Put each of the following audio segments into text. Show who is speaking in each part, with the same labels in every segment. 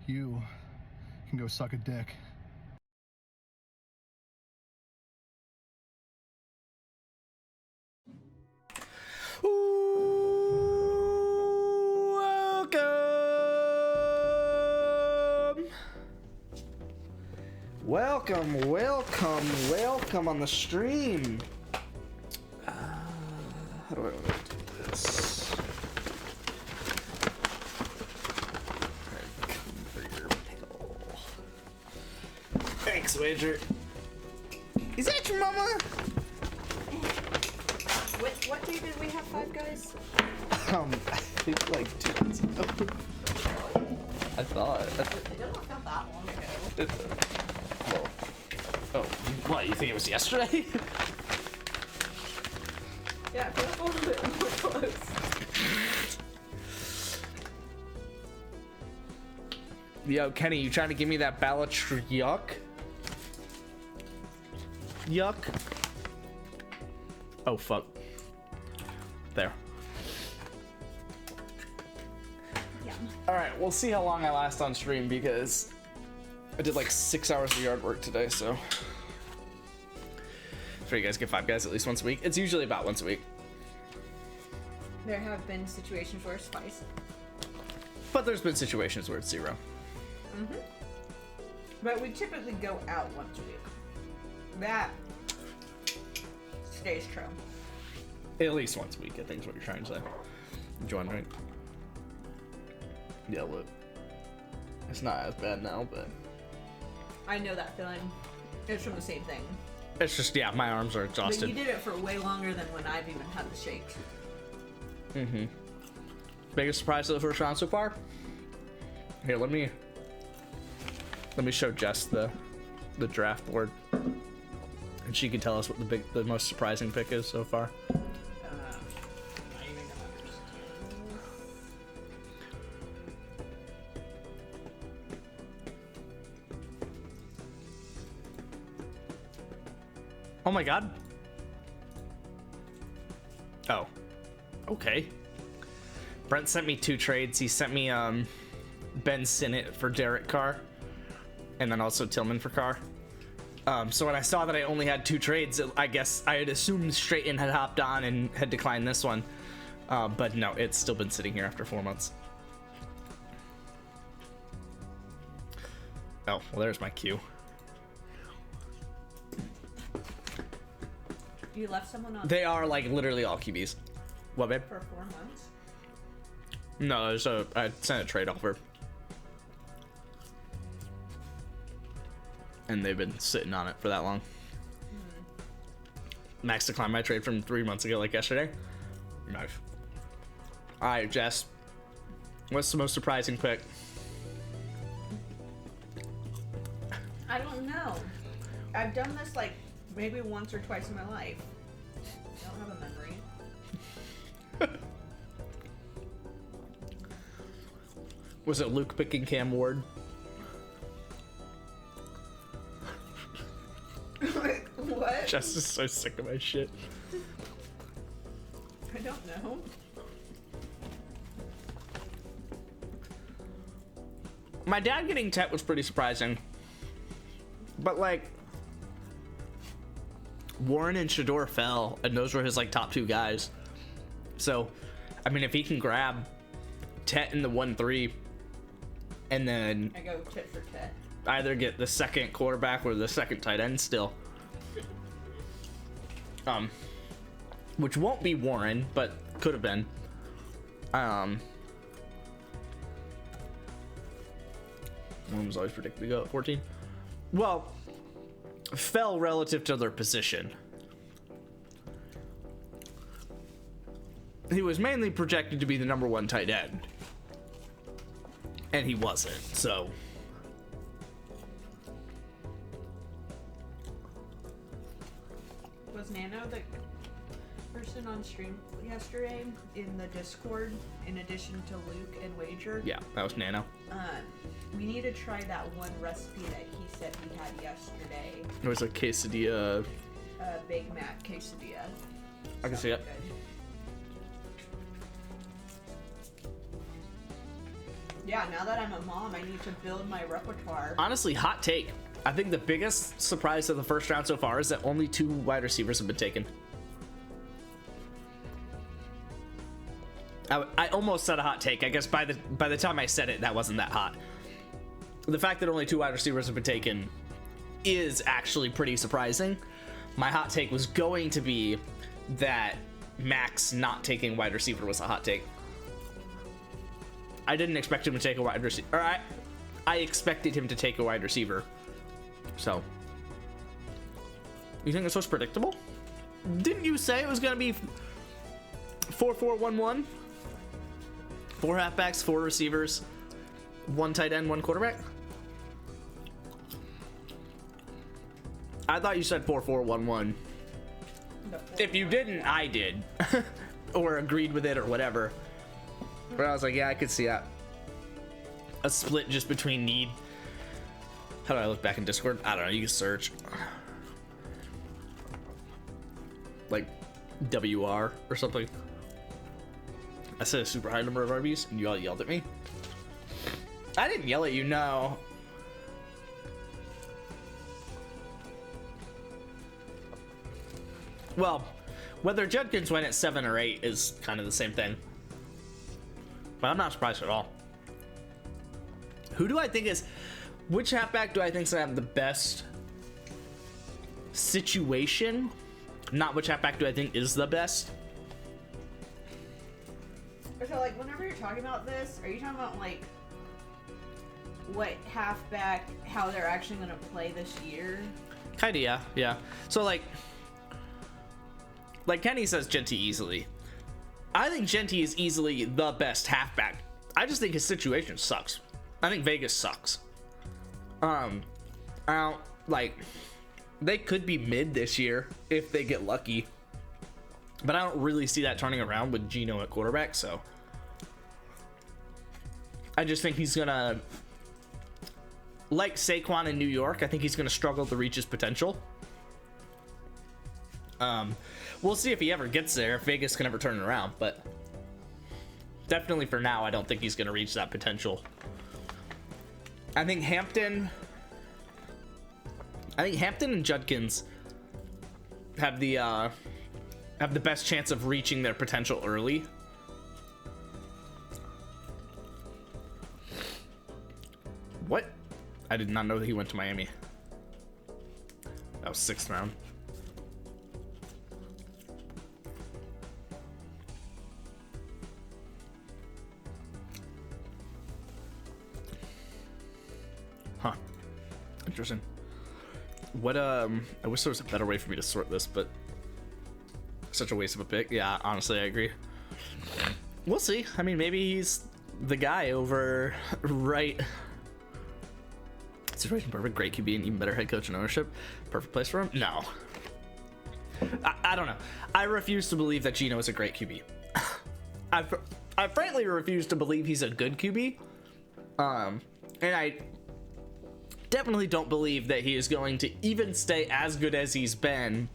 Speaker 1: You can go suck a dick.
Speaker 2: Welcome on the stream. How do I want to do this? Thanks, Wager. Is that your mama?
Speaker 3: What day did we have Five Guys?
Speaker 2: I think like 2 months ago. I thought.
Speaker 3: It doesn't feel that long ago.
Speaker 2: Well, oh, what? You think it was yesterday?
Speaker 3: Yeah, it feels a little bit more close.
Speaker 2: Yo, Kenny, you trying to give me that Balatr yuck? Yuck. Oh, fuck. There.
Speaker 3: Yeah.
Speaker 2: Alright, we'll see how long I last on stream because I did like 6 hours of yard work today, so. So you guys get Five Guys at least once a week. It's usually about once a week.
Speaker 3: There have been situations where it's twice.
Speaker 2: But there's been situations where it's 0.
Speaker 3: Mm-hmm. But we typically go out once a week. That stays true.
Speaker 2: At least once a week, I think is what you're trying to say. Join, right? Yeah, look. It's not as bad now, but
Speaker 3: I know that feeling. It's from the same thing.
Speaker 2: it's just, yeah, my arms are
Speaker 3: But
Speaker 2: exhausted.
Speaker 3: you did it for way longer than when I've even had the shakes.
Speaker 2: Mm-hmm. Biggest surprise of the first round so far? Here, let me show Jess the draft board, and she can tell us what the most surprising pick is so far.
Speaker 3: I'm not even gonna understand.
Speaker 2: Oh my god. Oh. Okay. Brent sent me 2 trades. He sent me Ben Sinnott for Derek Carr, and then also Tillman for Carr. So when I saw that I only had 2 trades, I guess I had assumed Straighten had hopped on and had declined this one. But no, it's still been sitting here after 4 months. Oh, well, there's my cue.
Speaker 3: You left someone on
Speaker 2: They are like literally all QBs. What, babe?
Speaker 3: for 4 months?
Speaker 2: No, I sent a trade offer. And they've been sitting on it for that long. Max declined my trade from 3 months ago, like yesterday. Nice. Alright, Jess. What's the most surprising pick?
Speaker 3: I don't know. I've done this like maybe once or twice in my life. I don't have a memory.
Speaker 2: Was it Luke picking Cam Ward?
Speaker 3: What?
Speaker 2: Jess is so sick of my shit.
Speaker 3: I don't know.
Speaker 2: My dad getting Tet was pretty surprising. But like, Warren and Shador fell, and those were his like top 2 guys. So, I mean, if he can grab Tet in the 1-3, and then
Speaker 3: I go tit for tat.
Speaker 2: either get the second quarterback or the second tight end still, which won't be Warren, but could have been. Warren was always predicted to go at 14. Well, fell relative to their position. He was mainly projected to be the number 1 tight end, and he wasn't. So
Speaker 3: Was Nano the person on stream yesterday in the Discord in addition to Luke and Wager?
Speaker 2: yeah, that was Nano.
Speaker 3: We need to try that one recipe that he said he had yesterday.
Speaker 2: It was a quesadilla.
Speaker 3: Big Mac quesadilla.
Speaker 2: I can see it.
Speaker 3: Good. Yeah, now that I'm a mom, I need to build my repertoire.
Speaker 2: Honestly, hot take. I think the biggest surprise of the first round so far is that only 2 wide receivers have been taken. I almost said a hot take. I guess by the time I said it, that wasn't that hot. The fact that only 2 wide receivers have been taken is actually pretty surprising. My hot take was going to be that Max not taking wide receiver was a hot take. I didn't expect him to take a wide receiver. Or I expected him to take a wide receiver. So, you think this was predictable? Didn't you say it was going to be 4-4-1-1? 4 halfbacks, 4 receivers, 1 tight end, 1 quarterback? I thought you said 4-4-1-1. If you didn't, I did. Or agreed with it or whatever. But I was like, yeah, I could see that. A split just between need. How do I look back in Discord? I don't know. You can search. Like WR or something. I said a super high number of RBs and you all yelled at me. I didn't yell at you, no. Well, whether Judkins went at 7 or 8 is kind of the same thing. But I'm not surprised at all. Who do I think is... Which halfback do I think is going to have the best situation? Not which halfback do I think is the best.
Speaker 3: So, like, whenever you're talking about this, are you talking about, like, what halfback, how they're actually going to play this year?
Speaker 2: Kinda, yeah, yeah. So, like Kenny says Genty easily. I think Genty is easily the best halfback. I just think his situation sucks. I think Vegas sucks. I don't, like, they could be mid this year if they get lucky. But I don't really see that turning around with Geno at quarterback, so. I just think he's gonna, like Saquon in New York, I think he's gonna struggle to reach his potential. We'll see if he ever gets there, if Vegas can ever turn it around, but definitely for now, I don't think he's gonna reach that potential. I think Hampton and Judkins have the best chance of reaching their potential early. What? I did not know that he went to Miami. That was 6th round. Huh. Interesting. What, I wish there was a better way for me to sort this, but such a waste of a pick. Yeah, honestly, I agree. We'll see. I mean, maybe he's the guy over right. Situation perfect, great QB, and even better head coach and ownership. Perfect place for him? No. I don't know. I refuse to believe that Geno is a great QB. I frankly refuse to believe he's a good QB. And I definitely don't believe that he is going to even stay as good as he's been.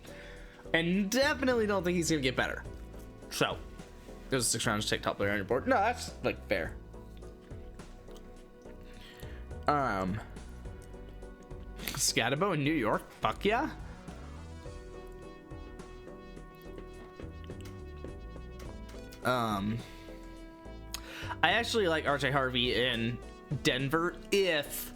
Speaker 2: And definitely don't think he's going to get better. So, there's 6 rounds to take top player on your board. No, that's, like, fair. Scatterbo in New York? Fuck yeah. I actually like RJ Harvey in Denver if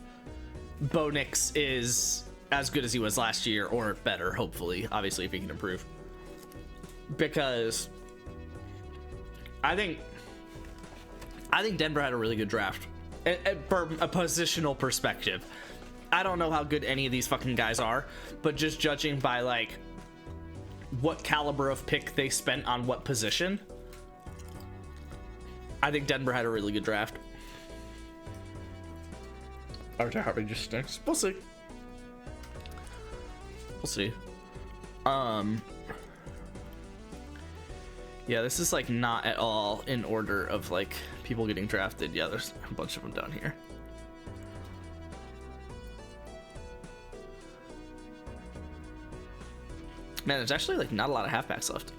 Speaker 2: Bo Nix is as good as he was last year or better, hopefully. Obviously, if he can improve. Because I think Denver had a really good draft. From a positional perspective. I don't know how good any of these fucking guys are, but just judging by, like, what caliber of pick they spent on what position, I think Denver had a really good draft. RJ Harvey just stinks. We'll see. We'll see. Yeah, this is, like, not at all in order of, like, people getting drafted. Yeah, there's a bunch of them down here. Man, there's actually, like, not a lot of halfbacks left.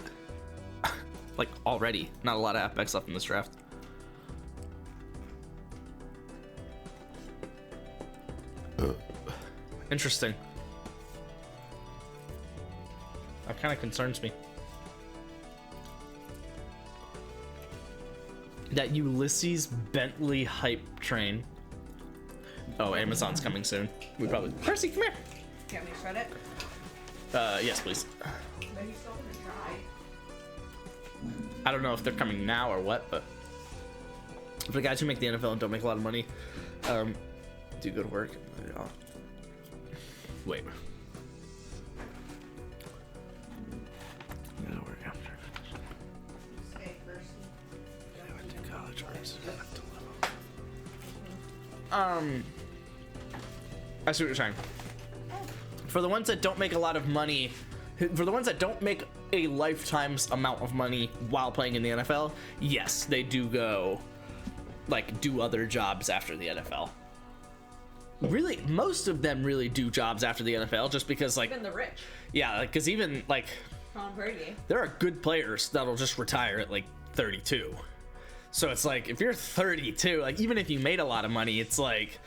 Speaker 2: Like, already. Not a lot of halfbacks left in this draft. Interesting. That kind of concerns me. That Ulysses Bentley hype train. Oh, Amazon's coming soon. We probably. Percy, come here.
Speaker 3: You want me to shred it?
Speaker 2: Yes, please.
Speaker 3: But he's still gonna try.
Speaker 2: I don't know if they're coming now or what, but for the guys who make the NFL and don't make a lot of money, do go to work. Wait. Go to work after.
Speaker 3: Stay first.
Speaker 2: I went to college first. I see what you're saying. For the ones that don't make a lot of money, for the ones that don't make a lifetime's amount of money while playing in the NFL, yes, they do go, like, do other jobs after the NFL. Really, most of them really do jobs after the NFL just because, like,
Speaker 3: Even the rich.
Speaker 2: yeah, because even, like,
Speaker 3: Tom Brady.
Speaker 2: there are good players that'll just retire at, like, 32. So it's like, if you're 32, like, even if you made a lot of money, it's like,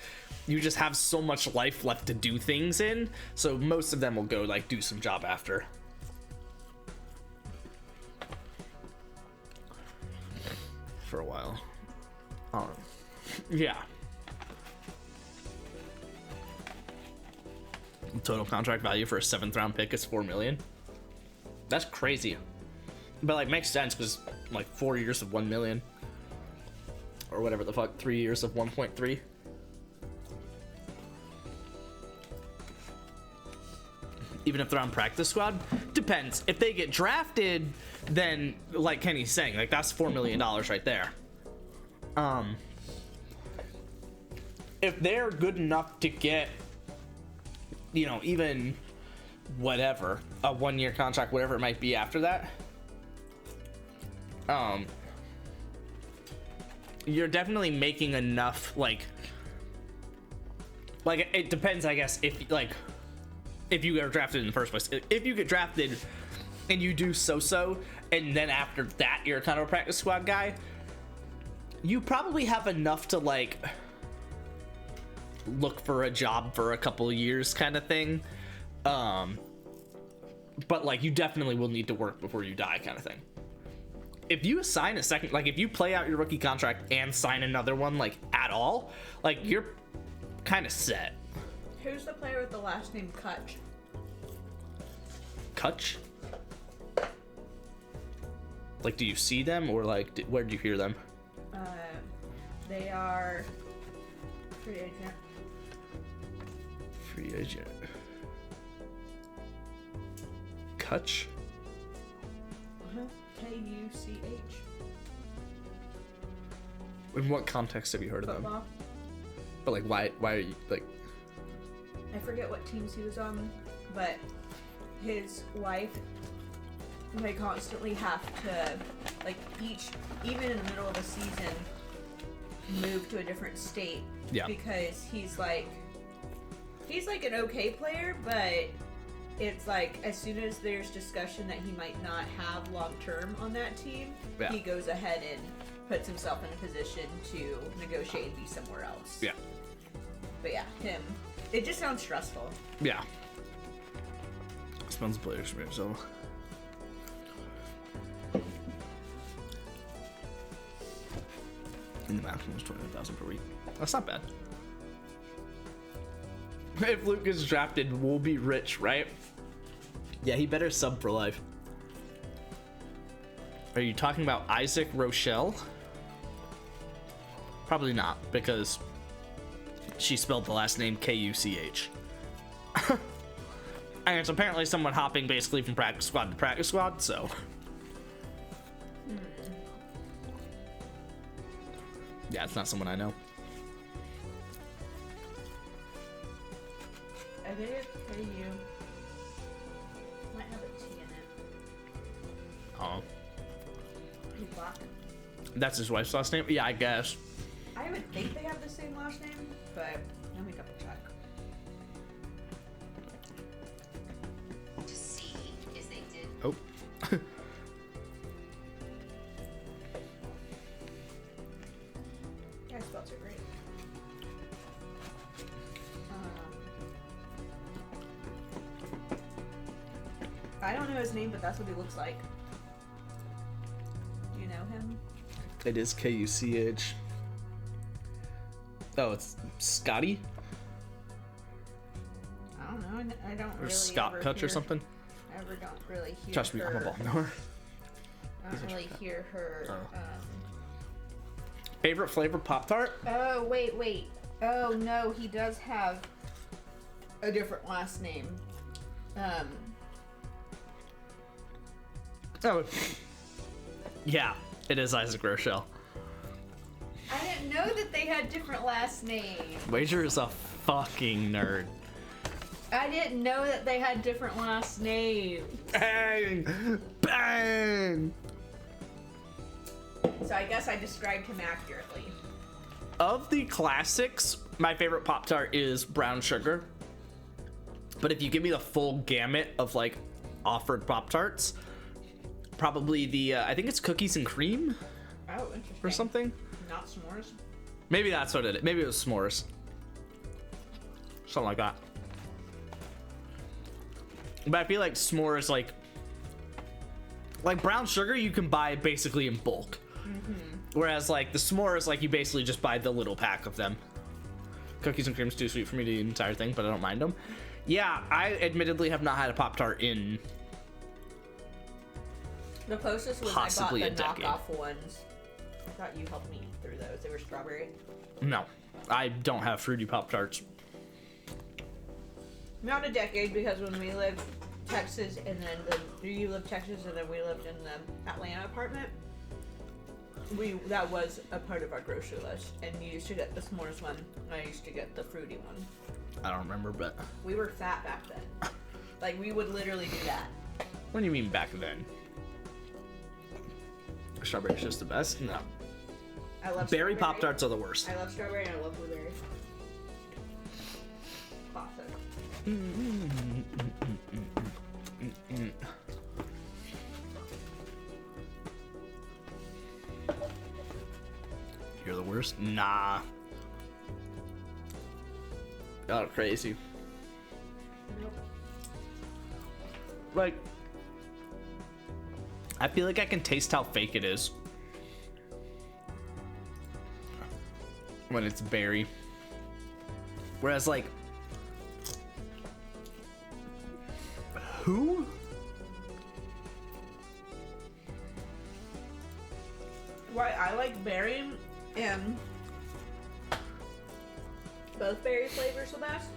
Speaker 2: you just have so much life left to do things in. So most of them will go, like, do some job after. For a while. Yeah. Total contract value for a 7th round pick is $4 million. That's crazy. But, like, makes sense because, like, 4 years of $1 million. Or whatever the fuck, 3 years of 1.3. Even if they're on practice squad, depends. If they get drafted, then, like Kenny's saying, like, that's $4 million right there. If they're good enough to get, you know, even whatever, a 1-year contract, whatever it might be after that, you're definitely making enough, like it depends, I guess, if, like, if you get drafted in the first place. If you get drafted and you do so-so, and then after that you're kind of a practice squad guy, you probably have enough to, like, look for a job for a couple of years kind of thing. But, like, you definitely will need to work before you die kind of thing. If you sign a second, like, if you play out your rookie contract and sign another one, like, at all, like, you're kind of set.
Speaker 3: Who's the player with the last name Kutch?
Speaker 2: Kutch? Like, do you see them, or, like, where did you hear them?
Speaker 3: They are free agent.
Speaker 2: Free agent. Kutch?
Speaker 3: Kuch.
Speaker 2: In what context have you heard of them?
Speaker 3: Football.
Speaker 2: But, like, why are you, like...
Speaker 3: I forget what teams he was on, but his wife, they constantly have to, like, even in the middle of the season, move to a different state.
Speaker 2: Yeah.
Speaker 3: Because he's like an okay player, but it's like, as soon as there's discussion that he might not have long term on that team,
Speaker 2: Yeah.
Speaker 3: he goes ahead and puts himself in a position to negotiate and be somewhere else.
Speaker 2: Yeah.
Speaker 3: But yeah, him. It just sounds stressful.
Speaker 2: Yeah. Spends player experience, so... And the maximum is 21,000 per week. That's not bad. If Luke gets drafted, we'll be rich, right? Yeah, he better sub for life. Are you talking about Isaac Rochelle? Probably not, because she spelled the last name Kuch. And it's apparently someone hopping basically from practice squad to practice squad, so... Yeah, it's not someone I know.
Speaker 3: I think it's KU. Might have a T in it.
Speaker 2: Oh.
Speaker 3: Tupac.
Speaker 2: That's his wife's last name? Yeah, I guess.
Speaker 3: I would think they have the same last name, but let me double check.
Speaker 4: To see is they did.
Speaker 2: Oh.
Speaker 3: Yeah, spells are great. I don't know his name, but that's what he looks like. You know him?
Speaker 2: It is Kuch. Oh, it's Scotty
Speaker 3: I don't know. I don't
Speaker 2: or
Speaker 3: really
Speaker 2: Scott
Speaker 3: ever
Speaker 2: Kutch
Speaker 3: hear,
Speaker 2: or something.
Speaker 3: I ever don't really hear
Speaker 2: Trust me, I'm a
Speaker 3: her.
Speaker 2: ball knower.
Speaker 3: I don't really hear her.
Speaker 2: Oh. Favorite flavor Pop-Tart?
Speaker 3: Oh, wait. Oh, no, he does have a different last name.
Speaker 2: Oh, yeah, it is Isaac Rochelle.
Speaker 3: I didn't know that they had different last names.
Speaker 2: Wager is a fucking nerd.
Speaker 3: I didn't know that they had different last names.
Speaker 2: Bang! Bang!
Speaker 3: So I guess I described him accurately.
Speaker 2: Of the classics, my favorite Pop-Tart is brown sugar. But if you give me the full gamut of like offered Pop-Tarts, probably the I think it's cookies and cream
Speaker 3: Oh, interesting.
Speaker 2: or something.
Speaker 3: Not s'mores.
Speaker 2: Maybe that's what it is. Maybe it was s'mores. Something like that. But I feel like s'mores, like brown sugar, you can buy basically in bulk. Whereas like the s'mores, like you basically just buy the little pack of them. Cookies and cream's too sweet for me to eat the entire thing, but I don't mind them. Yeah, I admittedly have not had a Pop-Tart in
Speaker 3: The closest was
Speaker 2: Possibly
Speaker 3: I
Speaker 2: a
Speaker 3: bought the
Speaker 2: decade.
Speaker 3: knockoff ones. I thought you helped me through those. They were strawberry.
Speaker 2: no. I don't have fruity Pop-Tarts.
Speaker 3: Not a decade, because when we lived Texas and then you lived Texas and then we lived in the Atlanta apartment, that was a part of our grocery list. And you used to get the s'mores one, and I used to get the fruity one.
Speaker 2: I don't remember, but
Speaker 3: We were fat back then. Like, we would literally do that.
Speaker 2: what do you mean back then? Strawberry's just the best? No.
Speaker 3: I love
Speaker 2: Berry
Speaker 3: strawberry.
Speaker 2: Pop-Tarts are the worst.
Speaker 3: I love strawberry and I love blueberry. Classic.
Speaker 2: You're the worst? Nah. Y'all are crazy.
Speaker 3: Nope.
Speaker 2: Like, I feel like I can taste how fake it is when it's berry. Whereas, like, who?
Speaker 3: Why I like berry and both berry flavors the best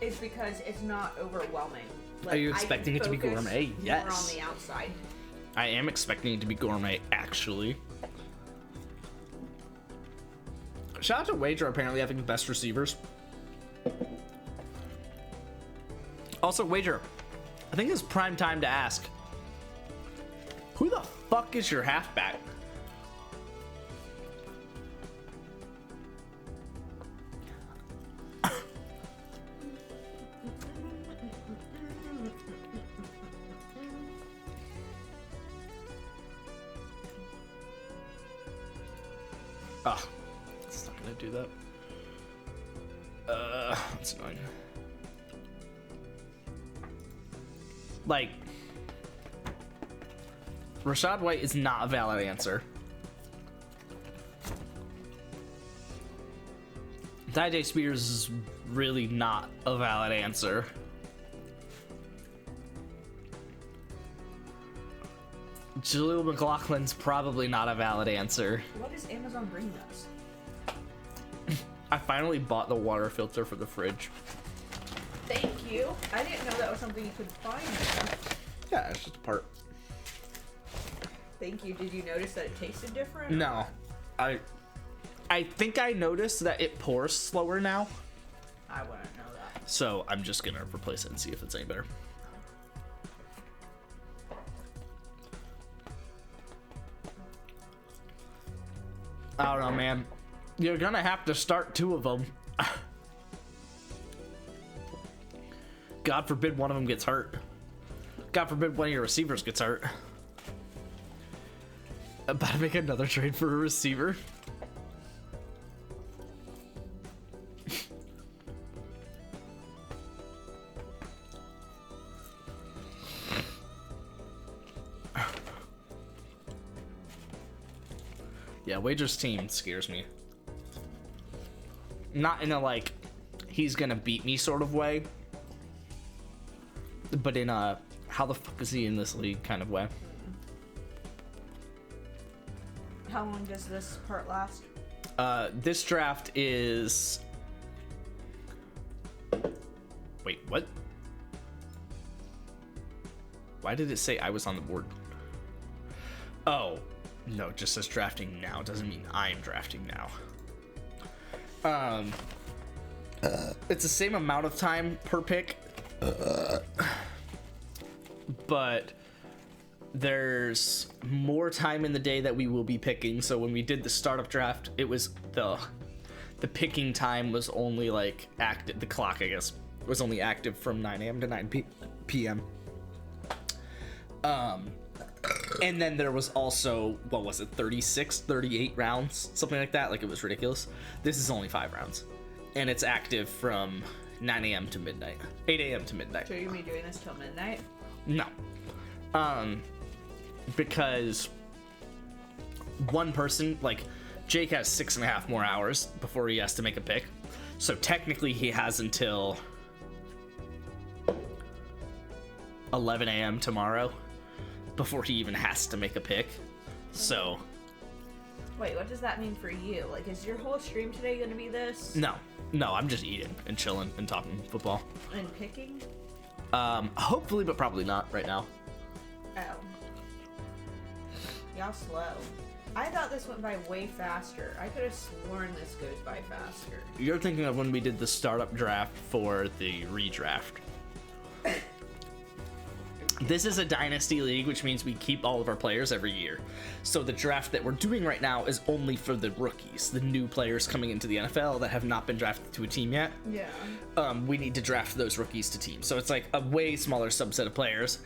Speaker 3: is because it's not overwhelming. Like,
Speaker 2: Are you
Speaker 3: I can
Speaker 2: expecting it to be
Speaker 3: focus
Speaker 2: gourmet?
Speaker 3: more
Speaker 2: Yes.
Speaker 3: on the outside.
Speaker 2: I am expecting it to be gourmet, actually. Shout out to Wager apparently having the best receivers. Also, Wager, I think it's prime time to ask, who the fuck is your halfback? Ah, it's not gonna do that. That's annoying. Like, Rashad White is not a valid answer. DJ Spears is really not a valid answer. Jaleel McLaughlin's probably not a valid answer.
Speaker 3: What is Amazon bringing us?
Speaker 2: I finally bought the water filter for the fridge.
Speaker 3: Thank you. I didn't know that was something you could find there.
Speaker 2: Yeah, it's just a part.
Speaker 3: Thank you. Did you notice that it tasted different?
Speaker 2: No, I think I noticed that it pours slower now,
Speaker 3: I wouldn't know that.
Speaker 2: so I'm just gonna replace it and see if it's any better. I don't know, man. You're gonna have to start 2 of them. God forbid one of them gets hurt. God forbid one of your receivers gets hurt. About to make another trade for a receiver. Yeah, Wager's team scares me. Not in a, like, he's gonna beat me sort of way, but in a, how the fuck is he in this league kind of way.
Speaker 3: How long does this part last?
Speaker 2: This draft is... Wait, what? Why did it say I was on the board? Oh, no, it just says drafting now. Doesn't mean I'm drafting now. It's the same amount of time per pick, but there's more time in the day that we will be picking. So when we did the startup draft, it was the picking time was only like active. The clock, I guess, was only active from 9 a.m. to 9 p.m. And then there was also, what was it, 36, 38 rounds, something like that. Like, it was ridiculous. This is only 5 rounds, and it's active from 9 a.m. to midnight, 8 a.m. to midnight.
Speaker 3: So you're gonna be doing this till midnight?
Speaker 2: No, because one person, like, Jake has 6.5 more hours before he has to make a pick. So technically he has until 11 a.m. tomorrow before he even has to make a pick. So
Speaker 3: Wait, what does that mean for you? Like, is your whole stream today gonna be this?
Speaker 2: no, I'm just eating and chilling and talking football.
Speaker 3: And picking?
Speaker 2: Hopefully, but probably not right now.
Speaker 3: Oh. Y'all slow. I thought this went by way faster. I could have sworn this goes by faster.
Speaker 2: You're thinking of when we did the startup draft for the redraft. This is a dynasty league, which means we keep all of our players every year. So the draft that we're doing right now is only for the rookies, the new players coming into the NFL that have not been drafted to a team yet.
Speaker 3: Yeah.
Speaker 2: We need to draft those rookies to teams. So it's like a way smaller subset of players,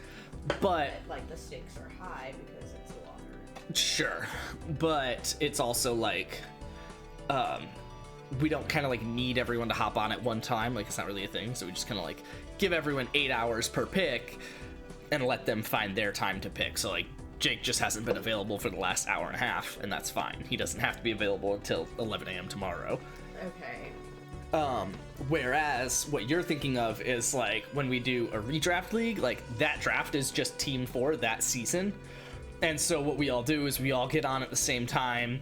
Speaker 2: but
Speaker 3: Like, the stakes are high because it's longer.
Speaker 2: sure. But it's also like, we don't kind of like need everyone to hop on at one time. Like, it's not really a thing. So we just kind of like give everyone 8 hours per pick and let them find their time to pick. So like Jake just hasn't been available for the last hour and a half, and that's fine. He doesn't have to be available until 11 a.m. tomorrow.
Speaker 3: Okay.
Speaker 2: Whereas what you're thinking of is like when we do a redraft league, like that draft is just team 4 that season. And so what we all do is we all get on at the same time,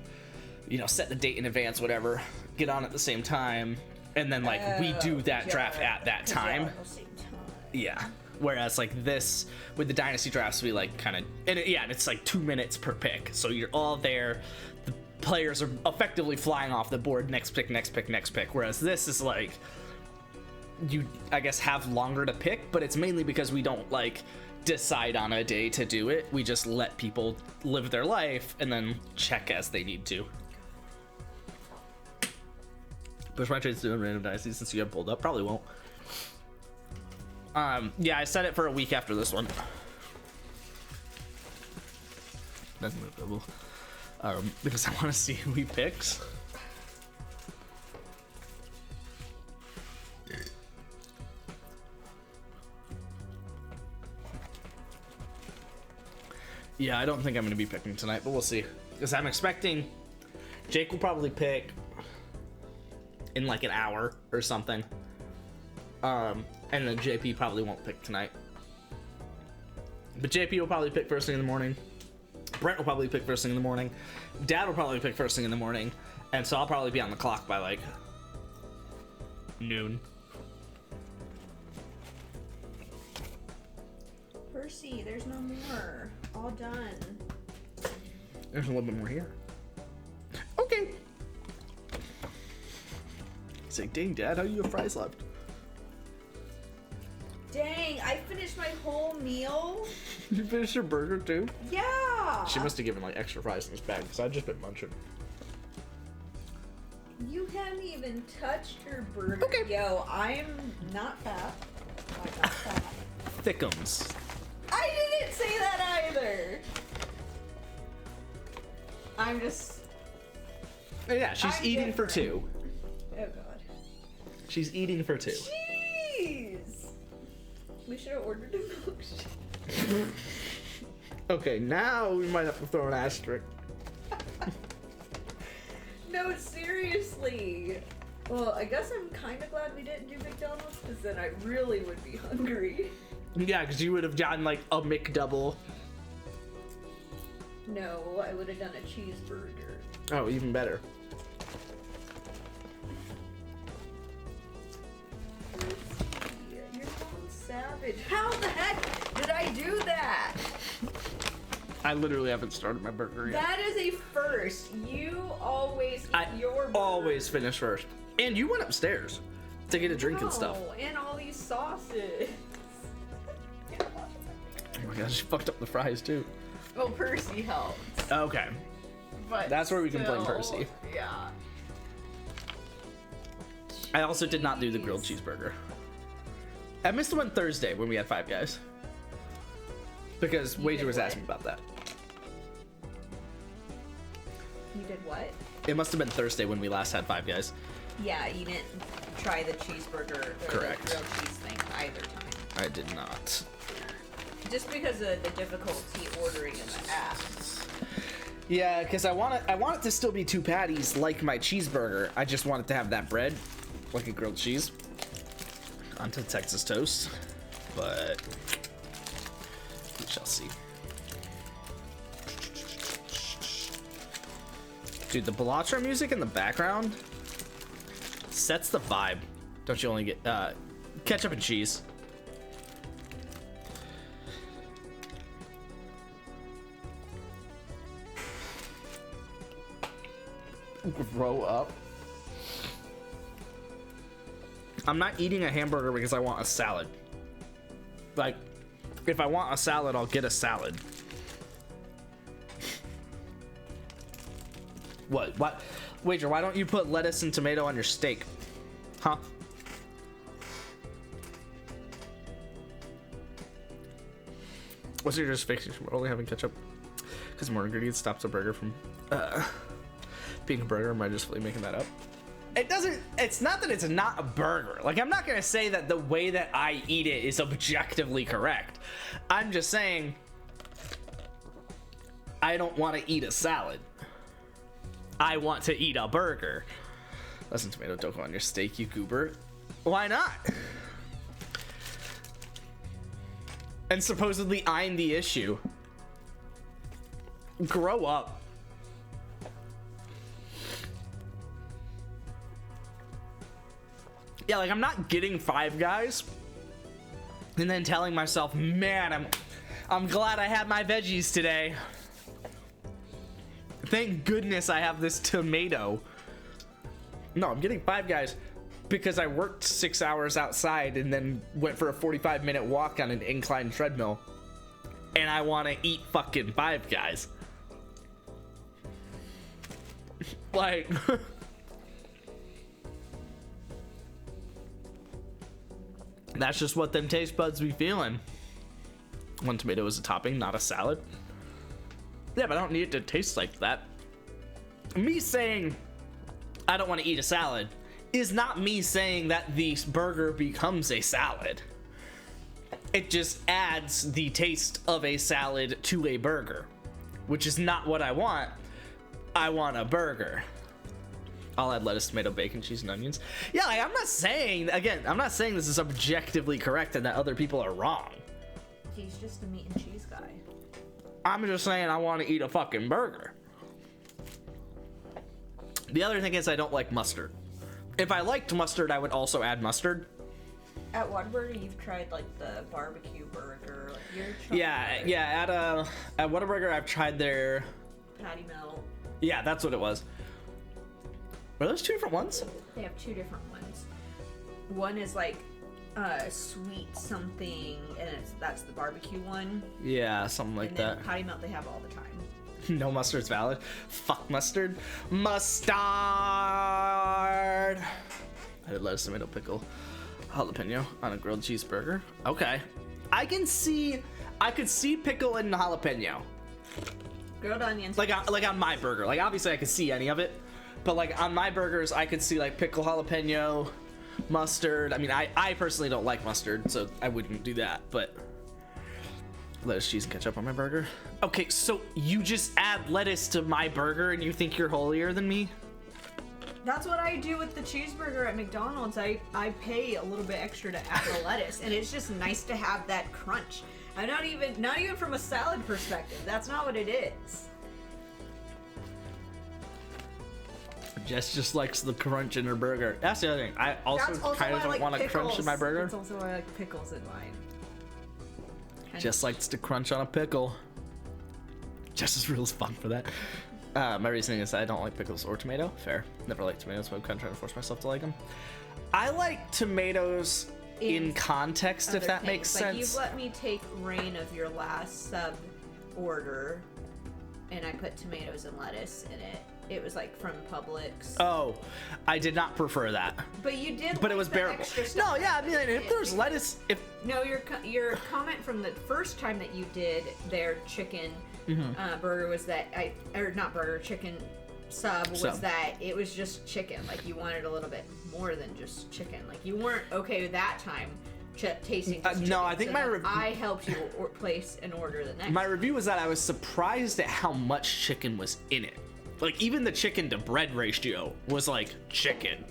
Speaker 2: you know, set the date in advance, whatever, get on at the same time, and then like we do that draft at that time.
Speaker 3: At the same time.
Speaker 2: Yeah. Whereas like this with the dynasty drafts, we like kind of, and it's like 2 minutes per pick. So you're all there. The players are effectively flying off the board. Next pick, next pick, next pick. Whereas this is like, you, I guess, have longer to pick, but it's mainly because we don't like decide on a day to do it. We just let people live their life and then check as they need to. Push my trades doing random dynasty since you have pulled up. Probably won't. Yeah, I set it for a week after this one. Doesn't move double. Because I want to see who he picks. Yeah, I don't think I'm going to be picking tonight, but we'll see. Because I'm expecting Jake will probably pick in like an hour or something. And then JP probably won't pick tonight. But JP will probably pick first thing in the morning. Brent will probably pick first thing in the morning. Dad will probably pick first thing in the morning. And so I'll probably be on the clock by like noon.
Speaker 3: Percy, there's no more. All done.
Speaker 2: There's a little bit more here. Okay. He's like, dang, Dad, how do you have fries left?
Speaker 3: Dang, I finished my whole meal?
Speaker 2: You finished your burger too?
Speaker 3: Yeah!
Speaker 2: She must have given like extra fries in this bag because I just been munching.
Speaker 3: You haven't even touched your burger.
Speaker 2: Okay.
Speaker 3: Yo, I'm not fat. I'm not fat.
Speaker 2: Thickums.
Speaker 3: I didn't say that either! I'm just...
Speaker 2: Yeah, she's
Speaker 3: I'm
Speaker 2: eating for
Speaker 3: different.
Speaker 2: 2.
Speaker 3: Oh god.
Speaker 2: She's eating for 2.
Speaker 3: Jeez! We should have ordered a milkshake.
Speaker 2: Okay, now we might have to throw an asterisk.
Speaker 3: No, seriously. Well, I guess I'm kind of glad we didn't do McDonald's, because then I really would be hungry.
Speaker 2: Yeah, because you would have gotten like a McDouble.
Speaker 3: No, I would have done a cheeseburger.
Speaker 2: Oh, even better.
Speaker 3: You're so savage. How the heck did I do that?
Speaker 2: I literally haven't started my burger yet.
Speaker 3: That is a first. You always eat your burger.
Speaker 2: Always finish first. And you went upstairs to get a drink and stuff.
Speaker 3: No, and all these sauces.
Speaker 2: Oh my gosh, you fucked up the fries too.
Speaker 3: Well, Percy helped.
Speaker 2: Okay.
Speaker 3: But
Speaker 2: That's where we can blame
Speaker 3: still,
Speaker 2: Percy.
Speaker 3: Yeah.
Speaker 2: I also did not do the grilled cheeseburger. I missed one Thursday when we had Five Guys. Because
Speaker 3: You
Speaker 2: Wager
Speaker 3: did
Speaker 2: was
Speaker 3: what?
Speaker 2: asking about that.
Speaker 3: You did what?
Speaker 2: It must have been Thursday when we last had Five Guys.
Speaker 3: Yeah, you didn't try the cheeseburger or
Speaker 2: Correct.
Speaker 3: the grilled cheese thing either time.
Speaker 2: I did not.
Speaker 3: Just because of the difficulty ordering in the app.
Speaker 2: Yeah, because I want it to still be 2 patties like my cheeseburger. I just want it to have that bread, like a grilled cheese, onto Texas toast. But we shall see. Dude, the Bellatra music in the background sets the vibe. Don't you only get ketchup and cheese? Grow up. I'm not eating a hamburger because I want a salad. Like, if I want a salad, I'll get a salad. What? Wager, why don't you put lettuce and tomato on your steak? Huh? What's your justification for only having ketchup? Because more ingredients stops a burger from being a burger. Am I just fully making that up? It's not that it's not a burger. Like, I'm not gonna say that the way that I eat it is objectively correct. I'm just saying I don't want to eat a salad. I want to eat a burger. Less than tomato doko on your steak, you goober. Why not? And supposedly I'm the issue. Grow up. Yeah, like, I'm not getting Five Guys and then telling myself, man, I'm glad I had my veggies today. Thank goodness I have this tomato. No, I'm getting Five Guys because I worked 6 hours outside and then went for a 45-minute walk on an incline treadmill. And I want to eat fucking Five Guys. Like... That's just what them taste buds be feeling. One tomato is a topping, not a salad. Yeah, but I don't need it to taste like that. Me saying I don't want to eat a salad is not me saying that the burger becomes a salad. It just adds the taste of a salad to a burger, which is not what I want. I want a burger. I'll add lettuce, tomato, bacon, cheese, and onions. Yeah, like, I'm not saying this is objectively correct and that other people are wrong.
Speaker 3: He's just a meat and cheese guy.
Speaker 2: I'm just saying I want to eat a fucking burger. The other thing is I don't like mustard. If I liked mustard, I would also add mustard.
Speaker 3: At Whataburger, you've tried like the barbecue burger, like your chocolate
Speaker 2: Yeah. At Whataburger, I've tried their
Speaker 3: patty melt.
Speaker 2: Yeah, that's what it was. Were those 2 different ones?
Speaker 3: They have 2 different ones. One is like sweet something, and that's the barbecue one.
Speaker 2: Yeah, something like
Speaker 3: And then
Speaker 2: that.
Speaker 3: patty melt they have all the time.
Speaker 2: No mustard's valid. Fuck mustard. Mustard. I did lettuce, tomato, pickle, jalapeno on a grilled cheeseburger. Okay. I could see pickle and jalapeno.
Speaker 3: Grilled onions.
Speaker 2: Like on my burger. Like, obviously I could see any of it, but like on my burgers I could see like pickle, jalapeno, mustard. I mean, I personally don't like mustard, so I wouldn't do that, but lettuce, cheese, and ketchup on my burger. Okay, so you just add lettuce to my burger and you think you're holier than me?
Speaker 3: That's what I do with the cheeseburger at McDonald's. I pay a little bit extra to add the lettuce, and it's just nice to have that crunch. I'm not even from a salad perspective. That's not what it is.
Speaker 2: Jess just likes the crunch in her burger. That's the other thing. I also
Speaker 3: That's also
Speaker 2: kind
Speaker 3: why
Speaker 2: of
Speaker 3: I
Speaker 2: don't
Speaker 3: like
Speaker 2: want a crunch in my burger.
Speaker 3: That's also why I like pickles in mine.
Speaker 2: Jess likes to crunch on a pickle. Jess is real as fun for that. My reasoning is I don't like pickles or tomato. Fair. Never liked tomatoes, but I'm kind of trying to force myself to like them. I like tomatoes in context, if
Speaker 3: Other
Speaker 2: that
Speaker 3: things.
Speaker 2: makes
Speaker 3: Like,
Speaker 2: sense.
Speaker 3: you've let me take reign of your last sub order, and I put tomatoes and lettuce in it. It was like from Publix.
Speaker 2: Oh, I did not prefer that.
Speaker 3: But you did.
Speaker 2: But it
Speaker 3: like
Speaker 2: was
Speaker 3: the
Speaker 2: bearable.
Speaker 3: extra stuff
Speaker 2: No, yeah, I
Speaker 3: that
Speaker 2: mean,
Speaker 3: you
Speaker 2: if
Speaker 3: did.
Speaker 2: there's lettuce, if
Speaker 3: No, your comment from the first time that you did their chicken burger was that chicken sub was
Speaker 2: Sub.
Speaker 3: that it was just chicken. Like you wanted a little bit more than just chicken. Like you weren't okay with that time tasting. Just
Speaker 2: no,
Speaker 3: chicken.
Speaker 2: I think
Speaker 3: So
Speaker 2: my
Speaker 3: then
Speaker 2: rev-
Speaker 3: I helped you place an order the next.
Speaker 2: my review was that I was surprised at how much chicken was in it. Like even the chicken to bread ratio was like chicken.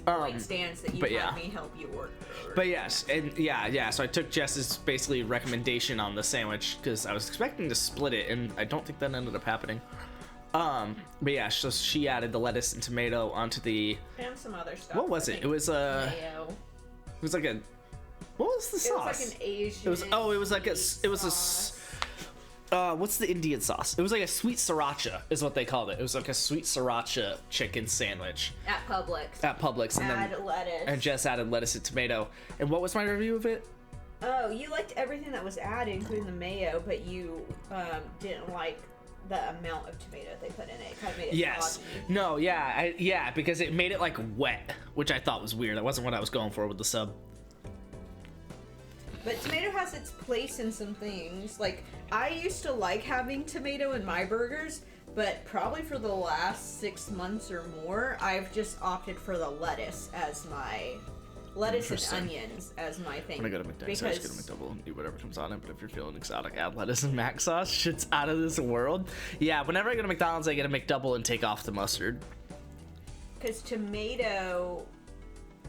Speaker 3: point stands that you
Speaker 2: but
Speaker 3: had
Speaker 2: yeah.
Speaker 3: me help you order.
Speaker 2: But yes, and yeah. So I took Jess's basically recommendation on the sandwich because I was expecting to split it, and I don't think that ended up happening. But yeah, so she added the lettuce and tomato onto the.
Speaker 3: And some other stuff.
Speaker 2: What was
Speaker 3: I
Speaker 2: it?
Speaker 3: think
Speaker 2: It was
Speaker 3: mayo.
Speaker 2: It was like a. What was the
Speaker 3: It
Speaker 2: sauce?
Speaker 3: was like an Asian.
Speaker 2: It was. Oh, it was like a. It was a.
Speaker 3: sauce.
Speaker 2: What's the Indian sauce? It was like a sweet sriracha, is what they called it. It was like a sweet sriracha chicken sandwich
Speaker 3: At Publix.
Speaker 2: at Publix, and
Speaker 3: Add
Speaker 2: then
Speaker 3: lettuce.
Speaker 2: and Jess added lettuce and tomato. And what was my review of it?
Speaker 3: Oh, you liked everything that was added, including the mayo, but you didn't like the amount of tomato they put in it. It kind of made it
Speaker 2: Yes.
Speaker 3: soggy.
Speaker 2: No. Yeah. Because it made it like wet, which I thought was weird. That wasn't what I was going for with the sub.
Speaker 3: But tomato has its place in some things. Like, I used to like having tomato in my burgers, but probably for the last 6 months or more, I've just opted for the lettuce as my... Lettuce and
Speaker 2: Interesting.
Speaker 3: onions as my thing.
Speaker 2: When I go to McDonald's, I just go to McDouble and eat whatever comes on it. But if you're feeling exotic, add lettuce and mac sauce. Shit's out of this world. Yeah, whenever I go to McDonald's, I get a McDouble and take off the mustard.
Speaker 3: Because tomato...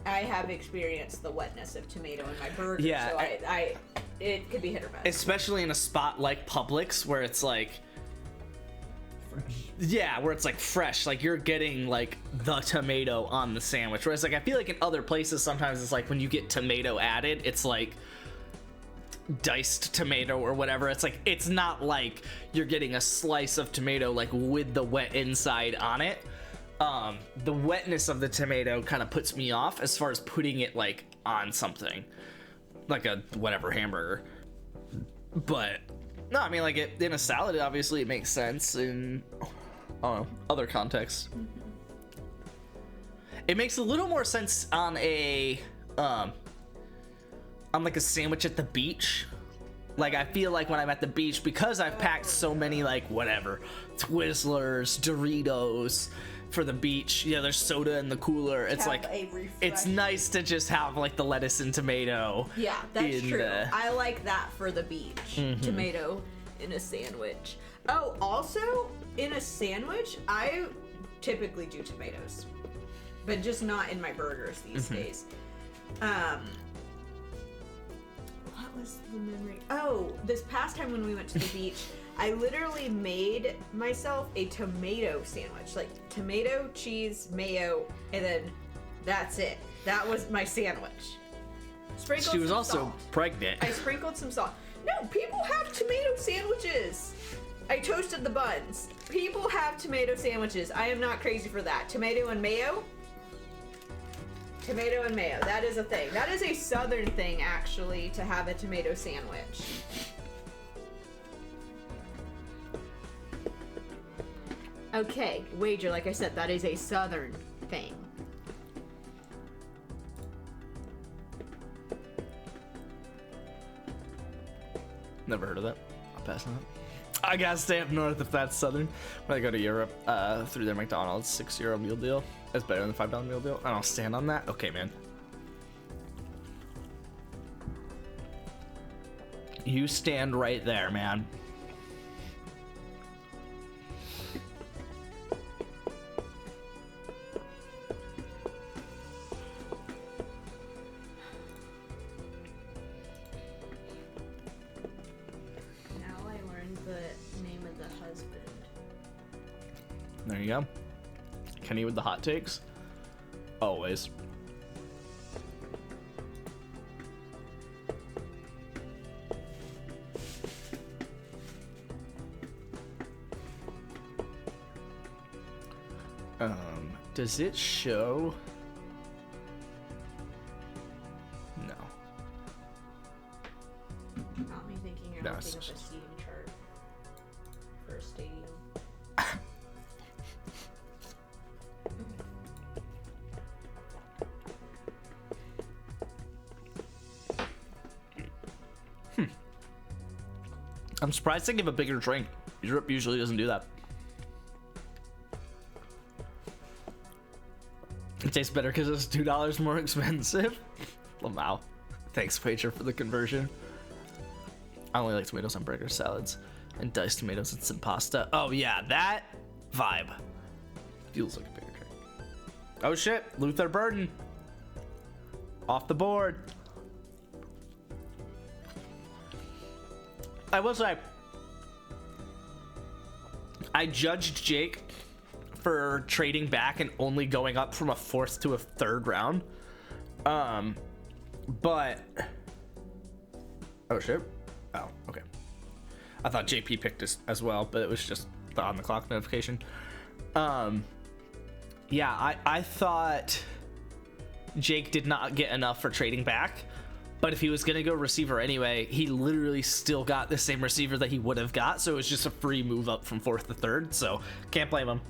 Speaker 3: I have experienced the wetness of tomato in my burger,
Speaker 2: Yeah,
Speaker 3: so I it could be hit or miss.
Speaker 2: Especially in a spot like Publix where it's like... Yeah, where it's like fresh, like you're getting like the tomato on the sandwich. Whereas like I feel like in other places sometimes it's like when you get tomato added, it's like diced tomato or whatever. It's like it's not like you're getting a slice of tomato like with the wet inside on it. The wetness of the tomato kind of puts me off as far as putting it like on something, like a whatever hamburger. But no, I mean like it in a salad. Obviously, it makes sense in other contexts. It makes a little more sense on a on like a sandwich at the beach. Like I feel like when I'm at the beach, because I've packed so many like whatever Twizzlers, Doritos for the beach. Yeah, there's soda in the cooler. It's
Speaker 3: Have
Speaker 2: like
Speaker 3: a
Speaker 2: it's
Speaker 3: refresh-
Speaker 2: nice to just have like the lettuce and tomato.
Speaker 3: Yeah, that's
Speaker 2: in
Speaker 3: true.
Speaker 2: the-
Speaker 3: I like that for the beach. Tomato in a sandwich. Oh, also, in a sandwich, I typically do tomatoes. But just not in my burgers these days. What was the memory? Oh, this past time when we went to the beach, I literally made myself a tomato sandwich. Like, tomato, cheese, mayo, and then that's it. That was my sandwich. Sprinkled
Speaker 2: She was
Speaker 3: some
Speaker 2: also
Speaker 3: salt.
Speaker 2: pregnant.
Speaker 3: I sprinkled some salt. No, people have tomato sandwiches. I toasted the buns. People have tomato sandwiches. I am not crazy for that. Tomato and mayo? Tomato and mayo. That is a thing. That is a southern thing, actually, to have a tomato sandwich. Okay, wager, like I said, that is a southern thing.
Speaker 2: Never heard of that. I'll pass on that. I gotta stay up north if that's southern. When I go to Europe, through their McDonald's €6 meal deal. That's better than the $5 meal deal. I don't stand on that. Okay, man. You stand right there, man. There you go. Kenny with the hot takes. Always. Does it show? No.
Speaker 3: Got me thinking you're
Speaker 2: No,
Speaker 3: looking
Speaker 2: it's
Speaker 3: up a
Speaker 2: just-
Speaker 3: seating chart for a stadium.
Speaker 2: I'm surprised they give a bigger drink. Europe usually doesn't do that. It tastes better because it's $2 more expensive. Wow. Thanks, Pager, for the conversion. I only like tomatoes on burger salads and diced tomatoes and some pasta. Oh yeah, that vibe. Feels like a bigger drink. Oh shit, Luther Burden. Off the board. I will say, I judged Jake for trading back and only going up from a 4th to a 3rd round. But oh shit. Oh, okay. I thought JP picked us as well, but it was just the on the clock notification. Yeah, I thought Jake did not get enough for trading back. But if he was going to go receiver anyway, he literally still got the same receiver that he would have got. So it was just a free move up from 4th to 3rd. So can't blame him.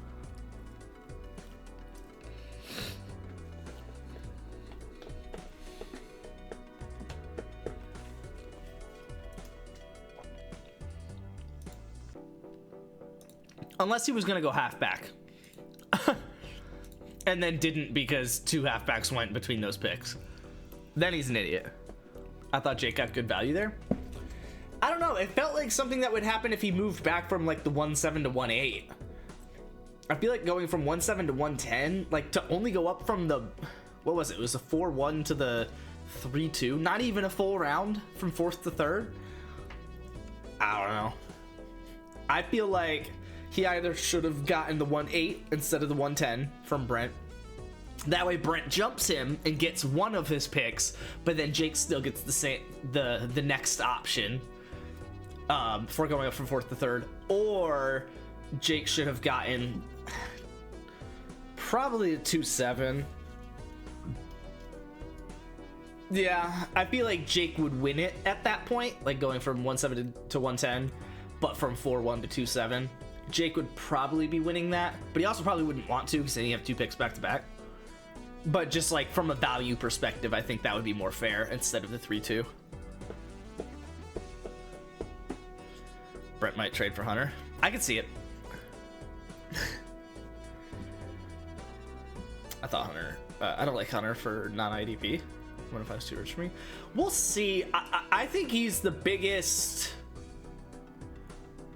Speaker 2: Unless he was going to go halfback. And then didn't because 2 halfbacks went between those picks. Then he's an idiot. I thought Jake got good value there. I don't know. It felt like something that would happen if he moved back from like the 1-7 to 1-8. I feel like going from 1-7 to 1-10, like to only go up from the, what was it? It was a 4-1 to the 3-2. Not even a full round from 4th to 3rd. I don't know. I feel like he either should have gotten the 1-8 instead of the 1-10 from Brent. That way Brent jumps him and gets one of his picks, but then Jake still gets the same the next option for going up from 4th to 3rd. Or Jake should have gotten probably a 2-7. Yeah, I feel like Jake would win it at that point, like going from 1-7 to 1-10, but from 4-1 to 2-7. Jake would probably be winning that, but he also probably wouldn't want to because then you have 2 picks back to back. But just like from a value perspective, I think that would be more fair instead of the 3-2. Brent might trade for Hunter. I could see it. I thought Hunter. I don't like Hunter for non-IDP. What if I was too rich for me? We'll see. I think he's the biggest,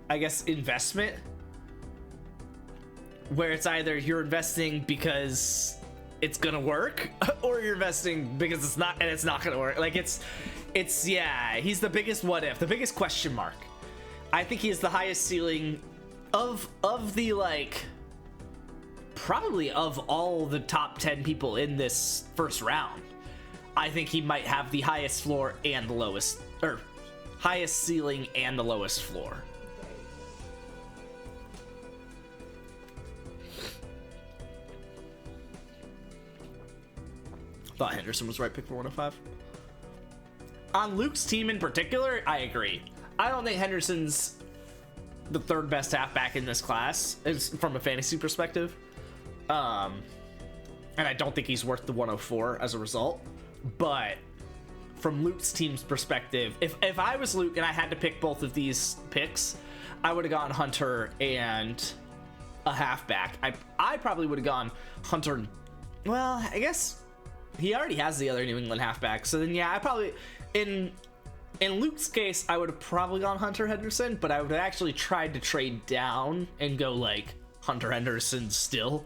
Speaker 2: I guess, investment. Where it's either you're investing because it's gonna work, or you're investing because it's not, and it's not gonna work. Like it's yeah, he's the biggest what if, the biggest question mark. I think he has the highest ceiling of the, like, probably of all the top 10 people in this first round. I think he might have the highest floor and the lowest, or highest ceiling and the lowest floor. Thought Henderson was the right pick for 105. On Luke's team in particular, I agree. I don't think Henderson's the 3rd best halfback in this class, is from a fantasy perspective. And I don't think he's worth the 104 as a result. But from Luke's team's perspective, if I was Luke and I had to pick both of these picks, I would have gone Hunter and a halfback. I probably would have gone Hunter. Well, I guess he already has the other New England halfback. So then, yeah, I probably, in Luke's case, I would have probably gone Hunter Henderson, but I would have actually tried to trade down and go like Hunter Henderson still.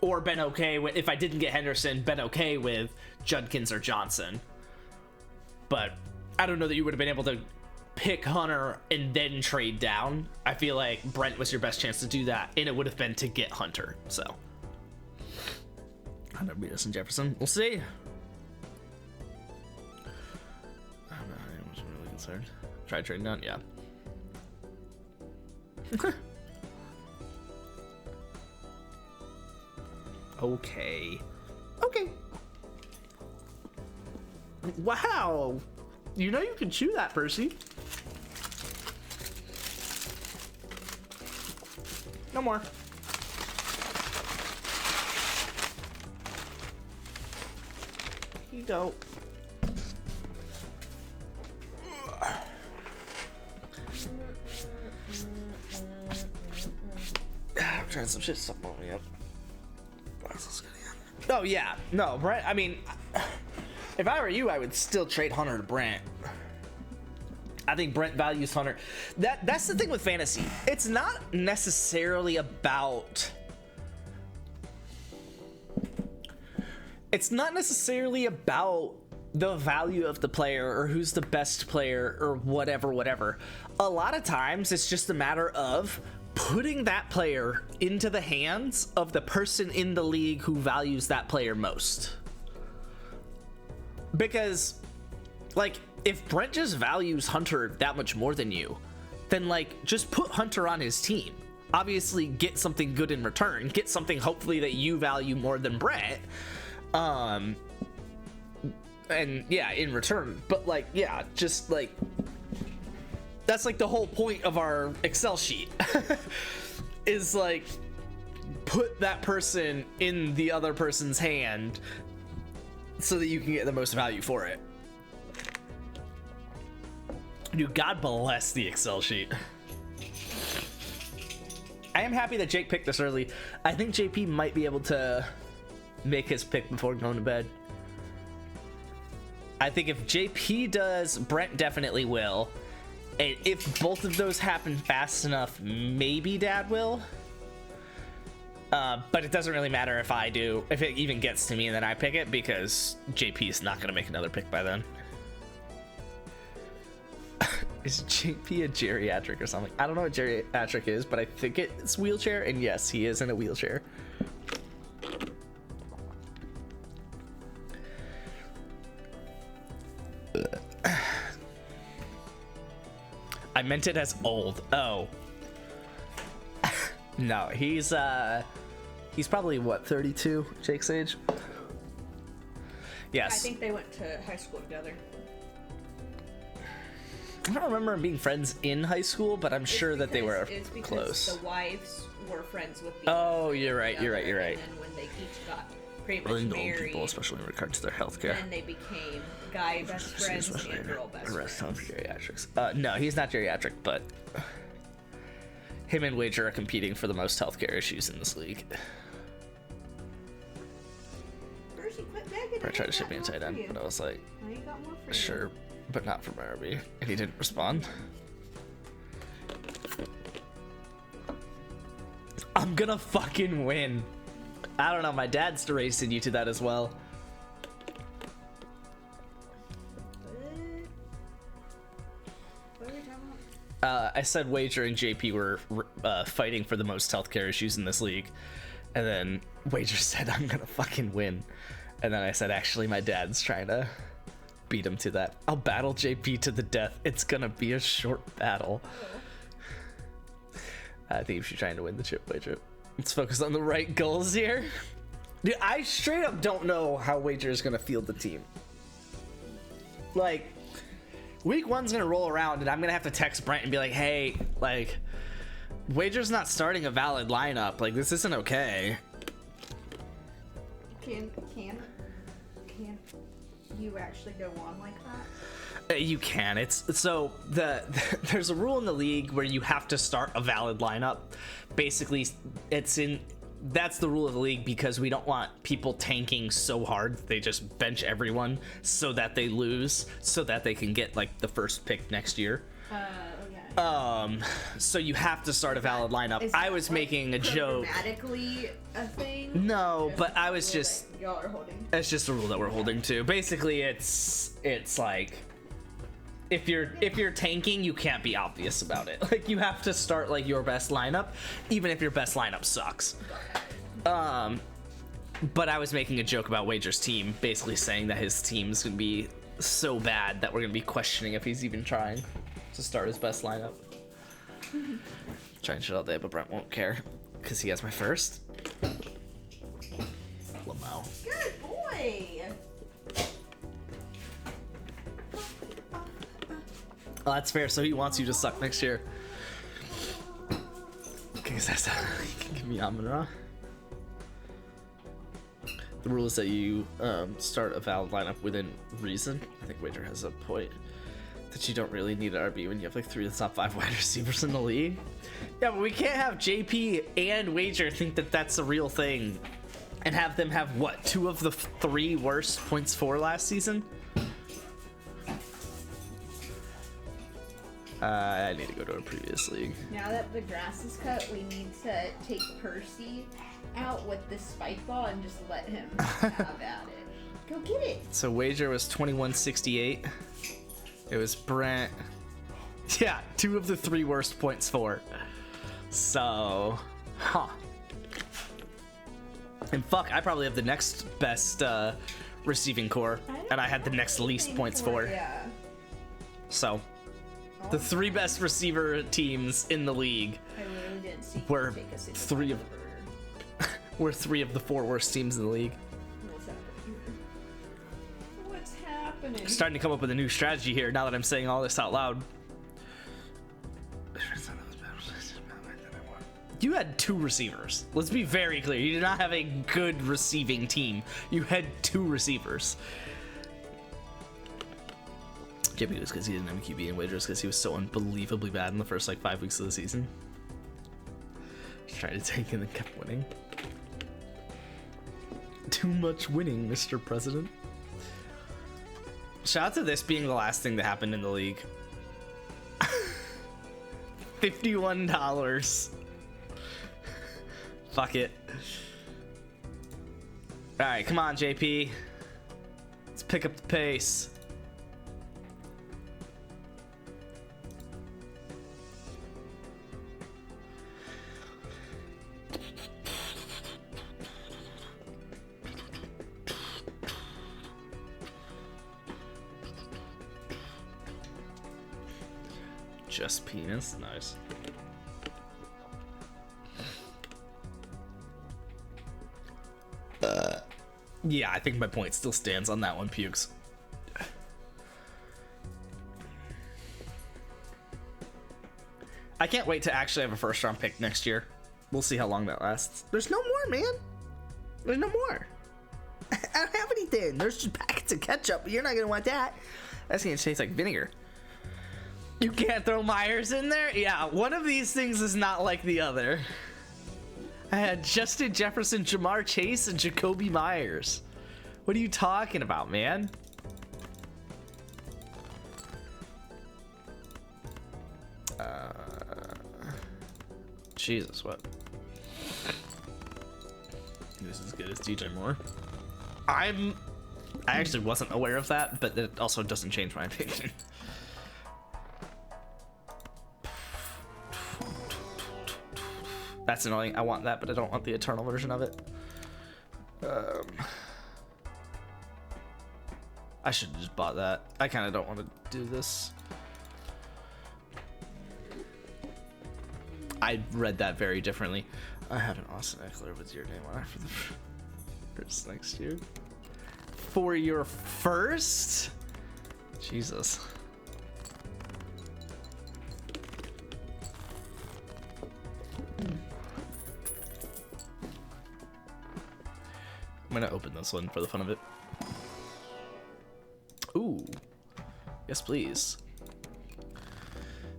Speaker 2: Or been okay with, if I didn't get Henderson, been okay with Judkins or Johnson. But I don't know that you would have been able to pick Hunter and then trade down. I feel like Brent was your best chance to do that, and it would have been to get Hunter. So Hunter beat us in Jefferson. We'll see. I don't know. I wasn't really concerned. Try trading down, yeah. Okay. Okay. Wow. You know you can chew that, Percy. No more. Here you go. I'm trying some shit. Stop blowing me up. Oh yeah, no, Brent. I mean, if I were you, I would still trade Hunter to Brent. I think Brent values Hunter. That's the thing with fantasy. It's not necessarily about. It's not necessarily about the value of the player or who's the best player or whatever. A lot of times, it's just a matter of putting that player into the hands of the person in the league who values that player most. Because, like, if Brent just values Hunter that much more than you, then, like, just put Hunter on his team. Obviously, get something good in return. Get something, hopefully, that you value more than Brent. And, yeah, in return. But, like, yeah, just, like... That's like the whole point of our Excel sheet is like put that person in the other person's hand so that you can get the most value for it. Dude, God bless the Excel sheet. I am happy that Jake picked this early. I think JP might be able to make his pick before going to bed. I think if JP does, Brent definitely will. And if both of those happen fast enough, maybe Dad will. But it doesn't really matter if I do, if it even gets to me and then I pick it, because JP is not going to make another pick by then. Is JP a geriatric or something? I don't know what geriatric is, but I think it's wheelchair, and yes, he is in a wheelchair. I meant it as old. Oh. No, he's probably what, 32, Jake's age? Yes.
Speaker 3: I think they went to high school together.
Speaker 2: I don't remember them being friends in high school, but I'm sure that they were
Speaker 3: it's because
Speaker 2: close.
Speaker 3: The wives were friends with the
Speaker 2: Oh, you're right.
Speaker 3: together,
Speaker 2: You're right.
Speaker 3: And then when they each got pretty much
Speaker 2: Really old
Speaker 3: married,
Speaker 2: people, especially in regard to their healthcare.
Speaker 3: then they became guy best friends
Speaker 2: Especially
Speaker 3: and girl best
Speaker 2: the rest
Speaker 3: friends.
Speaker 2: of geriatrics. No, he's not geriatric, but him and Wager are competing for the most healthcare issues in this league.
Speaker 3: Percy, quit begging.
Speaker 2: I tried to ship me a tight end, but I was like,
Speaker 3: Now you got more for you.
Speaker 2: sure, but not for Barby, and he didn't respond. I'm gonna fucking win. I don't know, my dad's racing you to that as well.
Speaker 3: What are we talking about?
Speaker 2: I said Wager and JP were fighting for the most healthcare issues in this league, and then Wager said, I'm gonna fucking win. And then I said, actually, my dad's trying to beat him to that. I'll battle JP to the death. It's gonna be a short battle. I think she's trying to win the chip Wager. Let's focus on the right goals here. Dude, I straight up don't know how Wager is gonna field the team. Like, week one's gonna roll around and I'm gonna have to text Brent and be like, hey, like, Wager's not starting a valid lineup. Like, this isn't okay.
Speaker 3: Can you actually go on like that?
Speaker 2: You can. It's so there's a rule in the league where you have to start a valid lineup. Basically, that's the rule of the league because we don't want people tanking so hard that they just bench everyone so that they lose, so that they can get like the first pick next year.
Speaker 3: Okay.
Speaker 2: So you have to start a valid lineup.
Speaker 3: Is
Speaker 2: I
Speaker 3: that,
Speaker 2: was
Speaker 3: like,
Speaker 2: making a joke.
Speaker 3: Programmatically a thing?
Speaker 2: No,
Speaker 3: Or
Speaker 2: but I was
Speaker 3: is it
Speaker 2: just.
Speaker 3: y'all are holding.
Speaker 2: It's just a rule that we're holding to. Basically, it's like if you're tanking, you can't be obvious about it. Like, you have to start like your best lineup, even if your best lineup sucks. But I was making a joke about Wager's team, basically saying that his team's gonna be so bad that we're gonna be questioning if he's even trying to start his best lineup. Trying shit all day, but Brent won't care because he has my first. Lamau.
Speaker 3: Good boy.
Speaker 2: Oh, that's fair. So he wants you to suck next year. Okay, so that's how he can give me Amon-Ra. The rule is that you start a valid lineup within reason. I think Wager has a point that you don't really need an RB when you have like 3 of the top 5 wide receivers in the league. Yeah, but we can't have JP and Wager think that that's a real thing and have them have what, 2 of the 3 worst points for last season? I need to go to a previous league.
Speaker 3: Now that the grass is cut, we need to take Percy out with the spike ball and just let him have at it. Go get it.
Speaker 2: So Wager was 2168. It was Brent. Yeah, 2 of the 3 worst points for. So, And fuck, I probably have the next best receiving core, and I had the next least points for.
Speaker 3: Yeah.
Speaker 2: So, the 3 best receiver teams in the league
Speaker 3: I really didn't see
Speaker 2: were
Speaker 3: you take a single
Speaker 2: 3 of
Speaker 3: bite the burger.
Speaker 2: were 3 of the 4 worst teams in the league.
Speaker 3: What's happening? What's happening?
Speaker 2: Starting to come up with a new strategy here now that I'm saying all this out loud. You had 2 receivers. Let's be very clear. You did not have a good receiving team. You had 2 receivers. JP was because he didn't have a QB, and Wager was because he was so unbelievably bad in the first like 5 weeks of the season. Just tried to take and then kept winning. Too much winning, Mr. President. Shout out to this being the last thing that happened in the league. $51. Fuck it. Alright, come on, JP. Let's pick up the pace. Just penis, nice. Yeah, I think my point still stands on that one, Pukes. I can't wait to actually have a first round pick next year. We'll see how long that lasts. There's no more, man. There's no more. I don't have anything. There's just packets of ketchup. You're not gonna want that. That's gonna taste like vinegar. You can't throw Myers in there? Yeah, one of these things is not like the other. I had Justin Jefferson, Jamar Chase, and Jacoby Myers. What are you talking about, man? Jesus, what? This is as good as DJ Moore. I actually wasn't aware of that, but it also doesn't change my opinion. That's annoying. I want that, but I don't want the eternal version of it. I should have just bought that. I kind of don't want to do this. I read that very differently. I have an Austin Eckler with your name on it for the first next year. For your first? Jesus. I'm gonna open this one for the fun of it. Ooh. Yes, please.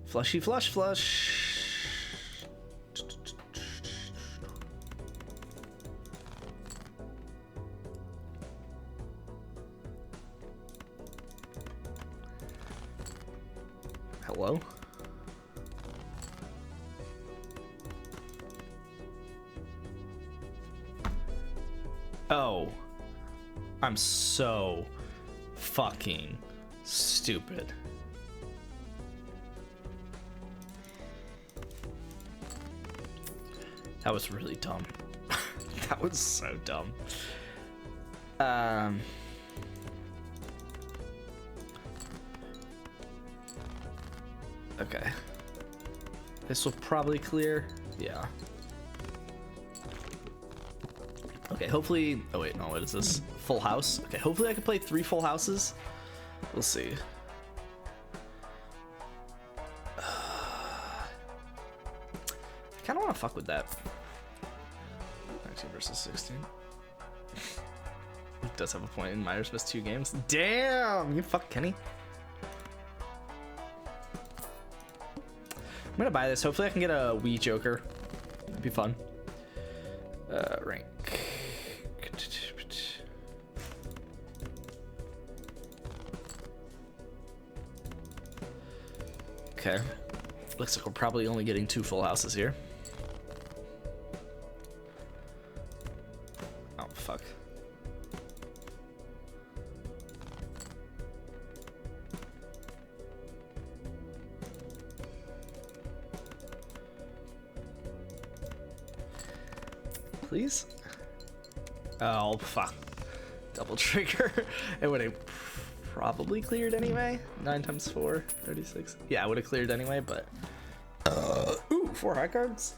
Speaker 2: Flushy flush flush. Hello? Oh, I'm so fucking stupid. That was really dumb. That was so dumb. Okay. This will probably clear. Yeah. Okay, hopefully... Oh, wait, no, what is this? Full house? Okay, hopefully I can play 3 full houses. We'll see. I kind of want to fuck with that. 19 versus 16. It does have a point. Myers missed 2 games. Damn! You fuck Kenny. I'm gonna buy this. Hopefully I can get a Wii Joker. It'd be fun. Rank. Okay. Looks like we're probably only getting 2 full houses here. Oh, fuck. Please? Oh, fuck. Double trigger. It would have probably cleared anyway. 9 times 4, 36. Yeah, I would have cleared anyway, but... Ooh, 4 high cards?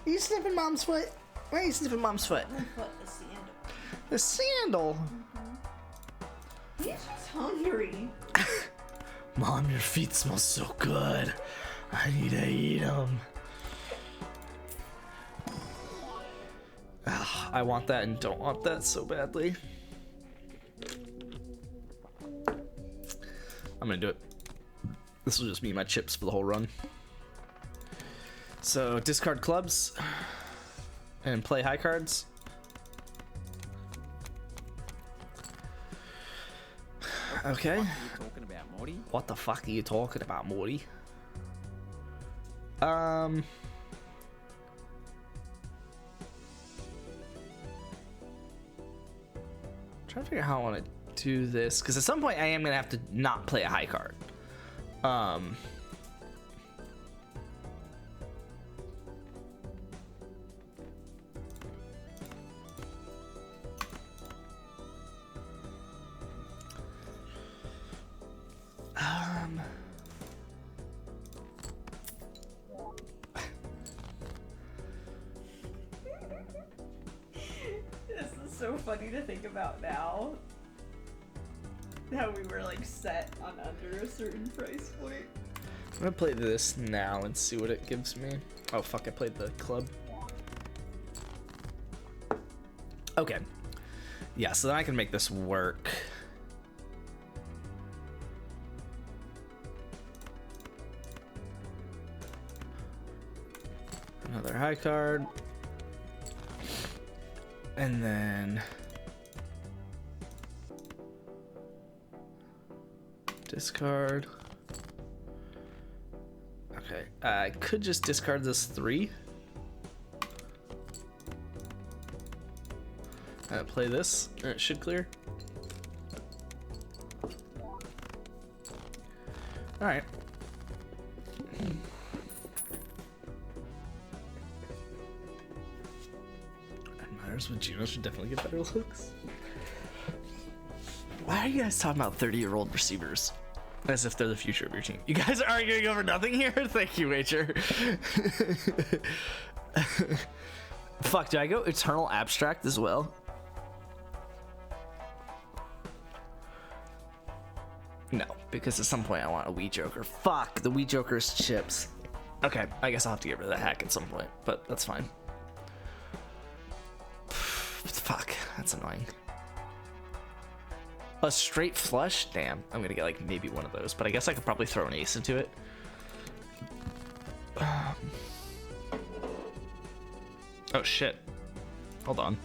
Speaker 2: Are you sniffing mom's foot? Why are you sniffing mom's foot? The sandal?
Speaker 3: He's just hungry.
Speaker 2: Mom, your feet smell so good. I need to eat them. I want that and don't want that so badly. I'm gonna do it. This will just be my chips for the whole run. So discard clubs and play high cards. Okay. What the fuck are you talking about, Morty? Trying to figure out how I want to do this, because at some point I am gonna have to not play a high card.
Speaker 3: This is so funny to think about now. How we were like set on under a certain price point.
Speaker 2: I'm gonna play this now and see what it gives me. Oh fuck, I played the club. Okay. Yeah, so then I can make this work. Another high card. And then discard. Okay, I could just discard this 3. Play this, and it should clear. All right. Myers with Juno should definitely get better looks. Why are you guys talking about 30-year-old receivers as if they're the future of your team? You guys are arguing over nothing here? Thank you, Wager. Fuck, did I go Eternal Abstract as well? No, because at some point I want a Wii Joker. Fuck, the Wii Joker's chips. Okay, I guess I'll have to get rid of the hack at some point, but that's fine. Fuck, that's annoying. A straight flush? Damn, I'm gonna get like maybe one of those, but I guess I could probably throw an ace into it. Oh shit. Hold on.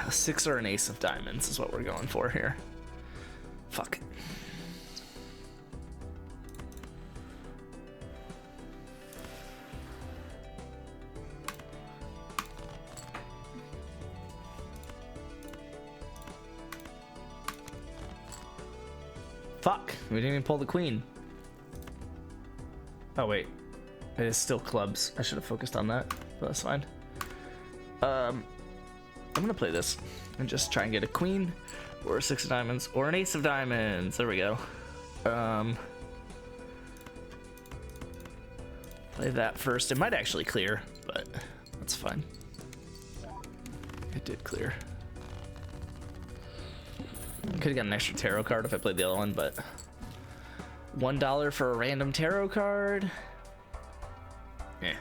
Speaker 2: A 6 or an ace of diamonds is what we're going for here. Fuck. Fuck, we didn't even pull the queen. Oh wait, it is still clubs. I should have focused on that, but that's fine. I'm gonna play this and just try and get a queen or a 6 of diamonds or an ace of diamonds. There we go. Play that first. It might actually clear, but that's fine. It did clear. Could have got an extra tarot card if I played the other one, but $1 for a random tarot card. Yeah.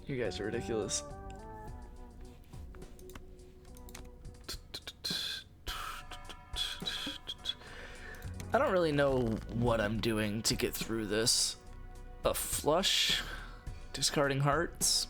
Speaker 2: You guys are ridiculous. I don't really know what I'm doing to get through this. A flush, discarding hearts.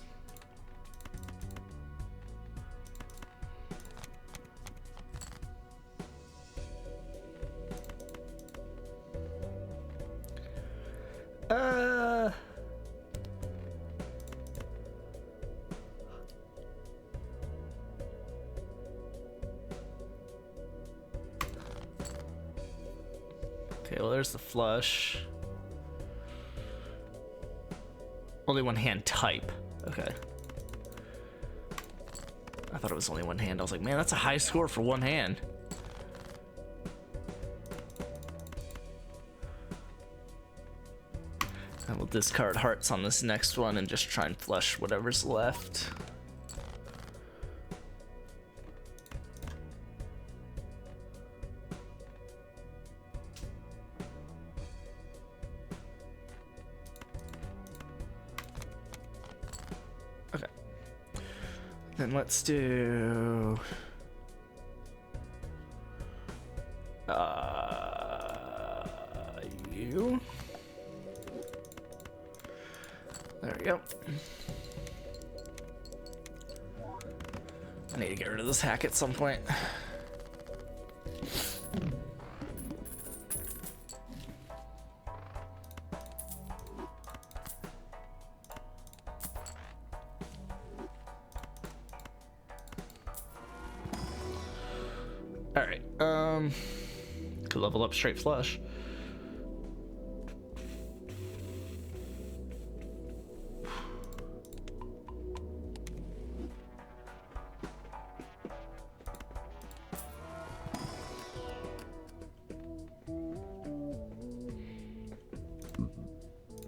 Speaker 2: Okay, well, there's the flush. Only one hand type. Okay. I thought it was only one hand. I was like, man, that's a high score for one hand. And we'll discard hearts on this next one and just try and flush whatever's left. Okay. Then let's do you. There we go. I need to get rid of this hack at some point. All right. Could level up straight flush.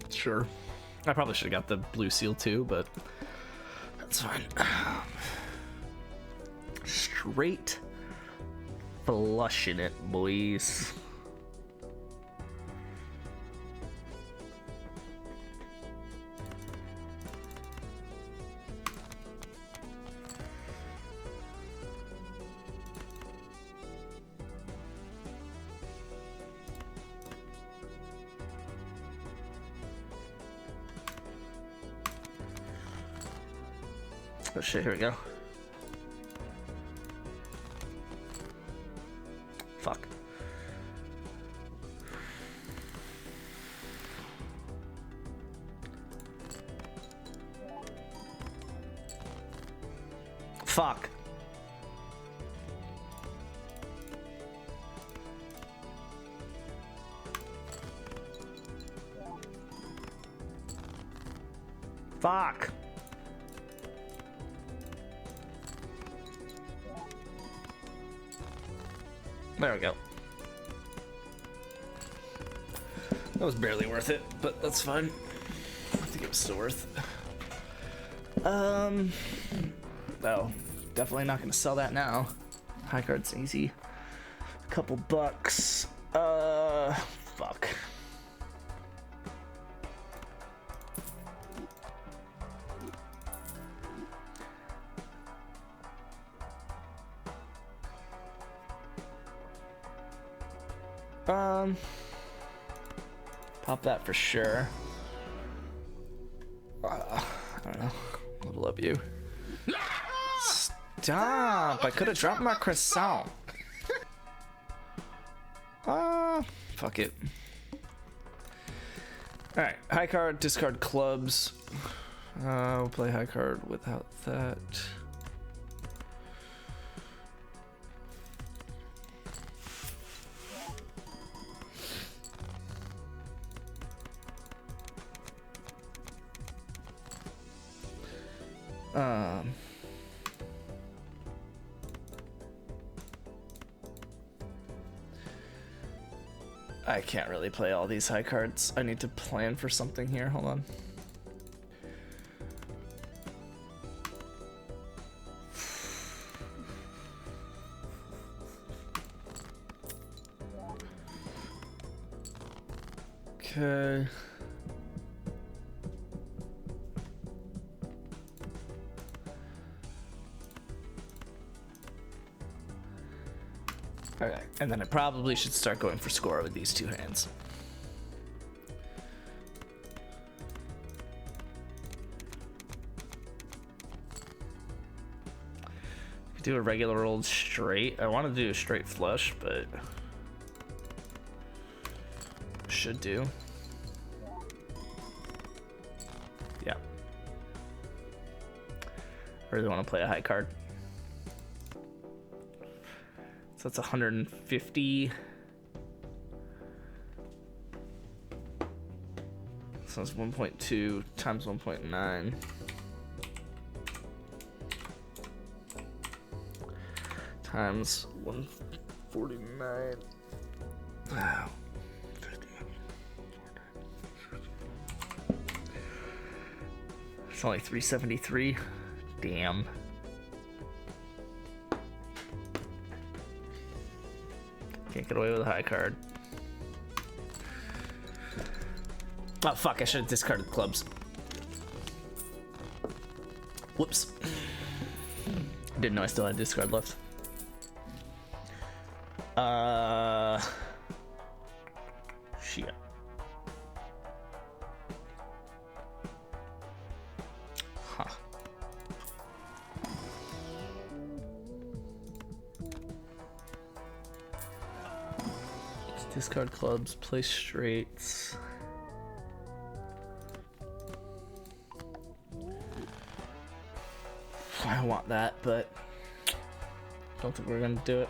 Speaker 2: Sure. I probably should have got the blue seal too, but that's fine. Straight flushing it, boys. Oh shit, here we go. Fuck. Fuck. Fuck. There we go. That was barely worth it, but that's fine. I think it was still worth it. Well, definitely not gonna sell that now. High card's easy. Couple bucks. Fuck. Pop that for sure. I don't know. Level up you. dump. I could have dropped my croissant. Fuck it. Alright, high card, discard clubs. We'll play high card without that. I can't really play all these high cards. I need to plan for something here. Hold on. Okay. Okay, and then I probably should start going for score with these two hands. Do a regular old straight. I want to do a straight flush, but should do. Yeah. I really want to play a high card. So that's 150. So that's 1.2 times 1.9. Times 149. Wow. It's only 373. Damn. Can't get away with a high card. Oh fuck, I should have discarded clubs. Whoops. Didn't know I still had discard left. Shit. Huh. Let's discard clubs, play straights. I want that, but don't think we're gonna do it.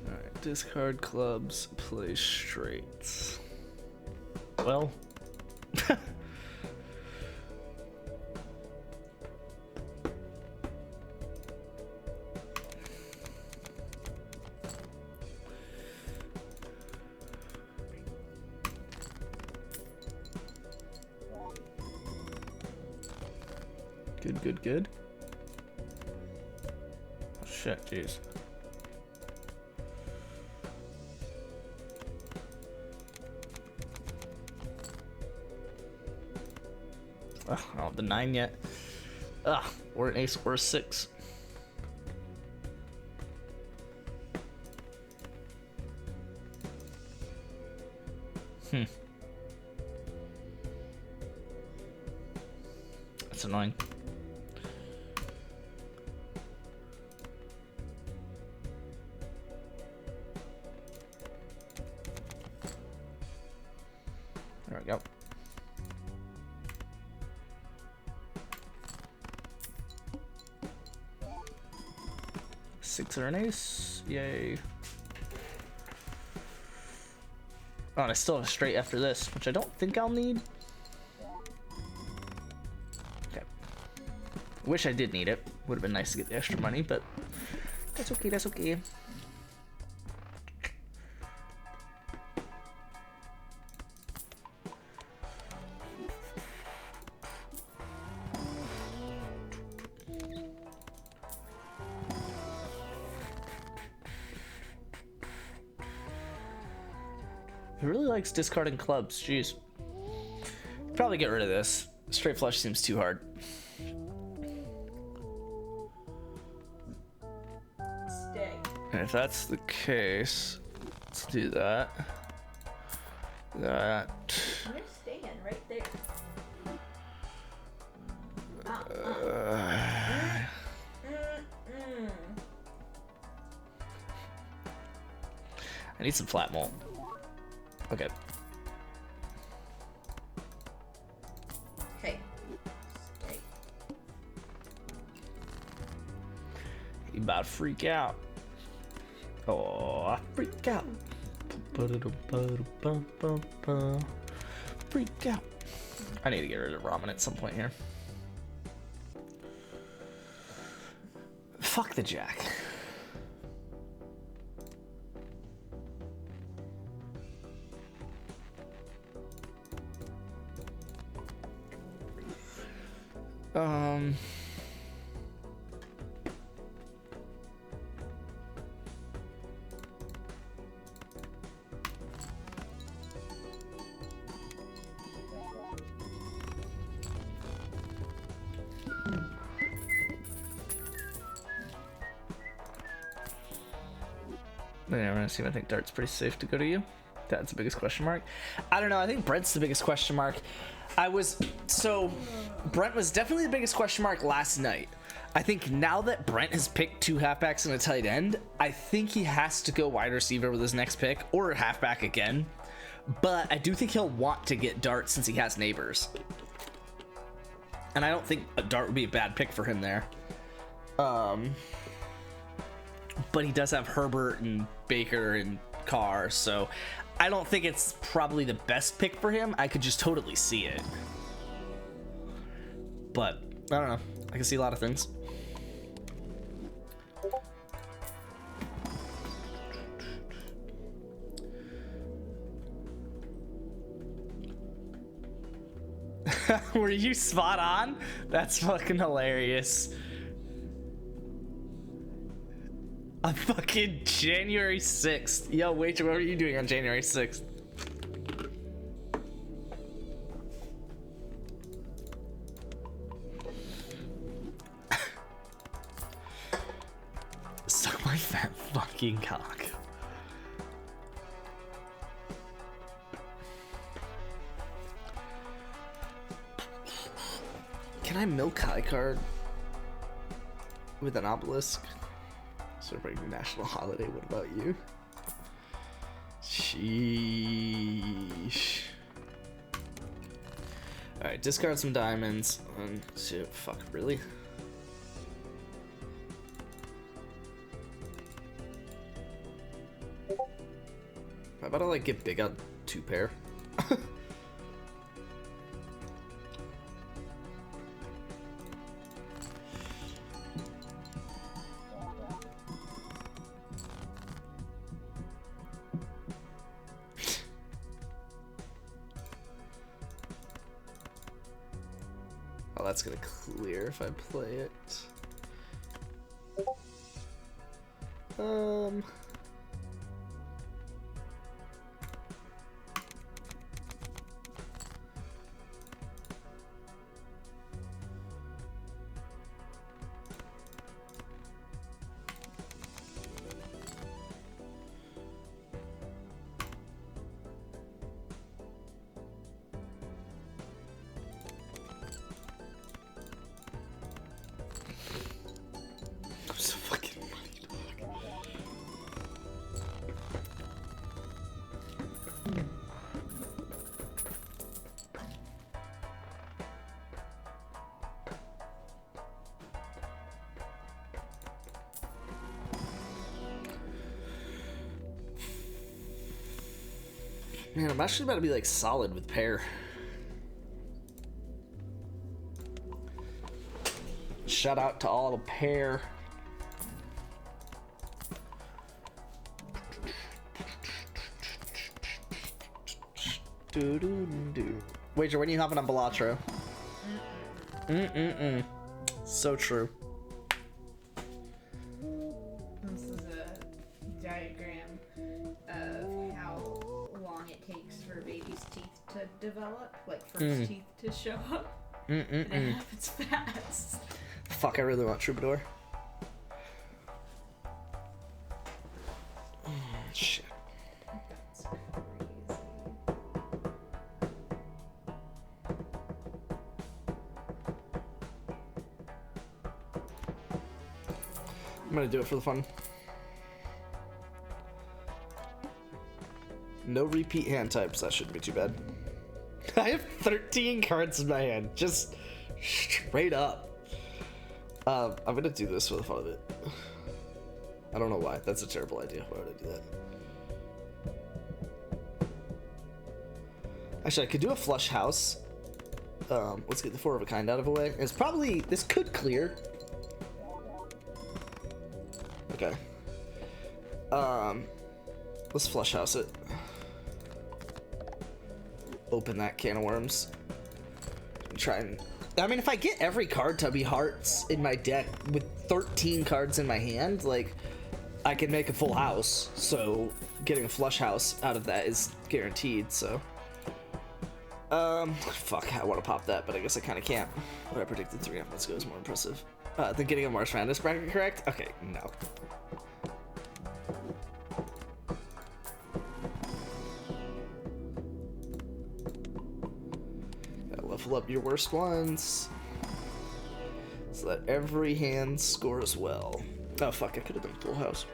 Speaker 2: Alright, discard clubs, play straights. Well. Good. Oh, shit, jeez. Ugh, I don't have the 9 yet. Ugh, we're an ace or a 6. That's annoying. There we go. Six or an ace. Yay. Oh, and I still have a straight after this, which I don't think I'll need. Okay. Wish I did need it. Would have been nice to get the extra money, but that's okay, that's okay. He really likes discarding clubs. Jeez. Probably get rid of this. Straight flush seems too hard.
Speaker 3: Stay.
Speaker 2: And if that's the case, let's do that. That.
Speaker 3: I'm gonna stand right there.
Speaker 2: I need some flat mold. Okay.
Speaker 3: Okay. Stay.
Speaker 2: You about to freak out. Oh, I freak out. Freak out. I need to get rid of ramen at some point here. Fuck the jack. Yeah, we're gonna see. I think Dart's pretty safe to go to you. That's the biggest question mark. I don't know. I think Brent's the biggest question mark. Brent was definitely the biggest question mark last night. I think now that Brent has picked 2 halfbacks and a tight end, I think he has to go wide receiver with his next pick or halfback again. But I do think he'll want to get Dart since he has Neighbors. And I don't think a Dart would be a bad pick for him there. But he does have Herbert and Baker and Carr, so I don't think it's probably the best pick for him. I could just totally see it. But, I don't know. I can see a lot of things. Were you spot on? That's fucking hilarious. On fucking January 6th. Yo, wait, what were you doing on January 6th? Suck my fat fucking cock. Can I milk high card with an obelisk? Celebrating national holiday. What about you? Sheesh. All right, discard some diamonds. Shit, fuck, really? How about I like get big on 2 pair? Oh, that's gonna clear if I play it. I'm so fucking money, dog. Man, I'm actually about to be like solid with pair. Shout out to all the pair. Wager, when are you hopping on Balatro? So true.
Speaker 3: This is a diagram of how long it takes for a baby's teeth to develop, like first teeth to show up. And it happens fast.
Speaker 2: Fuck, I really want Troubadour. I'm gonna do it for the fun. No repeat hand types. That shouldn't be too bad. I have 13 cards in my hand. Just straight up. I'm gonna do this for the fun of it. I don't know why. That's a terrible idea. Why would I do that? Actually, I could do a flush house. Let's get the 4 of a kind out of the way. It's probably... This could clear. Okay. Let's flush house it. Open that can of worms. Try and... I mean, if I get every card to be hearts in my deck with 13 cards in my hand, like, I can make a full house. So, getting a flush house out of that is guaranteed, so... fuck, I want to pop that, but I guess I kind of can't. What I predicted 3 months ago is more impressive. Than getting a March Madness bracket correct? Okay, no. Gotta level up your worst ones. So that every hand scores well. Oh fuck, I could have done full house.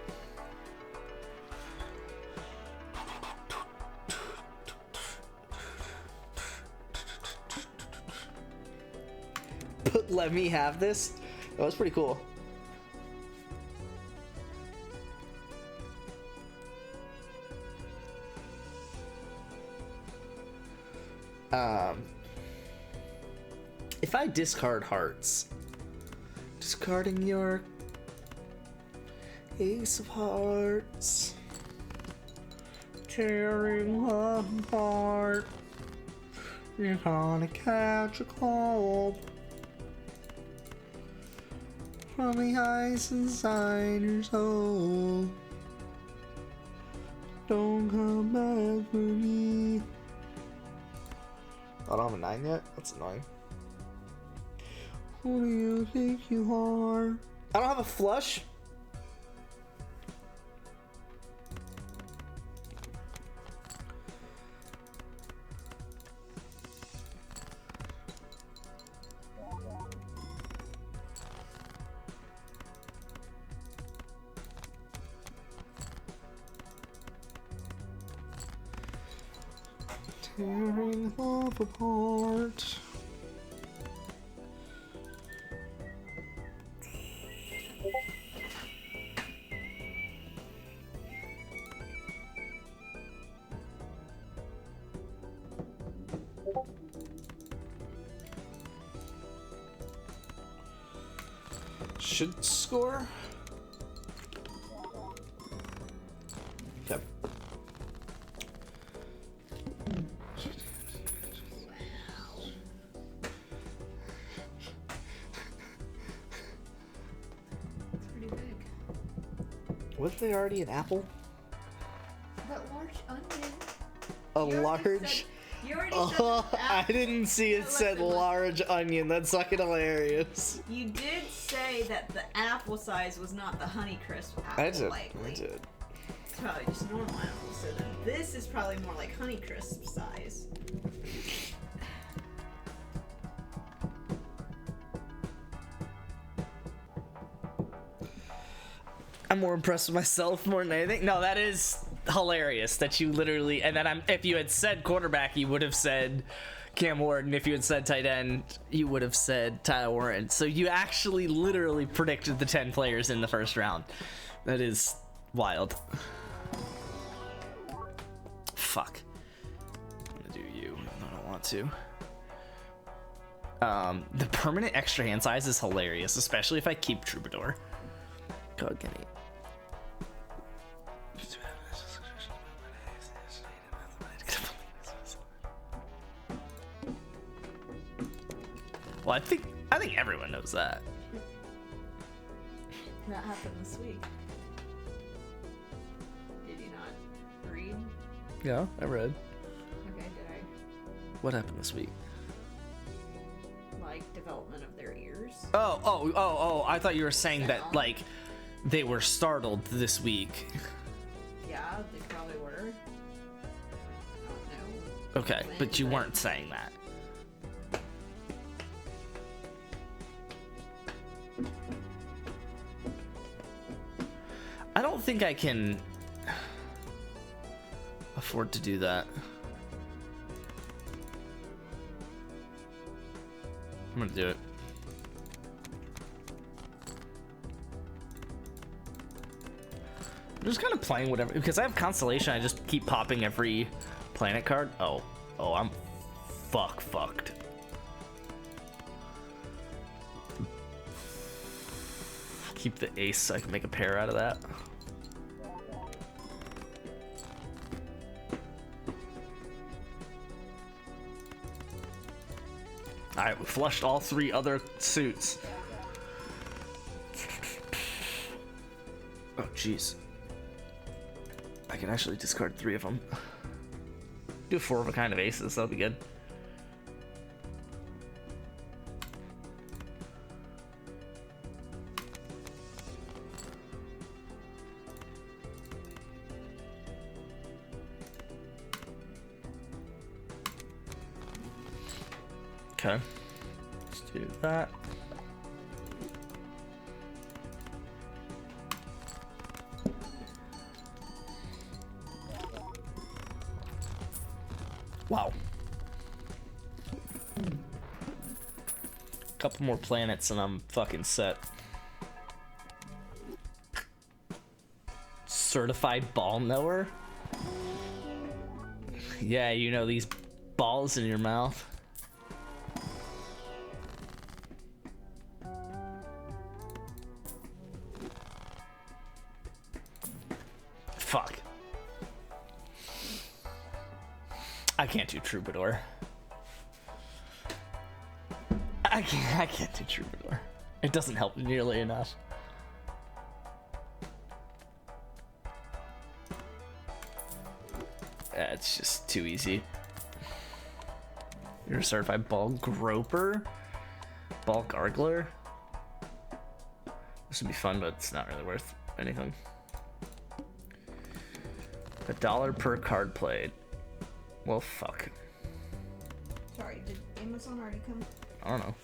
Speaker 2: Let me have this. That was pretty cool. If I discard hearts, discarding your ace of hearts, tearing apart, you're gonna catch a cold. From the ice inside your soul. Don't come back for me. I don't have a 9 yet? That's annoying. Who do you think you are? I don't have a flush? Tearing love apart. Should score. Okay.
Speaker 3: Pretty big.
Speaker 2: Wasn't there already an apple?
Speaker 3: That large onion.
Speaker 2: A
Speaker 3: You already
Speaker 2: large.
Speaker 3: said- You already
Speaker 2: Oh,
Speaker 3: said
Speaker 2: I didn't see it
Speaker 3: No,
Speaker 2: said
Speaker 3: listen.
Speaker 2: large onion. That's fucking hilarious.
Speaker 3: You did say that the apple size was not the Honeycrisp apple.
Speaker 2: I did.
Speaker 3: Likely.
Speaker 2: I did.
Speaker 3: It's probably just normal apple. So then this is probably more like Honeycrisp size.
Speaker 2: I'm more impressed with myself more than anything. No, that is hilarious that you literally, and then if you had said quarterback, you would have said Cam Ward, and if you had said tight end, you would have said Tyler Warren. So you actually literally predicted the 10 players in the first round. That is wild. Fuck. I'm gonna do you. I don't want to. The permanent extra hand size is hilarious, especially if I keep Troubadour. God, give me. Well, I think everyone knows that.
Speaker 3: That happened this week. Did you not read?
Speaker 2: Yeah, I read.
Speaker 3: Okay, did I?
Speaker 2: What happened this week?
Speaker 3: Like development of their ears?
Speaker 2: Oh! I thought you were saying that
Speaker 3: Sound.
Speaker 2: like they were startled this week.
Speaker 3: Yeah, they probably were. I don't know.
Speaker 2: Okay, but you weren't saying that. I don't think I can afford to do that. I'm gonna do it. I'm just kind of playing whatever, because I have Constellation. I just keep popping every planet card. Oh, I'm fucked. Keep the ace so I can make a pair out of that. Alright, we flushed all 3 other suits. Oh, jeez. I can actually discard 3 of them. Do 4 of a kind of aces, that'll be good. Okay, let's do that. Wow. Couple more planets and I'm fucking set. Certified ball knower? Yeah, you know these balls in your mouth. Fuck. I can't do Troubadour. I can't do Troubadour. It doesn't help nearly enough. It's just too easy. You're a certified ball groper? Ball gargler? This would be fun, but it's not really worth anything. $1 per card played. Well, fuck.
Speaker 3: Sorry, did Amazon already come?
Speaker 2: I don't know.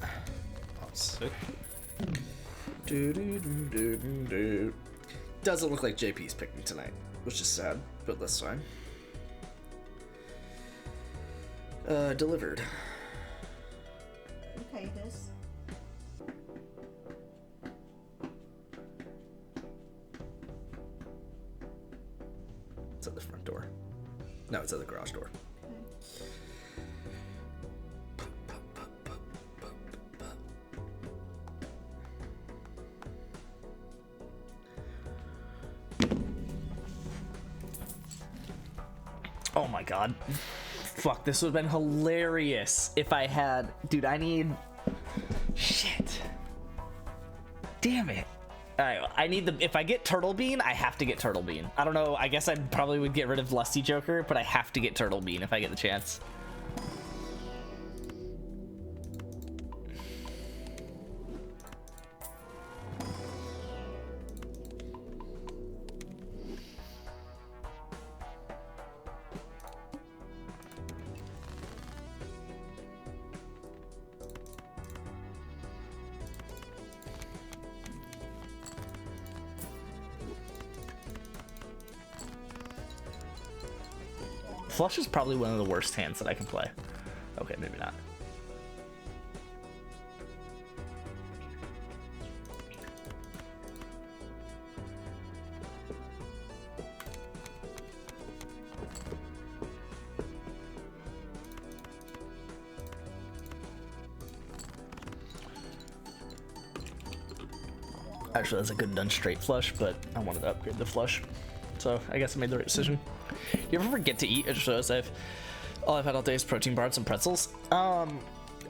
Speaker 2: Oh, sick. Doesn't look like JP's picking tonight, which is sad, but that's fine. Delivered.
Speaker 3: Okay, this.
Speaker 2: It's at the front door. No, it's at the garage door. Oh my god. Fuck, this would have been hilarious if I had... Dude, I need... Shit. Damn it. Alright, I need the... If I get Turtle Bean, I have to get Turtle Bean. I don't know, I guess I probably would get rid of Lusty Joker, but I have to get Turtle Bean if I get the chance. Flush is probably one of the worst hands that I can play. Okay, maybe not. Actually, that's a good done straight flush, but I wanted to upgrade the flush. So I guess I made the right decision. You ever forget to eat? I just realized all I've had all day is protein bars and pretzels. I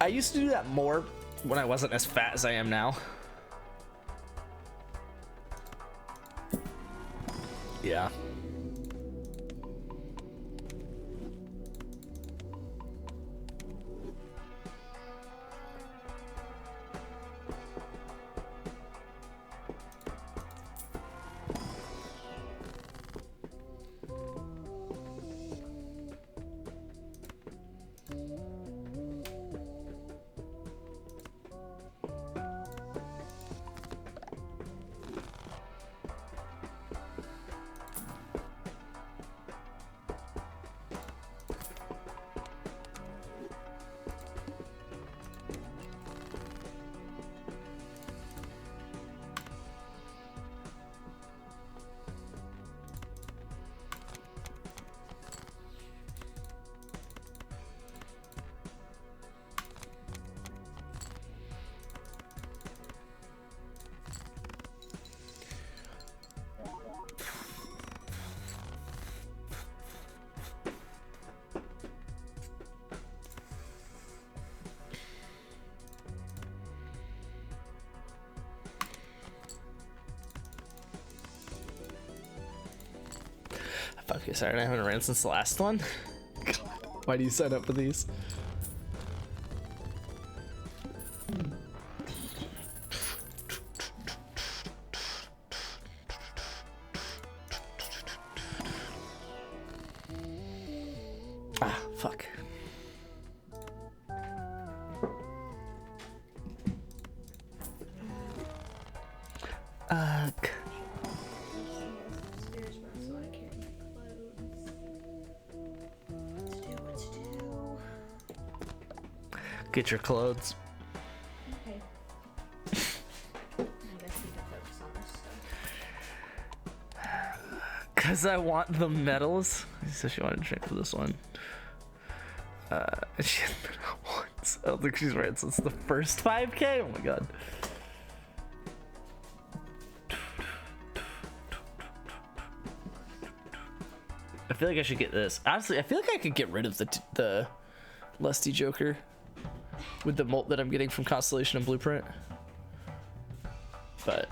Speaker 2: used to do that more when I wasn't as fat as I am now. Yeah. 5K Saturday. I haven't ran since the last one. God, why do you sign up for these? Ah, fuck. Ugh.
Speaker 3: Stairs, but so I can't get clothes. What to do?
Speaker 2: Get your clothes.
Speaker 3: Okay. I guess we can focus on this stuff.
Speaker 2: Cause I want the medals. So she wanted to drink for this one. She hasn't been out once. I don't think she's ran since the first 5K. Oh my god. I feel like I should get this. Honestly, I feel like I could get rid of the Lusty Joker with the molt that I'm getting from Constellation and Blueprint. But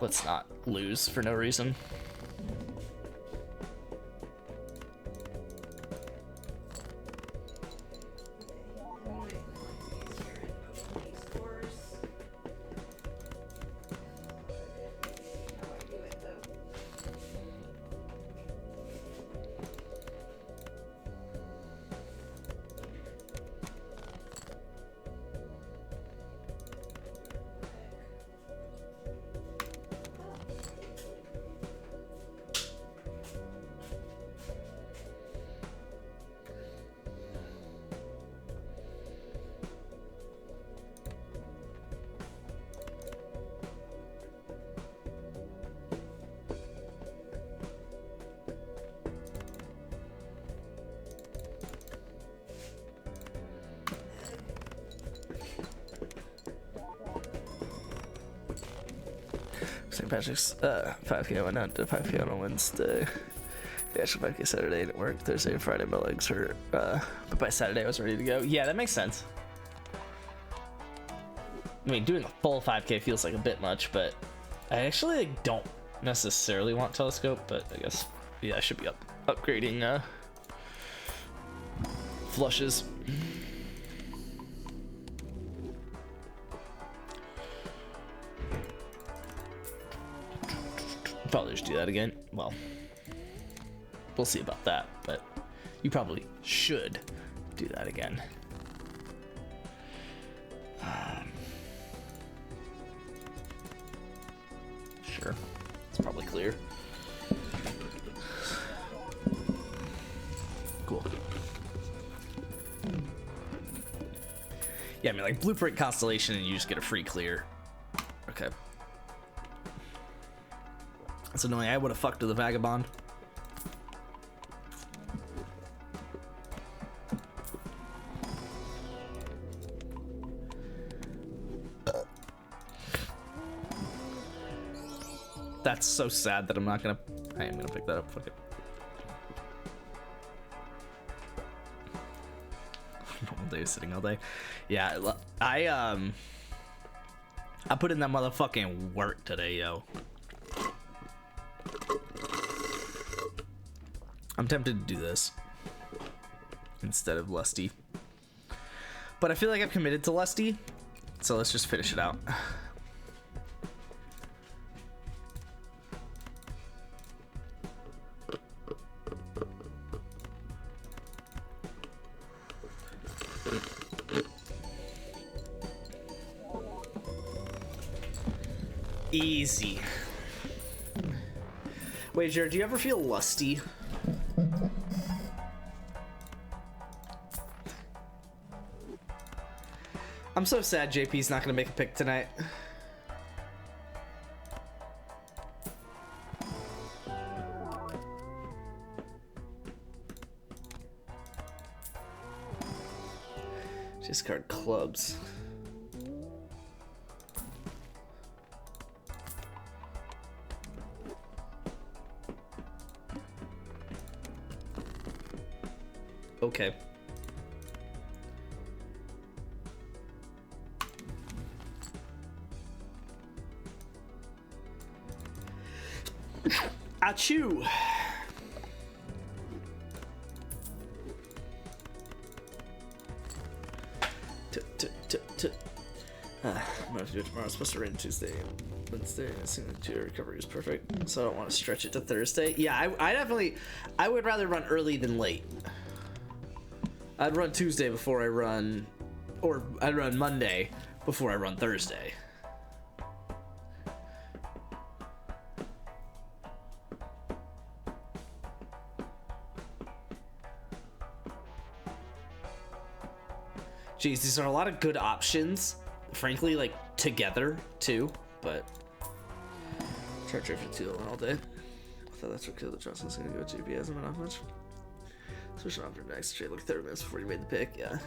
Speaker 2: let's not lose for no reason. St. Patrick's 5K. I went out to 5K on a Wednesday. The actual 5K Saturday didn't work. Thursday and Friday my legs hurt. But by Saturday I was ready to go. Yeah, that makes sense. I mean, doing a full 5K feels like a bit much, but I actually don't necessarily want telescope. But I guess yeah, I should be upgrading flushes. Probably just do that again. Well, we'll see about that, but you probably should do that again. Sure, it's probably clear. Cool. Yeah, I mean, like Blueprint Constellation, and you just get a free clear. Okay. That's annoying. I would have fucked with the Vagabond. That's so sad that I'm not gonna. I am gonna pick that up. Fuck it. Normal day sitting all day. Yeah, I put in that motherfucking work today, yo. I'm tempted to do this instead of Lusty, but I feel like I've committed to Lusty, so let's just finish it out. Easy. Wait, Jared, do you ever feel lusty? I'm so sad JP's not gonna make a pick tonight. Discard clubs. Okay. Achoo! I'm gonna have to do it tomorrow. It's supposed to rain Tuesday, Wednesday. I think the 2 recovery is perfect, so I don't want to stretch it to Thursday. Yeah, I would rather run early than late. I'd run Tuesday before I run, or I'd run Monday before I run Thursday. Jeez, these are a lot of good options. Frankly, like, together, too. But try drifting too all day. I thought that's what killed the trust. I was gonna go GP. Hasn't been off much. Switching off your next trade like 30 minutes before you made the pick. Yeah.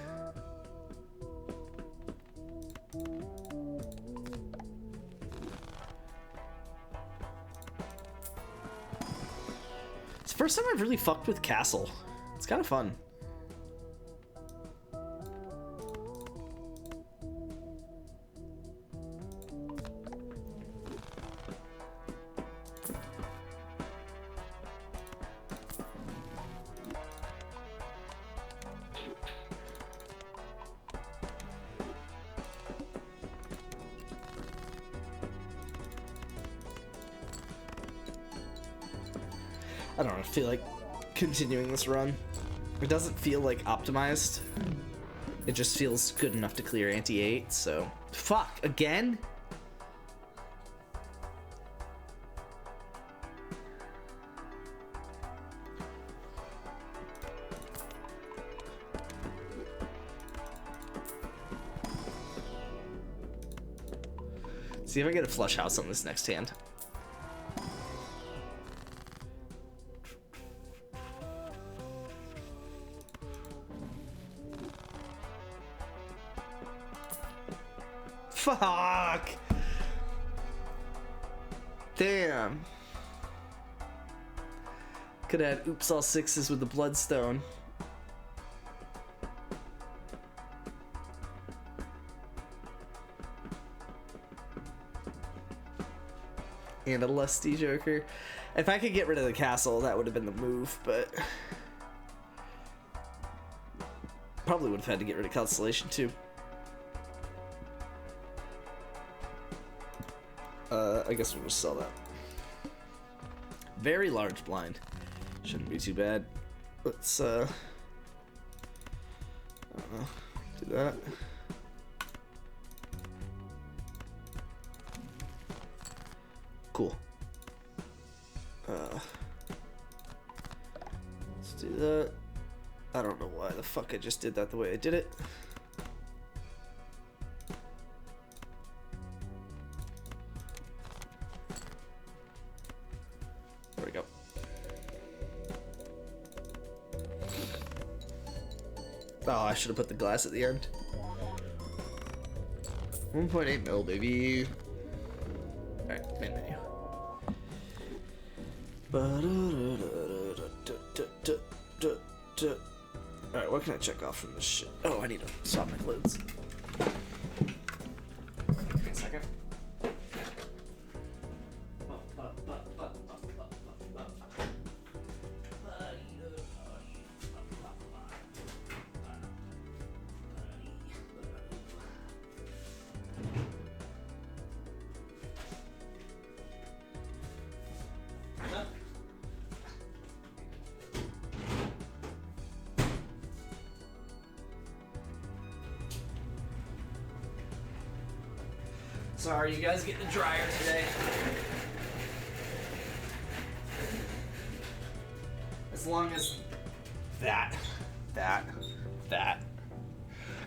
Speaker 2: It's the first time I've really fucked with Castle. It's kind of fun. I don't know, I feel like continuing this run. It doesn't feel like optimized. It just feels good enough to clear anti-8, so... Fuck, again? See if I get a flush house on this next hand. Fuck! Damn. Could have had oops all 6s with the bloodstone. And a lusty joker. If I could get rid of the castle, that would have been the move, but probably would have had to get rid of Constellation too. I guess we'll just sell that. Very large blind. Shouldn't be too bad. Let's, I don't know, do that. Cool. Let's do that. I don't know why the fuck I just did that the way I did it. There we go. Oh, I should have put the glass at the end. 1.8 mil, baby. Alright, main menu. Alright, what can I check off from this shit? Oh, I need to swap my clothes. Give me a second. Sorry, you guys get the dryer today. As long as that.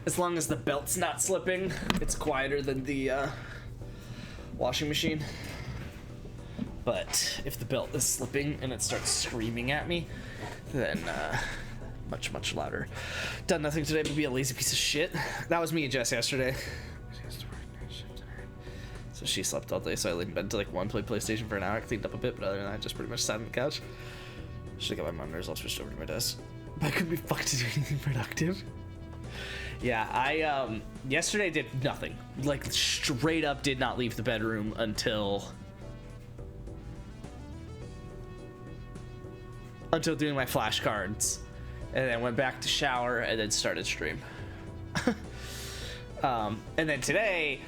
Speaker 2: As long as the belt's not slipping, it's quieter than the washing machine. But if the belt is slipping and it starts screaming at me, then much louder. Done nothing today but be a lazy piece of shit. That was me and Jess yesterday. So she slept all day, so I laid in bed to like 1, played PlayStation for an hour, cleaned up a bit, but other than that, I just pretty much sat on the couch. Should have got my monitors all switched over to my desk. But I couldn't be fucked to do anything productive. Yeah, I yesterday did nothing. Like straight up did not leave the bedroom until doing my flashcards. And then went back to shower and then started stream. And then today,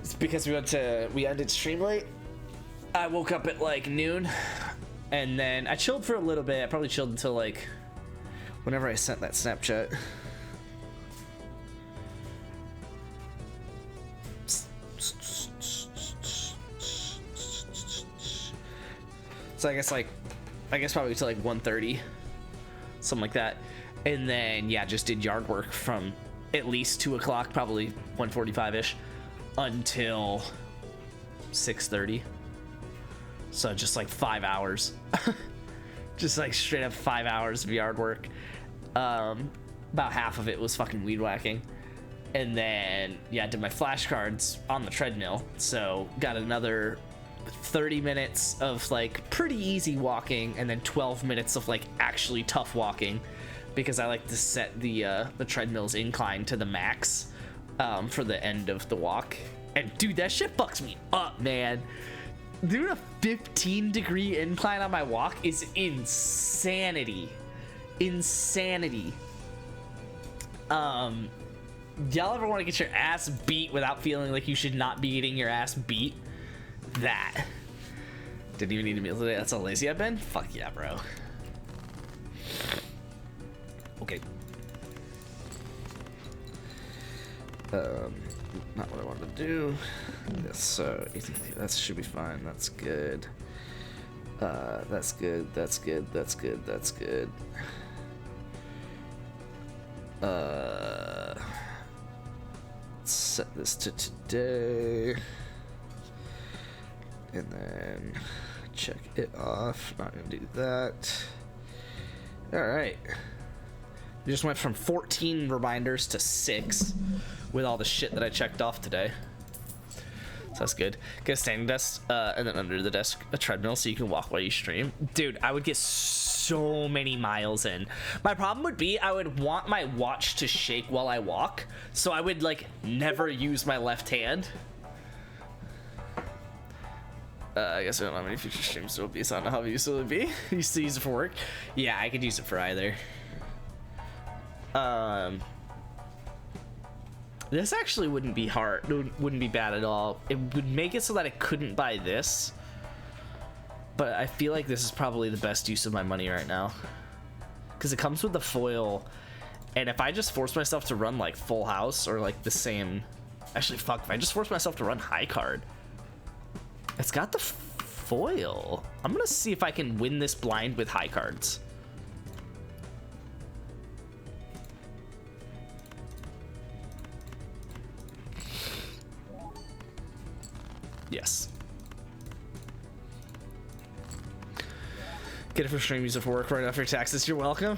Speaker 2: it's because we ended stream late. I woke up at like noon, and then I chilled for a little bit. I probably chilled until like whenever I sent that Snapchat. So I guess probably till like 1:30, something like that. And then yeah, just did yard work from at least 2 o'clock, probably 1:45-ish, until 6:30. So just like 5 hours. Just like straight up 5 hours of yard work. About half of it was fucking weed whacking. And then yeah, I did my flashcards on the treadmill. So got another 30 minutes of like pretty easy walking, and then 12 minutes of like actually tough walking, because I like to set the treadmill's incline to the max for the end of the walk. And dude, that shit fucks me up, man. Doing a 15-degree incline on my walk is insanity. Insanity. Y'all ever want to get your ass beat without feeling like you should not be getting your ass beat? That. Didn't even need a meal today. That's how lazy I've been? Fuck yeah, bro. Okay. Not what I wanted to do. Yes, so that should be fine. That's good. That's good. That's good. That's good. That's good. Set this to today. And then check it off. Not gonna do that. Alright. We just went from 14 reminders to 6 with all the shit that I checked off today. So that's good. Get a standing desk, and then under the desk, a treadmill so you can walk while you stream. Dude, I would get so many miles in. My problem would be I would want my watch to shake while I walk, so I would like never use my left hand. I guess I don't know how many future streams there will be, so I don't know how useful it would be. You used to use it for work? Yeah, I could use it for either. This actually wouldn't be hard. It wouldn't be bad at all. It would make it so that I couldn't buy this. But I feel like this is probably the best use of my money right now. Because it comes with the foil. And if I just force myself to run like full house or like the same... Actually, fuck. If I just force myself to run high card... It's got the foil. I'm gonna see if I can win this blind with high cards. Yes. Get it for stream, use it for work, right after taxes. You're welcome.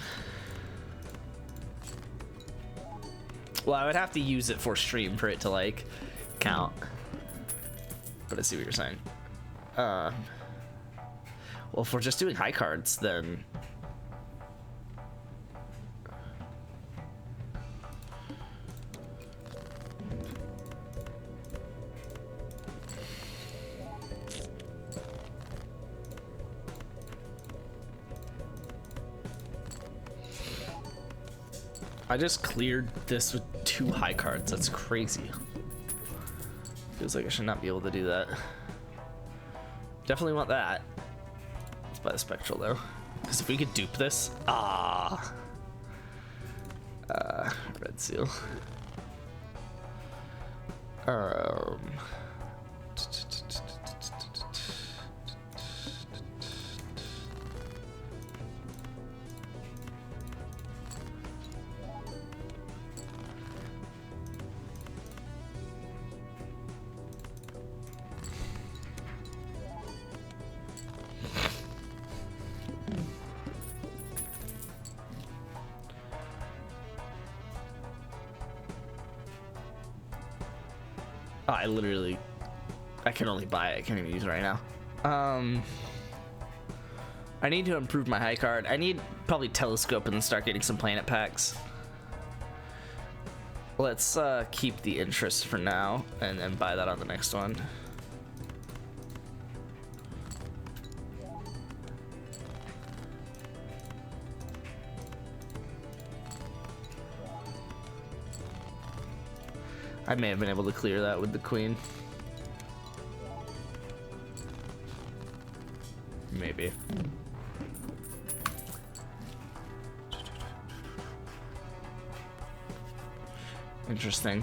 Speaker 2: Well, I would have to use it for stream for it to like count. But I see what you're saying. Well, if we're just doing high cards, then... I just cleared this with 2 high cards. That's crazy. Feels like I should not be able to do that. Definitely want that. Let's buy the Spectral though. Because if we could dupe this. Red Seal. I can only buy it. I can't even use it right now. I need to improve my high card. I need probably Telescope and then start getting some planet packs. Let's keep the interest for now and then buy that on the next one. I may have been able to clear that with the queen. Maybe. Interesting.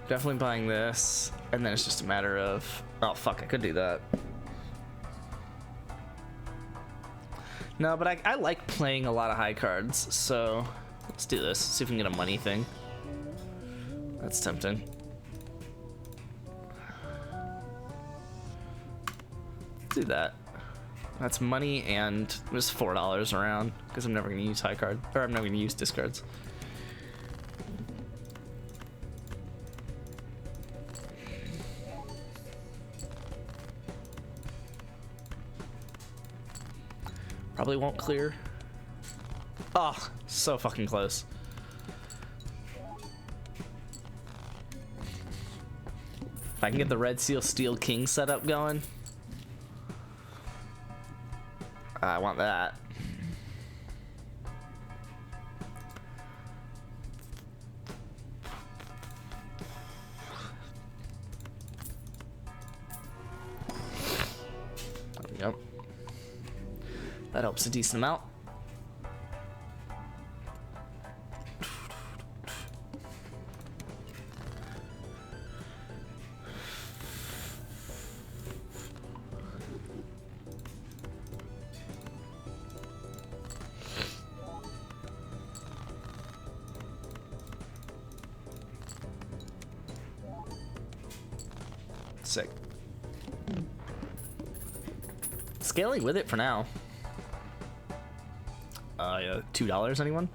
Speaker 2: Definitely buying this, and then it's just a matter of, oh fuck, I could do that. No, but I like playing a lot of high cards, so let's do this. See if we can get a money thing. That's tempting. Let's do that. That's money and just $4 around because I'm never gonna use high card, or I'm never gonna use discards. Probably won't clear. Oh, so fucking close. If I can get the Red Seal Steel King setup going, I want that. Yep. That helps a decent amount. Sick. Scaling with it for now. Yeah, $2, anyone?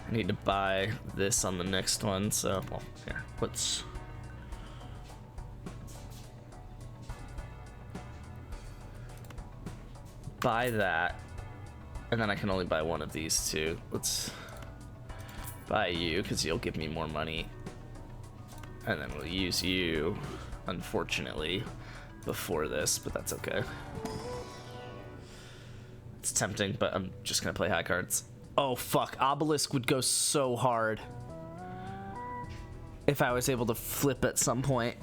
Speaker 2: I need to buy this on the next one, so, well, here, let's... buy that, and then I can only buy one of these two. Let's buy you, because you'll give me more money. And then we'll use you, unfortunately, before this, but that's okay. It's tempting, but I'm just gonna play high cards. Oh fuck, Obelisk would go so hard if I was able to flip at some point.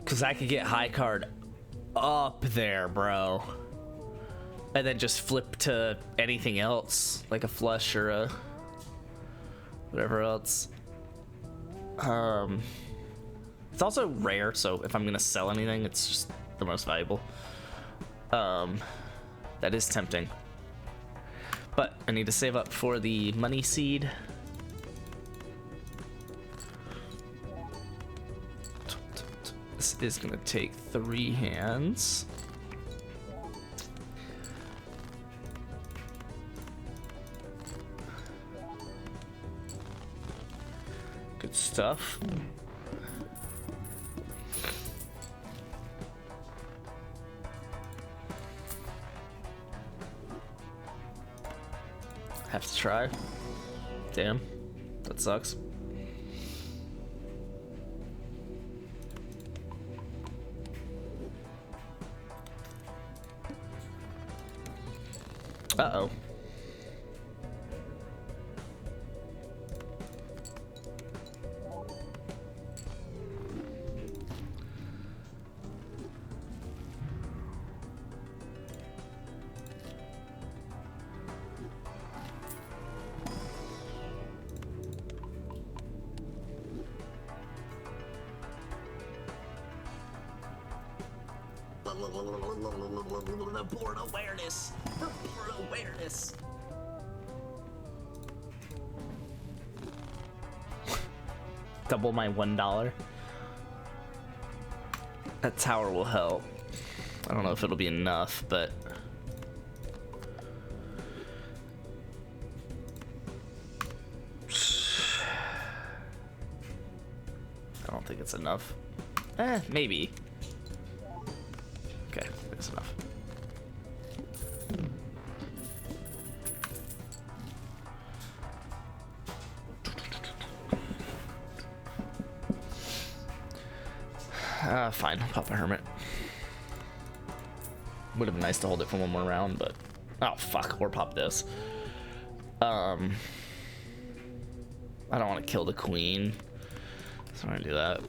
Speaker 2: Cause I could get high card up there, bro. And then just flip to anything else, like a flush or a whatever else. It's also rare, so if I'm gonna sell anything, it's just the most valuable. That is tempting. But I need to save up for the money seed. This is gonna take 3 hands. Good stuff. Have to try. Damn, that sucks. Uh-oh. The board awareness. The board awareness. Double my $1. That tower will help. I don't know if it'll be enough, but I don't think it's enough. Maybe. Okay, that's enough. Fine, I'll pop a hermit. Would have been nice to hold it for one more round, but oh fuck, or pop this. I don't want to kill the queen, so I'm gonna do that.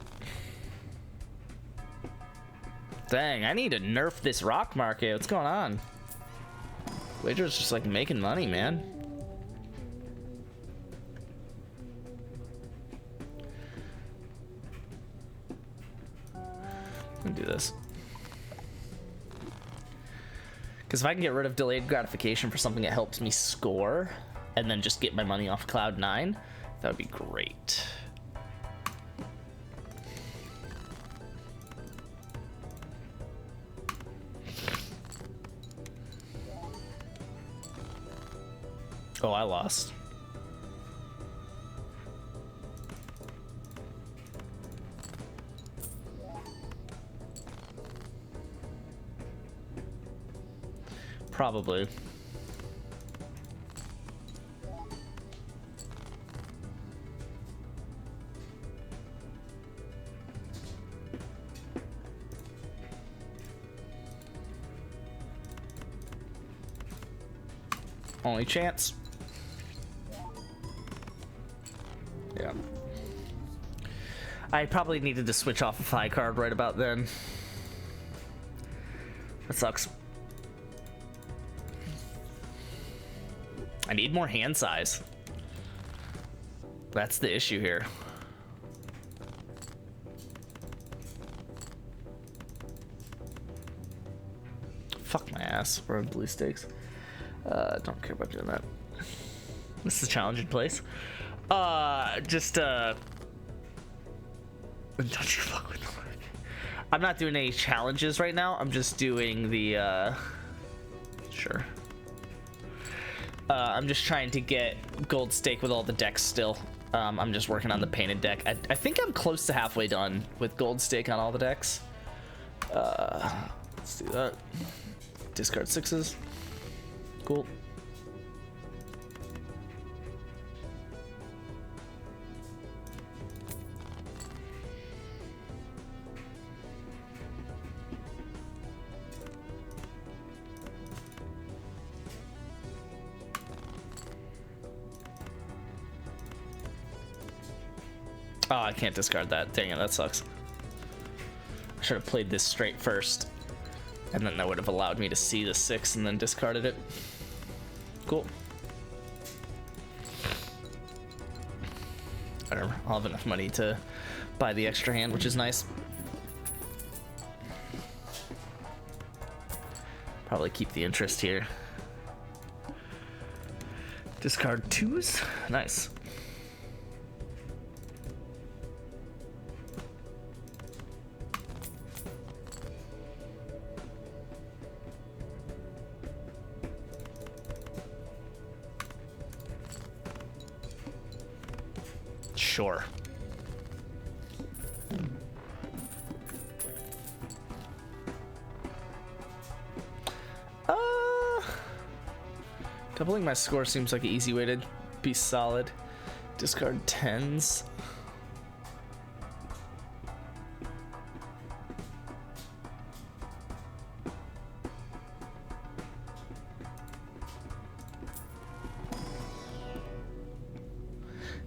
Speaker 2: Dang, I need to nerf this rock market. What's going on? Wager's just like making money, man. I'm gonna do this. Because if I can get rid of delayed gratification for something that helps me score, and then just get my money off Cloud9, that would be great. Oh, I lost. Probably. Only chance. Yeah. I probably needed to switch off a Phi card right about then. That sucks. I need more hand size. That's the issue here. Fuck my ass. We're on blue stakes. Don't care about doing that. This is a challenge in place. I'm not doing any challenges right now. I'm just doing the, sure. I'm just trying to get gold stake with all the decks still. I'm just working on the painted deck. I think I'm close to halfway done with gold stake on all the decks. Let's do that. Discard 6s. Cool. Oh, I can't discard that. Dang it, that sucks. I should have played this straight first. And then that would have allowed me to see the 6 and then discarded it. Cool. Whatever. I'll have enough money to buy the extra hand, which is nice. Probably keep the interest here. Discard 2s. Nice. Sure. Doubling my score seems like an easy way to be solid. Discard 10s.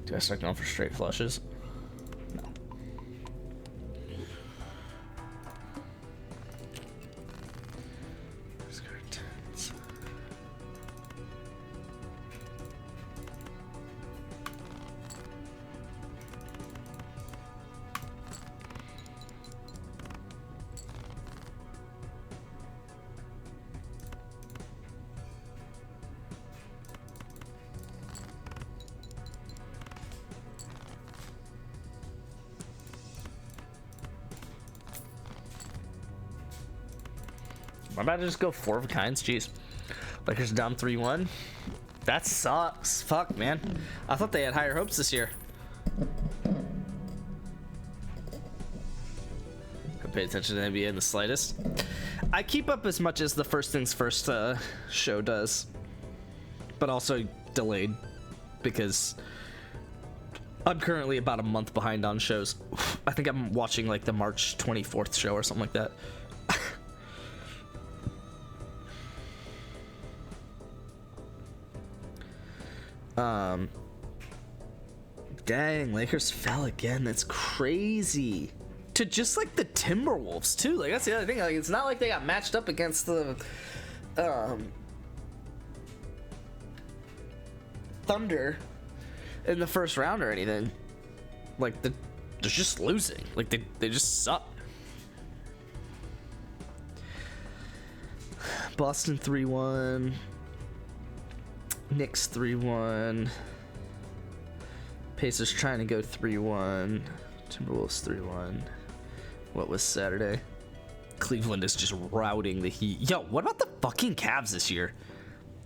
Speaker 2: Do I start going for straight flushes? No. Discard 10s. I'm about to just go 4 of a kinds. Jeez. Lakers down 3-1. That sucks. Fuck, man. I thought they had higher hopes this year. Don't pay attention to the NBA in the slightest. I keep up as much as the First Things First show does, but also delayed because I'm currently about a month behind on shows. I think I'm watching like the March 24th show or something like that. Dang, Lakers fell again. That's crazy. To just like the Timberwolves too. Like that's the other thing. Like it's not like they got matched up against the Thunder in the first round or anything. Like they're just losing. Like they just suck. Boston 3-1. Knicks 3-1. Pacers trying to go 3-1. Timberwolves 3-1. What was Saturday? Cleveland is just routing the Heat. Yo, what about the fucking Cavs this year?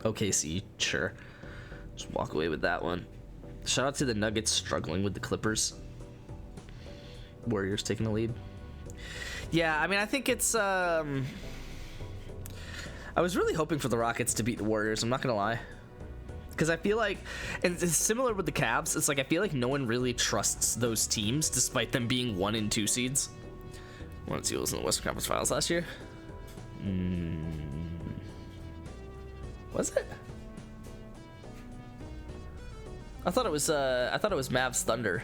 Speaker 2: OKC, sure. Just walk away with that one. Shout out to the Nuggets struggling with the Clippers. Warriors taking the lead. Yeah, I mean, I think it's I was really hoping for the Rockets to beat the Warriors, I'm not gonna lie. Because I feel like, and it's similar with the Cavs, it's like I feel like no one really trusts those teams despite them being 1 and 2 seeds. One of the was in the Western Conference Finals last year. Was it? I thought it was Mavs Thunder.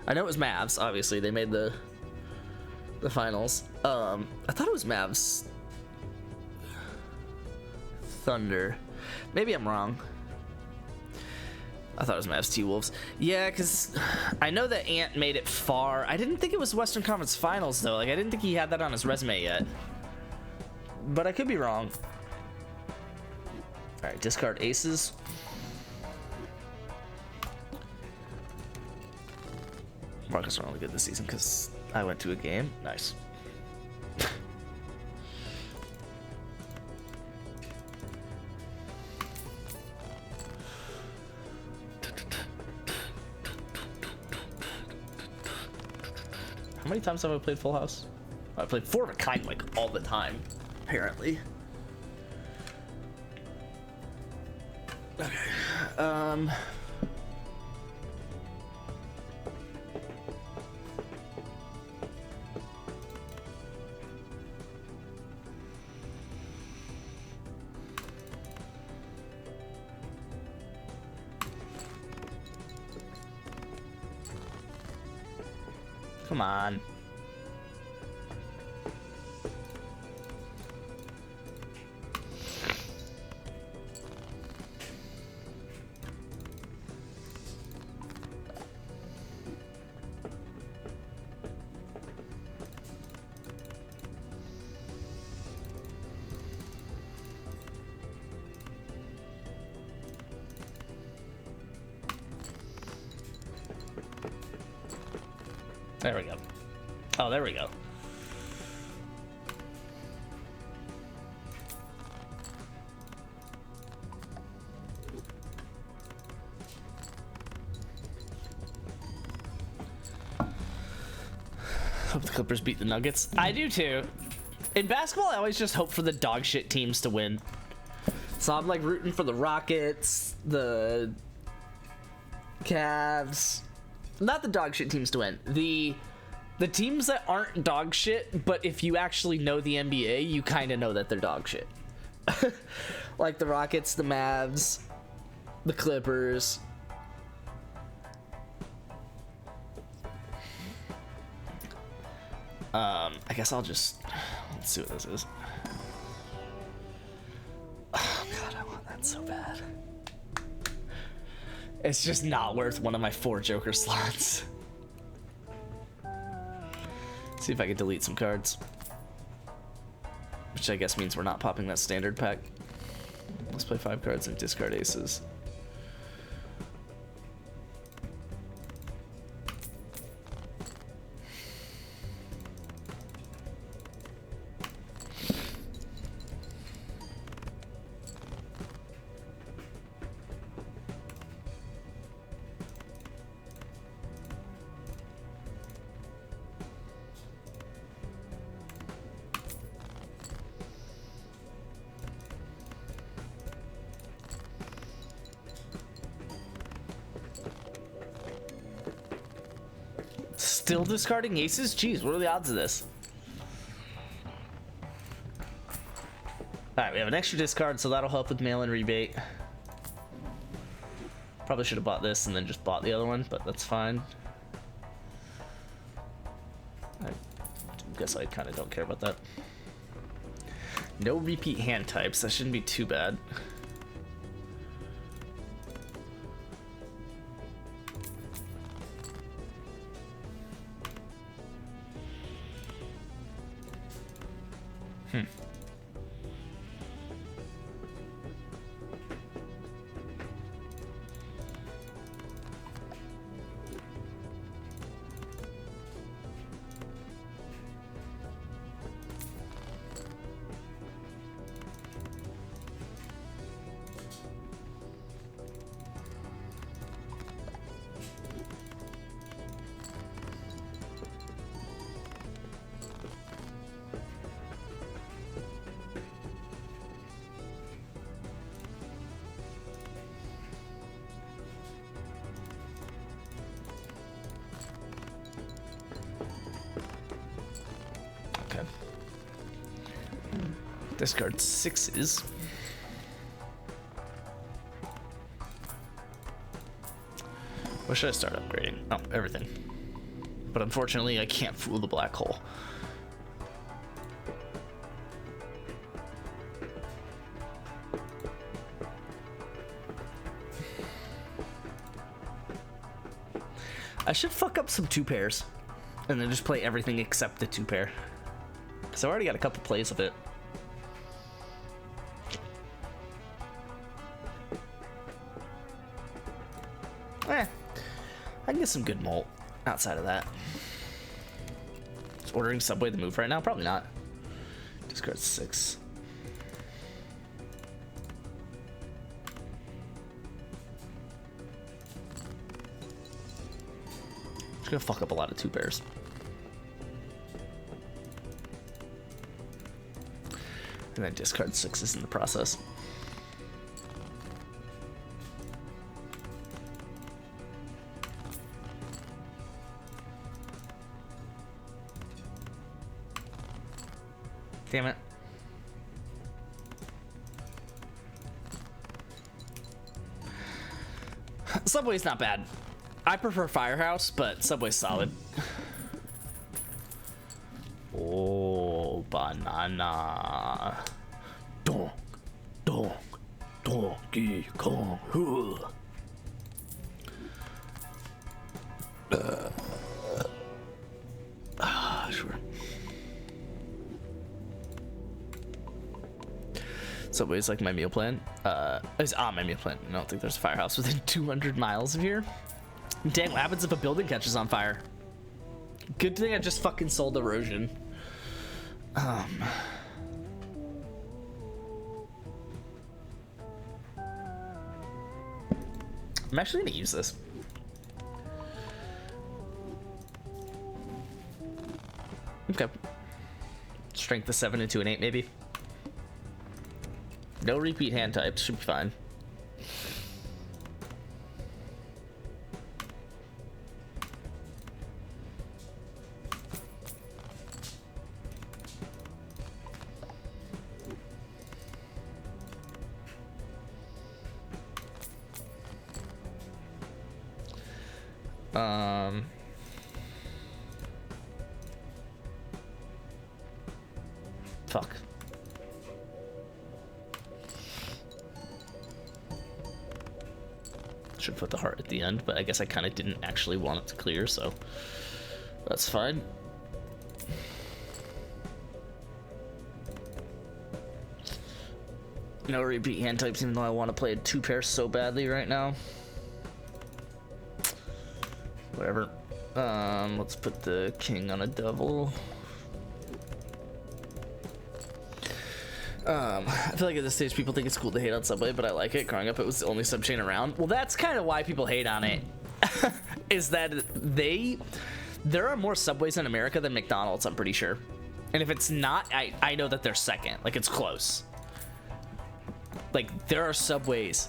Speaker 2: I know it was Mavs, obviously. They made the finals. I thought it was Mavs Thunder. Maybe I'm wrong. I thought it was Mavs T-Wolves. Yeah, because I know that Ant made it far. I didn't think it was Western Conference Finals, though. Like, I didn't think he had that on his resume yet. But I could be wrong. All right, discard aces. Marcus are only good this season because I went to a game. Nice. How many times have I played Full House? I played 4 of a Kind like all the time, apparently. Okay. Come on. There we go. Oh, there we go. Hope the Clippers beat the Nuggets. I do too. In basketball, I always just hope for the dog shit teams to win. So I'm like rooting for the Rockets, the Cavs. Not the dog shit teams to win. The teams that aren't dog shit, but if you actually know the NBA, you kind of know that they're dog shit. Like the Rockets, the Mavs, the Clippers. I guess I'll just... Let's see what this is. Oh god, I want that so bad. It's just not worth one of my 4 Joker slots. See if I can delete some cards. Which I guess means we're not popping that standard pack. Let's play 5 cards and discard aces. Still discarding aces? Jeez, what are the odds of this? Alright, we have an extra discard, so that'll help with mail-in rebate. Probably should have bought this and then just bought the other one, but that's fine. I guess I kind of don't care about that. No repeat hand types. That shouldn't be too bad. Okay. Discard 6s. What should I start upgrading? Oh, everything. But unfortunately, I can't fool the black hole. I should fuck up some 2-pairs and then just play everything except the 2-pair. Because I've already got a couple plays of it. I can get some good mult outside of that. Is ordering Subway the move right now? Probably not. Discard 6. Just gonna fuck up a lot of 2-pairs. And then discard 6s in the process. Damn it. Subway's not bad. I prefer Firehouse, but Subway's solid. Oh, banana. Donk, donk, Donkey Kong. Sure. Subway's like my meal plan. Is on my meal plan. I don't think there's a firehouse within 200 miles of here. Dang, what happens if a building catches on fire? Good thing I just fucking sold Erosion. I'm actually gonna use this. Okay. Strength of 7 into an 8 maybe. No repeat hand types, should be fine. Fuck. Should put the heart at the end, but I guess I kind of didn't actually want it to clear, so that's fine. No repeat hand types, even though I want to play a 2-pair so badly right now. Whatever. Let's put the king on a double. I feel like at this stage people think it's cool to hate on Subway, but I like it. Growing up, it was the only sub chain around. Well, that's kind of why people hate on it. Is that there are more Subways in America than McDonald's, I'm pretty sure. And if it's not, I know that they're second. Like, it's close. Like, there are Subways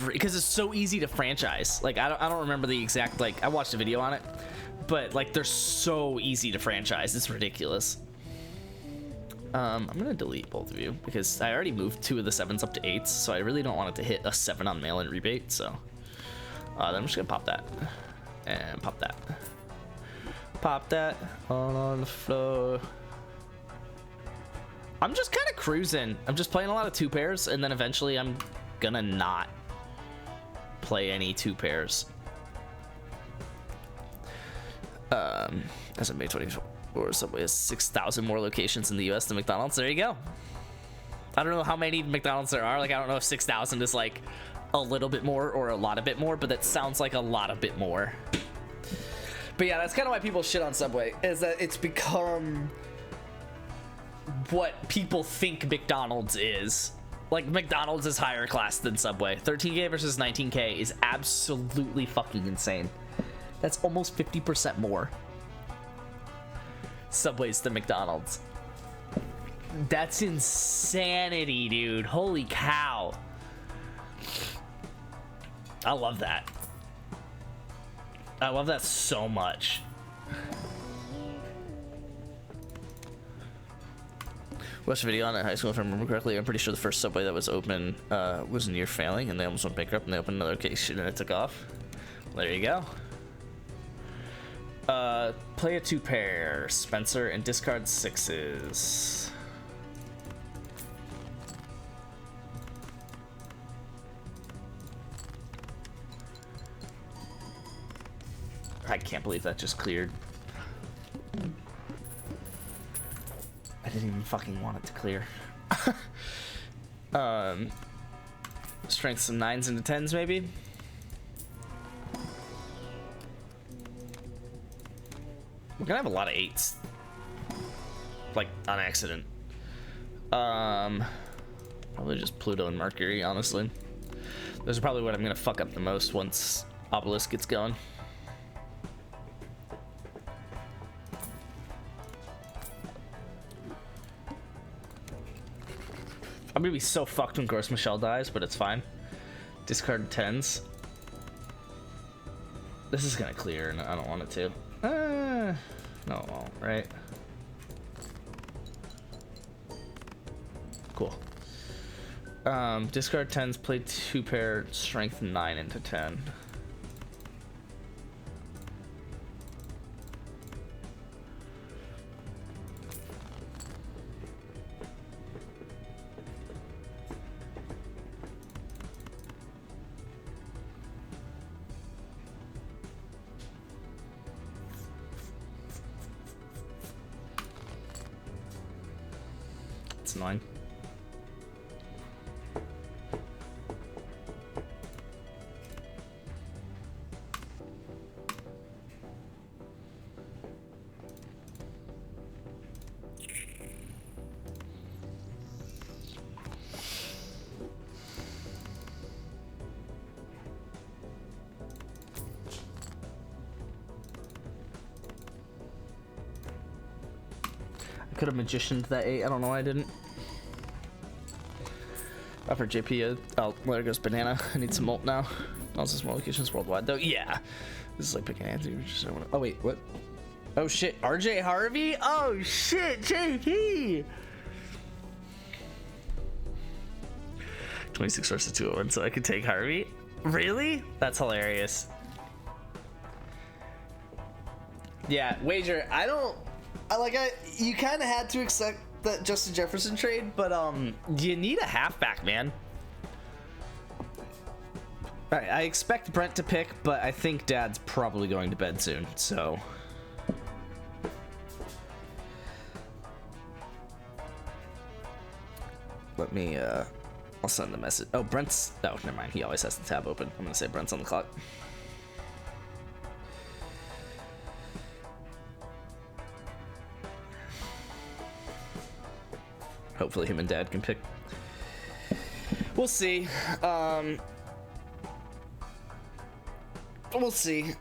Speaker 2: because it's so easy to franchise. Like, I don't remember the exact, like, I watched a video on it, but like, they're so easy to franchise. It's ridiculous. I'm gonna delete both of you because I already moved 2 of the 7s up to 8s, so I really don't want it to hit a 7 on mail-in rebate. So then I'm just gonna pop that and pop that, pop that all on the floor. I'm just kind of cruising. I'm just playing a lot of 2 pairs, and then eventually I'm gonna not play any 2 pairs. As of May 24, Subway has 6,000 more locations in the US than McDonald's. There you go. I don't know how many McDonald's there are. Like, I don't know if 6,000 is like a little bit more or a lot of bit more, but that sounds like a lot of bit more. But yeah, that's kind of why people shit on Subway, is that it's become what people think McDonald's is. Like, McDonald's is higher class than Subway. 13K versus 19K is absolutely fucking insane. That's almost 50% more Subways than McDonald's. That's insanity, dude. Holy cow. I love that. I love that so much. Watched a video on it in high school, if I remember correctly. I'm pretty sure the first Subway that was open was near failing, and they almost went bankrupt, and they opened another location, and it took off. There you go. Play a 2 pair, Spencer, and discard 6s. I can't believe that just cleared. I didn't even fucking want it to clear. Strength some 9s into 10s maybe. We're gonna have a lot of 8s, like on accident. Probably just Pluto and Mercury, honestly. Those are probably what I'm gonna fuck up the most once Obelisk gets going. I'm gonna be so fucked when Gross Michelle dies, but it's fine. Discard 10s. This is gonna clear, and I don't want it to. No, it won't, right? Cool. Discard 10s, play 2 pair, strength 9 into 10. It's 9. I could have magicianed that 8. I don't know why I didn't. Offer JP oh, there goes banana. I need some malt now. Also, small locations worldwide though. Yeah, this is like picking Anthony. Oh wait, what? Oh shit, RJ Harvey. Oh shit, JP. 26 versus 201, so I could take Harvey. Really? That's hilarious. Yeah, wager. You kind of had to accept that Justin Jefferson trade, but you need a halfback, man. All right, I expect Brent to pick, but I think Dad's probably going to bed soon, so. Let me, I'll send the message. Oh, Brent's, oh, never mind. He always has the tab open. I'm gonna say Brent's on the clock. Hopefully him and Dad can pick. We'll see. We'll see.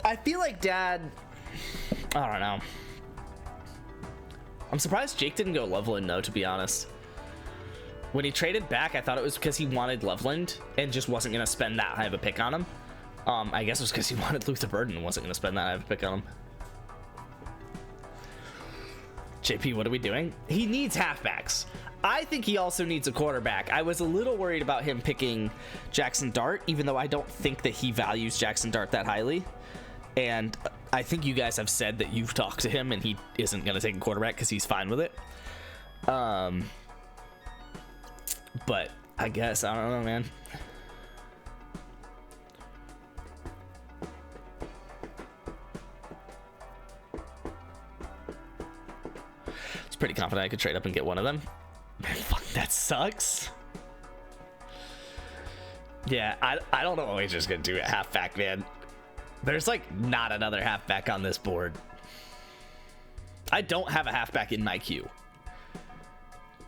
Speaker 2: I feel like Dad, I don't know. I'm surprised Jake didn't go Loveland, though, to be honest. When he traded back, I thought it was because he wanted Loveland and just wasn't going to spend that high of a pick on him. I guess it was because he wanted Luther Burden and wasn't going to spend that high of a pick on him. JP, what are we doing? He needs halfbacks. I think he also needs a quarterback. I was a little worried about him picking Jackson Dart, even though I don't think that he values Jackson Dart that highly. And I think you guys have said that you've talked to him and he isn't going to take a quarterback because he's fine with it. But I guess, I don't know, man. It's pretty confident I could trade up and get one of them. Man, fuck, that sucks. Yeah, I don't know what he's just gonna do at halfback, man. There's like not another halfback on this board. I don't have a halfback in my queue.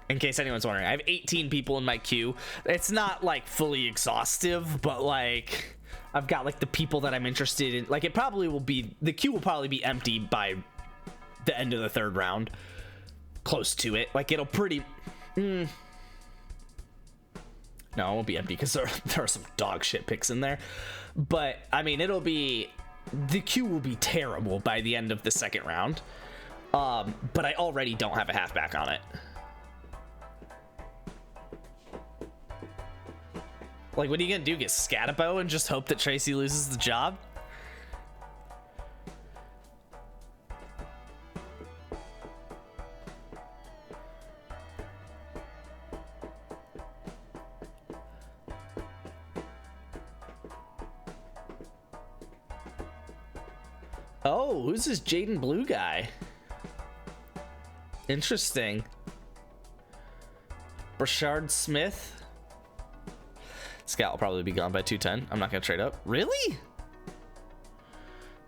Speaker 2: In case anyone's wondering, I have 18 people in my queue. It's not like fully exhaustive, but like I've got like the people that I'm interested in. Like it probably will be, the queue will probably be empty by the end of the third round. Close to it. Like it'll pretty... No, it won't be empty because there are some dog shit picks in there. But, I mean, it'll be... The queue will be terrible by the end of the second round. But I already don't have a halfback on it. Like, what are you gonna do? Get Scatabo and just hope that Tracy loses the job? Oh, who's this Jaden Blue guy? Interesting. Brashard Smith. Scout will probably be gone by 210. I'm not gonna trade up. Really?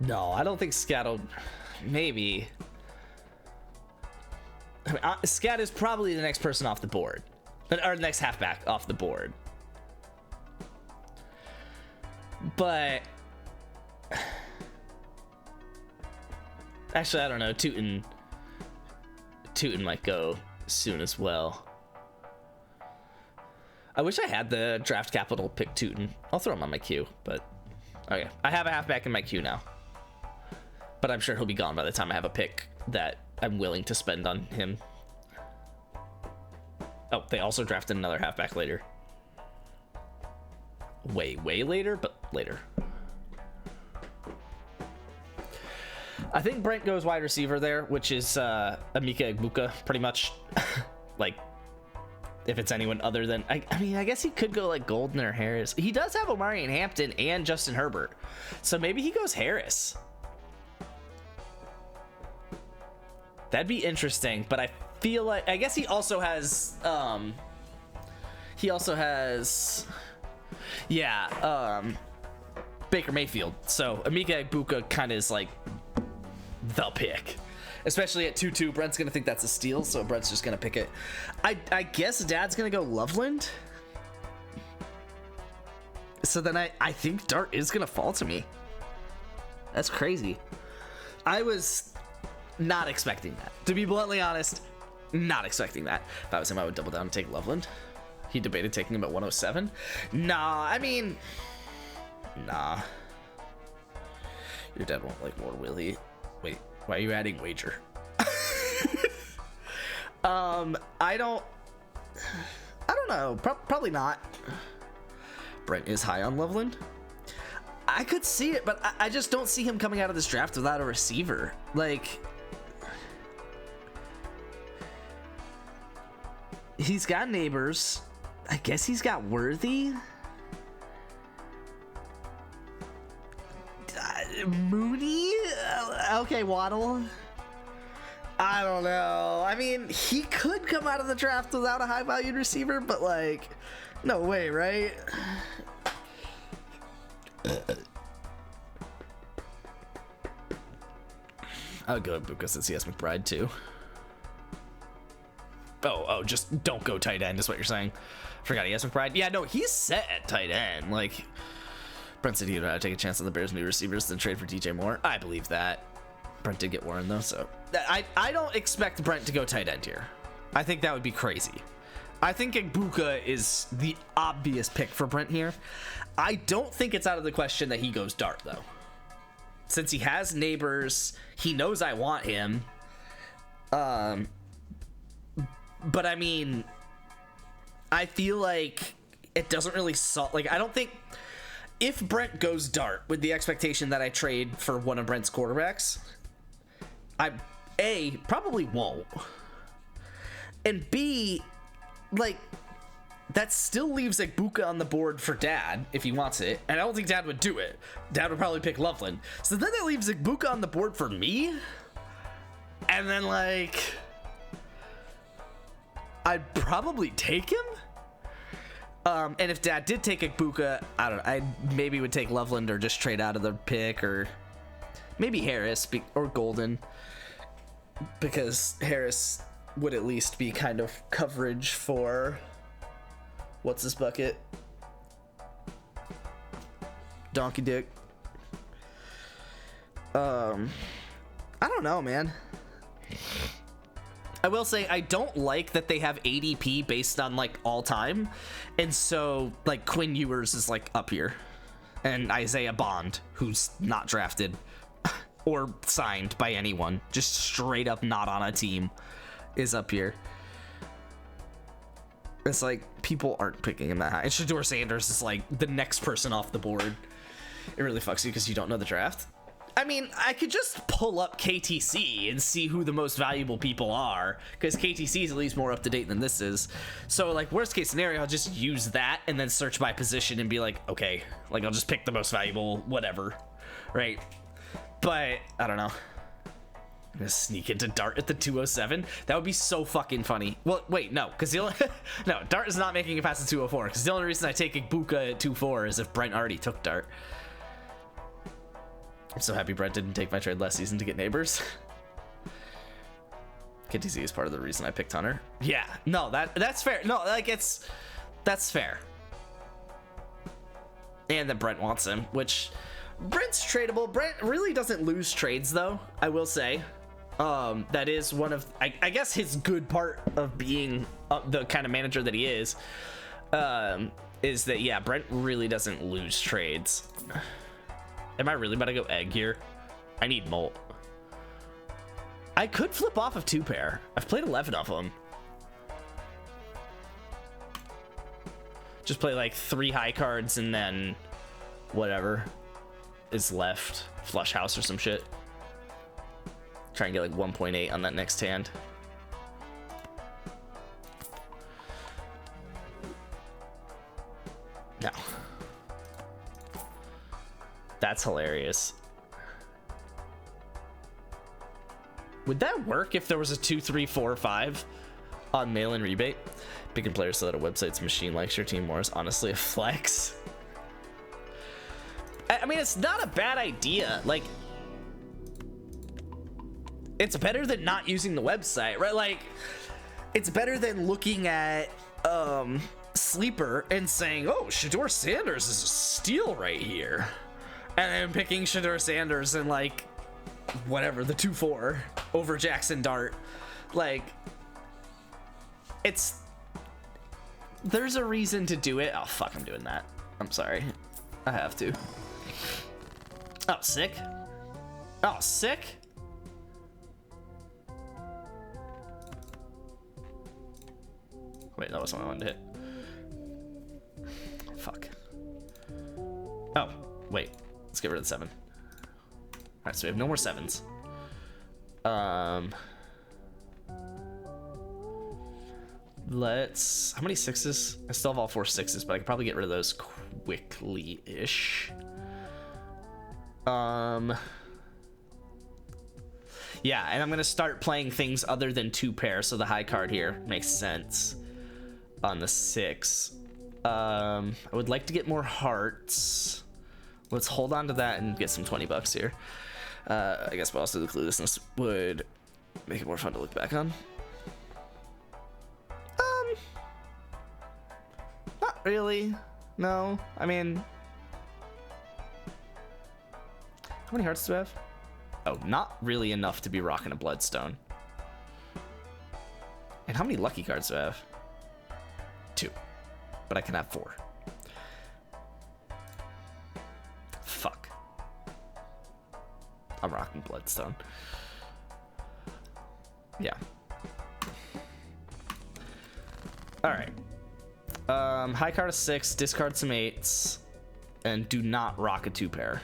Speaker 2: No, I don't think Scout will. Maybe. I mean, Scout is probably the next person off the board, or the next halfback off the board. But actually, I don't know. Tootin might go soon as well. I wish I had the draft capital pick Tootin. I'll throw him on my queue, but okay. I have a halfback in my queue now, but I'm sure he'll be gone by the time I have a pick that I'm willing to spend on him. Oh, they also drafted another halfback later. Way later, but later. I think Brent goes wide receiver there, which is Emeka Egbuka, pretty much. Like, if it's anyone other than... I mean, I guess he could go like Golden or Harris. He does have Omarion Hampton and Justin Herbert, so maybe he goes Harris. That'd be interesting, but I feel like... I guess he also has... Yeah, Baker Mayfield. So Emeka Egbuka kind of is like the pick, especially at 2-2. Brent's gonna think that's a steal, so Brent's just gonna pick it. I guess Dad's gonna go Loveland. So then I think Dart is gonna fall to me. That's crazy. I was not expecting that, to be bluntly honest. Not expecting that. If I was him, I would double down and take Loveland. He debated taking him at 107. Nah, I mean, nah. Your dad won't like more, will he? Wait, why are you adding wager? I don't know. Probably not. Brent is high on Loveland. I could see it, but I just don't see him coming out of this draft without a receiver. Like, he's got Neighbors. I guess he's got Worthy. Mooney? Okay, Waddle. I don't know. I mean, he could come out of the draft without a high-valued receiver, but like, no way, right? I'll go Buka since he has McBride too. Oh, just don't go tight end is what you're saying. Forgot he has McBride. Yeah, no, he's set at tight end. Like, Brent said he'd rather take a chance on the Bears' new receivers than trade for DJ Moore. I believe that. Brent did get Warren though, so I don't expect Brent to go tight end here. I think that would be crazy. I think Egbuka is the obvious pick for Brent here. I don't think it's out of the question that he goes Dart though. Since he has Neighbors, he knows I want him. But I mean, I feel like it doesn't really solve. Like, I don't think if Brent goes dart with the expectation that I trade for one of Brent's quarterbacks, I probably won't, and B, like, that still leaves Egbuka on the board for Dad if he wants it, and I don't think Dad would do it. Dad would probably pick Loveland. So then that leaves Egbuka on the board for me, and then, like, I'd probably take him. And if Dad did take Egbuka, I don't know, I maybe would take Loveland or just trade out of the pick, or maybe Harris or Golden, because Harris would at least be kind of coverage for what's this bucket? Donkey Dick. I don't know, man. I will say I don't like that they have ADP based on like all time, and so like Quinn Ewers is like up here, and Isaiah Bond, who's not drafted or signed by anyone, just straight up not on a team, is up here. It's like people aren't picking him that high. And Shedeur Sanders is like the next person off the board. It really fucks you because you don't know the draft. I mean, I could just pull up KTC and see who the most valuable people are, because KTC is at least more up to date than this is. So, like, worst case scenario, I'll just use that and then search by position and be like, okay, like, I'll just pick the most valuable, whatever, right? But I don't know. I'm gonna sneak into Dart at the 207. That would be so fucking funny. Well, wait, no, because the only no, Dart is not making it past the 204. Because the only reason I take Egbuka at 24 is if Brent already took Dart. I'm so happy Brent didn't take my trade last season to get Neighbors. KTC is part of the reason I picked Hunter. Yeah, no, that's fair. No, like, that's fair. And that Brent wants him, which Brent's tradable. Brent really doesn't lose trades, though, I will say. That is one of, I guess, his good part of being the kind of manager that he is that, yeah, Brent really doesn't lose trades. Am I really about to go egg here? I need Molt. I could flip off of 2-pair. I've played 11 of them. Just play like 3 high cards and then whatever is left. Flush house or some shit. Try and get like 1.8 on that next hand. No. That's hilarious. Would that work if there was a 2, 3, 4, 5 on mail-in rebate? Picking players so that a website's machine likes your team more is honestly a flex. I mean, it's not a bad idea. Like, it's better than not using the website, right? Like, it's better than looking at Sleeper and saying, oh, Shedeur Sanders is a steal right here. And then picking Shedeur Sanders and, like, whatever, the 2-4 over Jackson Dart. Like, there's a reason to do it. Oh, fuck, I'm doing that. I'm sorry. I have to. Oh, sick. Oh, sick. Wait, that wasn't what I wanted to hit. Fuck. Oh, wait. Let's get rid of the 7. Alright, so we have no more 7s. How many 6s? I still have all 4 6s, but I could probably get rid of those quickly-ish. Yeah, and I'm gonna start playing things other than 2-pair, so the high card here makes sense on the 6. I would like to get more hearts. Let's hold on to that and get some 20 bucks here. I guess, but also the cluelessness would make it more fun to look back on. Not really. No, I mean, how many hearts do I have? Oh, not really enough to be rocking a Bloodstone. And how many lucky cards do I have? 2, but I can have 4. Fuck. I'm rocking Bloodstone. Yeah. All right. High card a 6, discard some 8s, and do not rock a 2-pair.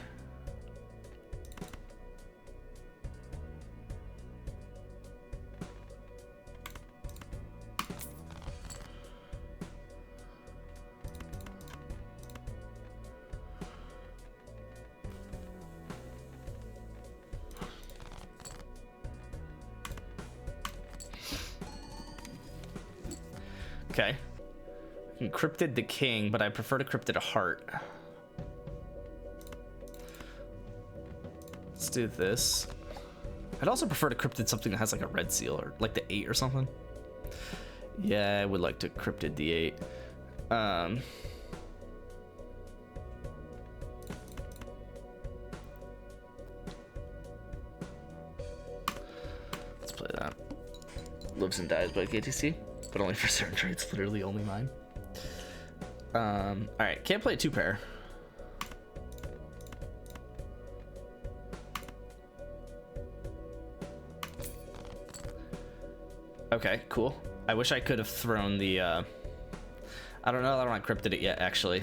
Speaker 2: Okay. Cryptid the king, but I prefer to cryptid a heart. Let's do this. I'd also prefer to cryptid something that has like a red seal or like the 8 or something. Yeah, I would like to cryptid the 8. Let's play that. Lives and Dies by KTC, but only for certain trades, literally only mine. Alright, can't play a 2-pair. Okay, cool. I wish I could have thrown the, I don't know, I don't want cryptid it yet, actually.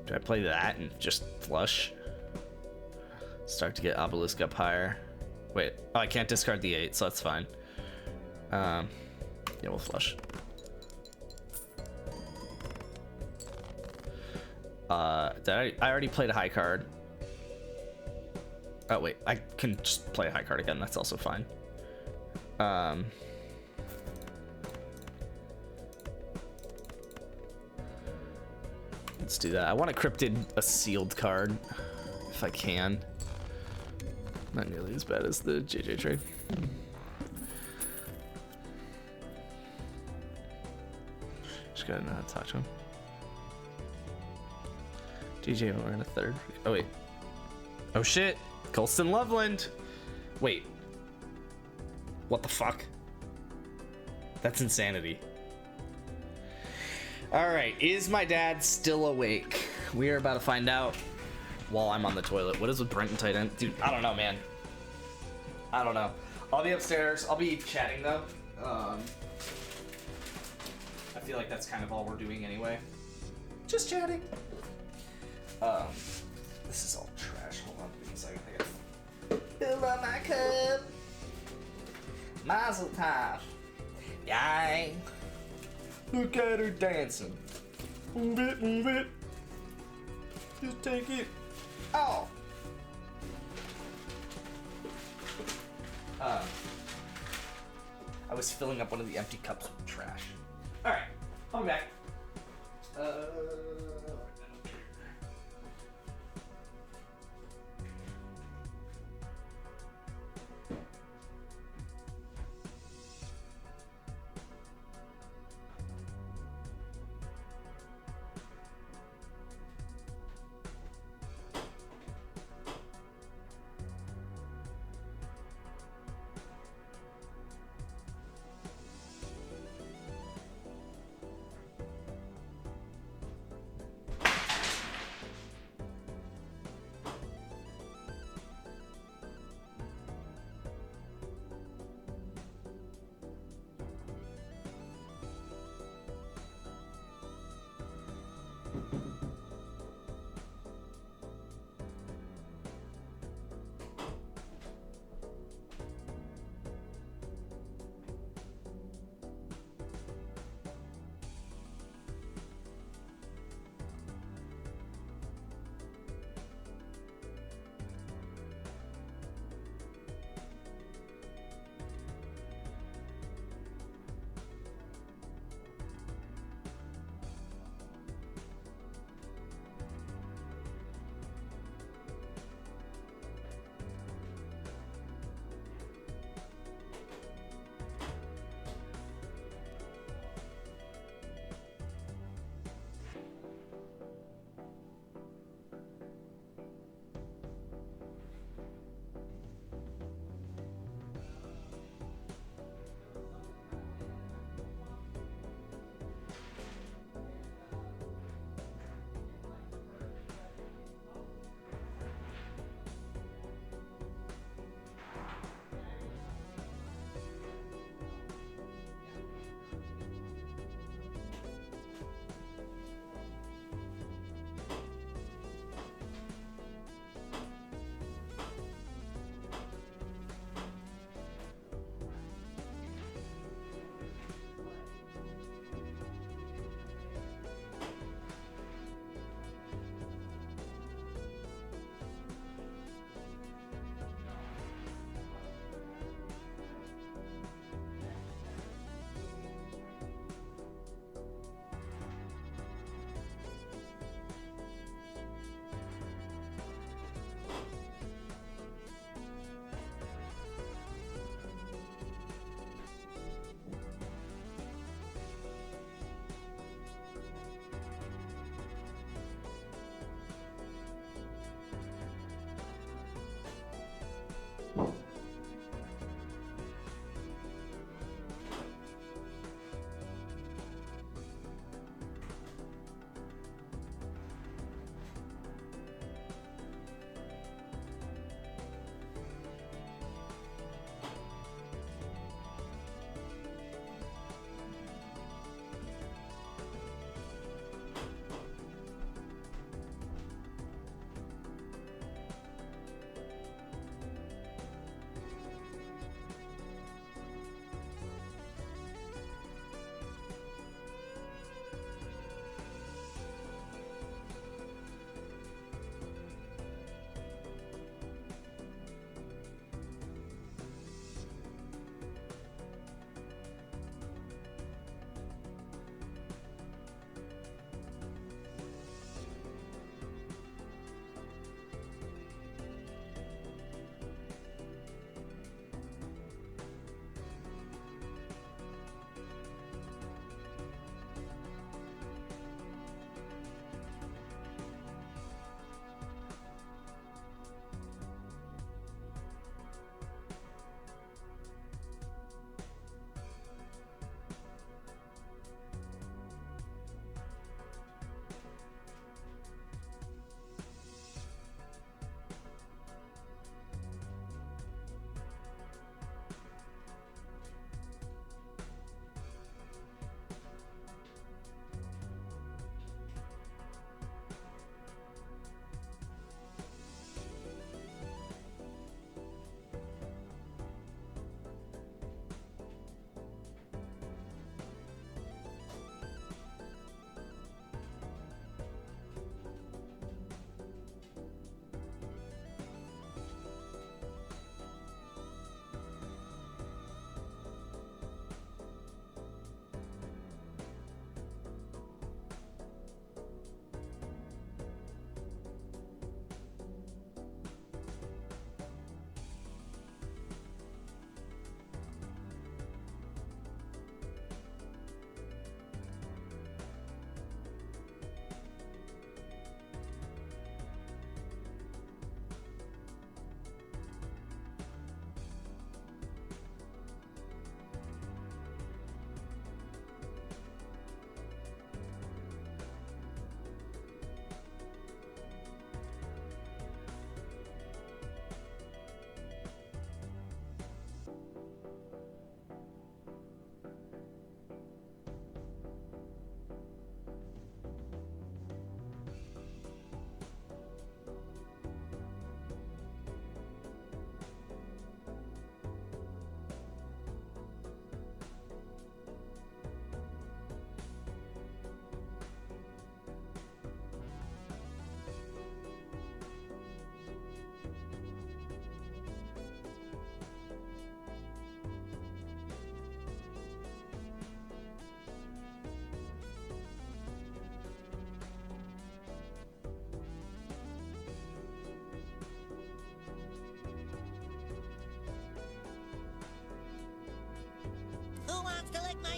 Speaker 2: Do I play that and just flush? Start to get Obelisk up higher. Wait, oh, I can't discard the 8, so that's fine. Yeah, we'll flush. I already played a high card. Oh wait, I can just play a high card again, that's also fine. Let's do that. I want to cryptid a sealed card, if I can. Not nearly as bad as the JJ trade. Just gotta know how to talk to him. DJ, we're in a 3rd. Oh wait. Oh shit. Colston Loveland. Wait. What the fuck? That's insanity. Alright, is my dad still awake? We are about to find out while I'm on the toilet. What is with Brent and tight end? Dude, I don't know, man. I don't know. I'll be upstairs. I'll be chatting, though. I feel like that's kind of all we're doing anyway. Just chatting. This is all trash. Hold on, give me a second. I gotta fill up my cup. Mazel tov. Yay. Look at her dancing. Move it, move it. Just take it. Oh. I was filling up one of the empty cups with trash. All right, I'll be back.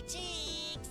Speaker 5: cheeks.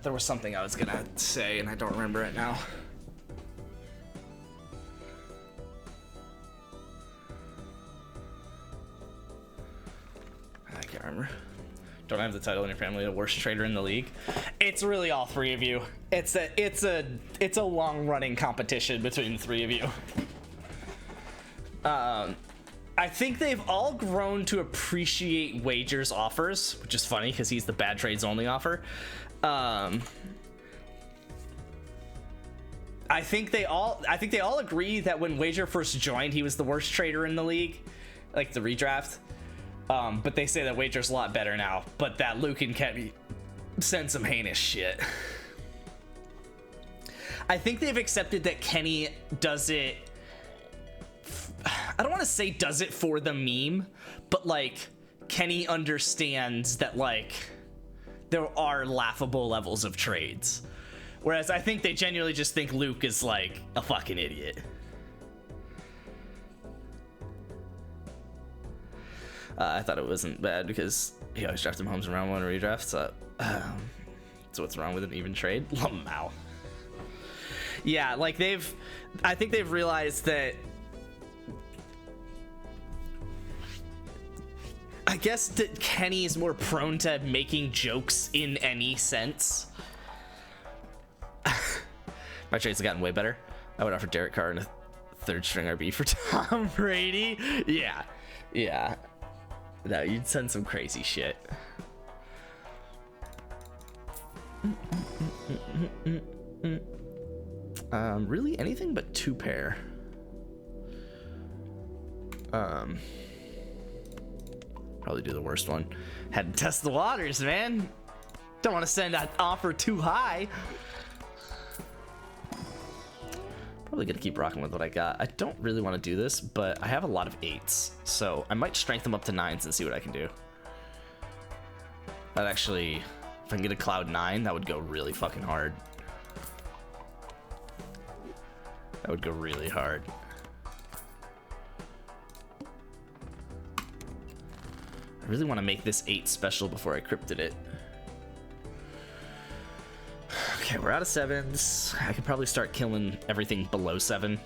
Speaker 2: There was something I was gonna say and I don't remember it now. I can't remember. Don't have the title in your family, the worst trader in the league. It's really all three of you. It's a long running competition between the three of you. I think they've all grown to appreciate Wager's offers, which is funny because he's the bad trades only offer. I think they all agree that when Wager first joined, he was the worst trader in the league, like the redraft. But they say that Wager's a lot better now, but that Luke and Kenny send some heinous shit. I think they've accepted that Kenny does it. I don't want to say does it for the meme, but like Kenny understands that like there are laughable levels of trades. Whereas I think they genuinely just think Luke is like a fucking idiot. I thought it wasn't bad because he always drafted Mahomes in round one redraft. So what's wrong with an even trade? Lamau. Yeah, like I think they've realized that. I guess that Kenny is more prone to making jokes in any sense. My trades have gotten way better. I would offer Derek Carr and a third string RB for Tom Brady. Yeah. No, you'd send some crazy shit. Really anything but 2 pair. Probably do the worst one. Had to test the waters, man. Don't want to send that offer too high. Probably gonna keep rocking with what I got. I don't really want to do this, but I have a lot of 8s, so I might strengthen them up to 9s and see what I can do. That actually, if I can get a cloud 9, that would go really fucking hard. That would go really hard. I really want to make this 8 special before I cryptid it. Okay. Okay, we're out of 7s. I could probably start killing everything below 7.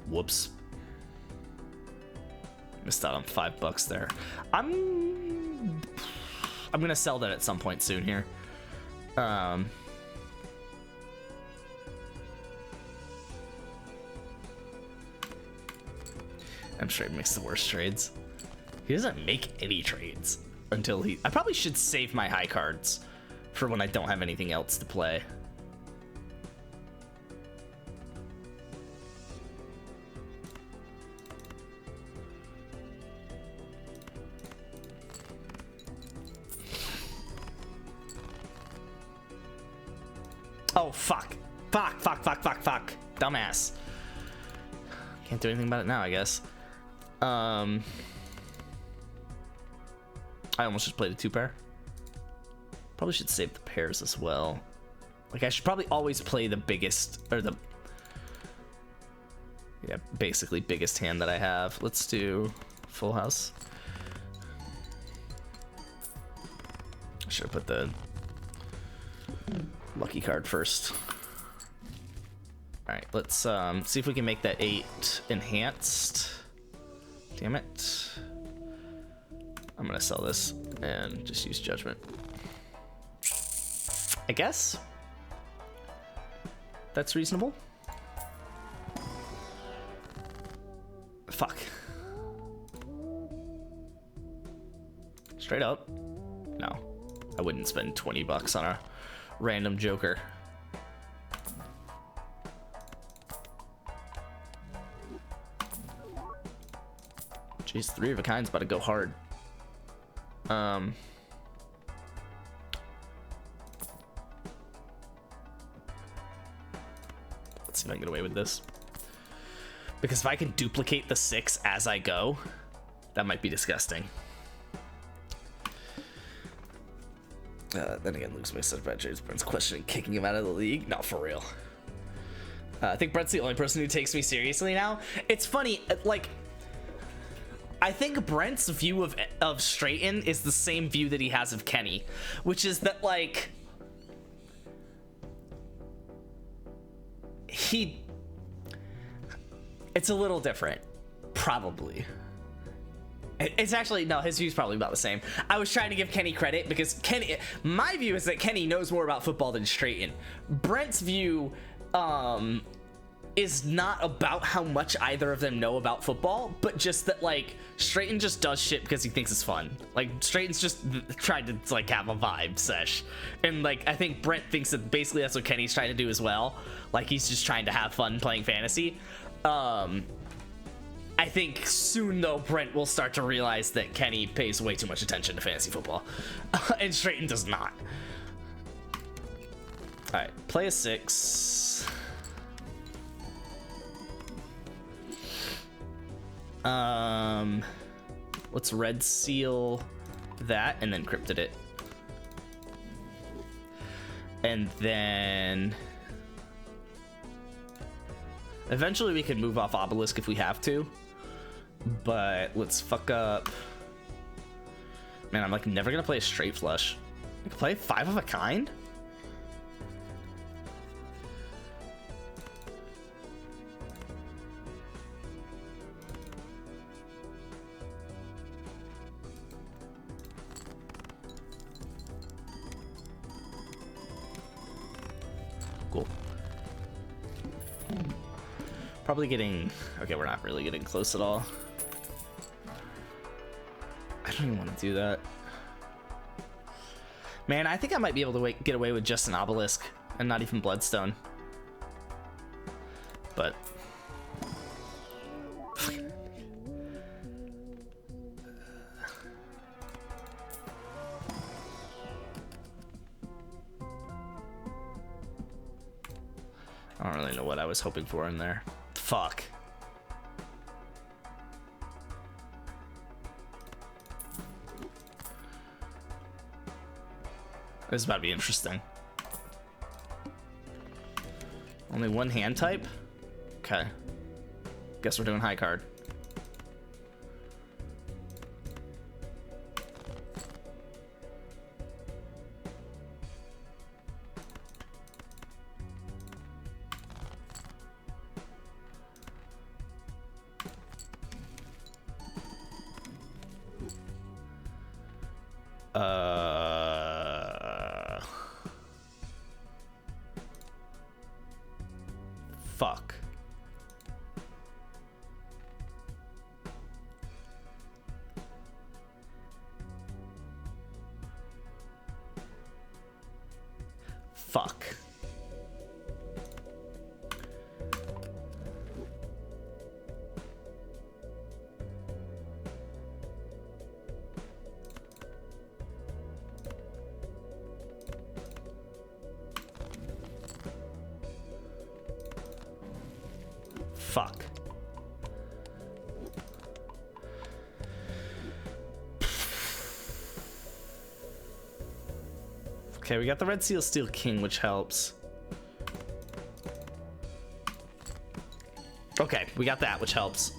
Speaker 2: Whoops. Missed out on $5 there. I'm gonna sell that at some point soon here. I'm sure he makes the worst trades. He doesn't make any trades until he... I probably should save my high cards for when I don't have anything else to play. Oh, fuck. Fuck. Dumbass. Can't do anything about it now, I guess. I almost just played a 2-pair. Probably should save the pairs as well. Like, I should probably always play the biggest, or the... yeah, basically biggest hand that I have. Let's do full house. I should have put the lucky card first. Alright, let's see if we can make that 8 enhanced. Damn it. I'm gonna sell this and just use judgment. I guess that's reasonable. Fuck. Straight up. No. I wouldn't spend $20 on a random joker. Jeez, 3 of a kind's about to go hard. Let's see if I can get away with this. Because if I can duplicate the 6 as I go, that might be disgusting. Then again, lose my set about James Brent's questioning kicking him out of the league. Not for real. I think Brent's the only person who takes me seriously now. It's funny, like, I think Brent's view of Straighten is the same view that he has of Kenny, which is that, like, it's a little different, probably. It's actually, no, his view's probably about the same. I was trying to give Kenny credit because Kenny, my view is that Kenny knows more about football than Straighten. Brent's view, is not about how much either of them know about football, but just that, like, Straighten just does shit because he thinks it's fun. Like, Straighten's just trying to, like, have a vibe sesh. And, like, I think Brent thinks that basically that's what Kenny's trying to do as well. Like, he's just trying to have fun playing fantasy. I think soon, though, Brent will start to realize that Kenny pays way too much attention to fantasy football. And Straighten does not. Alright, play a 6. Let's red seal that and then cryptid it. And then eventually we can move off Obelisk if we have to. But let's fuck up. Man, I'm like never gonna play a straight flush. I can play 5 of a kind? Cool. Probably getting... okay, we're not really getting close at all. I don't even want to do that. Man, I think I might be able to get away with just an Obelisk and not even Bloodstone. But... I don't really know what I was hoping for in there. Fuck. This is about to be interesting. Only one hand type? Okay. Guess we're doing high card. Fuck. Fuck. Okay, we got the Red Seal Steel King, which helps. Okay, we got that, which helps.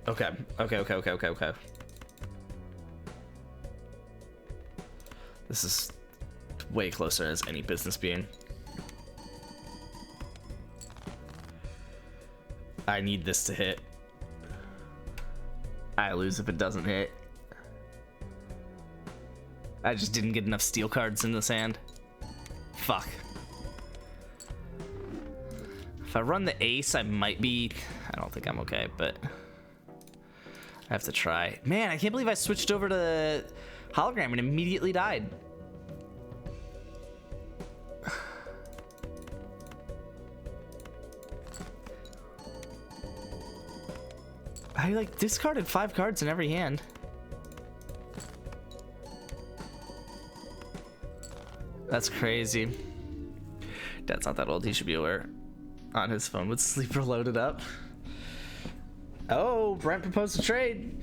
Speaker 2: Okay. This is way closer as any business being. I need this to hit. I lose if it doesn't hit. I just didn't get enough steel cards in this hand. Fuck. If I run the ace, I might be... I don't think I'm okay, but... I have to try. Man, I can't believe I switched over to hologram and immediately died. I like discarded 5 cards in every hand. That's crazy. Dad's not that old. He should be aware. On his phone with sleeper loaded up. Oh, Brent proposed a trade.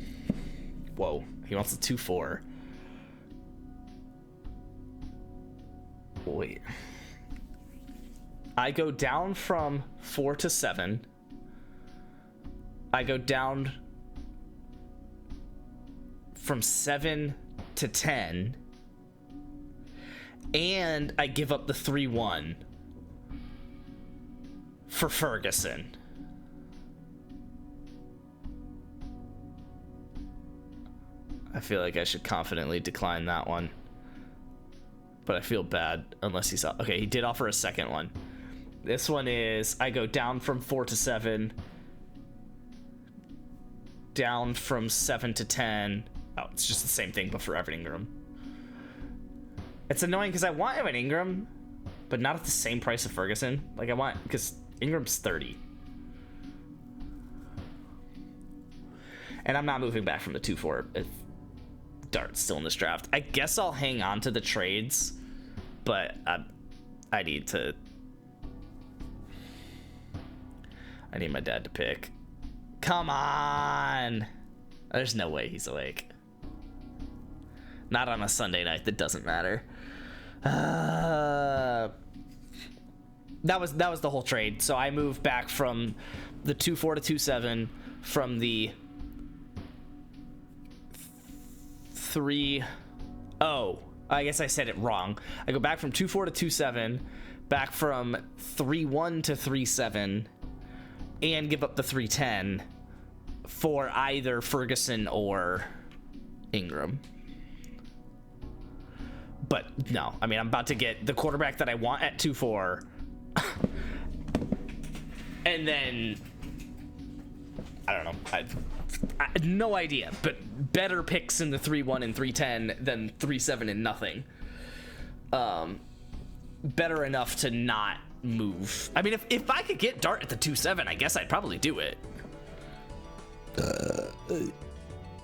Speaker 2: Whoa, he wants a 2-4. Wait. I go down from 4 to 7. I go down from 7 to 10. And I give up the 3-1 for Ferguson. I feel like I should confidently decline that one. But I feel bad unless he's... Okay, he did offer a second one. This one is I go down from 4 to 7. Down from 7 to 10. Oh, it's just the same thing but for Evan Ingram. It's annoying because I want Evan Ingram, but not at the same price of Ferguson. Like I want, because Ingram's 30. And I'm not moving back from the 2-4 if Dart's still in this draft. I guess I'll hang on to the trades, but I need my dad to pick. Come on! There's no way he's awake. Not on a Sunday night, that doesn't matter. That was the whole trade. So I moved back from the 2-4 to 2-7, from the 3. Oh, I guess I said it wrong. I go back from 2-4 to 2-7, back from 3-1 to 3-7, and give up the 3-10 for either Ferguson or Ingram. But no, I mean, I'm about to get the quarterback that I want at 2-4. And then, I don't know. I no idea, but better picks in the 3-1 and 3-10 than 3-7 and nothing. Better enough to not move. I mean, if I could get Dart at the 2-7, I guess I'd probably do it.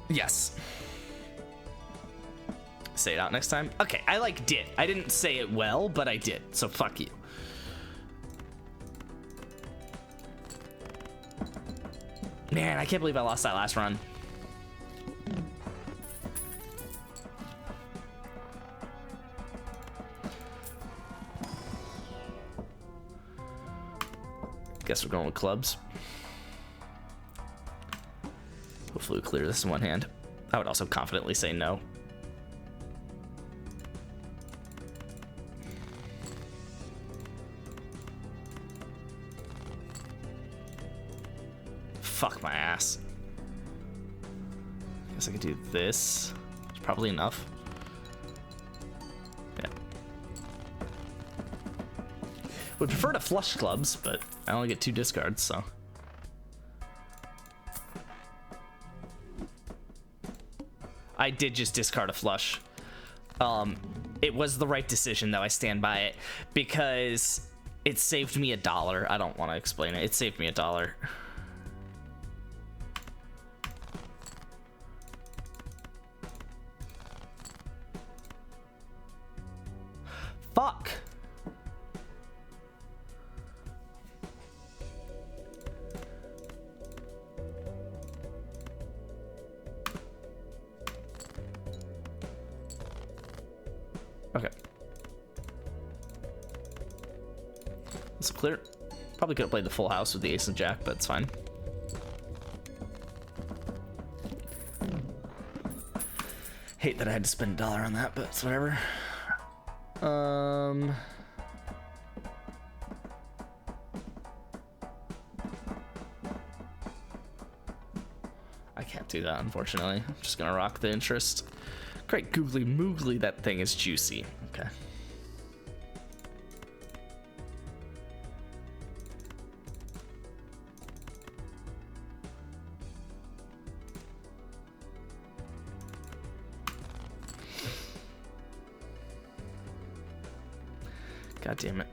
Speaker 2: Yes. Say it out next time. Okay, I did. I didn't say it well, but I did. So fuck you. Man, I can't believe I lost that last run. Guess we're going with clubs. Hopefully we clear this in one hand. I would also confidently say no. Fuck my ass. Guess I could do this. It's probably enough. Yeah. Would prefer to flush clubs, but I only get 2 discards, so. I did just discard a flush. It was the right decision, though. I stand by it because it saved me $1. I don't want to explain it. It saved me $1. Fuck. Okay. It's clear. Probably could have played the full house with the ace and jack, but it's fine. Hate that I had to spend $1 on that, but it's whatever. I can't do that, unfortunately. I'm just gonna rock the interest. Great googly moogly, that thing is juicy. Okay. God damn it.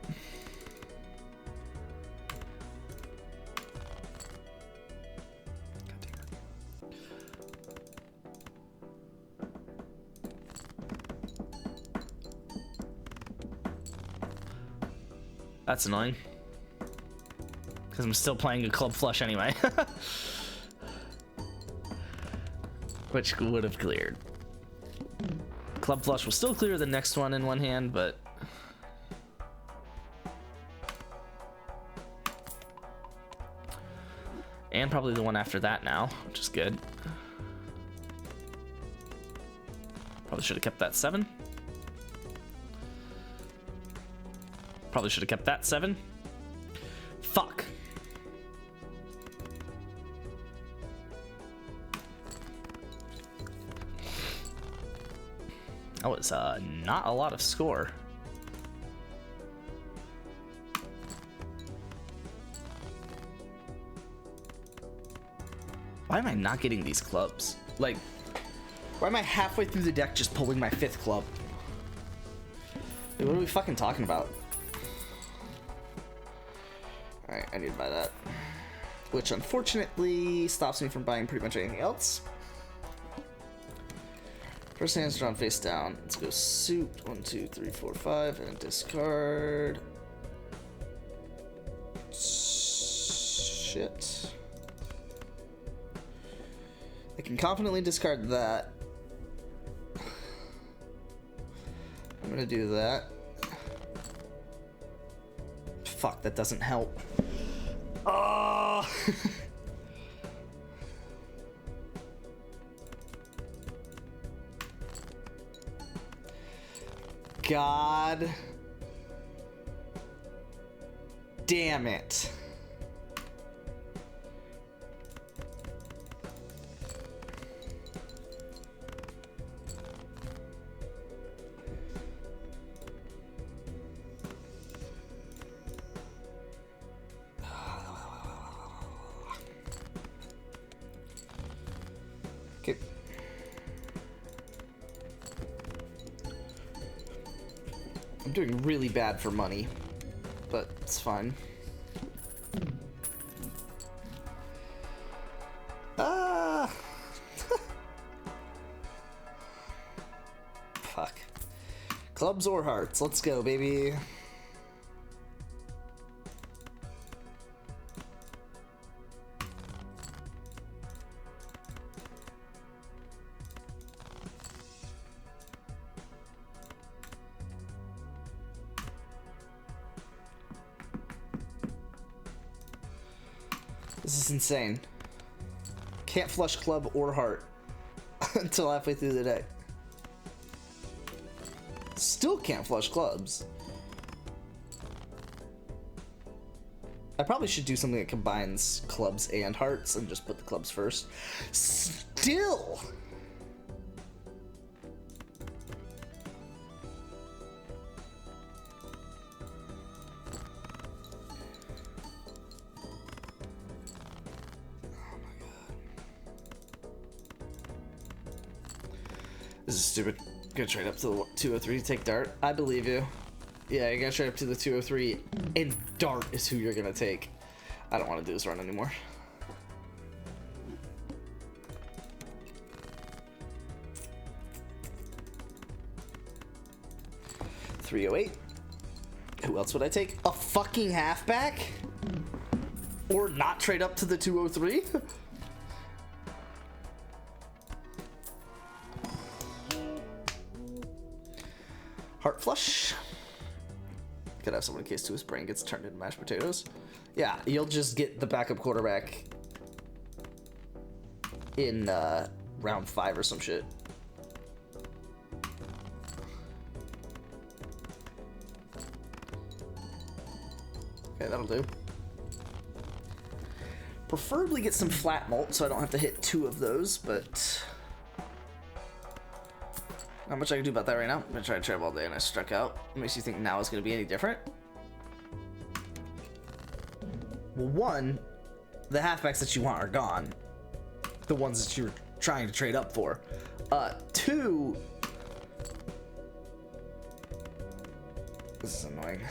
Speaker 2: God damn it. That's annoying. Because I'm still playing a club flush anyway. Which would have cleared. Club flush will still clear the next one in one hand, but... And probably the one after that now, which is good. Probably should have kept that 7. Probably should have kept that 7. Fuck. That was not a lot of score. Why am I not getting these clubs? Like, why am I halfway through the deck just pulling my 5th club? Dude, what are we fucking talking about? Alright, I need to buy that. Which unfortunately stops me from buying pretty much anything else. First hand's drawn face down. Let's go suit. 1, 2, 3, 4, 5, and discard. Shit. I can confidently discard that. I'm gonna do that. Fuck, that doesn't help. Oh! God damn it. Okay. I'm doing really bad for money, but it's fine. Ah! Fuck. Clubs or hearts? Let's go, baby. This is insane. Can't flush club or heart until halfway through the day. Still can't flush clubs. I probably should do something that combines clubs and hearts and just put the clubs first. Still! This is stupid. Gonna trade up to the 203 to take Dart. I believe you. Yeah, you're gonna trade up to the 203, and Dart is who you're gonna take. I don't want to do this run anymore. $308. Who else would I take? A fucking halfback? Or not trade up to the 203? Heart flush. Could have someone in case to his brain gets turned into mashed potatoes. Yeah, you'll just get the backup quarterback in round 5 or some shit. Okay, that'll do. Preferably get some flat mult so I don't have to hit 2 of those, but not much I can do about that right now. I'm gonna try to trap all day and I struck out. What makes you think now is gonna be any different? Well, one, the halfbacks that you want are gone. The ones that you were trying to trade up for. 2, this is annoying.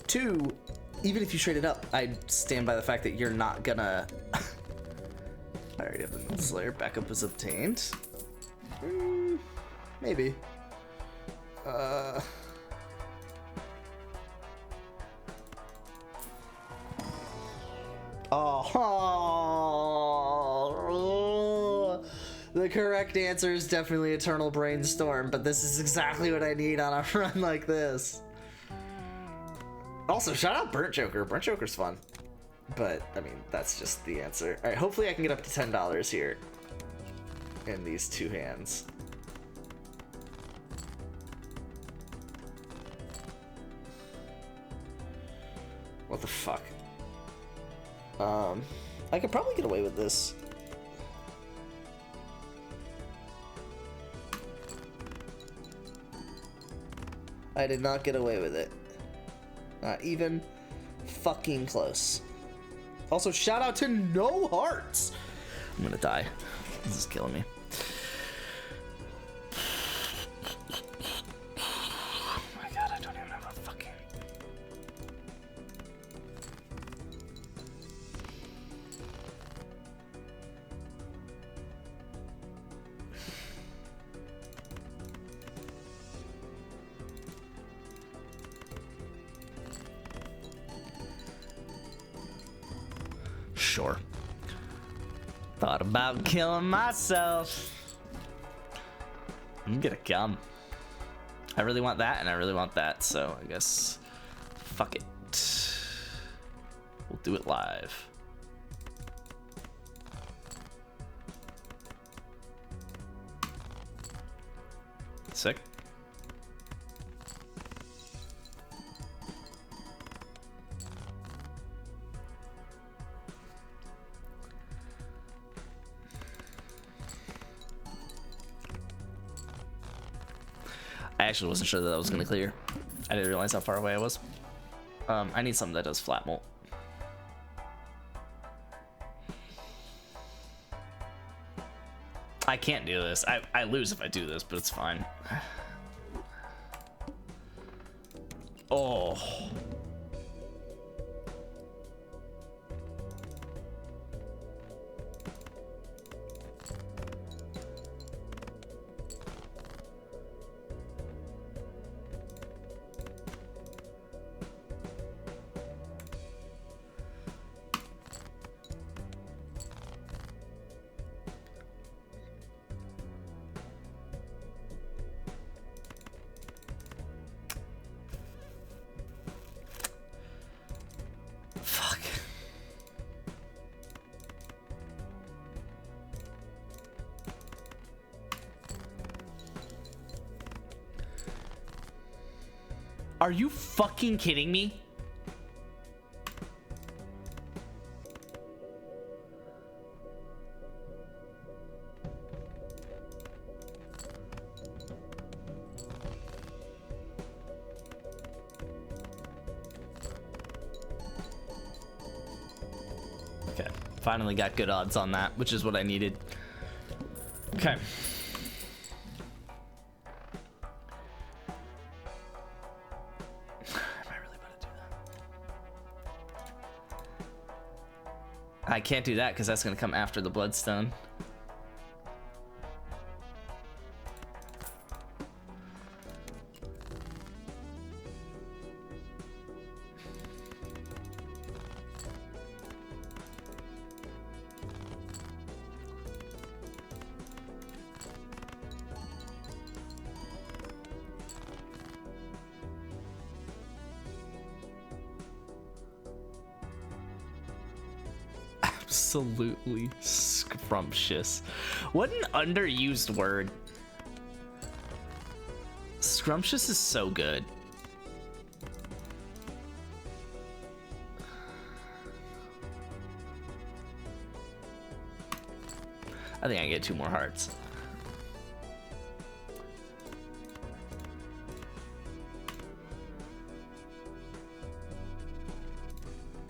Speaker 2: 2, even if you trade it up, I'd stand by the fact that you're not gonna. I already have the Mill Slayer. Backup was obtained. Maybe. Oh, the correct answer is definitely Eternal Brainstorm, but this is exactly what I need on a run like this. Also, shout out Burnt Joker. Burnt Joker's fun. But, I mean, that's just the answer. Alright, hopefully I can get up to $10 here in these 2 hands. What the fuck? I could probably get away with this. I did not get away with it. Not even fucking close. Also, shout out to No Hearts. I'm gonna die. This is killing me. Oh my god, I don't even have a fucking. Sure. Thought about killing myself. I'm gonna come. I really want that, and I really want that, so I guess fuck it. We'll do it live. Sick. I actually wasn't sure that I was gonna clear. I didn't realize how far away I was. I need something that does flat molt. I can't do this. I lose if I do this, but it's fine. Oh. Fuck. Are you fucking kidding me? Okay, Finally got good odds on that, which is what I needed. Okay. Am I really about to do that? I can't do that because that's going to come after the Bloodstone. Absolutely scrumptious. What an underused word. Scrumptious is so good. I think I get 2 more hearts.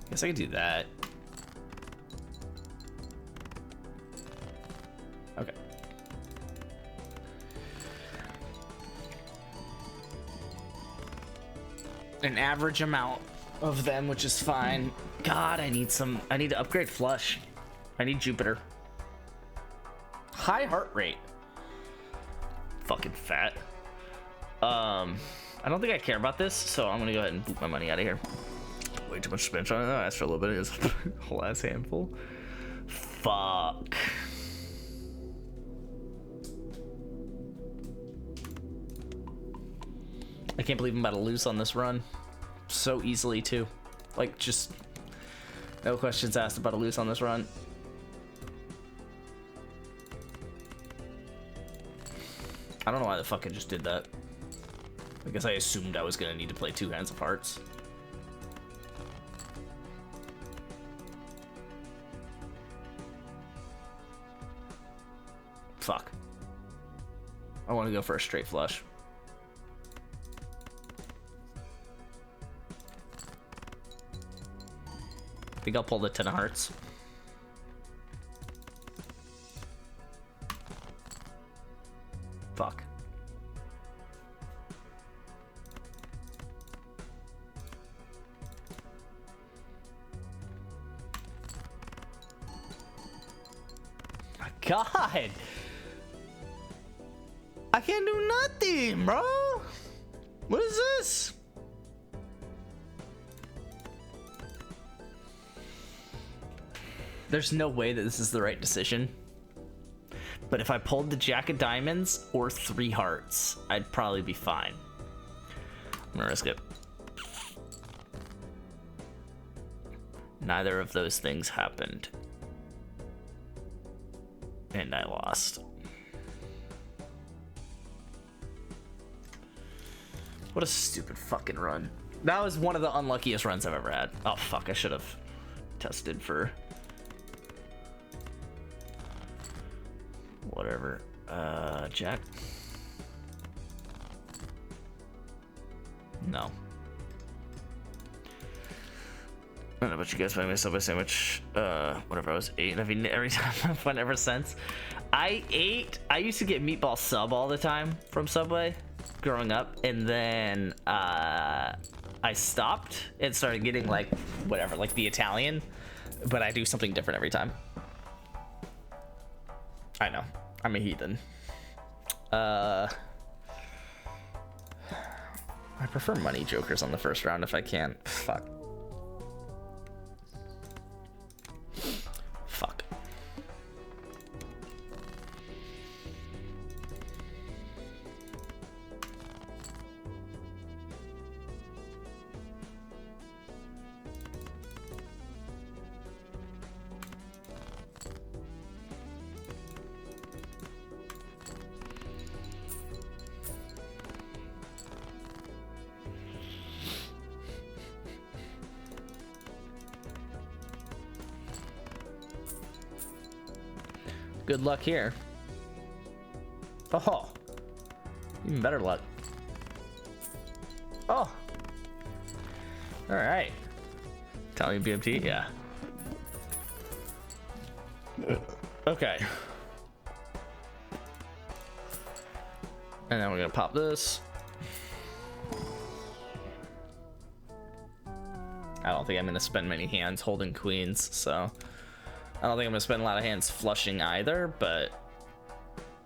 Speaker 2: Guess I could do that. Okay. An average amount of them, which is fine. God, I need to upgrade Flush. I need Jupiter. High heart rate. Fucking fat. I don't think I care about this, so I'm gonna go ahead and boot my money out of here. Way too much spent on it though. I asked for a little bit. It's a whole ass handful. Fuck. I can't believe I'm about to lose on this run so easily too. Like, just no questions asked, about to lose on this run. I don't know why the fuck I just did that. I guess I assumed I was gonna need to play 2 hands of hearts. Fuck. I want to go for a straight flush. I think I'll pull the 10 of hearts. Fuck. My God. I can't do nothing, bro. What is this? There's no way that this is the right decision. But if I pulled the Jack of Diamonds or 3 hearts, I'd probably be fine. I'm gonna risk it. Neither of those things happened. And I lost. What a stupid fucking run. That was one of the unluckiest runs I've ever had. Oh fuck, I should have tested for whatever. Jack. No. I don't know about you guys, but I made a Subway sandwich. Whatever, I was 8, and I've eaten it every time I've went ever since. I used to get meatball sub all the time from Subway growing up, and then I stopped and started getting like whatever, like the Italian, but I do something different every time. I know, I'm a heathen. I prefer money jokers on the first round if I can. Fuck. Fuck. Good luck here. Oh, even better luck. Oh, all right. Italian BMT, yeah. Okay. And then we're gonna pop this. I don't think I'm gonna spend many hands holding queens, so I don't think I'm gonna spend a lot of hands flushing either, but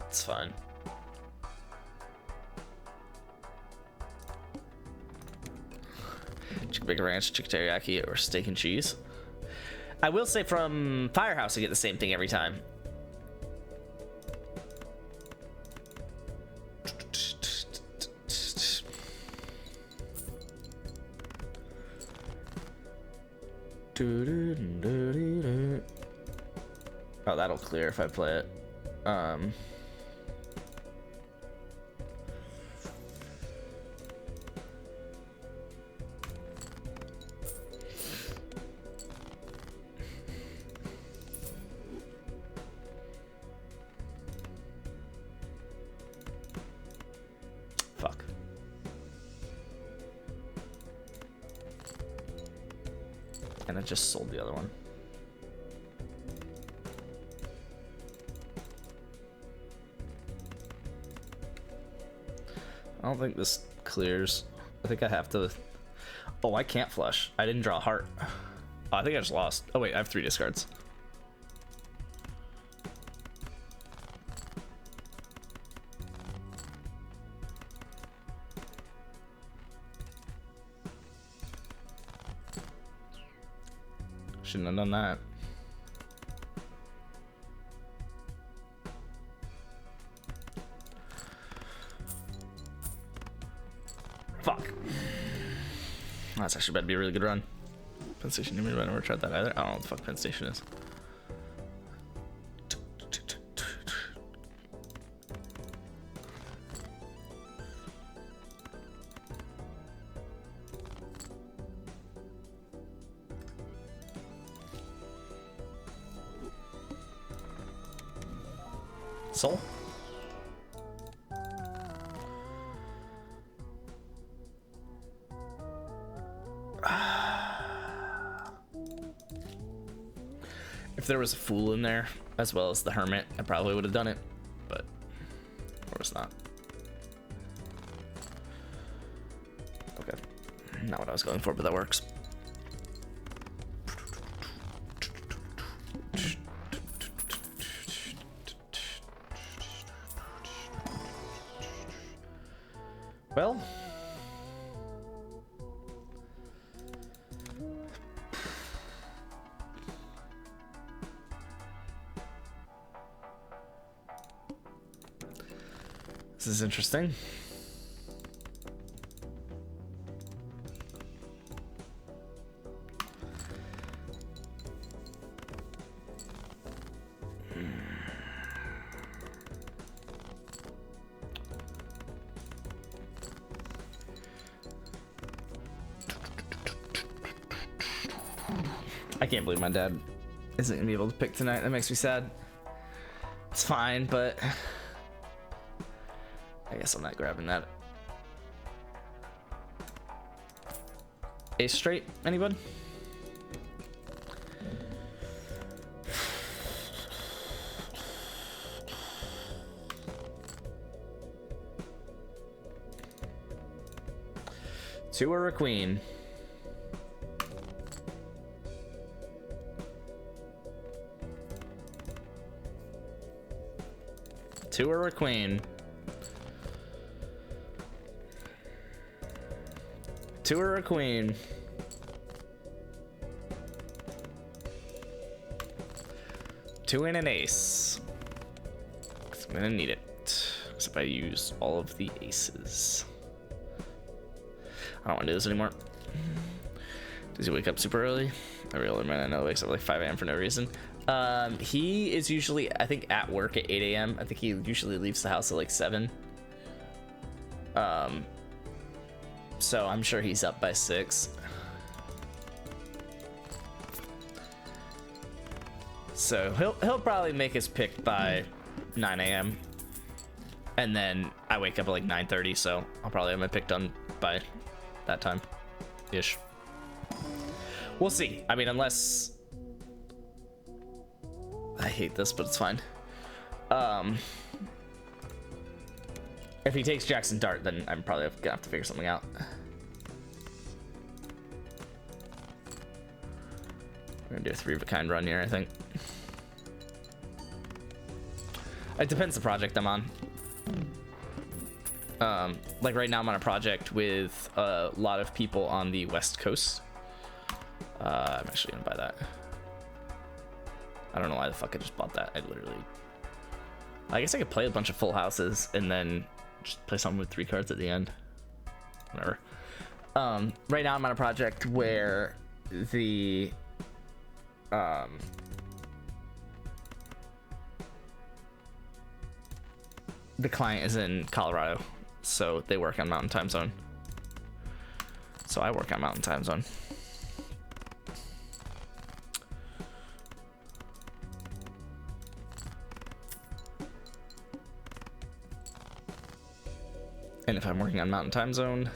Speaker 2: it's fine. Chicken bacon ranch, chicken teriyaki, or steak and cheese. I will say from Firehouse I get the same thing every time. Oh, that'll clear if I play it. Fuck. And I just sold the other one. I don't think this clears. I think I have to. Oh, I can't flush. I didn't draw a heart. Oh, I think I just lost. Oh wait, I have 3 discards. Shouldn't have done that. Fuck. That's actually about to be a really good run. Penn Station, I never tried that either. I don't know what the fuck Penn Station is. Soul? If there was a fool in there, as well as the hermit, I probably would have done it, but there was not. Okay, not what I was going for, but that works. Well, this is interesting. I can't believe my dad isn't gonna be able to pick tonight. That makes me sad. It's fine, but I guess I'm not grabbing that. Ace straight, anybody? Two or a queen? Two or a queen? Two or a queen? Two and an ace. 'Cause I'm gonna need it. Because if I use all of the aces, I don't want to do this anymore. Does he wake up super early? I really might not know. Wakes up like 5 a.m. for no reason. He is usually, I think, at work at 8 a.m. I think he usually leaves the house at like 7. So I'm sure he's up by 6. So he'll probably make his pick by 9 a.m. And then I wake up at like 9:30, so I'll probably have my pick done by that time ish. We'll see. I mean, unless hate this, but it's fine. If he takes Jackson Dart, then I'm probably gonna have to figure something out. We're gonna do a 3 of a kind run here, I think. It depends the project I'm on. Like right now I'm on a project with a lot of people on the West Coast. I'm actually gonna buy that. I don't know why the fuck I just bought that. I guess I could play a bunch of full houses and then just play something with 3 cards at the end. Whatever. Right now I'm on a project where the client is in Colorado, so they work on Mountain Time Zone. So I work on Mountain Time Zone. And if I'm working on Mountain Time Zone,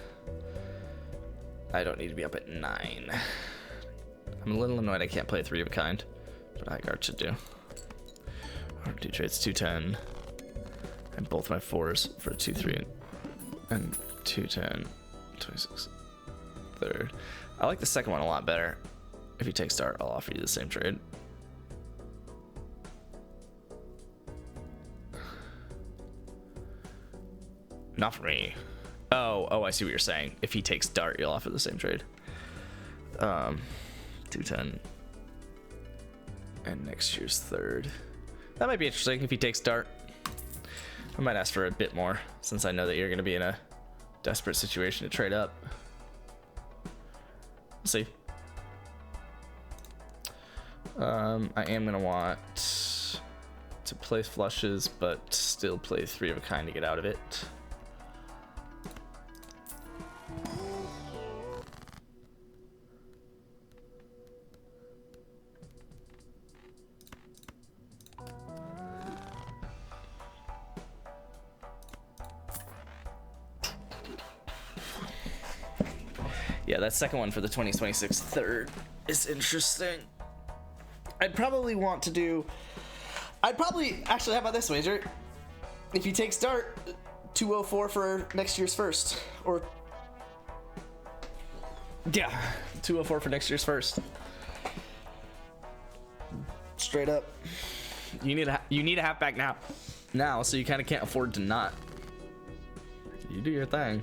Speaker 2: I don't need to be up at 9. I'm a little annoyed I can't play 3 of a kind, but Highguard should do. 2 trades, 210. And both my 4s for 2-3 and 210, 26. Third. I like the second one a lot better. If you take start, I'll offer you the same trade. Not for me. Oh, I see what you're saying. If he takes dart, you'll offer the same trade. 210. And next year's third. That might be interesting if he takes dart. I might ask for a bit more since I know that you're going to be in a desperate situation to trade up. We'll see. I am going to want to play flushes, but still play 3 of a kind to get out of it. Yeah, that second one for the 2026 third is interesting. I'd probably actually, how about this, Wager? If he takes dart, 204 for next year's first. Or, yeah, 204 for next year's first. Straight up. You need a halfback now, so you kind of can't afford to not. You do your thing.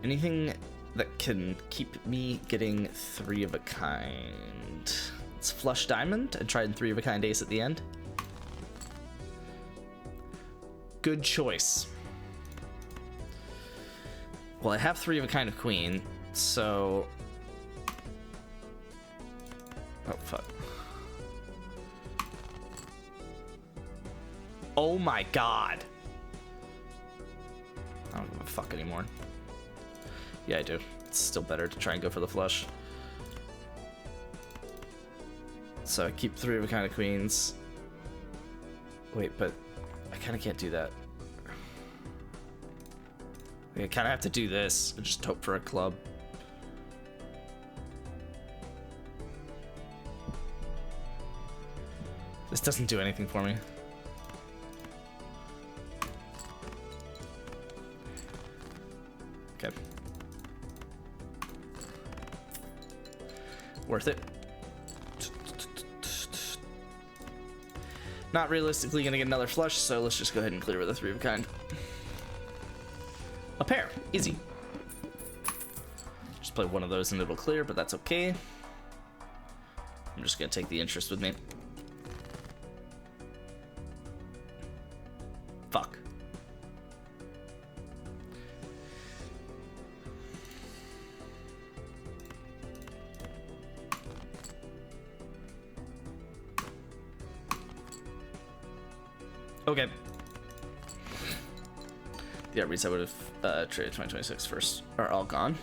Speaker 2: Anything that can keep me getting 3 of a kind. Let's flush diamond and try and 3 of a kind ace at the end. Good choice. Well, I have 3 of a kind of queen, so... Oh, fuck. Oh my god. I don't give a fuck anymore. Yeah, I do. It's still better to try and go for the flush. So I keep 3 of a kind of queens. Wait, but I kind of can't do that. I kind of have to do this and just hope for a club. This doesn't do anything for me. Okay. Worth it. Not realistically gonna get another flush, so let's just go ahead and clear with a 3 of a kind. A pair, easy. Just play one of those and it'll clear, but that's okay. I'm just gonna take the interest with me. Fuck. Okay. The outreads I would have traded 2026 first are all gone.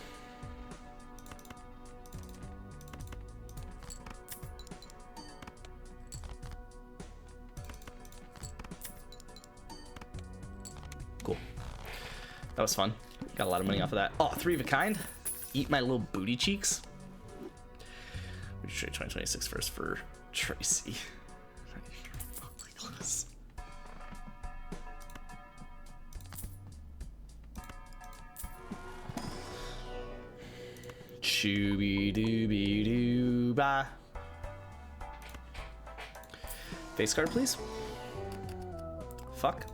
Speaker 2: Cool. That was fun. Got a lot of money off of that. Oh, 3 of a kind. Eat my little booty cheeks. We trade 2026 first for Tracy. Not even remotely close. Shooby dooby doo bye. Face card, please. Fuck.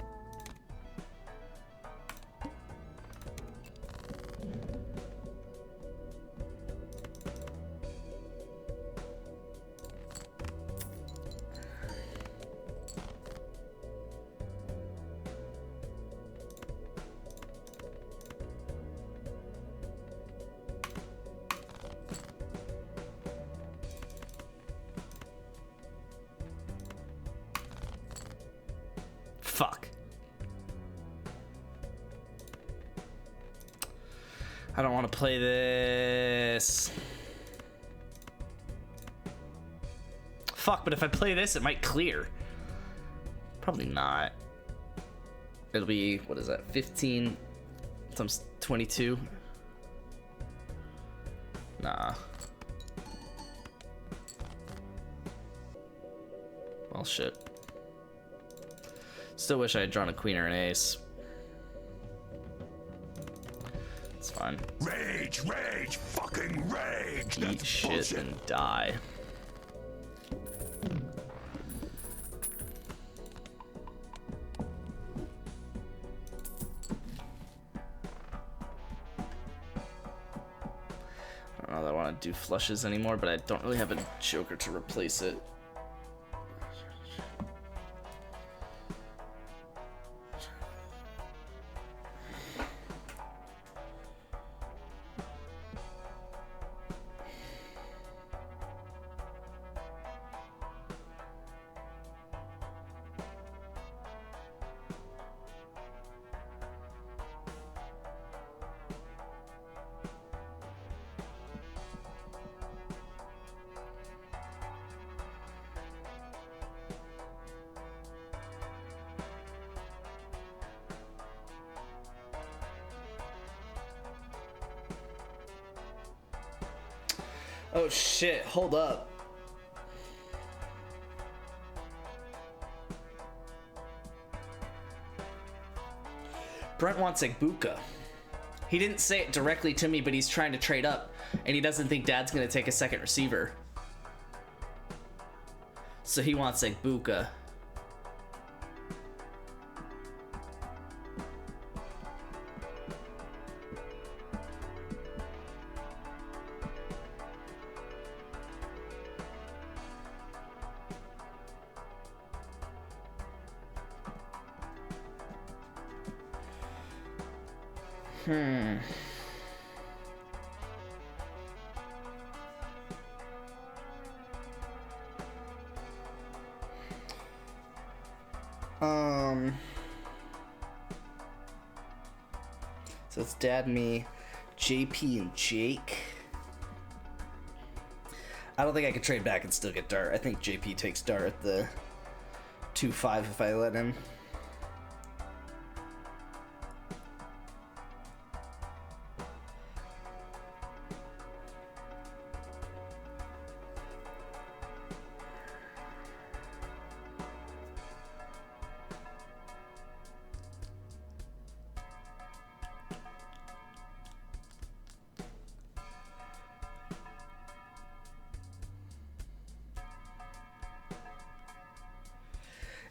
Speaker 2: Fuck. I don't want to play this. Fuck, but if I play this, it might clear. Probably not. It'll be, what is that, 15 times 22? Nah. Well, shit. Still wish I had drawn a queen or an ace. It's fine.
Speaker 5: Rage, rage, fucking rage.
Speaker 2: Eat
Speaker 5: That's
Speaker 2: shit
Speaker 5: bullshit.
Speaker 2: and die. I don't know that I want to do flushes anymore, but I don't really have a joker to replace it. Oh shit, hold up. Brent wants Egbuka. He didn't say it directly to me, but he's trying to trade up, and he doesn't think Dad's gonna take a second receiver. So he wants Egbuka. So it's Dad, me, JP, and Jake. I don't think I could trade back and still get Dart. I think JP takes Dart at the 2-5 if I let him.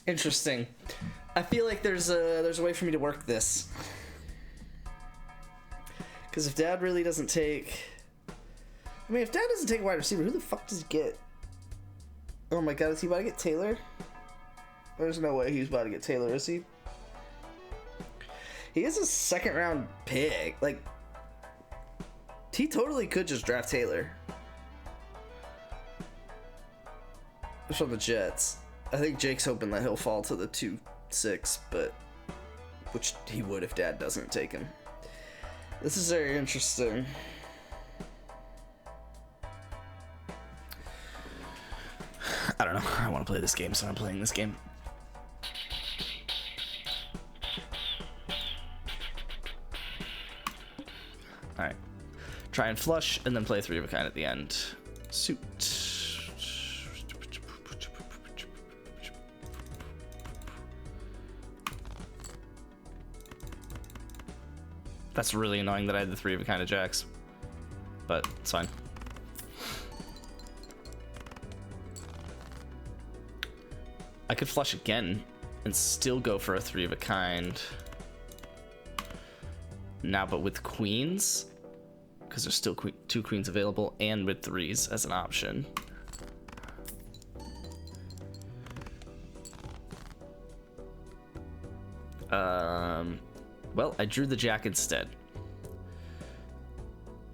Speaker 2: Interesting. I feel like there's a way for me to work this. Because if Dad really doesn't take... I mean, if Dad doesn't take a wide receiver, who the fuck does he get? Oh my god, is he about to get Taylor? There's no way he's about to get Taylor, is he? He is a second round pick. Like, he totally could just draft Taylor. From the Jets. I think Jake's hoping that he'll fall to the 2-6, but which he would if Dad doesn't take him. This is very interesting. I don't know. I want to play this game, so I'm playing this game. Alright. Try and flush, and then play 3 of a kind at the end. Suit. That's really annoying that I had the 3 of a kind of jacks. But it's fine. I could flush again and still go for a 3 of a kind. Now, but with queens, because there's still 2 queens available, and with 3s as an option. Well, I drew the jack instead.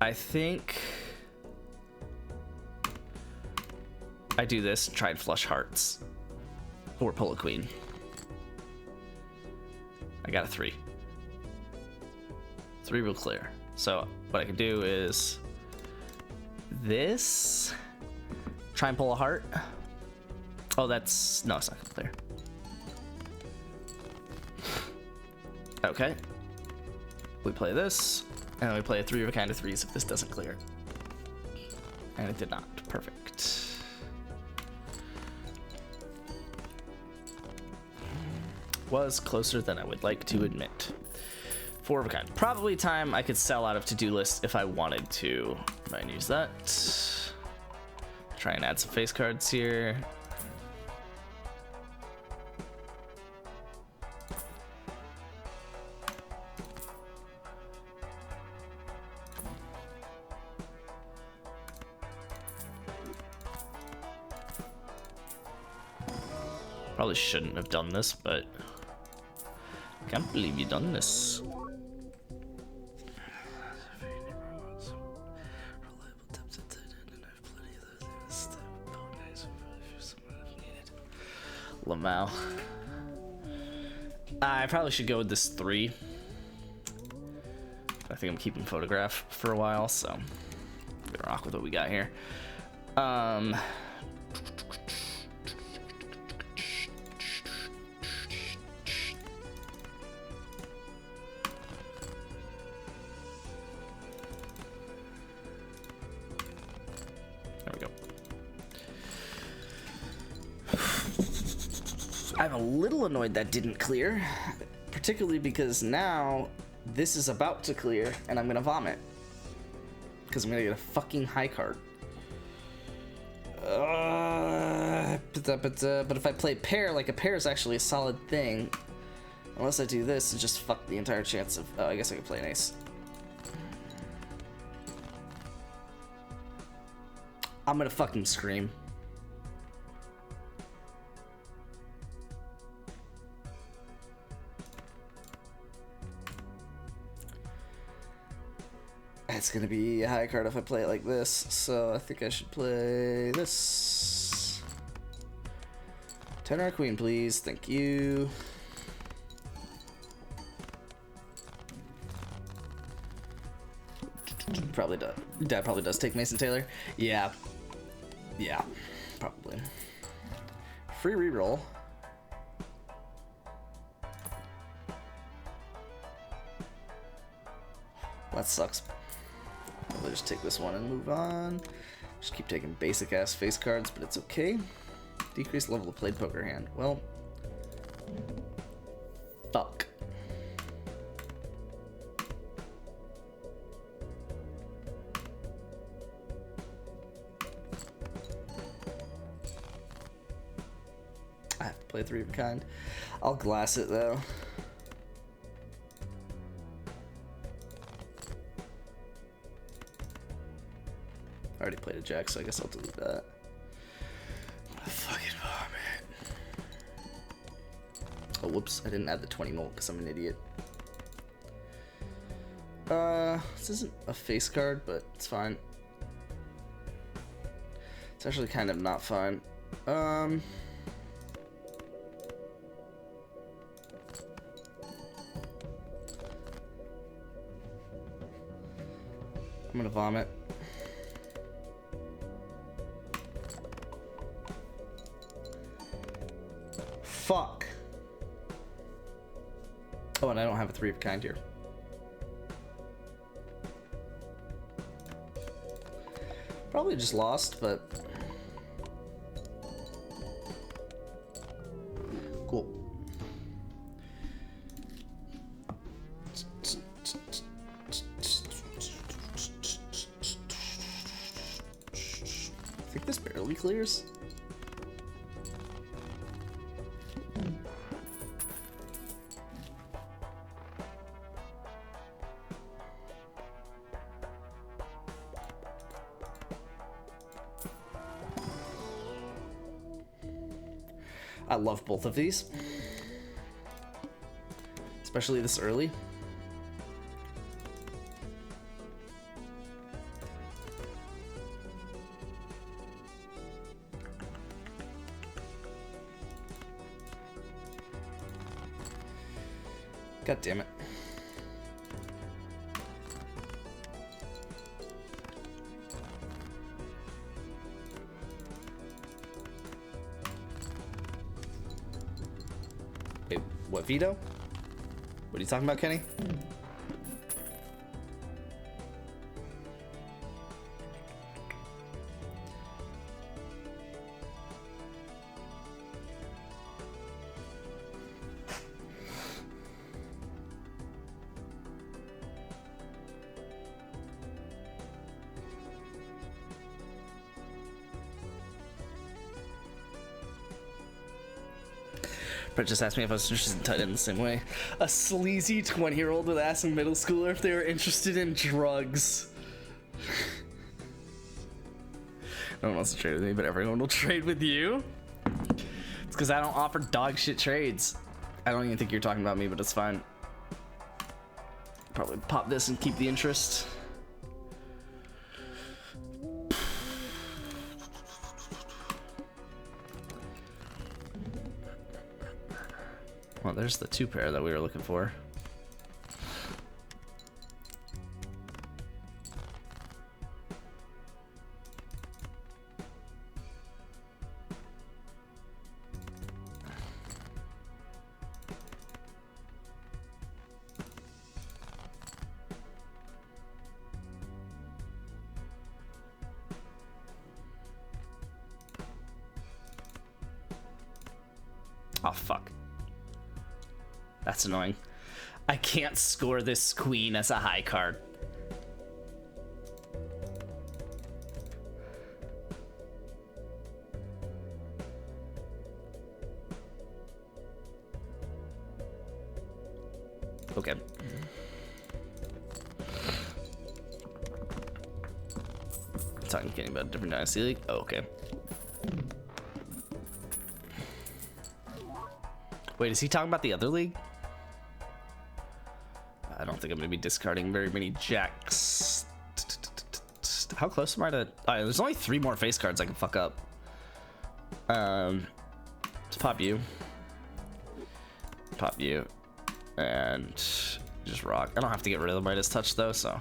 Speaker 2: I think I do this, try and flush hearts, or pull a queen. I got a 3. 3 real clear. So what I can do is this, try and pull a heart. Oh, that's, no, it's not clear. Okay. We play this, and we play a 3 of a kind of 3s if this doesn't clear. And it did not. Perfect. Was closer than I would like to admit. 4 of a kind. Probably time I could sell out of to-do list if I wanted to. Might use that. Try and add some face cards here. Probably shouldn't have done this, but can't believe you done this. Lamau. I probably should go with this 3. I think I'm keeping photograph for a while, so I'm gonna rock with what we got here. There we go. I'm a little annoyed that didn't clear, particularly because now this is about to clear and I'm gonna vomit because I'm gonna get a fucking high card. But if I play pair, like a pair is actually a solid thing. Unless I do this and just fuck the entire chance of. Oh, I guess I could play an ace. I'm gonna fucking scream. It's gonna be a high card if I play it like this, so I think I should play this. 10 or queen, please. Thank you. Probably does. Dad probably does take Mason Taylor. Yeah. Yeah, probably. Free reroll. That sucks. I'll just take this one and move on. Just keep taking basic ass face cards, but it's okay. Decrease level of played poker hand. Well, fuck. I have to play 3 of a kind. I'll glass it though. I already played a jack, so I guess I'll delete that. Fucking vomit. Oh, whoops. I didn't add the 20 mult because I'm an idiot. This isn't a face card, but it's fine. It's actually kind of not fine. I'm gonna vomit. Fuck. Oh, and I don't have a 3 of a kind here. Probably just lost, but cool. clears. I love both of these, especially this early. God damn it. Wait, what, veto? What are you talking about, Kenny? Brett just asked me if I was interested in tight end the same way. A sleazy 20-year-old would ask a middle schooler if they were interested in drugs. No one wants to trade with me, but everyone will trade with you. It's because I don't offer dog shit trades. I don't even think you're talking about me, but it's fine. Probably pop this and keep the interest. Well, there's the 2 pair that we were looking for. Oh, fuck. That's annoying. I can't score this queen as a high card. Okay. Talking to about a different dynasty league. Oh, okay. Wait, is he talking about the other league? I don't think I'm going to be discarding very many jacks. How close am I to... there's only 3 more face cards I can fuck up. Let's pop you. Pop you. And just rock. I don't have to get rid of the Midas Touch, though, so...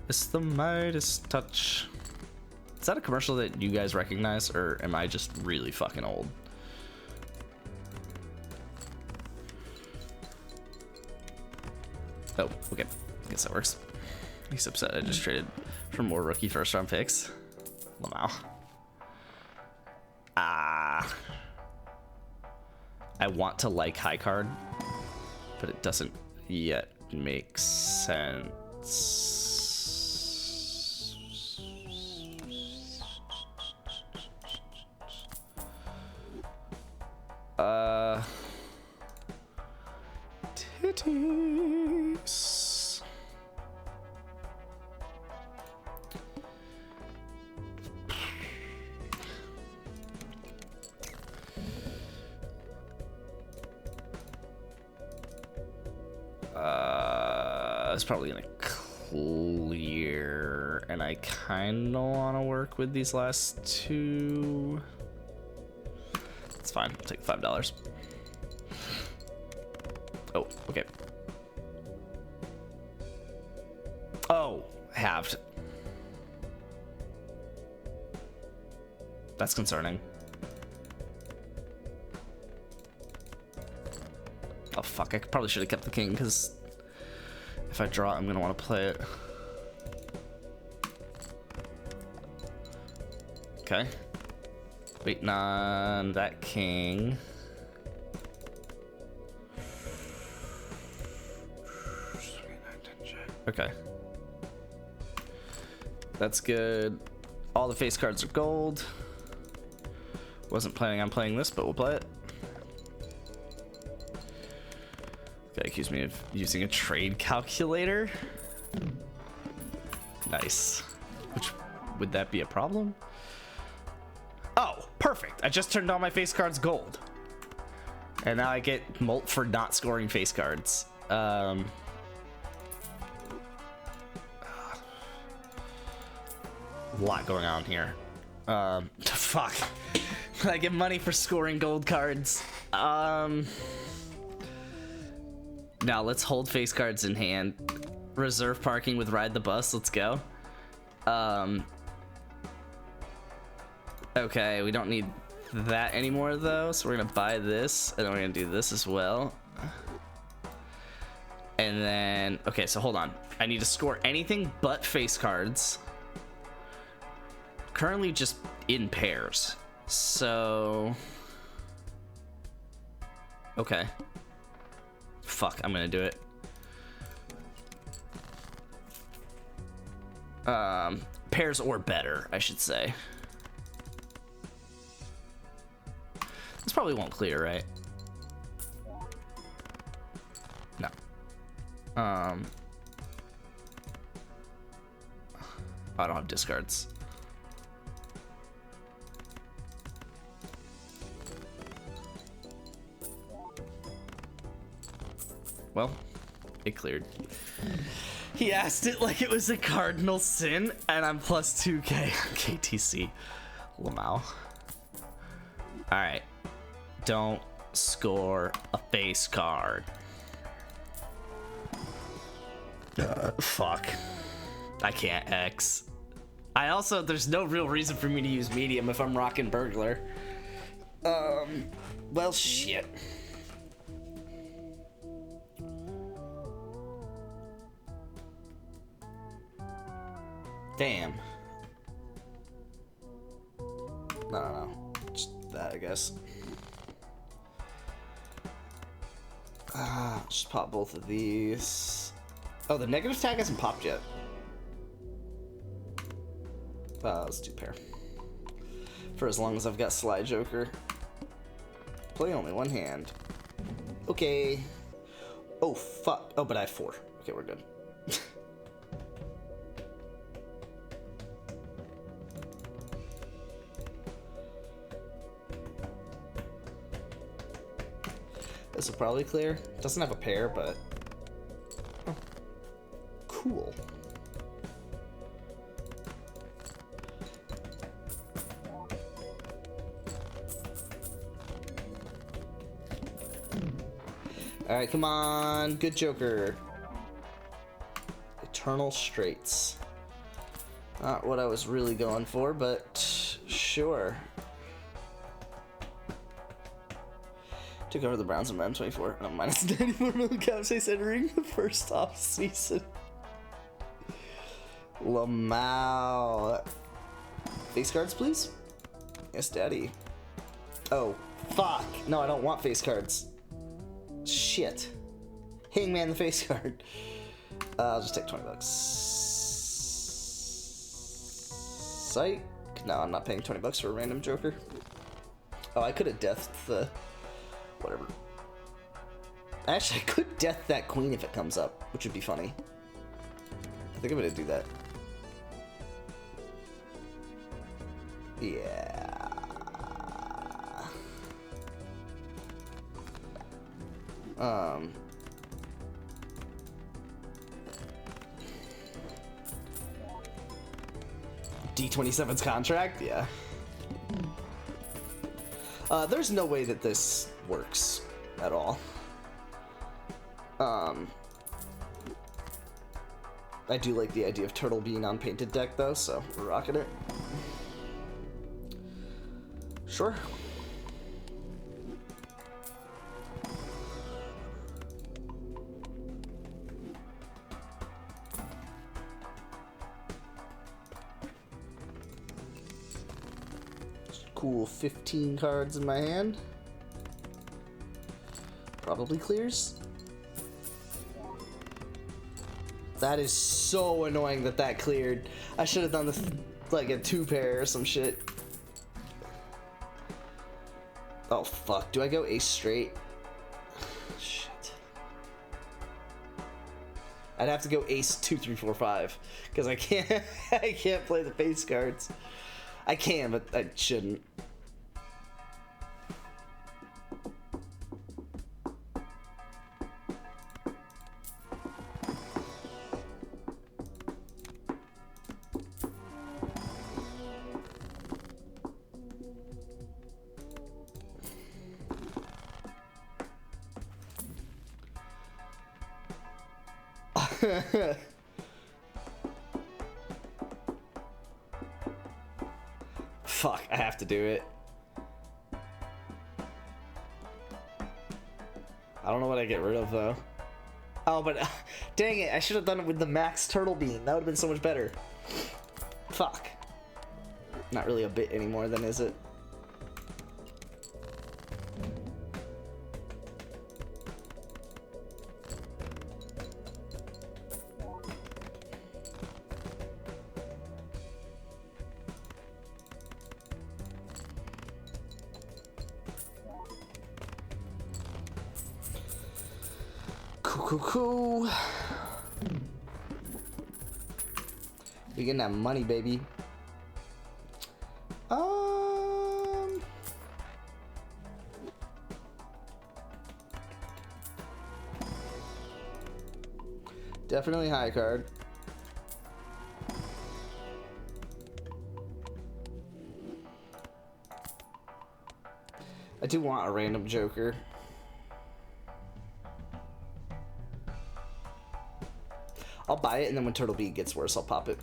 Speaker 2: It's the Midas Touch. Is that a commercial that you guys recognize, or am I just really fucking old? Oh, okay. I guess that works. He's upset I just traded for more rookie first round picks. Lamau. Ah. I want to like high card, but it doesn't yet make sense. Titties. It's probably gonna clear, and I kind of want to work with these last 2. It's fine. I'll take $5. Oh, okay. Oh, halved. That's concerning. Oh, fuck. I probably should have kept the king, because if I draw, I'm going to want to play it. Okay. Waiting on that king. Okay. That's good. All the face cards are gold. Wasn't planning on playing this, but we'll play it. Guy accused me of using a trade calculator. Nice. Which, would that be a problem? Oh, perfect. I just turned all my face cards gold. And now I get molt for not scoring face cards. A lot going on here. Fuck. I get money for scoring gold cards. Now let's hold face cards in hand. Reserve parking with ride the bus. Let's go. Okay, we don't need that anymore though, so we're gonna buy this, and then we're gonna do this as well. And then, okay, so hold on. I need to score anything but face cards. Currently just in pairs. So, okay. Fuck, I'm gonna do it. Pairs or better, I should say. This probably won't clear, right? No. I don't have discards. Well, it cleared. He asked it like it was a cardinal sin, and I'm plus 2k KTC. Lamau. Alright. Don't score a face card. Fuck. I can't X. I also, there's no real reason for me to use medium if I'm rocking burglar. Well, shit. Damn. No. Just that, I guess. Just pop both of these. Oh, the negative tag hasn't popped yet. Let's do pair. For as long as I've got Sly Joker. Play only one hand. Okay. Oh, fuck. Oh, but I have 4. Okay, we're good. This will probably clear. Doesn't have a pair, but oh, cool. All right, come on, good Joker. Eternal Straits. Not what I was really going for, but sure. Took over the Browns in round 24. Oh, minus 94 million cap space entering the first off season. Lamau. Face cards, please. Yes, daddy. Oh, fuck. No, I don't want face cards. Shit. Hangman the face card. I'll just take 20 bucks. Sight? No, I'm not paying 20 bucks for a random Joker. Oh, I could have deathed the... whatever. Actually, I could death that queen if it comes up, which would be funny. I think I'm gonna do that. Yeah. D27's contract? Yeah. There's no way that this works at all. I do like the idea of Turtle being on painted deck though, so we're rocking it. Sure. Cool, 15 cards in my hand. Probably clears. That is so annoying that that cleared. I should have done this like a 2 pair or some shit. Oh fuck, do I go ace straight? Shit. I'd have to go ace 2, 3, 4, 5 because I can't I can't play the face cards. I can, but I shouldn't. Fuck, I have to do it. I don't know what I get rid of though. Oh, but dang it, I should have done it with the max turtle bean. That would have been so much better. Fuck. Not really a bit anymore then, is it? Cool. We getting that money, baby. Definitely high card. I do want a random joker. I'll buy it, and then when Turtle Bead gets worse, I'll pop it.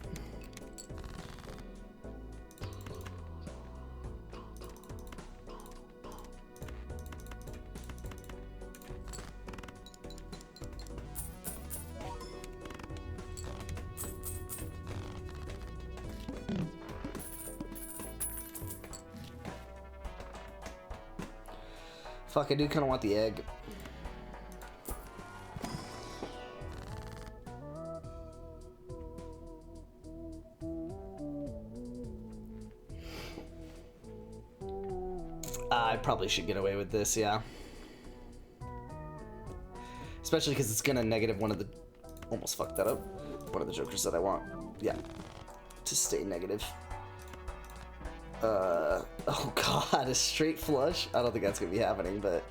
Speaker 2: Fuck, I do kind of want the egg. I probably should get away with this, yeah. Especially because it's gonna negative one of the... Almost fucked that up. One of the jokers that I want. Yeah. To stay negative. Oh god, a straight flush? I don't think that's gonna be happening, but...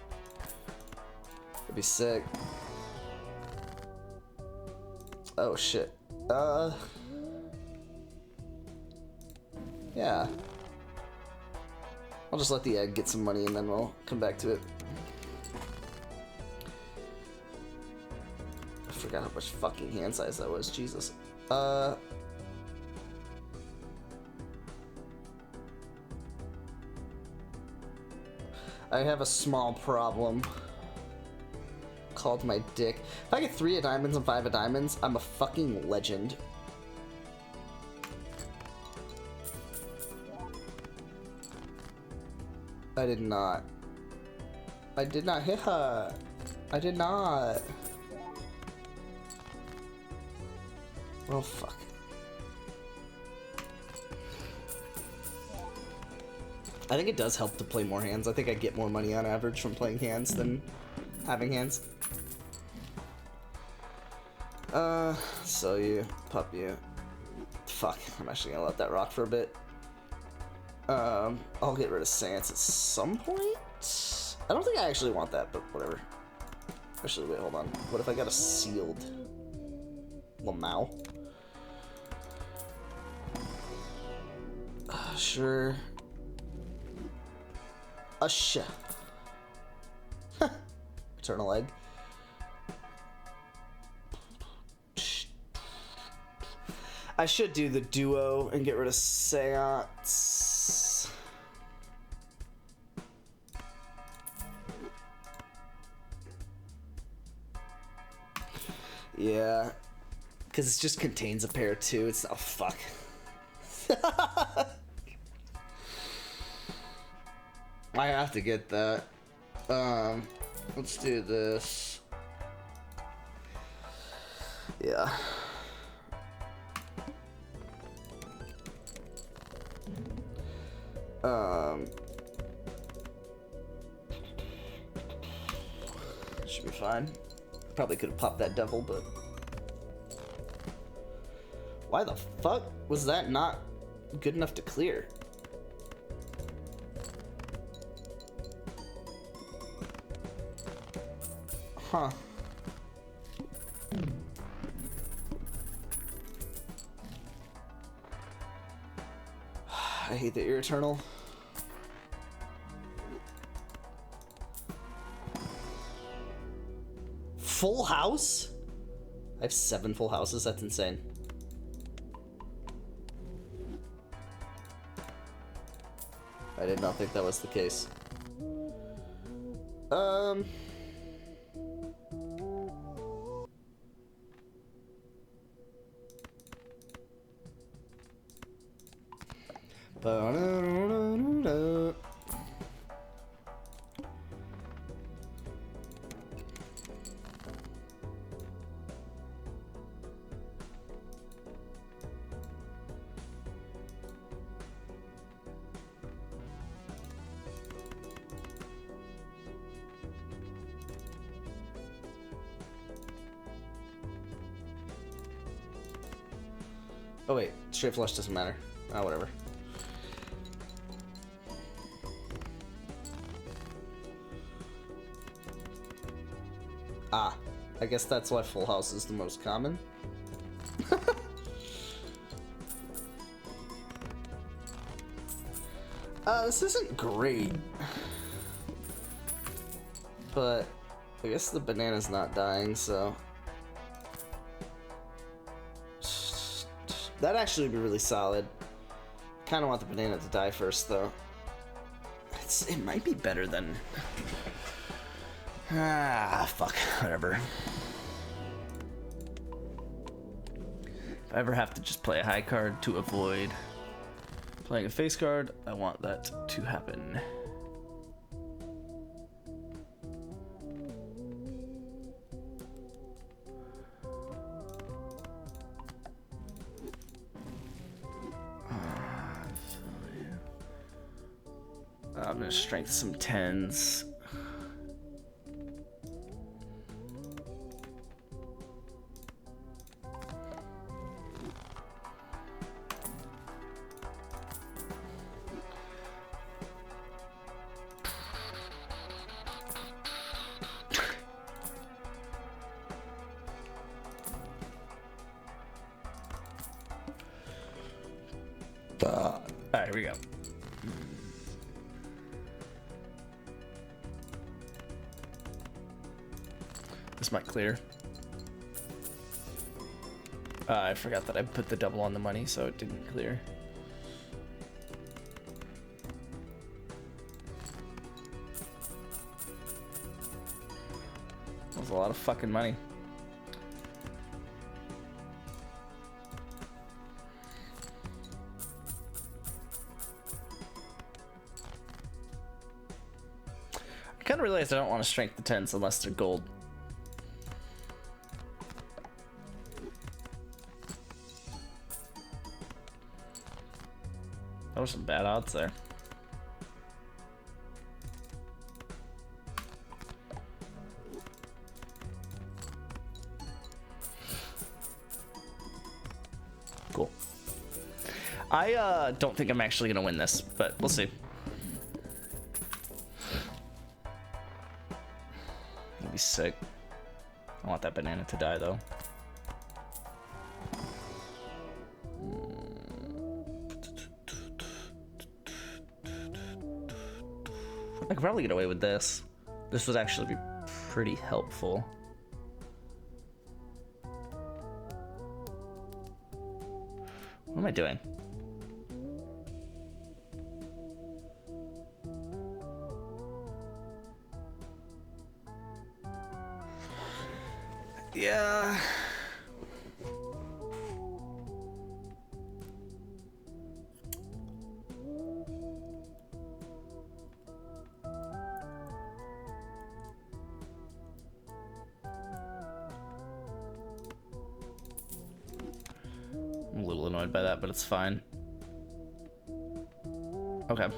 Speaker 2: It'd be sick. Oh shit. Yeah. I'll just let the egg get some money and then we'll come back to it. I forgot how much fucking hand size that was, Jesus. I have a small problem called my dick. If I get 3 of diamonds and 5 of diamonds, I'm a fucking legend. I did not. I did not hit her. I did not. Oh, fuck. I think it does help to play more hands. I think I get more money on average from playing hands than having hands. So you, pop you. Fuck, I'm actually gonna let that rock for a bit. I'll get rid of Sans at some point. I don't think I actually want that, but whatever. Actually, wait, hold on. What if I got a sealed Lamau? Sure. Usha. Eternal egg. I should do the duo and get rid of Seance. Yeah. Because it just contains a pair too. It's oh fuck. I have to get that. Let's do this. Yeah. Should be fine. Probably could have popped that devil, but... Why the fuck was that not good enough to clear? Huh. I hate that you're eternal. Full house? I have 7 full houses, that's insane. I did not think that was the case. Ba-da-da-da-da. Oh wait, straight flush doesn't matter. Ah, whatever. Ah, I guess that's why full house is the most common. This isn't great. But I guess the banana's not dying, so... That'd actually be really solid. Kind of want the banana to die first, though. It might be better than... Ah, fuck. Whatever. If I ever have to just play a high card to avoid playing a face card, I want that to happen. I'm gonna strength some 10s. Alright, here we go. This might clear. I forgot that I put the double on the money, so it didn't clear. That was a lot of fucking money. I kind of realized I don't want to strength the 10s unless they're gold. Those are some bad odds there. Cool. I don't think I'm actually gonna win this, but we'll see. That'd be sick. I want that banana to die though. I could probably get away with this. This would actually be pretty helpful. What am I doing? Yeah. I'm a little annoyed by that, but it's fine. Okay.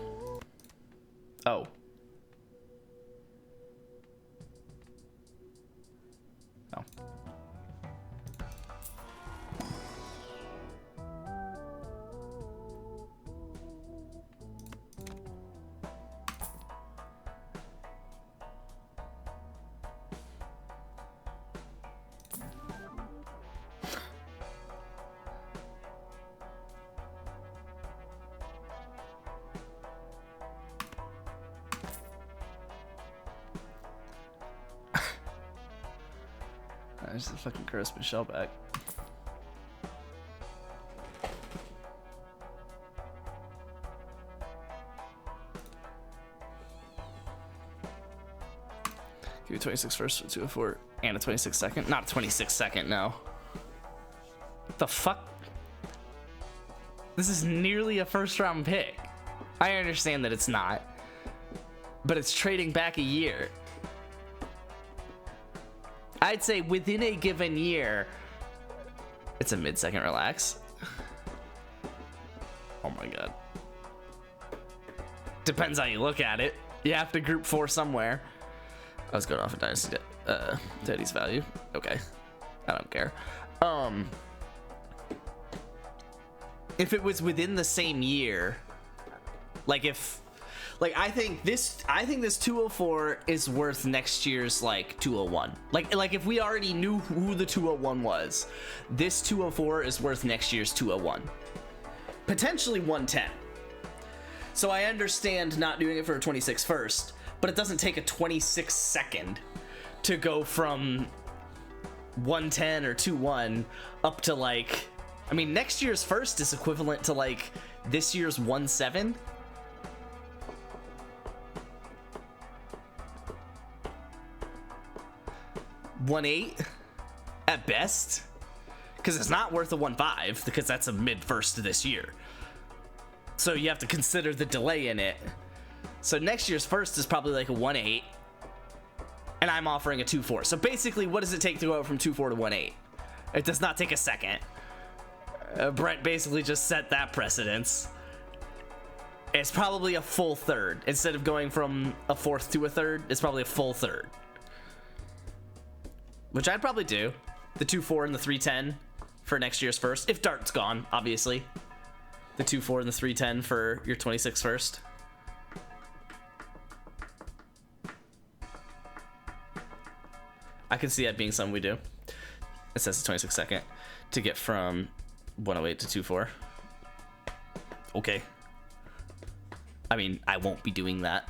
Speaker 2: Oh. There's a fucking Curse Michelle back. Give you 26 first for 204 and a 26 second. Not a 26 second, no. The fuck? This is nearly a first round pick. I understand that it's not, but it's trading back a year. I'd say within a given year, it's a mid-second relax. Oh my god. Depends how you look at it. You have to group 4 somewhere. I was going off of Dynasty Daddy's value. Okay. I don't care. If it was within the same year, I think this 204 is worth next year's 201. Like if we already knew who the 201 was, this 204 is worth next year's 201. Potentially 110. So I understand not doing it for a 26 first, but it doesn't take a 26 second to go from 110 or 21 up to I mean, next year's first is equivalent to this year's 17. $1.8 at best, because it's not worth a 1.5 because that's a mid first this year. So you have to consider the delay in it. So next year's first is probably a 1.8, and I'm offering a 2.4. So basically, what does it take to go from 2.4 to 1.8? It does not take a second. Brent basically just set that precedence. It's probably a full third. Instead of going from a fourth to a third, it's probably a full third. Which I'd probably do. The 2.4 and the 3.10 for next year's first. If Dart's gone, obviously. The 2.4 and the 3.10 for your 26 first. I can see that being something we do. It says the 26 second to get from 108 to 2.4. Okay. I mean, I won't be doing that.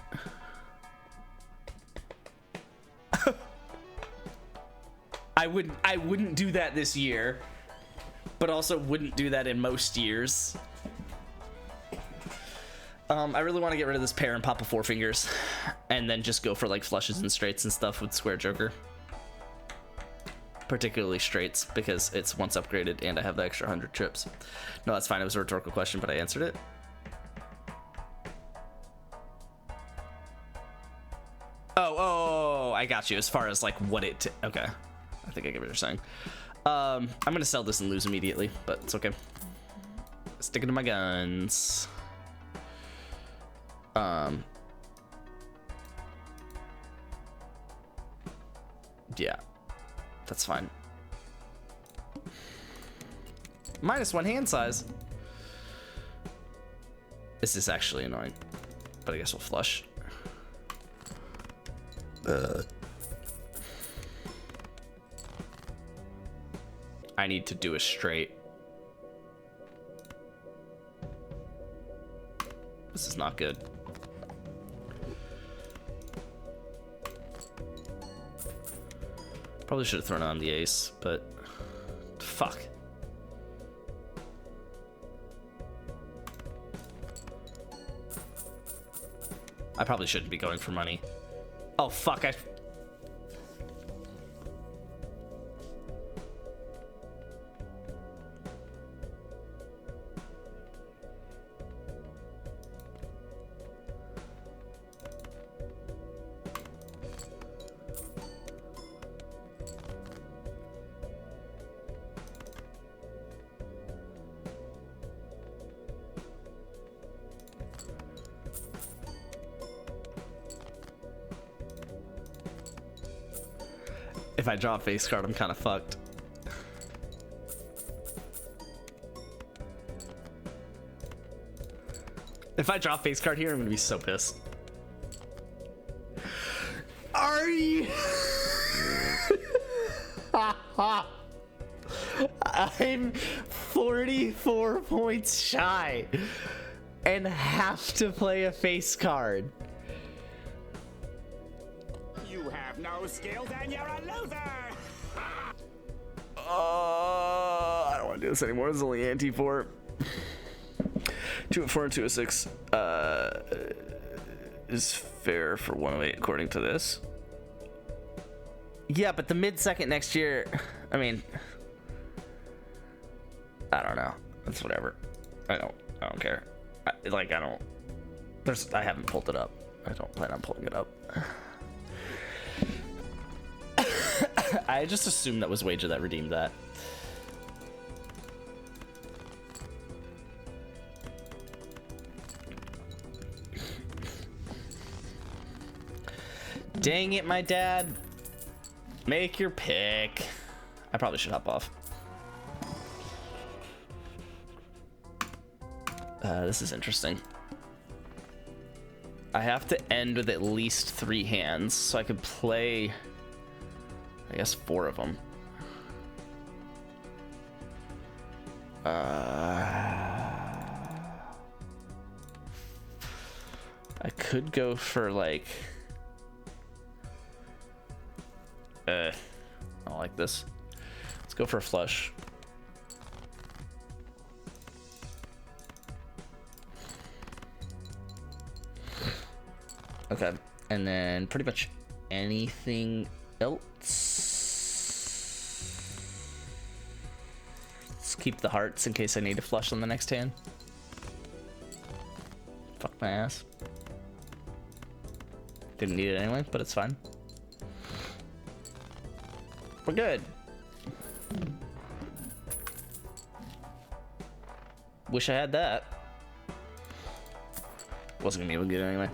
Speaker 2: I wouldn't do that this year, but also wouldn't do that in most years. I really want to get rid of this pair and pop a 4 fingers, and then just go for flushes and straights and stuff with Square Joker. Particularly straights, because it's once upgraded and I have the extra 100 trips. No, that's fine. It was a rhetorical question, but I answered it. Oh, I got you. As far as what it... Okay. I think I get what you're saying. I'm going to sell this and lose immediately, but it's okay. Sticking to my guns. Yeah. That's fine. -1 hand size. This is actually annoying, but I guess we'll flush. I need to do a straight. This is not good. Probably should have thrown on the ace, but fuck. I probably shouldn't be going for money. Oh fuck, if I draw a face card, I'm kind of fucked. If I draw a face card here, I'm gonna be so pissed. Are you? I'm 44 points shy and have to play a face card.
Speaker 5: You have no skills and you're a loser!
Speaker 2: I don't want to do this anymore. This is only anti-4. 2 at 4 and 2 at 6 is fair for 108 according to this. Yeah, but the mid-second next year, I mean, I don't know. It's whatever. I don't care. I haven't pulled it up. I don't plan on pulling it up. I just assumed that was Wager that redeemed that. Dang it, my dad. Make your pick. I probably should hop off. This is interesting. I have to end with at least 3 hands, so I could play, I guess, 4 of them. I could go for like... I don't like this. Let's go for a flush. Okay, and then pretty much anything else. Let's keep the hearts in case I need to flush on the next hand. Fuck my ass. Didn't need it anyway, but it's fine. We're good. Wish I had that. Wasn't gonna be able to get it anyway.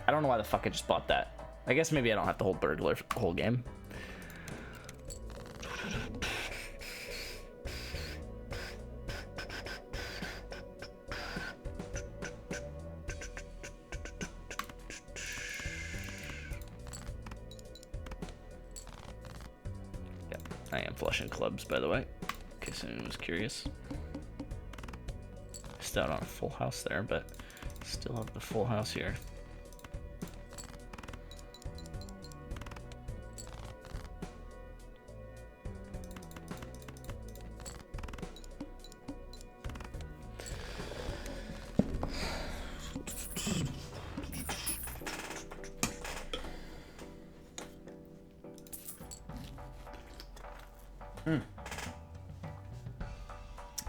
Speaker 2: I don't know why the fuck I just bought that. I guess maybe I don't have to hold burglar the whole game. Yeah, I am flushing clubs, by the way, in case anyone was curious. Missed out on a full house there, but still have the full house here.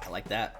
Speaker 2: I like that.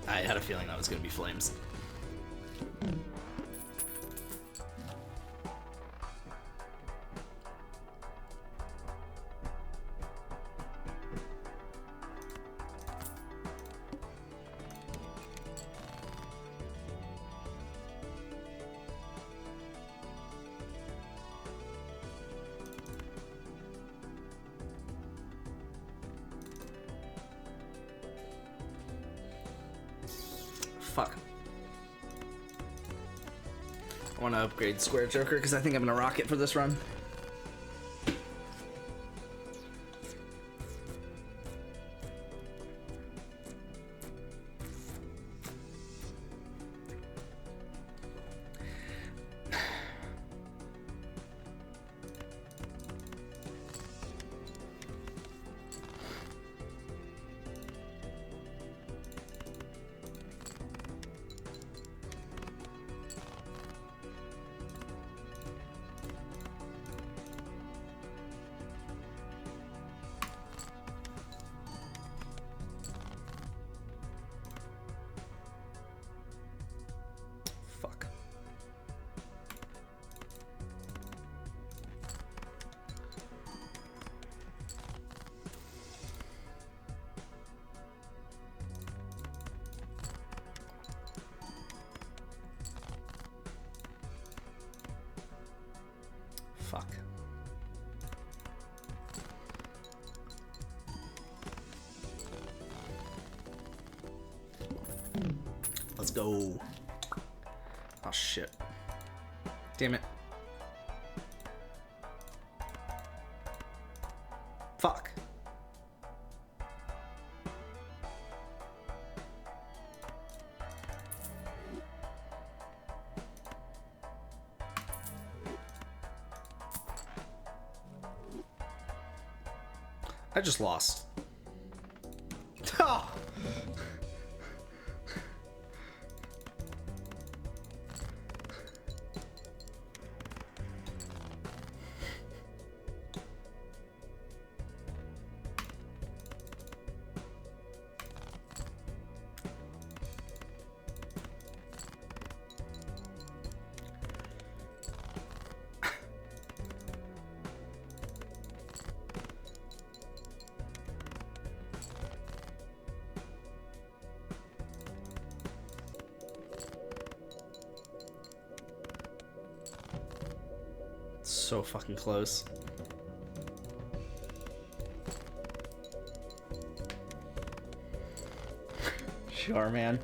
Speaker 2: I had a feeling that was going to be flames. Fuck. I want to upgrade Square Joker because I think I'm going to rock it for this run. Let's go. Oh shit. Damn it. Fuck. I just lost. Oh. So fucking close. Sure, man.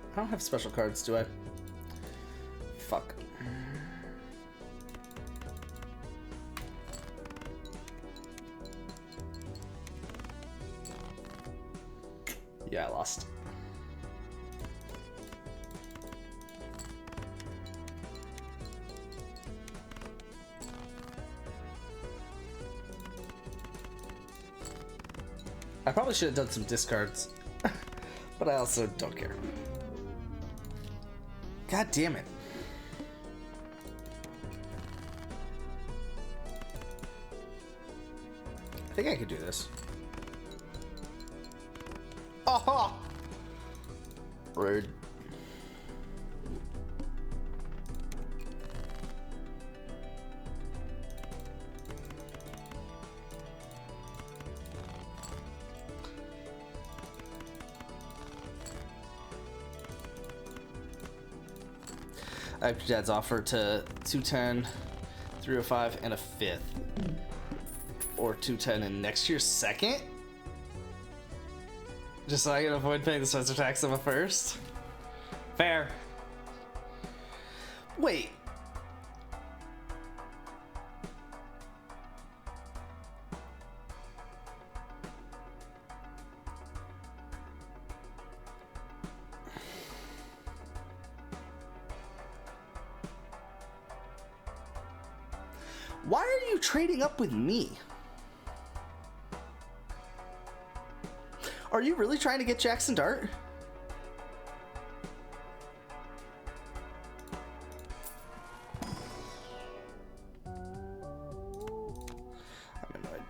Speaker 2: I don't have special cards, do I? Fuck. Yeah, I lost. I probably should have done some discards, but I also don't care. God damn it. I think I could do this. Oh! Rude. I have your dad's offer to 210, 305, and a 5th. Or 210 and next year's 2nd? Just so I can avoid paying the Spencer tax on my 1st? Fair. Wait. Why are you trading up with me? Are you really trying to get Jackson Dart? I'm annoyed.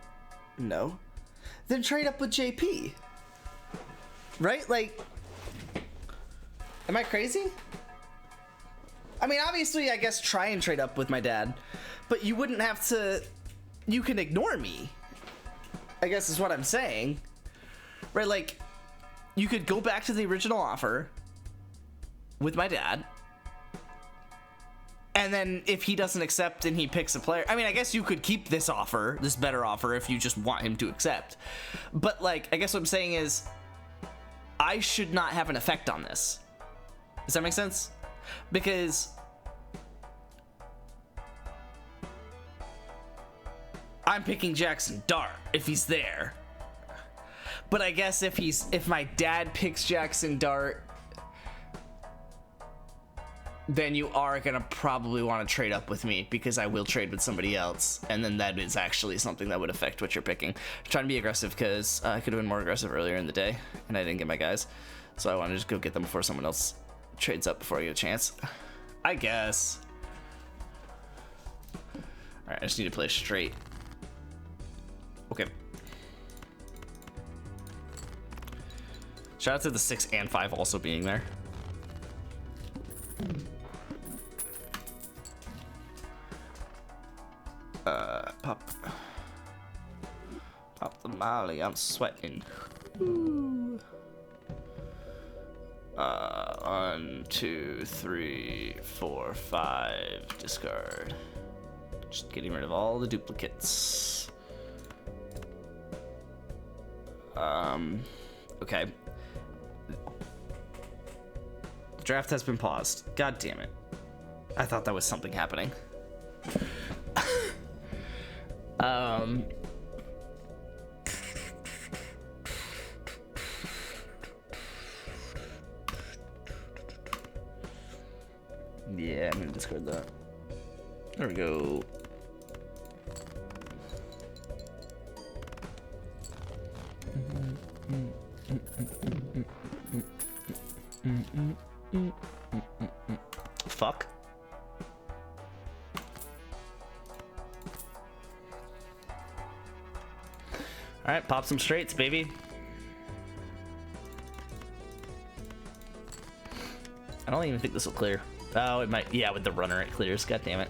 Speaker 2: No. Then trade up with JP. Right? Like, am I crazy? I mean, obviously, I guess try and trade up with my dad, but you wouldn't have to. You can ignore me, I guess is what I'm saying. Right? Like, you could go back to the original offer with my dad, and then if he doesn't accept and he picks a player, I mean, I guess you could keep this offer, this better offer, if you just want him to accept. But, like, I guess what I'm saying is, I should not have an effect on this. Does that make sense? Because I'm picking Jackson Dart if he's there. But I guess if my dad picks Jackson Dart, then you are gonna probably want to trade up with me, because I will trade with somebody else, and then that is actually something that would affect what you're picking. I'm trying to be aggressive because I could have been more aggressive earlier in the day, and I didn't get my guys, so I want to just go get them before someone else trades up before I get a chance, I guess. All right, I just need to play straight. Okay. Shout out to the 6 and 5 also being there. Pop the molly, I'm sweating. Ooh. 1, 2, 3, 4, 5. Discard. Just getting rid of all the duplicates. Okay. The draft has been paused. God damn it. I thought that was something happening. Yeah, I'm gonna discard that. There we go. Fuck. All right, pop some straights, baby. I don't even think this will clear. Oh, it might. Yeah, with the runner, it clears. God damn it.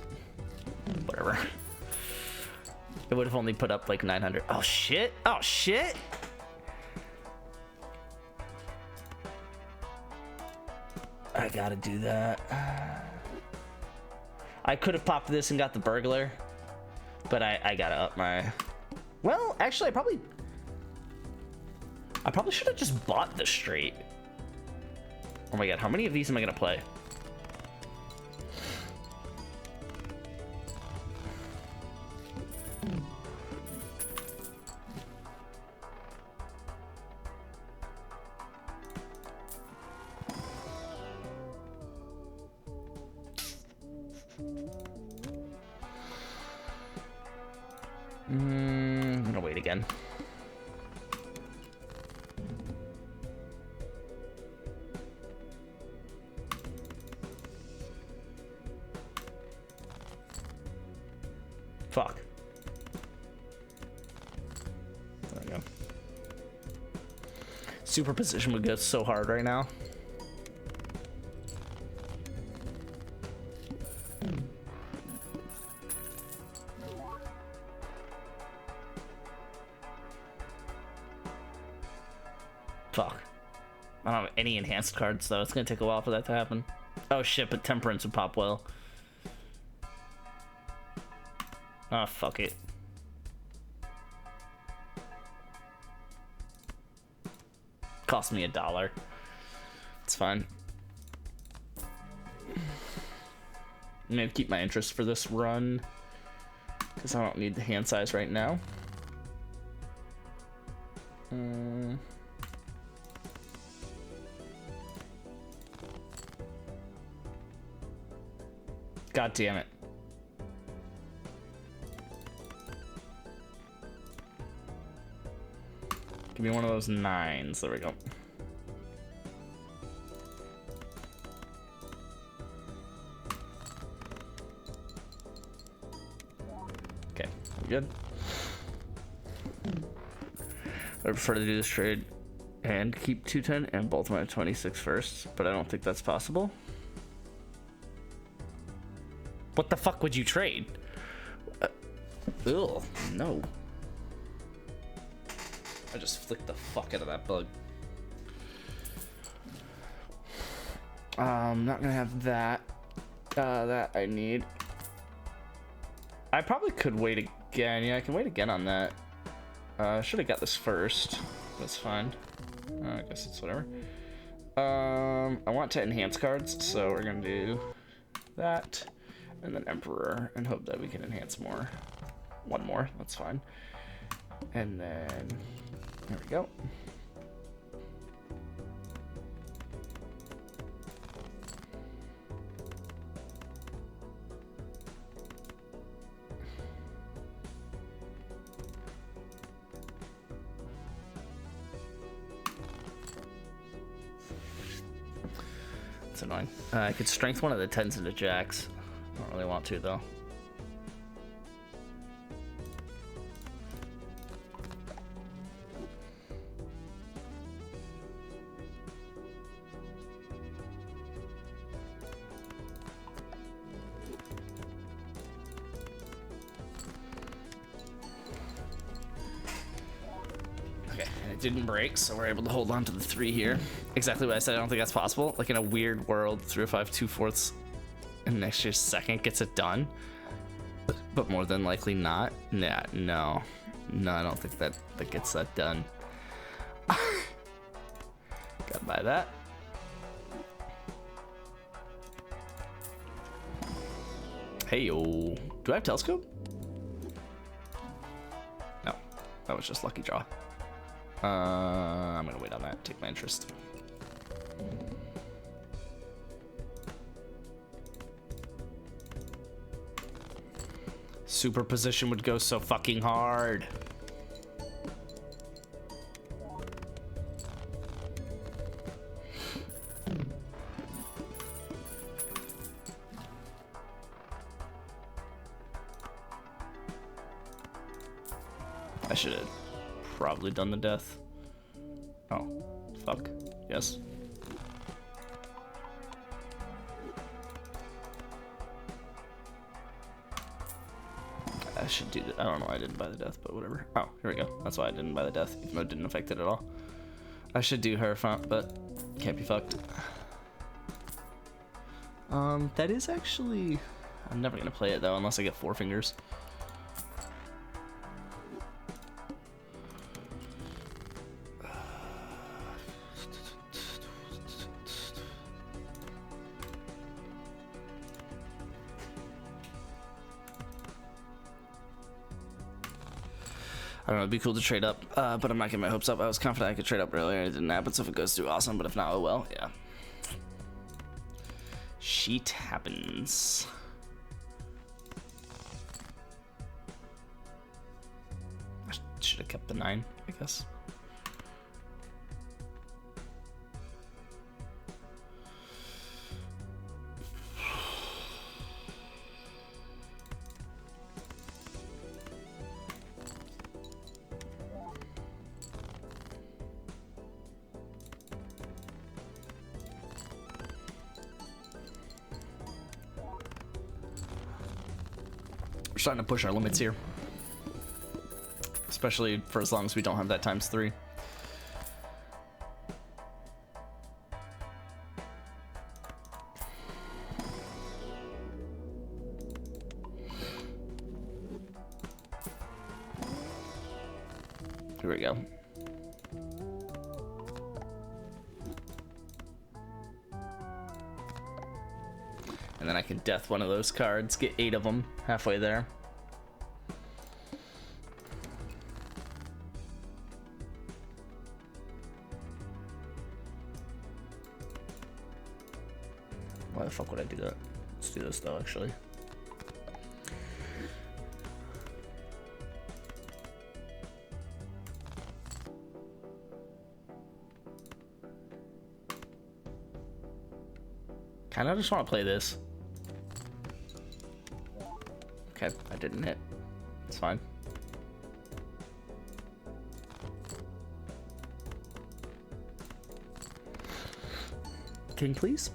Speaker 2: Whatever. It would have only put up like 900. Oh shit! Oh shit! I gotta do that. I could have popped this and got the burglar, but I gotta up my. Well, actually, I probably should have just bought the straight. Oh my god, how many of these am I gonna play? I'm gonna wait again. Fuck. There we go. Superposition would go so hard right now. Fuck. I don't have any enhanced cards though. It's gonna take a while for that to happen. Oh shit, but Temperance would pop well. Ah, fuck it. Cost me $1. It's fine. I'm gonna keep my interest for this run because I don't need the hand size right now. God damn it. Give me one of those 9s. There we go. Okay, we good. I prefer to do this trade and keep 210 and both my 26 first, but I don't think that's possible. What the fuck would you trade? Ugh, no. I just flicked the fuck out of that bug. Not gonna have that. That I need. I probably could wait again. Yeah, I can wait again on that. Should have got this first. That's fine. I guess it's whatever. I want to enhance cards, so we're gonna do that. And then Emperor, and hope that we can enhance more. One more, that's fine. And then, there we go. That's annoying. I could strength one of the 10s into jacks. I don't really want to though. It didn't break, so we're able to hold on to the 3 here. Exactly what I said. I don't think that's possible. Like in a weird world, 305 2/4 in next year's second gets it done, but more than likely not. Nah, no, I don't think that gets that done. Gotta buy that. Hey yo, do I have telescope? No, that was just lucky draw. I'm gonna wait on that, take my interest. Superposition would go so fucking hard. I should have probably done the death. Oh, fuck. Yes. I should do that. I don't know why I didn't buy the death, but whatever. Oh, here we go. That's why I didn't buy the death, even though it didn't affect it at all. I should do Hierophant, but can't be fucked. That is actually... I'm never gonna play it though, unless I get 4 fingers. I don't know, it'd be cool to trade up, but I'm not getting my hopes up. I was confident I could trade up earlier, and it didn't happen, so if it goes through, awesome, but if not, oh well, yeah. Sheet happens. I should have kept the 9, I guess. We're starting to push our limits here, especially for as long as we don't have that ×3. Here we go. And then I can death one of those cards, get 8 of them halfway there. Why the fuck would I do that? Let's do this though, actually. Kinda just want to play this. Okay, I didn't hit. It's fine. King, please.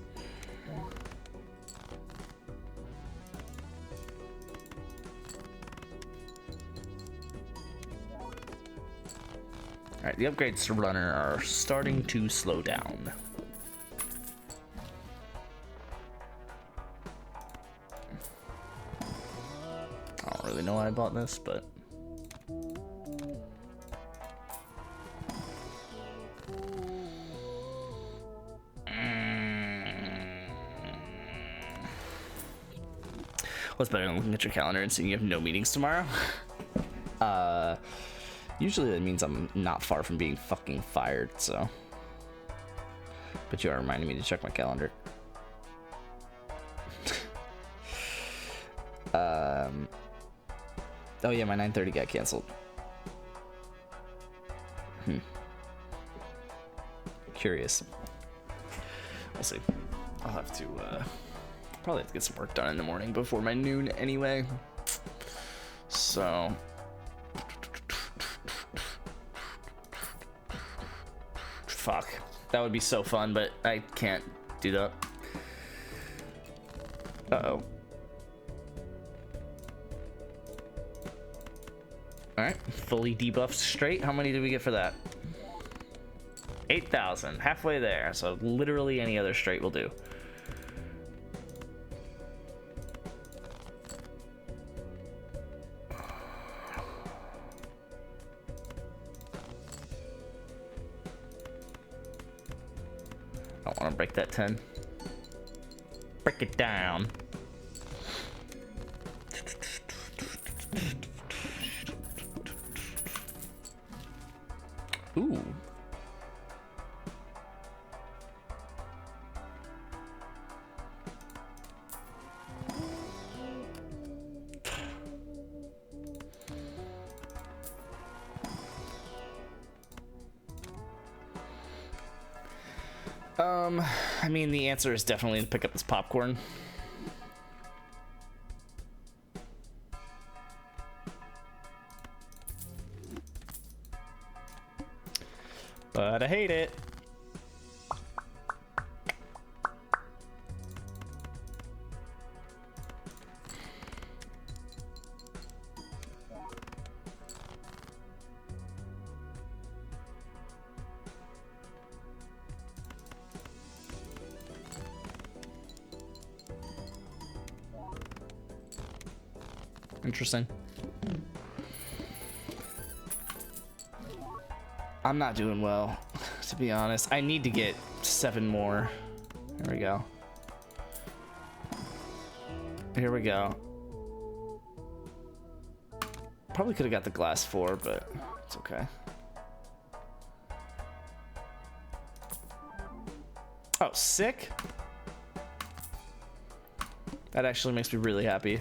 Speaker 2: Alright, the upgrades to runner are starting to slow down. I don't really know why I bought this, but... What's better than looking at your calendar and seeing you have no meetings tomorrow? Usually that means I'm not far from being fucking fired, so... But you are reminding me to check my calendar. Oh yeah, my 9:30 got canceled. Curious. We'll see. I'll have to, probably have to get some work done in the morning before my noon anyway. So... Fuck. That would be so fun, but I can't do that. Uh-oh. Alright, fully debuffed straight. How many did we get for that? 8,000. Halfway there. So literally any other straight will do. I don't want to break that 10. Break it down. Ooh. I mean, the answer is definitely to pick up this popcorn. But I hate it. Interesting. I'm not doing well, to be honest. I need to get 7 more. There we go. Here we go. Probably could have got the glass 4, but it's okay. Oh, sick. That actually makes me really happy.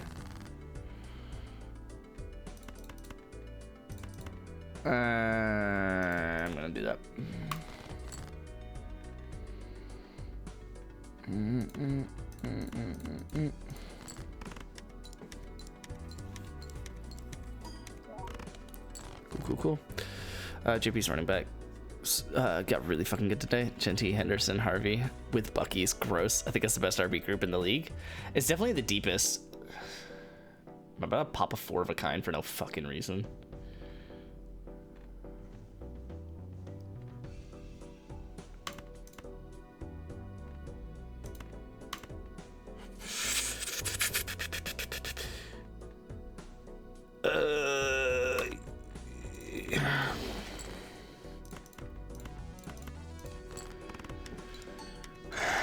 Speaker 2: I'm gonna do that. Cool. JP's running back. Got really fucking good today. Genty, Henderson, Harvey with Bucky's gross. I think that's the best RB group in the league. It's definitely the deepest. I'm about to pop a 4 of a kind for no fucking reason.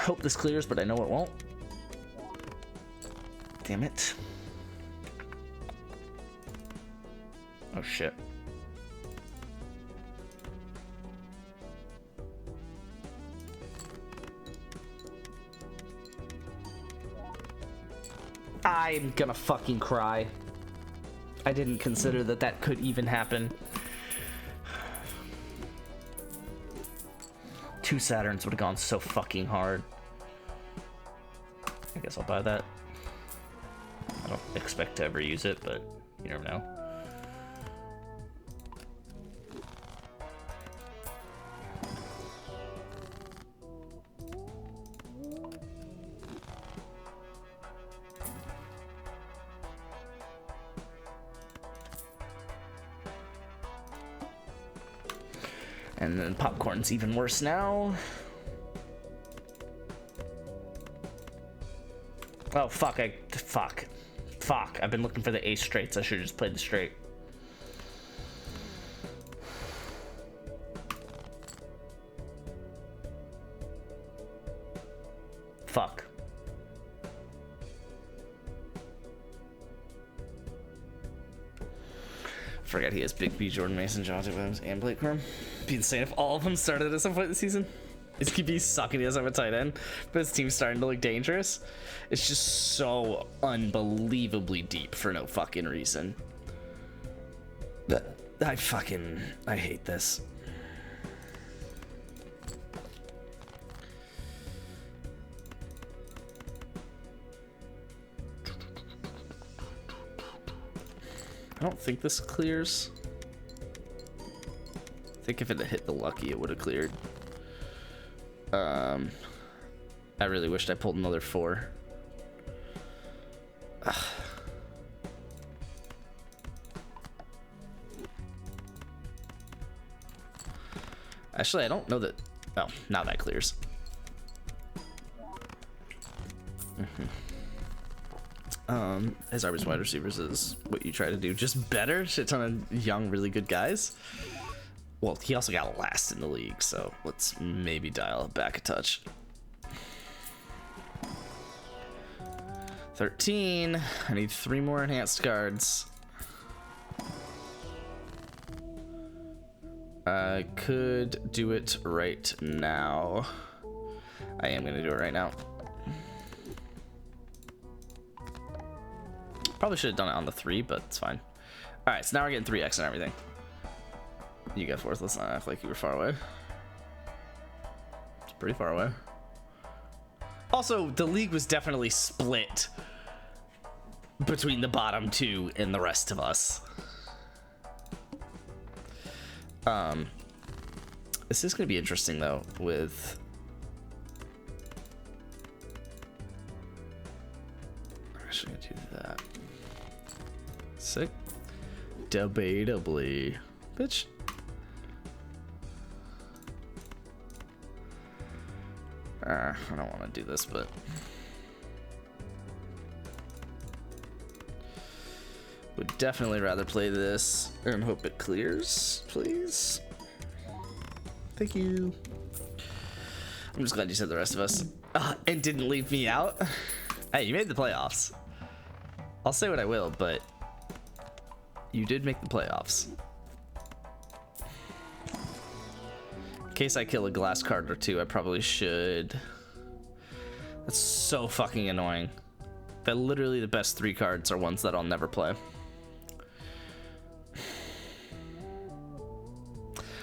Speaker 2: Hope this clears, but I know it won't. Damn it. Oh shit. I'm gonna fucking cry. I didn't consider that that could even happen. 2 Saturns would have gone so fucking hard. I guess I'll buy that. I don't expect to ever use it, but you never know. And then popcorn's even worse now. Oh, fuck. Fuck. I've been looking for the ace straights. I should have just played the straight. Fuck. Forgot he has Big B, Jordan Mason, Jonathan Williams, and Blake Corum. Be insane if all of them started at some point this season. Is QB sucking? He doesn't have a tight end, but his team's starting to look dangerous. It's just so unbelievably deep for no fucking reason. I hate this. I don't think this clears. I think if it had hit the lucky, it would have cleared. I really wished I pulled another 4. Ugh. Actually, I don't know that Oh, now that clears. His Arby's wide receivers is what you try to do, just better. Shit ton of young, really good guys. Well, he also got last in the league, so let's maybe dial it back a touch. 13. I need 3 more enhanced cards. I could do it right now. I am gonna do it right now. Probably should have done it on the 3, but it's fine. All right, so now we're getting 3x and everything. You go forth. Let's not act like you were far away. It's pretty far away. Also, the league was definitely split between the bottom 2 and the rest of us. This is going to be interesting though with I'm actually going to do that. Sick. Debatably. Bitch. I don't want to do this, but would definitely rather play this and hope it clears, please. Thank you. I'm just glad you said the rest of us and didn't leave me out. Hey, you made the playoffs. I'll say what I will, but you did make the playoffs. In case I kill a glass card or 2, I probably should. That's so fucking annoying. That literally the best 3 cards are ones that I'll never play.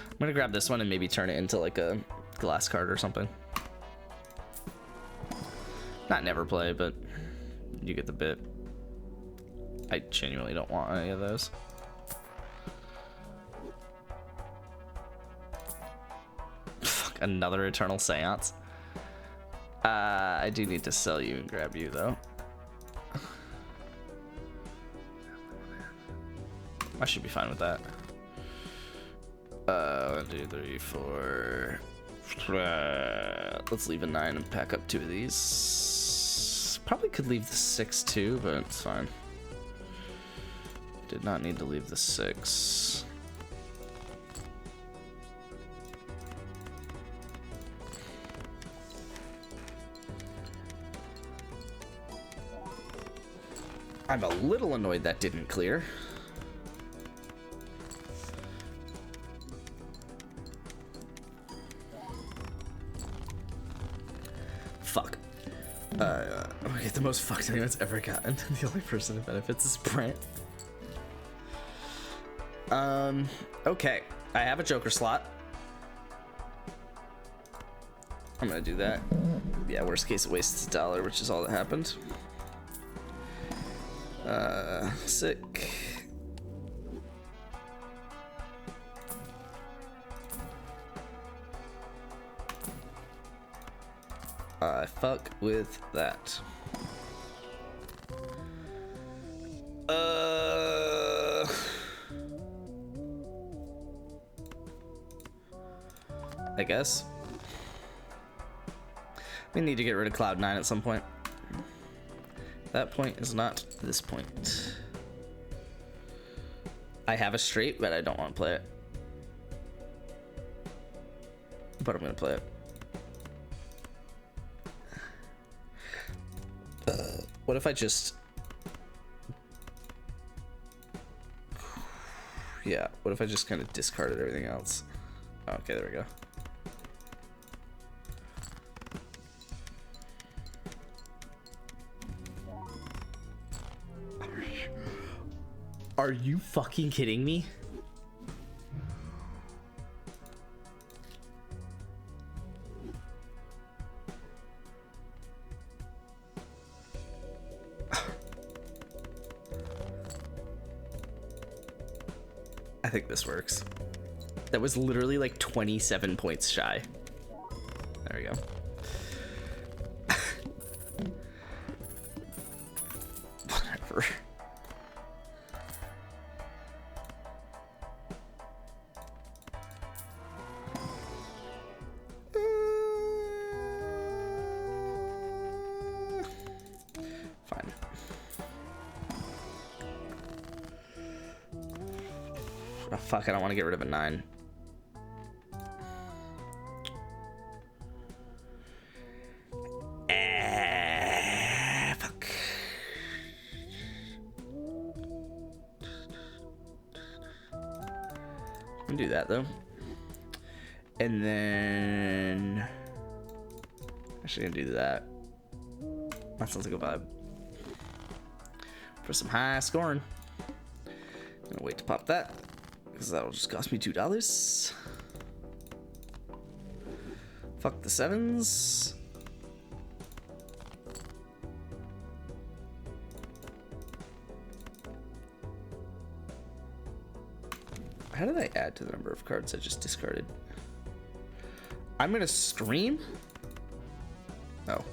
Speaker 2: I'm gonna grab this one and maybe turn it into like a glass card or something. Not never play, but you get the bit. I genuinely don't want any of those. Fuck, another Eternal Seance. I do need to sell you and grab you though. I should be fine with that. 1, 2, 3, 4. Let's leave a 9 and pack up 2 of these. Probably could leave the 6 too, but it's fine. Did not need to leave the 6. I'm a little annoyed that didn't clear. Fuck. Okay, the most fucked anyone's ever gotten. The only person that benefits is Brent. Okay. I have a Joker slot. I'm gonna do that. Yeah, worst case it wastes $1, which is all that happened. Sick. I fuck with that. I guess. We need to get rid of Cloud9 at some point. That point is not this point. I have a straight, but I don't want to play it. But I'm gonna play it. What if I just... Yeah, what if I just kind of discarded everything else? Okay, there we go. Are you fucking kidding me? I think this works. That was literally like 27 points shy. There we go. Whatever. Fine. Oh, fuck, I don't want to get rid of a 9. Fuck. I'm gonna do that though. And then actually gonna do that. That sounds like a vibe. For some high scoring. I'm gonna wait to pop that, because that'll just cost me $2. Fuck the 7s. How did I add to the number of cards I just discarded? I'm gonna scream? Oh.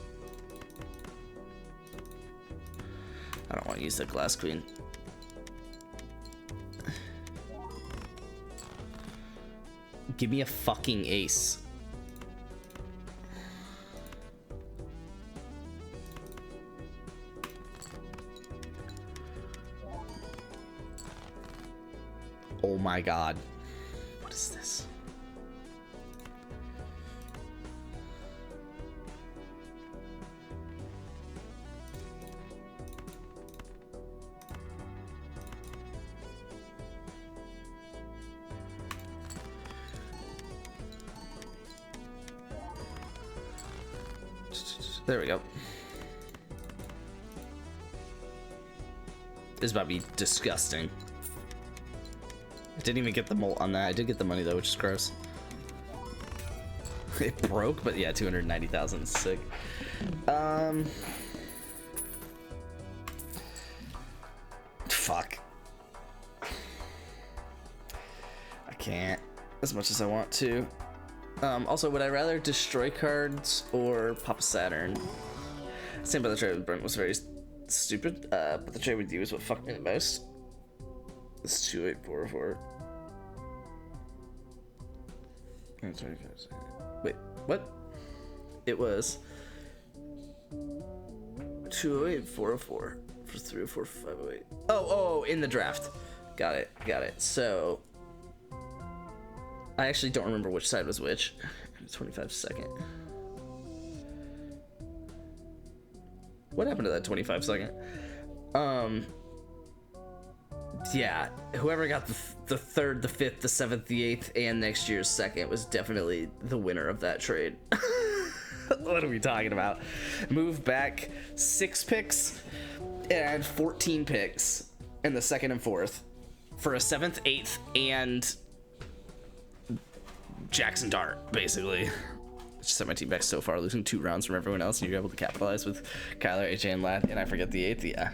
Speaker 2: I don't want to use the glass queen. Give me a fucking ace. Oh my god. What is this? There we go. This is about to be disgusting. I didn't even get the molt on that. I did get the money though, which is gross. It broke, but yeah, 290,000 is sick. Fuck. I can't as much as I want to. Also, would I rather destroy cards or pop a Saturn? Same about the trade with Brent was very stupid, but the trade with you is what fucked me the most. It's 28404. Wait, what? It was 208,404 for 304,508. Oh, in the draft. Got it. So I actually don't remember which side was which. 25 second. What happened to that 25 second? Yeah, whoever got the 3rd, the 5th, the 7th, the 8th, and next year's 2nd was definitely the winner of that trade. What are we talking about? Move back 6 picks and 14 picks in the 2nd and 4th for a 7th, 8th, and Jackson Dart, basically. Just set my team back so far, losing 2 rounds from everyone else, and you're able to capitalize with Kyler, HA, and Lad, and I forget the 8th,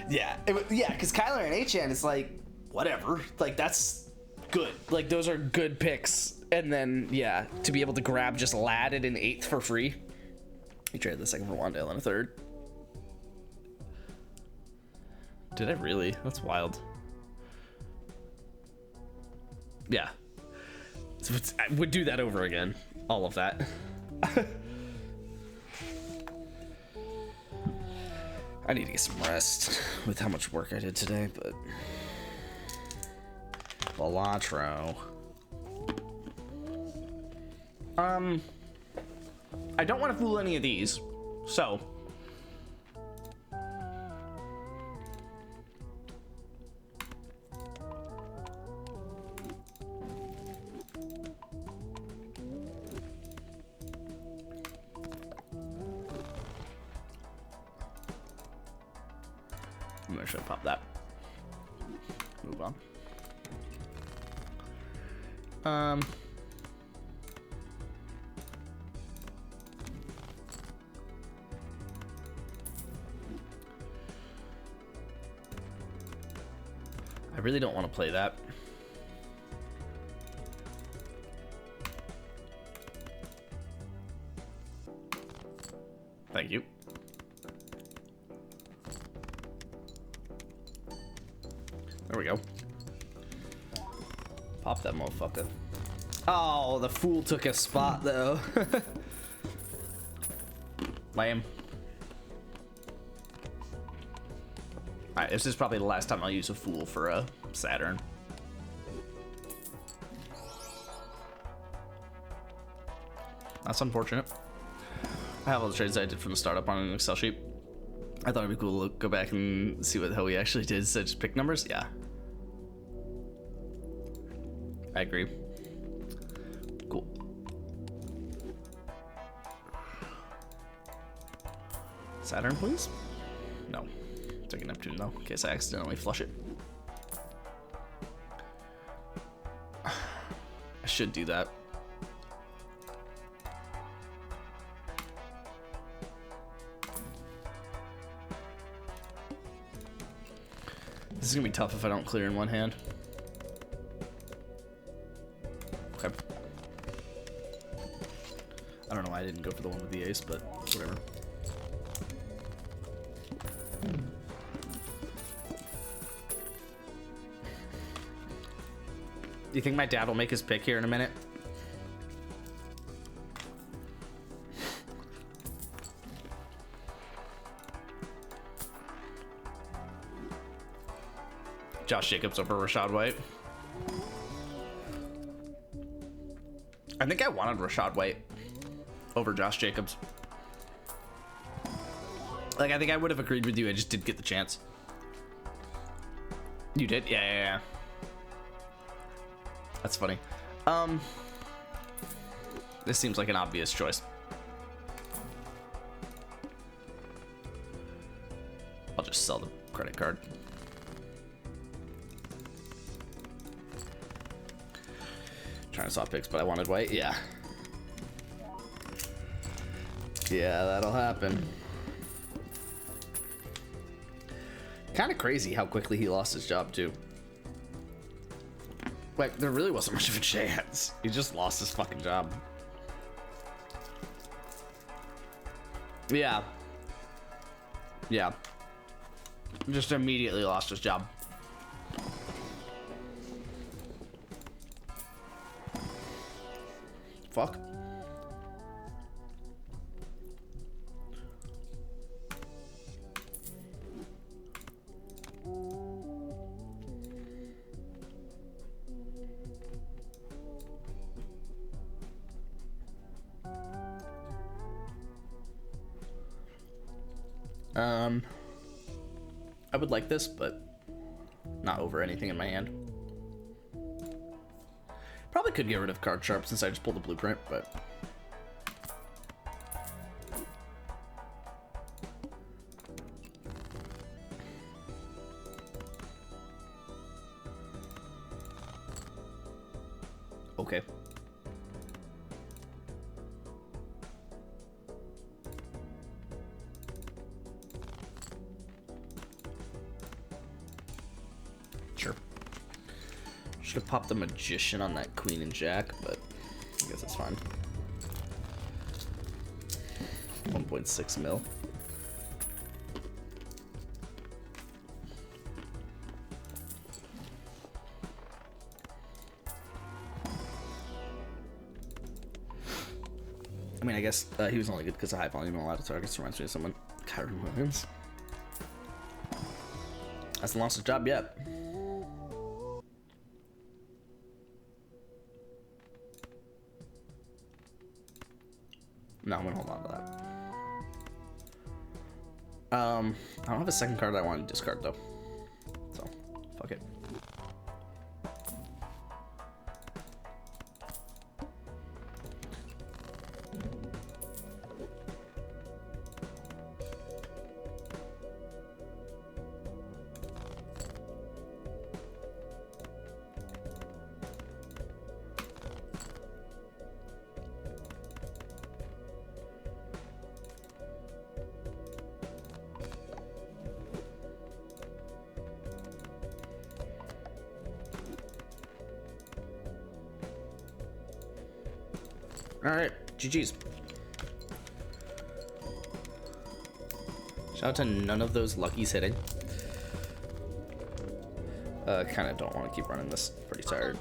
Speaker 2: yeah, because Kyler and HN is like, whatever, like, that's good. Like, those are good picks. And then, yeah, to be able to grab just Lad at an 8th for free. You traded the 2nd for Wandale and a 3rd. Did I really? That's wild. Yeah. So I would do that over again. All of that. I need to get some rest with how much work I did today, but Balatro. I don't want to fool any of these, so I'm gonna try to pop that. Move on. I really don't want to play that. Thank you. There we go. Pop that motherfucker. Oh, the fool took a spot though. Lame. Alright, this is probably the last time I'll use a Fool for a Saturn. That's unfortunate. I have all the trades I did from the startup on an Excel sheet. I thought it'd be cool to go back and see what the hell we actually did. So just pick numbers? Yeah. I agree. Cool. Saturn, please? No. Taking Neptune, though, in case I accidentally flush it. I should do that. This is gonna be tough if I don't clear in one hand. Okay. I don't know why I didn't go for the one with the ace, but whatever. Do you think my dad will make his pick here in a minute? Josh Jacobs over Rashad White. I think I wanted Rashad White over Josh Jacobs. Like, I think I would have agreed with you. I just didn't get the chance. You did? Yeah. That's funny. This seems like an obvious choice. I'll just sell the credit card. Trying to swap picks, but I wanted White. Yeah. Yeah, that'll happen. Kind of crazy how quickly he lost his job, too. Like, there really wasn't much of a chance. He just lost his fucking job. Yeah. Yeah. Just immediately lost his job. Fuck. I would like this, but not over anything in my hand. Probably could get rid of card sharp since I just pulled the blueprint, but okay. Sure. Should have popped the Magician on that Queen and Jack, but I guess it's fine. 1.6 mil. I mean, I guess he was only good because of high volume and a lot of targets. Reminds me of someone. Kyron Williams. Hasn't lost his job yet. No, I'm gonna hold on to that. I don't have a second card that I want to discard though. So, fuck it. Alright, GG's. Shout out to none of those luckies hitting. Kind of don't want to keep running this. Pretty tired.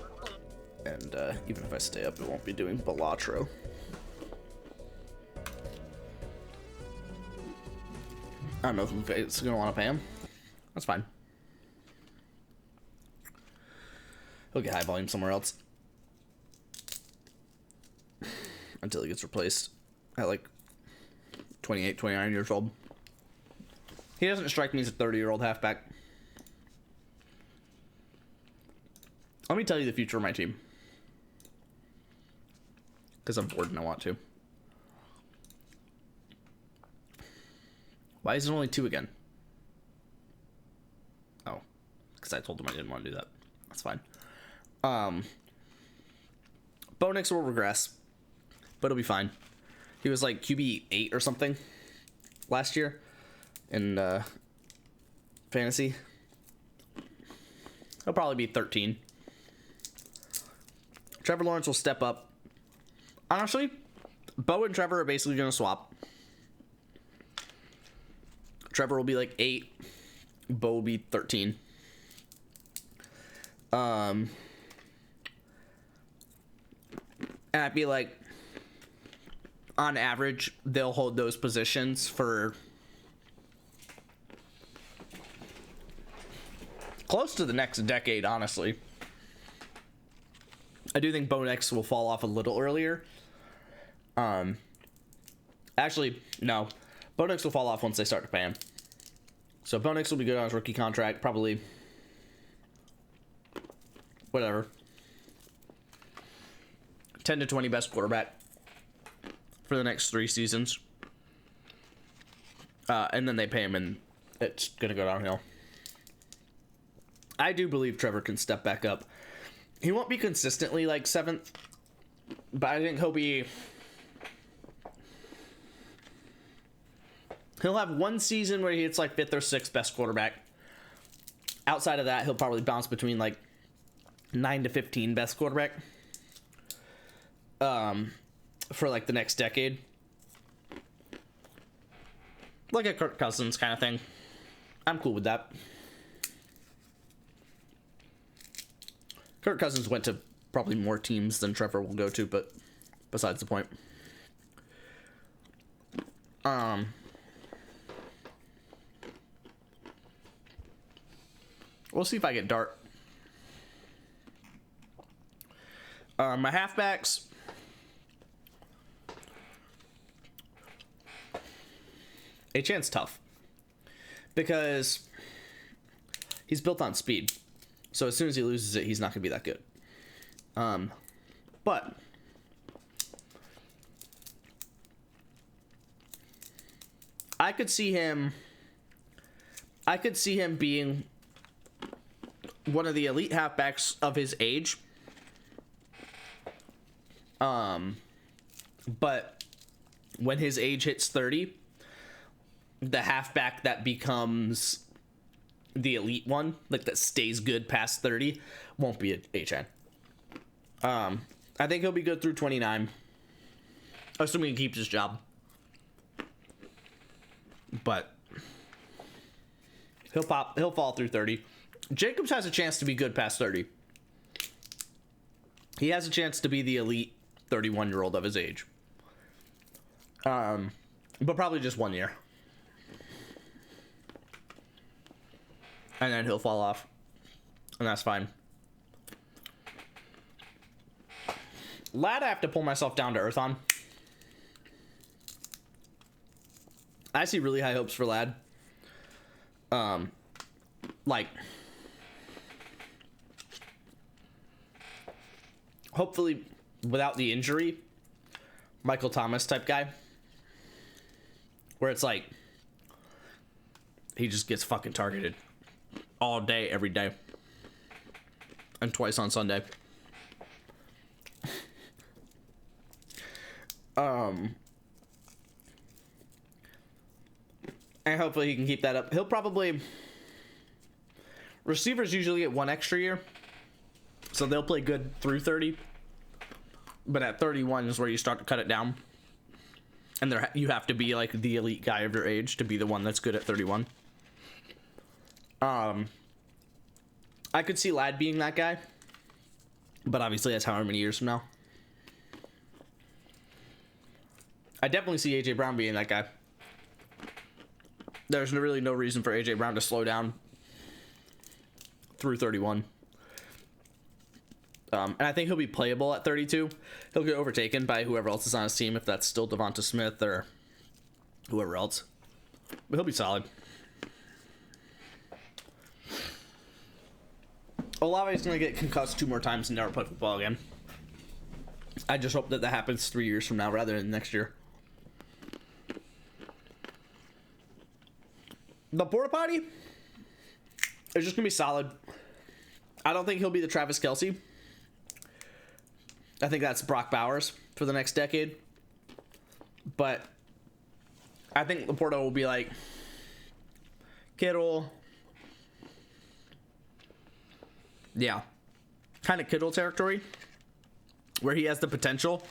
Speaker 2: And even if I stay up, it won't be doing Balatro. I don't know if it's going to want to pay him. That's fine. He'll get high volume somewhere else. Until he gets replaced at like 28, 29 years old. He doesn't strike me as a 30-year-old halfback. Let me tell you the future of my team. Because I'm bored and I want to. Why is it only 2 again? Oh. Because I told him I didn't want to do that. That's fine. Bo Nix will regress. But it'll be fine. He was like QB 8 or something last year in fantasy. He'll probably be 13. Trevor Lawrence will step up. Honestly, Bo and Trevor are basically going to swap. Trevor will be like 8. Bo will be 13. And I'd be like, on average, they'll hold those positions for close to the next decade, honestly. I do think Bo Nix will fall off a little earlier. Actually, no. Bo Nix will fall off once they start to pay him. So Bo Nix will be good on his rookie contract, probably. Whatever. 10 to 20 best quarterback for the next 3 seasons. And then they pay him and it's going to go downhill. I do believe Trevor can step back up. He won't be consistently like 7th, but I think he'll have one season where he hits like 5th or 6th best quarterback. Outside of that, he'll probably bounce between like 9 to 15 best quarterback. For like the next decade. Like a Kirk Cousins kind of thing. I'm cool with that. Kirk Cousins went to probably more teams than Trevor will go to, but besides the point. We'll see if I get Dart. My halfbacks. Achan's tough because he's built on speed. So as soon as he loses it, he's not going to be that good. But I could see him being one of the elite halfbacks of his age. But when his age hits 30, the halfback that becomes the elite one, like that stays good past 30, won't be an HN. I think he'll be good through 29, assuming he keeps his job. But he'll fall through 30. Jacobs has a chance to be good past 30. He has a chance to be the elite 31-year-old of his age. But probably just 1 year. And then he'll fall off. And that's fine. Lad, I have to pull myself down to earth on. I see really high hopes for Lad. Like, hopefully without the injury, Michael Thomas type guy. Where it's like, he just gets fucking targeted all day, every day. And twice on Sunday. And hopefully he can keep that up. He'll probably... Receivers usually get 1 extra year. So they'll play good through 30. But at 31 is where you start to cut it down. And you have to be like the elite guy of your age to be the one that's good at 31. I could see Lad being that guy. But obviously that's however many years from now. I definitely see AJ Brown being that guy. There's really no reason for AJ Brown to slow down through 31. And I think he'll be playable at 32. He'll get overtaken by whoever else is on his team, if that's still Devonta Smith or whoever else. But he'll be solid. Olave's going to get concussed 2 more times and never play football again. I just hope that that happens 3 years from now rather than next year. The porta potty is just going to be solid. I don't think he'll be the Travis Kelce. I think that's Brock Bowers for the next decade. But I think Laporta will be like Kittle. Yeah. Kind of Kittle territory, where he has the potential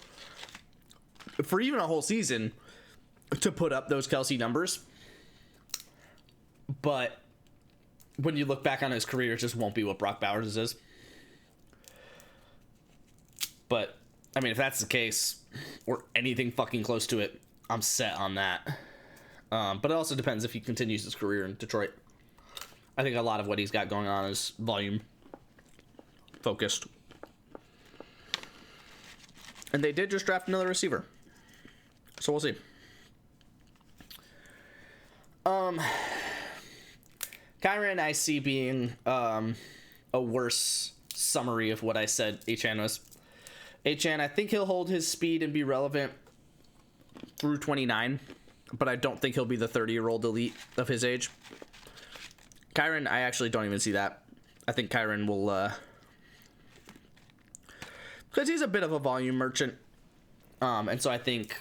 Speaker 2: for even a whole season to put up those Kelce numbers. But when you look back on his career, it just won't be what Brock Bowers is. But, I mean, if that's the case, or anything fucking close to it, I'm set on that. But it also depends if he continues his career in Detroit. I think a lot of what he's got going on is volume focused. And they did just draft another receiver. So we'll see. Kyren I see being a worse summary of what I said Achane was. Achane, I think he'll hold his speed and be relevant through 29, but I don't think he'll be the 30-year-old elite of his age. Kyren, I actually don't even see that. I think Kyren will, because he's a bit of a volume merchant, and so I think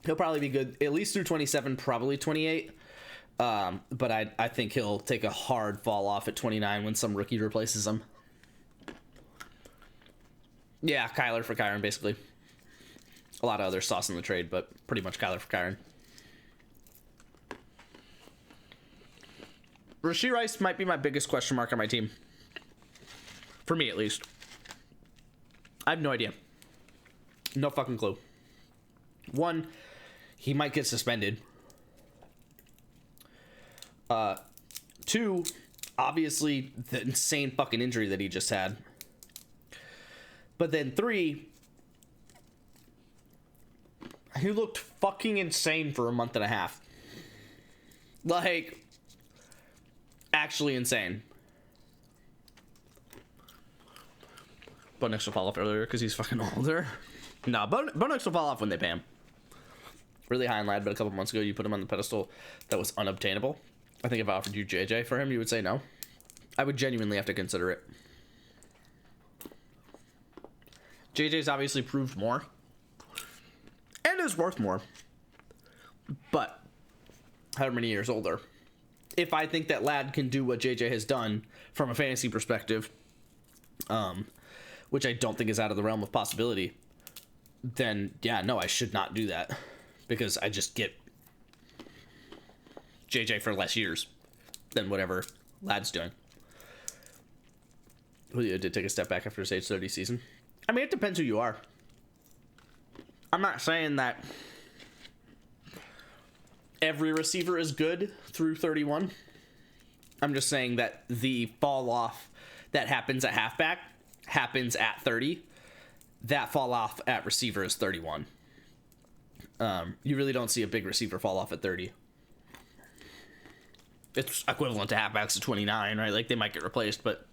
Speaker 2: he'll probably be good at least through 27, probably 28. But I think he'll take a hard fall off at 29 when some rookie replaces him. Yeah, Kyler for Kyren, basically. A lot of other sauce in the trade, but pretty much Kyler for Kyren. Rashee Rice might be my biggest question mark on my team. For me, at least. I have no idea. No fucking clue. 1, he might get suspended. 2, obviously the insane fucking injury that he just had. But then 3, he looked fucking insane for a month and a half. Like, actually insane. Bo Nix will fall off earlier because he's fucking older. Nah, Bo Nix will fall off when they pay him. Really high in lad, but a couple months ago you put him on the pedestal that was unobtainable. I think if I offered you JJ for him, you would say no. I would genuinely have to consider it. JJ's obviously proved more. And is worth more. But however many years older. If I think that lad can do what JJ has done from a fantasy perspective, which I don't think is out of the realm of possibility, then yeah, no, I should not do that. Because I just get JJ for less years than whatever lad's doing. Julio did take a step back after his age 30 season. I mean, it depends who you are. I'm not saying that every receiver is good through 31. I'm just saying that the fall off that happens at halfback happens at 30. That fall off at receiver is 31. You really don't see a big receiver fall off at 30. It's equivalent to halfbacks at 29, right? Like, they might get replaced, but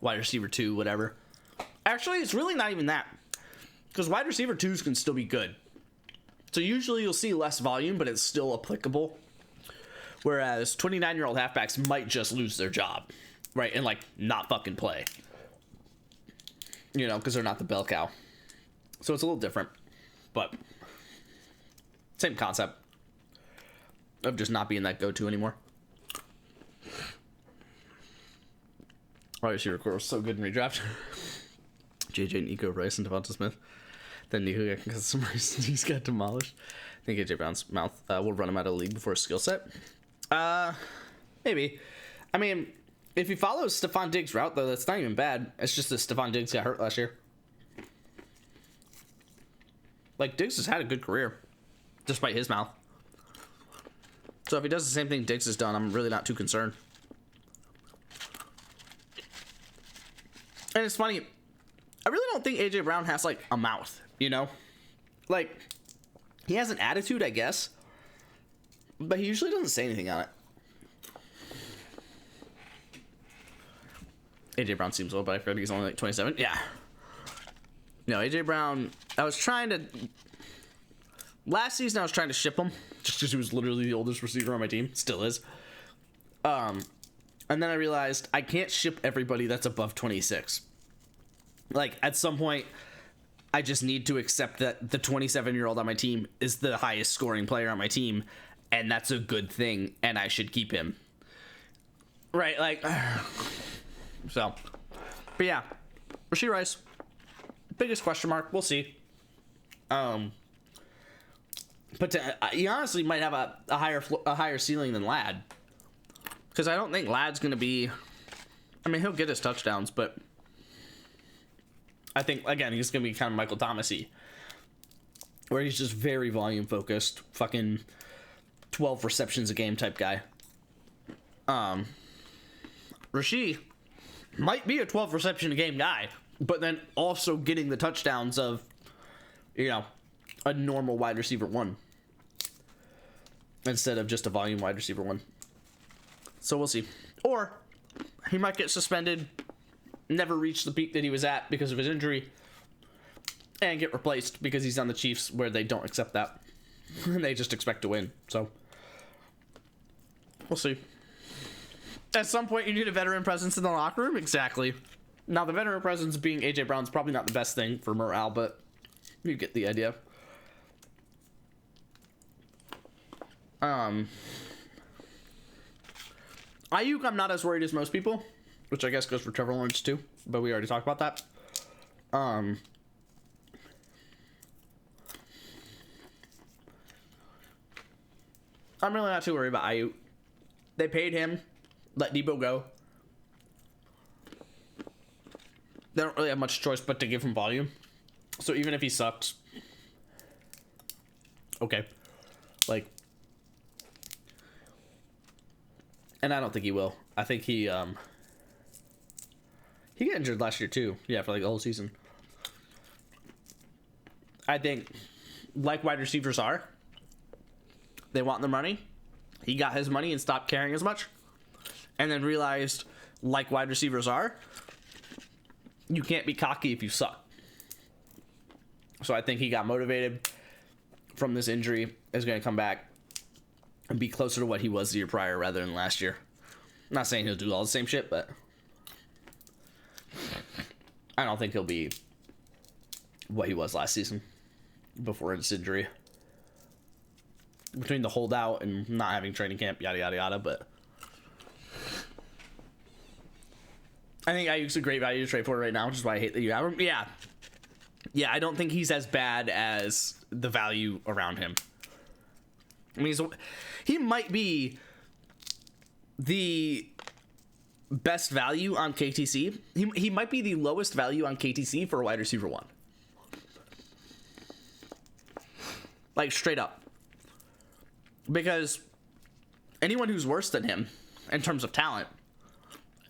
Speaker 2: wide receiver 2, whatever. Actually, it's really not even that. Because wide receiver 2s can still be good. So usually you'll see less volume, but it's still applicable. Whereas 29-year-old halfbacks might just lose their job, right? And, like, not fucking play. You know, because they're not the bell cow. So it's a little different. But same concept of just not being that go-to anymore. Wide receiver core was so good in redraft. JJ, Nico, Rice, and Devonta Smith. Then Nico got because some reason he's got demolished. I think AJ Brown's mouth will run him out of the league before his skill set. Maybe. I mean, if he follows Stephon Diggs' route, though, that's not even bad. It's just that Stephon Diggs got hurt last year. Like, Diggs has had a good career, despite his mouth. So if he does the same thing Diggs has done, I'm really not too concerned. And it's funny, I really don't think AJ Brown has like a mouth, you know? Like, he has an attitude, I guess, but he usually doesn't say anything on it. AJ Brown seems old, but I forget he's only like 27. Yeah. No, AJ Brown, last season I was trying to ship him just because he was literally the oldest receiver on my team. Still is. And then I realized I can't ship everybody that's above 26. Like, at some point, I just need to accept that the 27-year-old on my team is the highest scoring player on my team, and that's a good thing, and I should keep him. Right, like, so. But yeah, Rashee Rice, biggest question mark, we'll see. But he honestly might have a higher ceiling than Ladd. Because I don't think Ladd's going to be... I mean, he'll get his touchdowns, but... I think, again, he's going to be kind of Michael Thomas-y. Where he's just very volume-focused. Fucking 12 receptions a game type guy. Rashee might be a 12 reception a game guy. But then also getting the touchdowns of, you know, a normal wide receiver 1. Instead of just a volume wide receiver 1. So we'll see. Or he might get suspended, never reach the peak that he was at because of his injury, and get replaced because he's on the Chiefs where they don't accept that. They just expect to win. So we'll see. At some point, you need a veteran presence in the locker room. Exactly. Now, the veteran presence being AJ Brown's probably not the best thing for morale, but you get the idea. Ayuk, I'm not as worried as most people, which I guess goes for Trevor Lawrence too, but we already talked about that. I'm really not too worried about Ayuk. They paid him, let Debo go. They don't really have much choice but to give him volume. So even if he sucks, okay. Like, and I don't think he will. I think he got injured last year too. Yeah, for like the whole season. I think, like wide receivers are, they want their money. He got his money and stopped caring as much. And then realized, like wide receivers are, you can't be cocky if you suck. So I think he got motivated from this injury, is going to come back and be closer to what he was the year prior rather than last year. I'm not saying he'll do all the same shit, but I don't think he'll be what he was last season before his injury. Between the holdout and not having training camp, yada, yada, yada, but I think Ayuk's a great value to trade for right now, which is why I hate that you have him. Yeah. Yeah, I don't think he's as bad as the value around him. I mean, he might be the best value on KTC. He might be the lowest value on KTC for a wide receiver 1. Like, straight up. Because anyone who's worse than him in terms of talent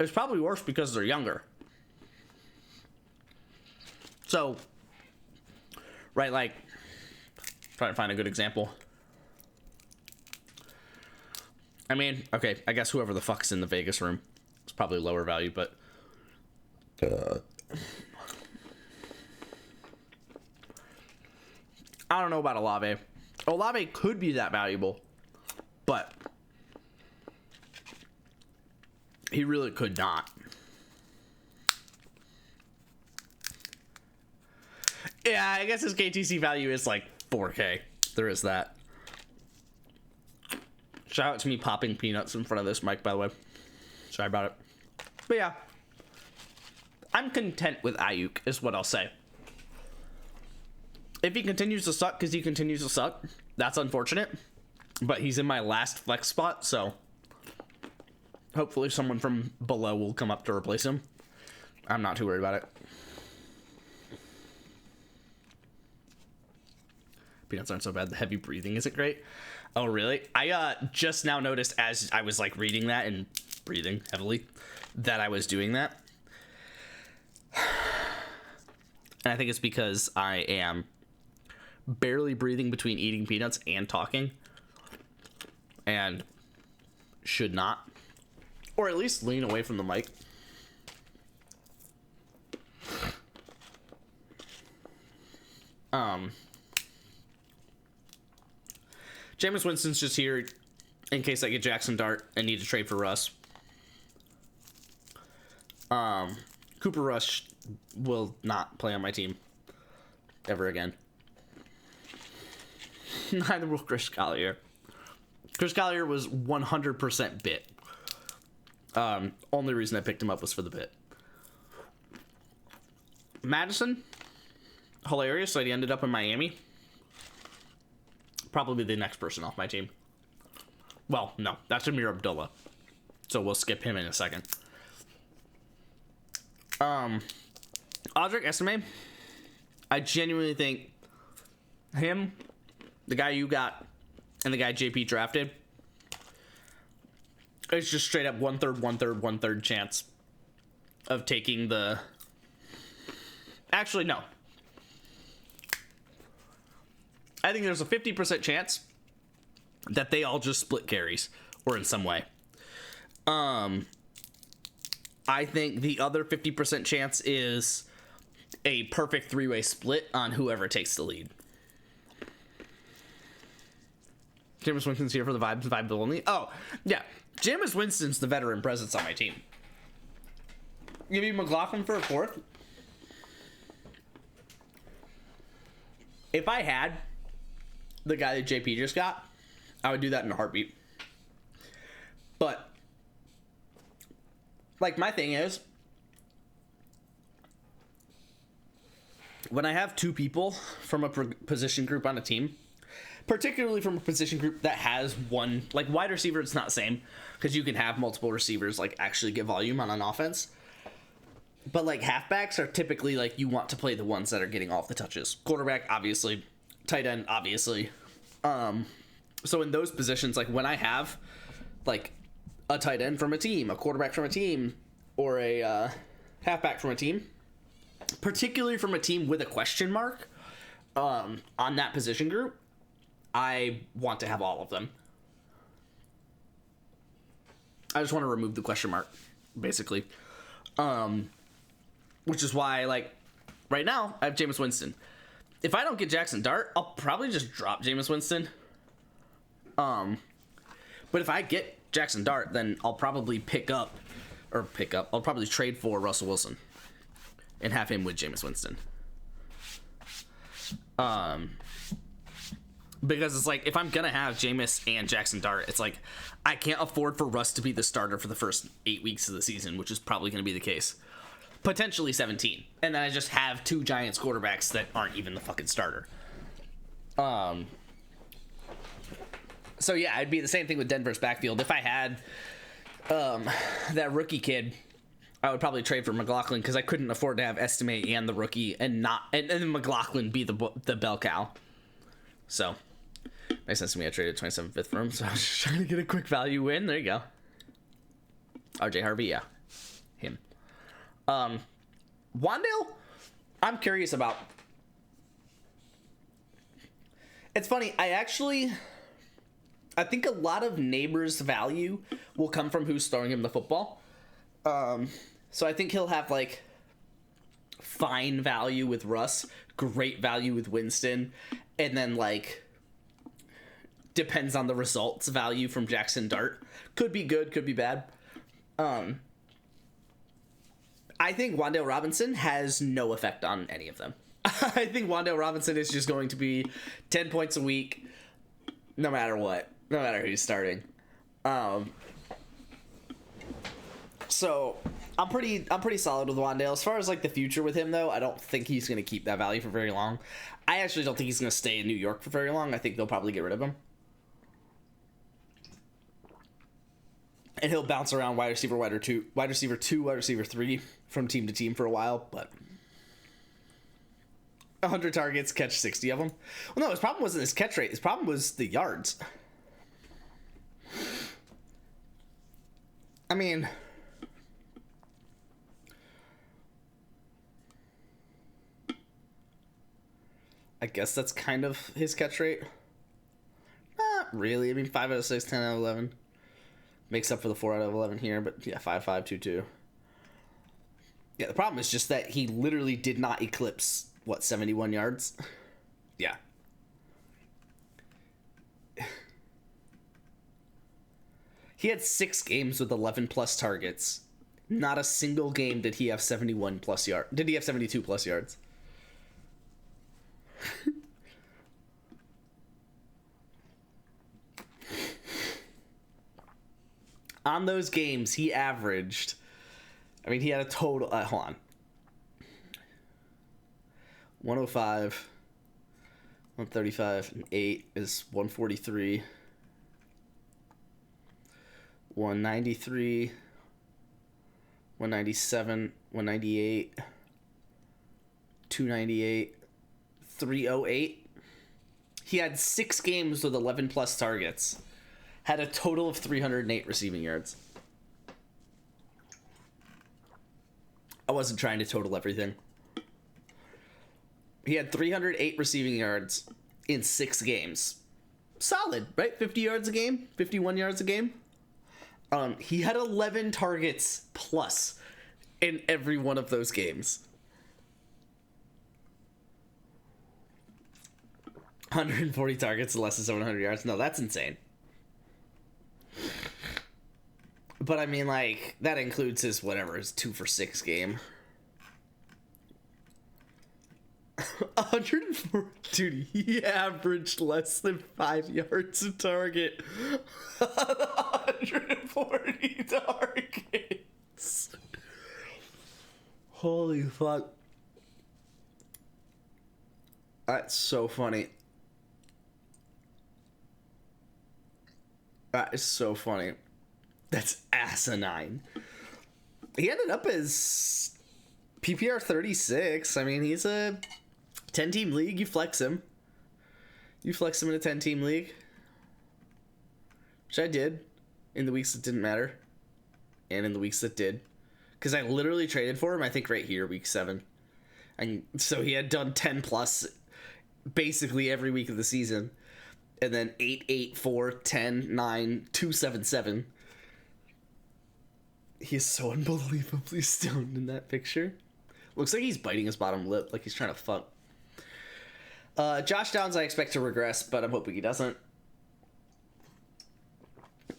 Speaker 2: is probably worse because they're younger. So, right, like, trying to find a good example. I mean, okay, I guess whoever the fuck's in the Vegas room is probably lower value, but I don't know about Olave. Olave could be that valuable, but he really could not. Yeah, I guess his KTC value is like 4K. There is that. Shout out to me popping peanuts in front of this mic, by the way. Sorry about it. But yeah, I'm content with Ayuk, is what I'll say. If he continues to suck because he continues to suck, that's unfortunate. But he's in my last flex spot, so hopefully someone from below will come up to replace him. I'm not too worried about it. Peanuts aren't so bad. The heavy breathing isn't great. Oh, really? I just now noticed as I was like reading that and breathing heavily that I was doing that. And I think it's because I am barely breathing between eating peanuts and talking. And should not. Or at least lean away from the mic. Jameis Winston's just here in case I get Jackson Dart and need to trade for Russ. Cooper Rush will not play on my team ever again. Neither will Chris Collier. Chris Collier was 100% bit. Only reason I picked him up was for the bit. Madison, hilarious. So he ended up in Miami. Probably the next person off my team. Well, no, that's Amir Abdullah. So we'll skip him in a second. Audric Estime, I genuinely think him, the guy you got, and the guy JP drafted, it's just straight up 1/3, 1/3, 1/3 chance of taking the... Actually, no. I think there's a 50% chance that they all just split carries or in some way. I think the other 50% chance is a perfect three-way split on whoever takes the lead. Jameis Winston's here for the vibes, vibe only. Oh, yeah. Jameis Winston's the veteran presence on my team. Give you McLaughlin for a fourth? If I had the guy that JP just got, I would do that in a heartbeat. But, like, my thing is, when I have two people from a position group on a team, particularly from a position group that has one, like wide receiver, it's not the same because you can have multiple receivers like actually get volume on an offense. But like halfbacks are typically like you want to play the ones that are getting off the touches. Quarterback, obviously. Tight end, obviously. So in those positions, like when I have like a tight end from a team, a quarterback from a team, or a halfback from a team, particularly from a team with a question mark on that position group, I want to have all of them. I just want to remove the question mark, basically. Which is why, like, right now, I have Jameis Winston. If I don't get Jackson Dart, I'll probably just drop Jameis Winston. But if I get Jackson Dart, then I'll probably I'll probably trade for Russell Wilson and have him with Jameis Winston. Because it's like, if I'm going to have Jameis and Jackson Dart, it's like, I can't afford for Russ to be the starter for the first 8 weeks of the season, which is probably going to be the case. Potentially 17. And then I just have two Giants quarterbacks that aren't even the fucking starter. So yeah, it'd be the same thing with Denver's backfield. If I had that rookie kid, I would probably trade for McLaughlin because I couldn't afford to have Estime and the rookie and then McLaughlin be the bell cow. So, makes sense to me. I traded 27th for him, so I was just trying to get a quick value win. There you go. RJ Harvey, yeah. Him. Wandale, I'm curious about. It's funny, I think a lot of Neighbors' value will come from who's throwing him the football. So I think he'll have, like, fine value with Russ, great value with Winston, and then, like, depends on the results value from Jackson Dart. Could be good, could be bad. I think Wan'Dale Robinson has no effect on any of them. I think Wan'Dale Robinson is just going to be 10 points a week, no matter what, no matter who's starting. So I'm pretty solid with Wan'Dale. As far as like the future with him, though, I don't think he's going to keep that value for very long. I actually don't think he's going to stay in New York for very long. I think they'll probably get rid of him. And he'll bounce around wide receiver 2, wide receiver 3 from team to team for a while, but 100 targets, catch 60 of them. Well, no, his problem wasn't his catch rate. His problem was the yards. I mean, I guess that's kind of his catch rate. Not really. I mean, 5 out of 6, 10 out of 11. Makes up for the 4 out of 11 here, but yeah, 5, 5, 2, 2. Yeah, the problem is just that he literally did not eclipse, 71 yards? Yeah. He had 6 games with 11 plus targets. Not a single game did he have 71 plus yards. Did he have 72 plus yards? On those games, he averaged... I mean, he had a total... hold on. 105, 135, and 8 is 143. 193, 197, 198, 298, 308. He had 6 games with 11 plus targets. Had a total of 308 receiving yards. I wasn't trying to total everything. He had 308 receiving yards in 6 games. Solid, right? 50 yards a game? 51 yards a game? He had 11 targets plus in every one of those games. 140 targets and less than 700 yards. No, that's insane. But I mean, like, that includes his, whatever, his 2 for 6 game. 104, dude, he averaged less than 5 yards a target. 140 targets. Holy fuck. That's so funny. That is so funny. That's asinine. He ended up as PPR 36. I mean, he's a 10-team league. You flex him. You flex him in a 10-team league. Which I did in the weeks that didn't matter. And in the weeks that did. Because I literally traded for him, I think, right here, week 7. And so he had done 10 plus basically every week of the season. And then 8, 8, 4, 10, 9, 2, 7, 7. He's so unbelievably stoned in that picture. Looks like he's biting his bottom lip, like he's trying to fuck. Josh Downs I expect to regress, but I'm hoping he doesn't.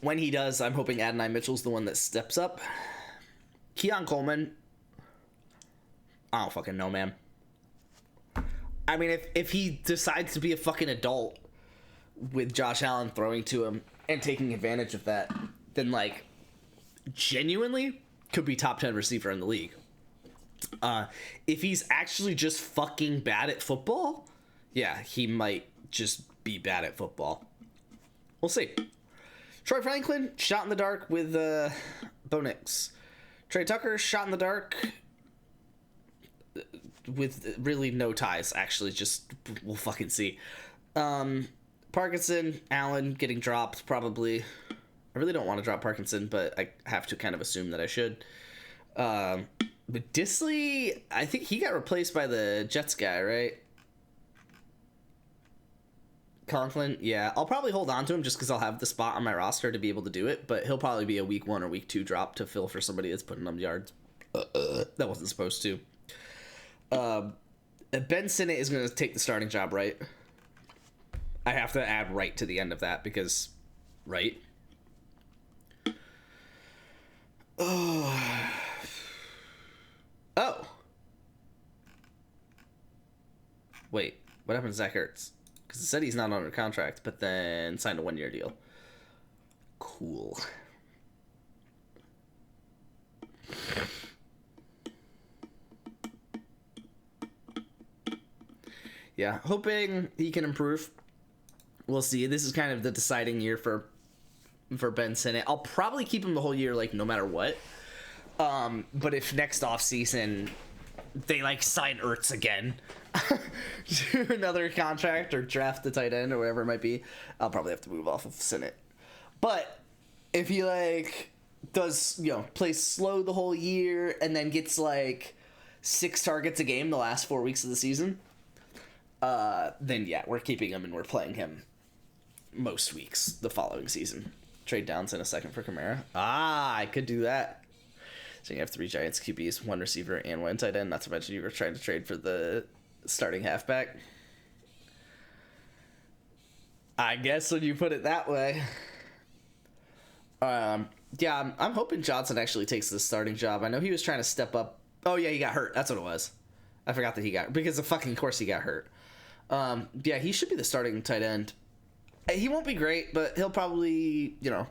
Speaker 2: When he does, I'm hoping Adonai Mitchell's the one that steps up. Keon Coleman, I don't fucking know, man. I mean, if he decides to be a fucking adult with Josh Allen throwing to him and taking advantage of that, then, like, genuinely could be top 10 receiver in the league. If he's actually just fucking bad at football, yeah, he might just be bad at football. We'll see. Troy Franklin, shot in the dark with Bo Nix. Trey Tucker, shot in the dark with really no ties, actually. Just, we'll fucking see. Parkinson, Allen getting dropped, probably. I really don't want to drop Parkinson, but I have to kind of assume that I should. But Disley, I think he got replaced by the Jets guy, right? Conklin, yeah. I'll probably hold on to him just because I'll have the spot on my roster to be able to do it, but he'll probably be a week 1 or week 2 drop to fill for somebody that's putting up yards. That wasn't supposed to. Ben Sinnott is going to take the starting job, right? I have to add right to the end of that because, right? Oh. Wait, what happened to Zach Ertz? Because it said he's not under contract, but then signed a 1-year deal. Cool. Yeah, hoping he can improve. We'll see. This is kind of the deciding year for Ben Sinnott. I'll probably keep him the whole year, like, no matter what. But if next offseason they, like, sign Ertz again to another contract or draft the tight end or whatever it might be, I'll probably have to move off of Sinnott. But if he, like, does, you know, plays slow the whole year and then gets, like, 6 targets a game the last 4 weeks of the season, then yeah, we're keeping him and we're playing him most weeks the following season. Trade Downs in a second for Kamara. I could do that. So you have 3 Giants QBs, 1 receiver, and 1 tight end. Not to mention you were trying to trade for the starting halfback. I guess when you put it that way. Yeah, I'm hoping Johnson actually takes the starting job. I know he was trying to step up. Oh yeah, he got hurt. That's what it was. I forgot that he got, because of fucking course he got hurt. Yeah, he should be the starting tight end. He won't be great, but he'll probably, you know,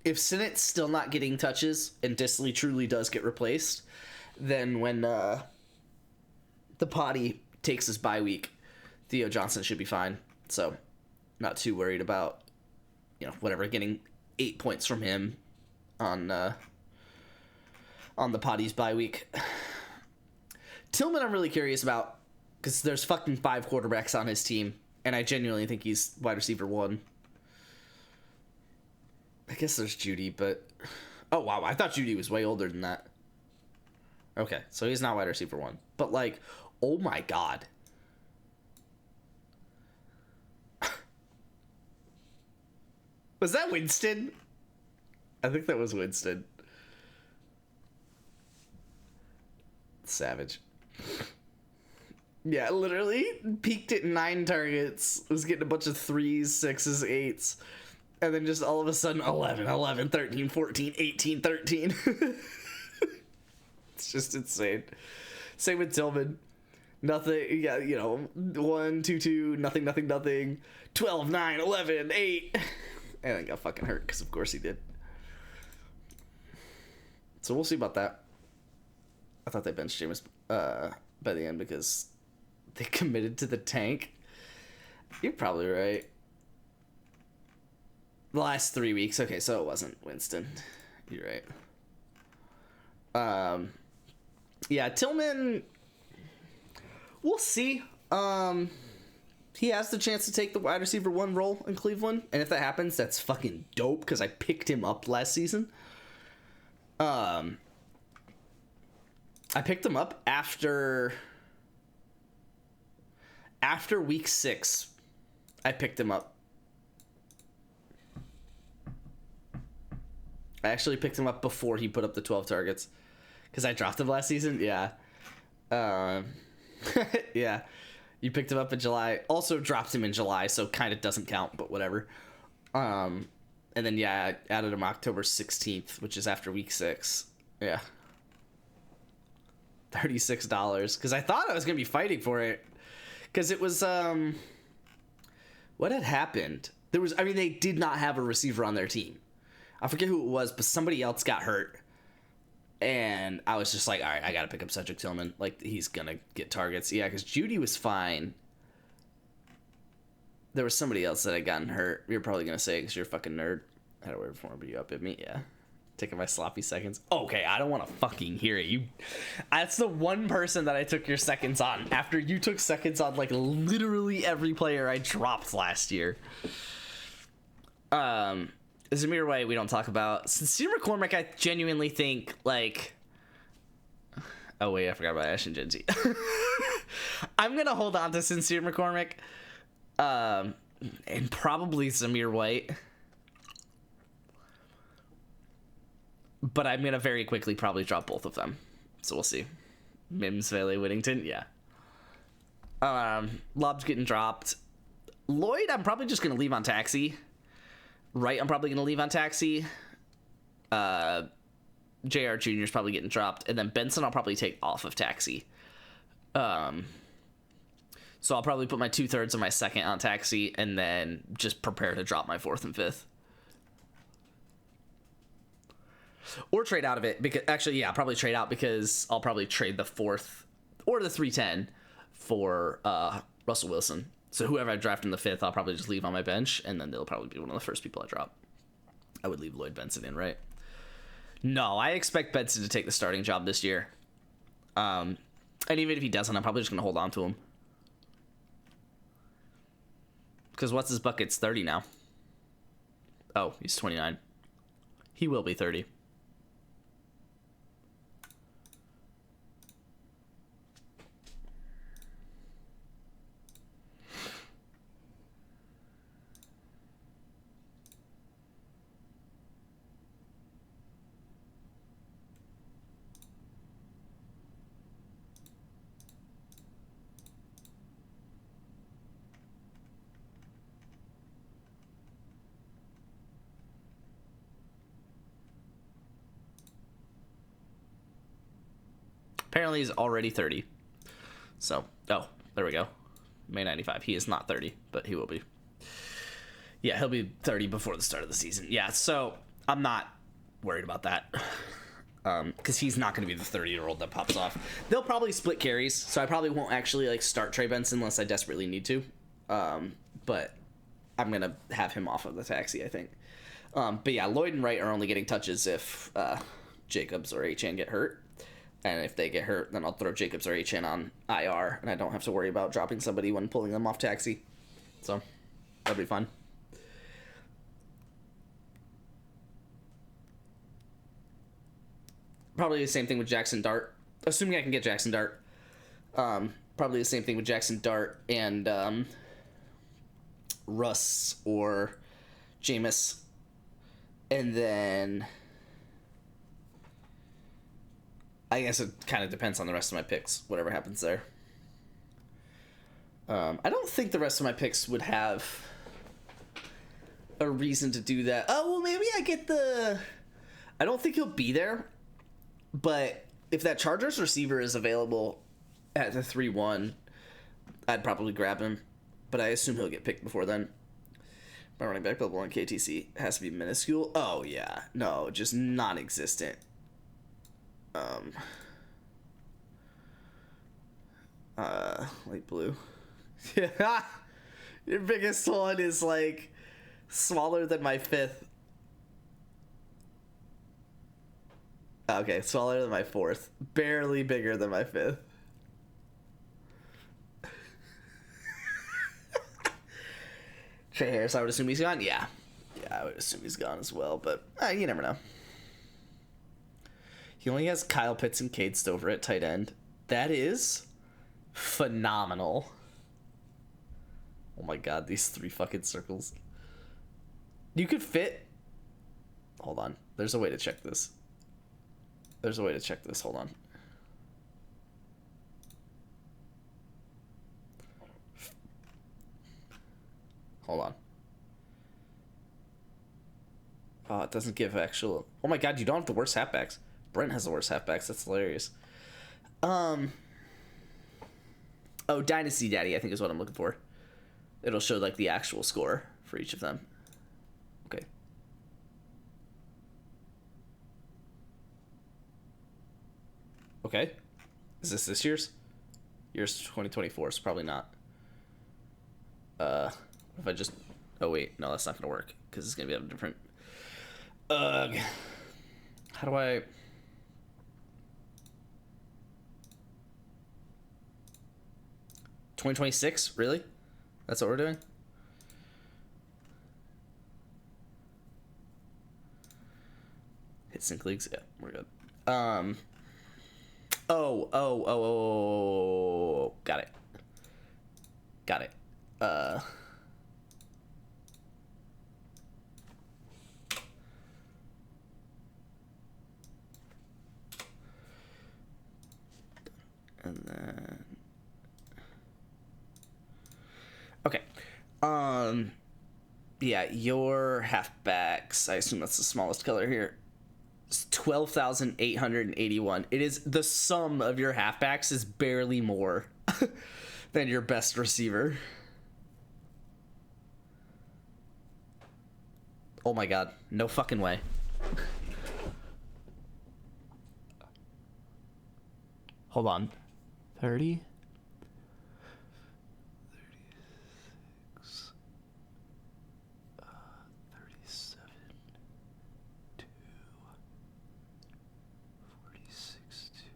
Speaker 2: if Sinnett's still not getting touches and Disley truly does get replaced, then when the potty takes his bye week, Theo Johnson should be fine. So, not too worried about, you know, whatever, getting 8 points from him on the potty's bye week. Tillman I'm really curious about, because there's fucking 5 quarterbacks on his team, and I genuinely think he's wide receiver 1. I guess there's Judy, but... Oh, wow, I thought Judy was way older than that. Okay, so he's not wide receiver 1. But, like, oh my god. Was that Winston? I think that was Winston. Savage. Yeah, literally peaked at 9 targets, was getting a bunch of 3s, 6s, 8s, and then just all of a sudden 11, 11, 13, 14, 18, 13. It's just insane. Same with Tillman. Nothing, yeah, you know, 1, 2, 2, nothing, nothing, nothing, 12, 9, 11, 8. And then got fucking hurt, because of course he did. So we'll see about that. I thought they benched Jameis by the end because they committed to the tank. You're probably right. The last 3 weeks. Okay, so it wasn't Winston. You're right. Yeah, Tillman, we'll see. He has the chance to take the wide receiver 1 role in Cleveland, and if that happens, that's fucking dope because I picked him up last season. I picked him up after week 6. I picked him up. I actually picked him up before he put up the 12 targets because I dropped him last season. Yeah. Yeah. You picked him up in July. Also dropped him in July, so kind of doesn't count, but whatever. And then, yeah, I added him October 16th, which is after week 6. Yeah. $36. Because I thought I was going to be fighting for it. Because it was, what had happened? They did not have a receiver on their team. I forget who it was, but somebody else got hurt. And I was just like, all right, I got to pick up Cedric Tillman. Like, he's going to get targets. Yeah, because Judy was fine. There was somebody else that had gotten hurt. You're probably going to say, because you're a fucking nerd. I had a word for him, but you up at me? Yeah. Taking my sloppy seconds. Okay, I don't want to fucking hear it. That's the one person that I took your seconds on. After you took seconds on, like, literally every player I dropped last year. Zamir White, we don't talk about. Sincere McCormick, I genuinely think, like... Oh, wait, I forgot about Ashton Genzy. I'm going to hold on to Sincere McCormick. And probably Zamir White. But I'm going to very quickly probably drop both of them. So we'll see. Mims, Vele, Whittington, yeah. Lob's getting dropped. Lloyd, I'm probably just going to leave on taxi. Wright, I'm probably going to leave on taxi. JR Jr. is probably getting dropped. And then Benson, I'll probably take off of taxi. So I'll probably put my 2/3 of my second on taxi and then just prepare to drop my 4th and 5th. Or trade out of it. Because actually, yeah, I'll probably trade out because I'll probably trade the 4th or the 310 for Russell Wilson. So whoever I draft in the 5th, I'll probably just leave on my bench, and then they'll probably be one of the first people I drop. I would leave Lloyd Benson in, right? No, I expect Benson to take the starting job this year. And even if he doesn't, I'm probably just going to hold on to him. Because what's his bucket's 30 now? Oh, he's 29. He will be 30. Apparently he's already 30. So, oh, there we go. May 95. He is not 30, but he will be. Yeah, he'll be 30 before the start of the season. Yeah, so I'm not worried about that. Because he's not going to be the 30-year-old that pops off. They'll probably split carries, so I probably won't actually like start Trey Benson unless I desperately need to. But I'm going to have him off of the taxi, I think. But yeah, Lloyd and Wright are only getting touches if Jacobs or Achane get hurt. And if they get hurt, then I'll throw Jacobs or Achane on IR, and I don't have to worry about dropping somebody when pulling them off taxi. So that'll be fun. Probably the same thing with Jackson Dart. Assuming I can get Jackson Dart. Probably the same thing with Jackson Dart and Russ or Jameis. And then I guess it kind of depends on the rest of my picks, whatever happens there. I don't think the rest of my picks would have a reason to do that. Oh, well, maybe I get the... I don't think he'll be there, but if that Chargers receiver is available at the 3-1, I'd probably grab him, but I assume he'll get picked before then. My running back available on KTC has to be minuscule. Oh, yeah. No, just non-existent. Light blue. Yeah. Your biggest one is like smaller than my fifth. Okay, smaller than my fourth. Barely bigger than my fifth. Trey Harris, I would assume he's gone? Yeah. Yeah, I would assume he's gone as well, but you never know. He only has Kyle Pitts and Cade Stover at tight end. That is phenomenal. Oh my god, these 3 fucking circles. You could fit... Hold on. There's a way to check this. Hold on. Hold on. Oh, it doesn't give actual... Oh my god, you don't have the worst halfbacks. Brent has the worst halfbacks. That's hilarious. Oh, Dynasty Daddy, I think is what I'm looking for. It'll show, like, the actual score for each of them. Okay. Okay. Is this year's? Year's 2024, so probably not. If I just... Oh, wait. No, that's not going to work, because it's going to be a different... How do I... $2026? Really? That's what we're doing? Hit sync leagues? Yeah, we're good. Oh. Got it. And then... Okay. Yeah, your halfbacks, I assume that's the smallest color here. It's 12,881. It is the sum of your halfbacks is barely more than your best receiver. Oh my god, no fucking way. Hold on. 30? 36. 37. 2. 46. 2.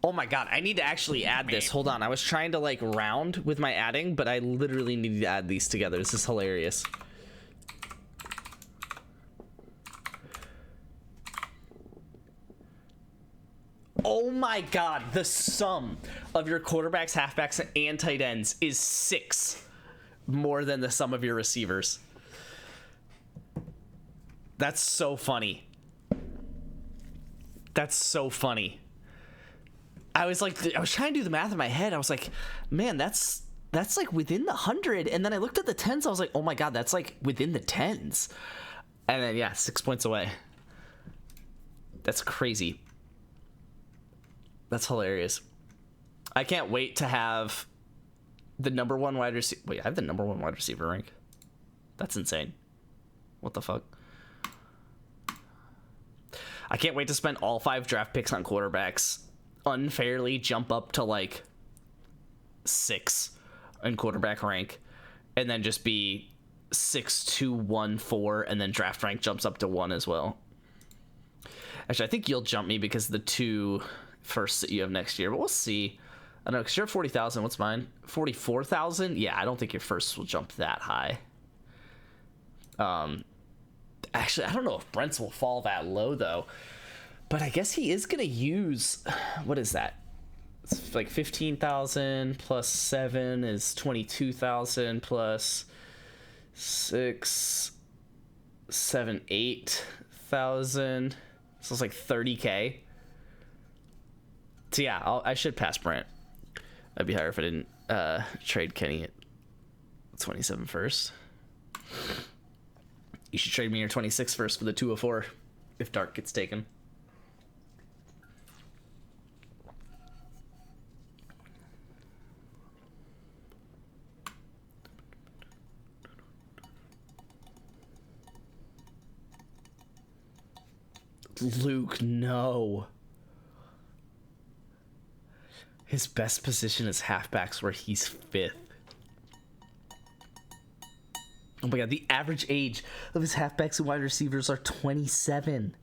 Speaker 2: Oh my god, I need to actually add this. Hold on, I was trying to like round with my adding, but I literally need to add these together. This is hilarious. Oh my god, the sum of your quarterbacks, halfbacks, and tight ends is 6 more than the sum of your receivers. That's so funny. That's so funny. I was trying to do the math in my head. I was like, man, that's like within the 100. And then I looked at the tens. I was like, oh my god, that's like within the tens. And then yeah, 6 points away. That's crazy. That's hilarious. I can't wait to have the number one wide receiver. Wait, I have the number one wide receiver rank. That's insane. What the fuck? I can't wait to spend all 5 draft picks on quarterbacks, unfairly jump up to like 6 in quarterback rank, and then just be 6, 2, 1, 4, and then draft rank jumps up to 1 as well. Actually, I think you'll jump me because of the 2 firsts that you have next year, but we'll see. I don't know, because you're at 40,000. What's mine? 44,000? Yeah, I don't think your firsts will jump that high. Actually, I don't know if Brent's will fall that low, though. But I guess he is going to use... What is that? It's like 15,000 plus 7 is 22,000 plus 6, 7, 8,000. So it's like 30K. So yeah, I should pass Brent. I'd be higher if I didn't trade Kenny at 27 first. You should trade me your 26 first for the 204 if Dark gets taken. Luke, no. His best position is halfbacks where he's 5th. Oh my god, the average age of his halfbacks and wide receivers are 27.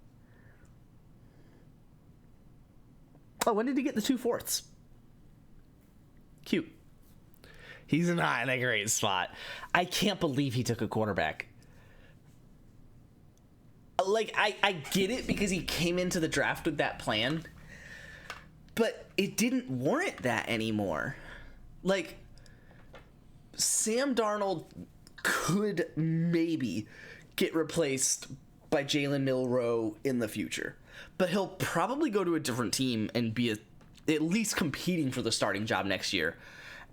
Speaker 2: Oh, when did he get the 2/4? Cute. He's not in a great spot. I can't believe he took a quarterback. Like, I get it because he came into the draft with that plan, but it didn't warrant that anymore. Like, Sam Darnold could maybe get replaced by Jalen Milroe in the future, but he'll probably go to a different team and be at least competing for the starting job next year.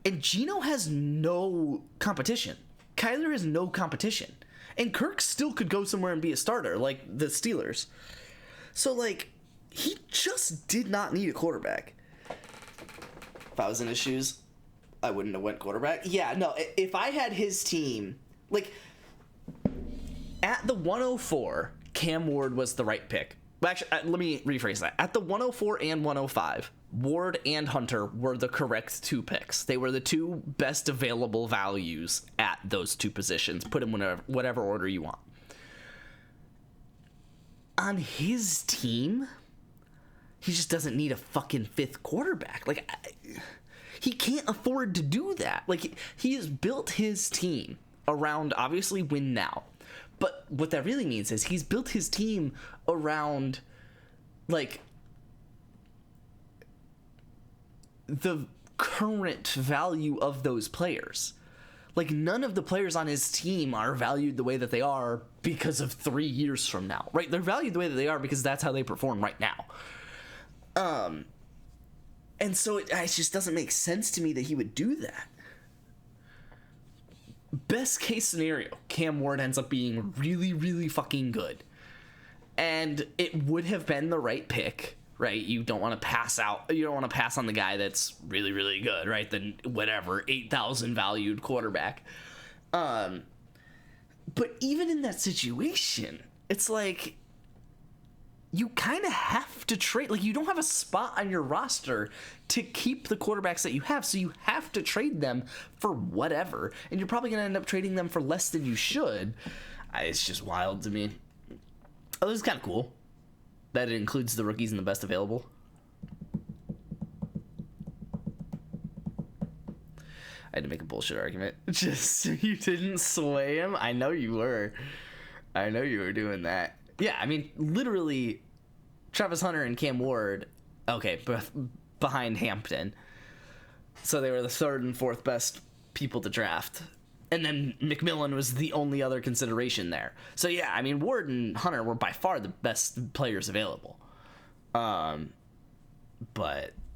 Speaker 2: And Geno has no competition. Kyler has no competition. And Kirk still could go somewhere and be a starter, like the Steelers. So, like, he just did not need a quarterback. If I was in his shoes, I wouldn't have went quarterback. Yeah, no, if I had his team, like, at the 104, Cam Ward was the right pick. Well, actually, let me rephrase that. At the 104 and 105, Ward and Hunter were the correct 2 picks. They were the 2 best available values at those 2 positions. Put them in whatever order you want. On his team, he just doesn't need a fucking 5th quarterback. Like, he can't afford to do that. Like, he has built his team around, obviously, win now. But what that really means is he's built his team around, like, the current value of those players. Like, none of the players on his team are valued the way that they are because of 3 years from now, right? They're valued the way that they are because that's how they perform right now. And so it just doesn't make sense to me that he would do that. Best case scenario, Cam Ward ends up being really, really fucking good. And it would have been the right pick, right? You don't want to pass on the guy that's really, really good, right? Then whatever, 8,000 valued quarterback. But even in that situation, it's like, you kind of have to trade. Like, you don't have a spot on your roster to keep the quarterbacks that you have, so you have to trade them for whatever. And you're probably going to end up trading them for less than you should. It's just wild to me. Oh, this is kind of cool that it includes the rookies and the best available. I had to make a bullshit argument. Just so you didn't sway him. I know you were. I know you were doing that. Yeah, I mean, literally, Travis Hunter and Cam Ward, okay, behind Hampton. So they were the 3rd and 4th best people to draft. And then McMillan was the only other consideration there. So yeah, I mean, Ward and Hunter were by far the best players available. But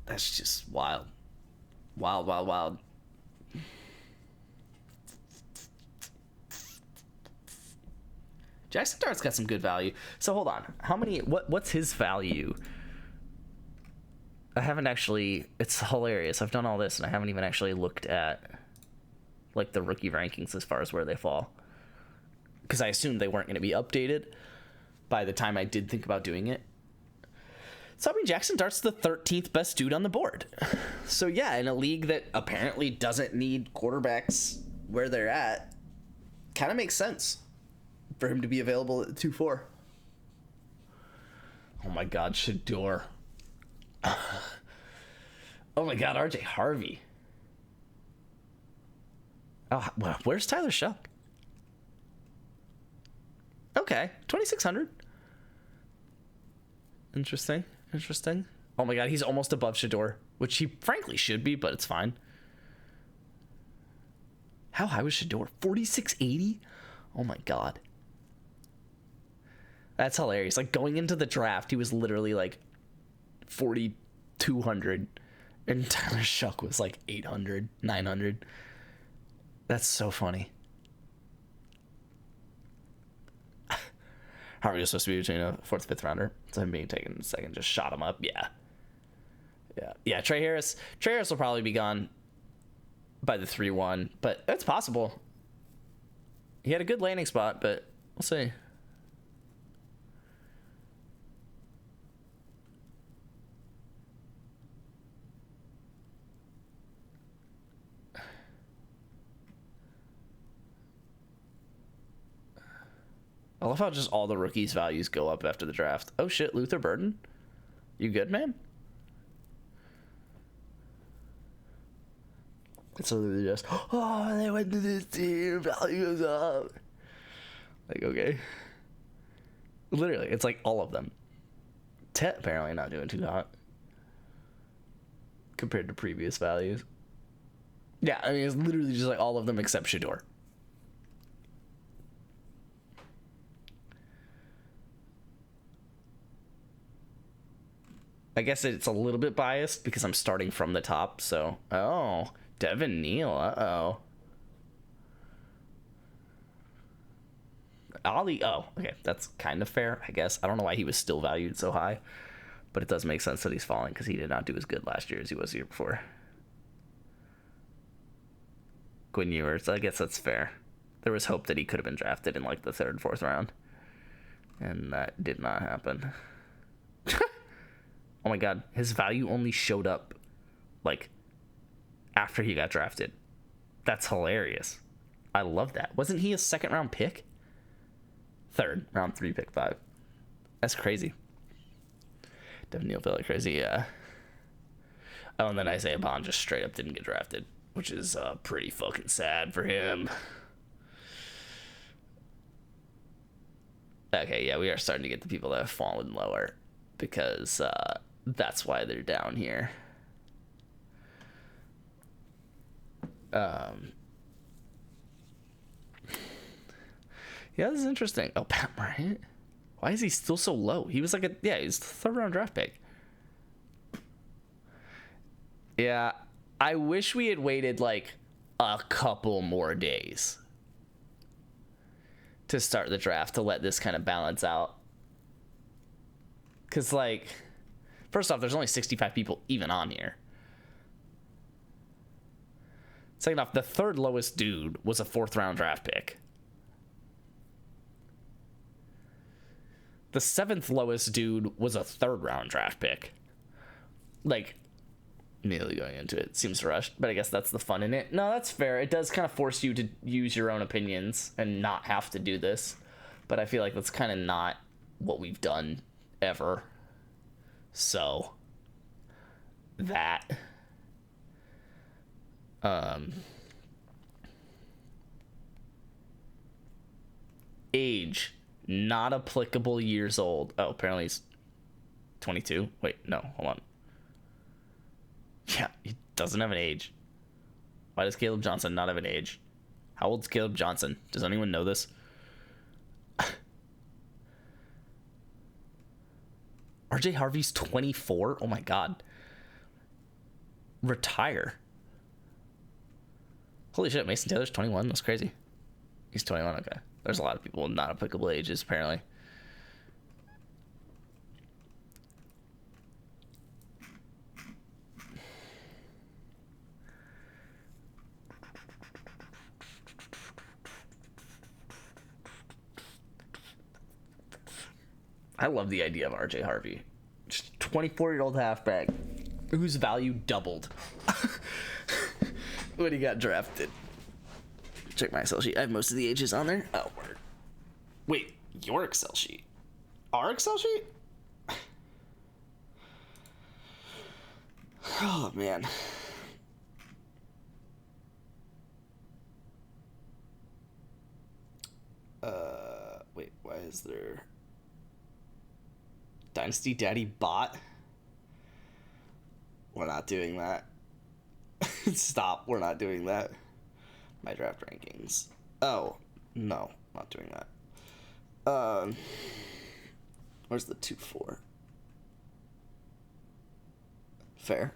Speaker 2: that's just wild. Wild, wild, wild. Jackson Dart's got some good value. So hold on. What's his value? I haven't actually. It's hilarious. I've done all this and I haven't even actually looked at like the rookie rankings as far as where they fall, because I assumed they weren't going to be updated by the time I did think about doing it. So I mean, Jackson Dart's the 13th best dude on the board. So yeah, in a league that apparently doesn't need quarterbacks where they're at, kind of makes sense for him to be available at 2-4. Oh my God, Shador. Oh my God, RJ Harvey. Oh, where's Tyler Shuck? Okay, 2,600. Interesting. Oh my God, he's almost above Shador, which he frankly should be, but it's fine. How high was Shador? 4,680? Oh my God. That's hilarious. Like, going into the draft, he was literally like 4,200, and Tyler Shuck was like 800, 900. That's so funny. Harvey was supposed to be between a 4th, 5th rounder, so him being taken in a second just shot him up. Yeah. Trey Harris will probably be gone by the 3-1, but it's possible. He had a good landing spot, but we'll see. I love how just all the rookies' values go up after the draft. Oh shit, Luther Burden? You good, man? It's literally just, oh, they went to this team, value goes up. Like, okay. Literally, it's like all of them. Tet apparently not doing too hot compared to previous values. Yeah, I mean, it's literally just like all of them except Shador. I guess it's a little bit biased because I'm starting from the top, so... Oh, Devin Neal, uh-oh. Ollie, oh, okay, that's kind of fair, I guess. I don't know why he was still valued so high, but it does make sense that he's falling because he did not do as good last year as he was the year before. Quinn Ewers, I guess that's fair. There was hope that he could have been drafted in like the 3rd, 4th round, and that did not happen. Oh my God, his value only showed up like after he got drafted. That's hilarious. I love that. Wasn't he a 2nd round pick? 3rd, round 3, pick 5. That's crazy. Devin Neal felt like crazy, yeah. Oh, and then Isaiah Bond just straight up didn't get drafted, which is pretty fucking sad for him. Okay, yeah, we are starting to get the people that have fallen lower because that's why they're down here. Yeah, this is interesting. Oh, Pat Bryant? Why is he still so low? He was like he's the 3rd round draft pick. Yeah, I wish we had waited like a couple more days to start the draft to let this kind of balance out. Because, like, first off, there's only 65 people even on here. Second off, the 3rd lowest dude was a 4th round draft pick. The 7th lowest dude was a 3rd round draft pick. Like, immediately going into it seems rushed, but I guess that's the fun in it. No, that's fair. It does kind of force you to use your own opinions and not have to do this. But I feel like that's kind of not what we've done ever. So that age not applicable, years old. Oh, apparently he's 22. Wait, no, hold on. Yeah, he doesn't have an age. Why does Caleb Johnson not have an age? How old's Caleb Johnson? Does anyone know this? RJ Harvey's 24? Oh my God. Retire. Holy shit, Mason Taylor's 21? That's crazy. He's 21, okay. There's a lot of people with not applicable ages, apparently. I love the idea of RJ Harvey. Just 24-year-old halfback whose value doubled when he got drafted. Check my Excel sheet. I have most of the ages on there. Oh, word. Wait, your Excel sheet? Our Excel sheet? Oh, man. Wait, why is there... Dynasty Daddy bot? We're not doing that. Stop, we're not doing that. My draft rankings. Oh, no, not doing that. Where's the 2-4? Fair.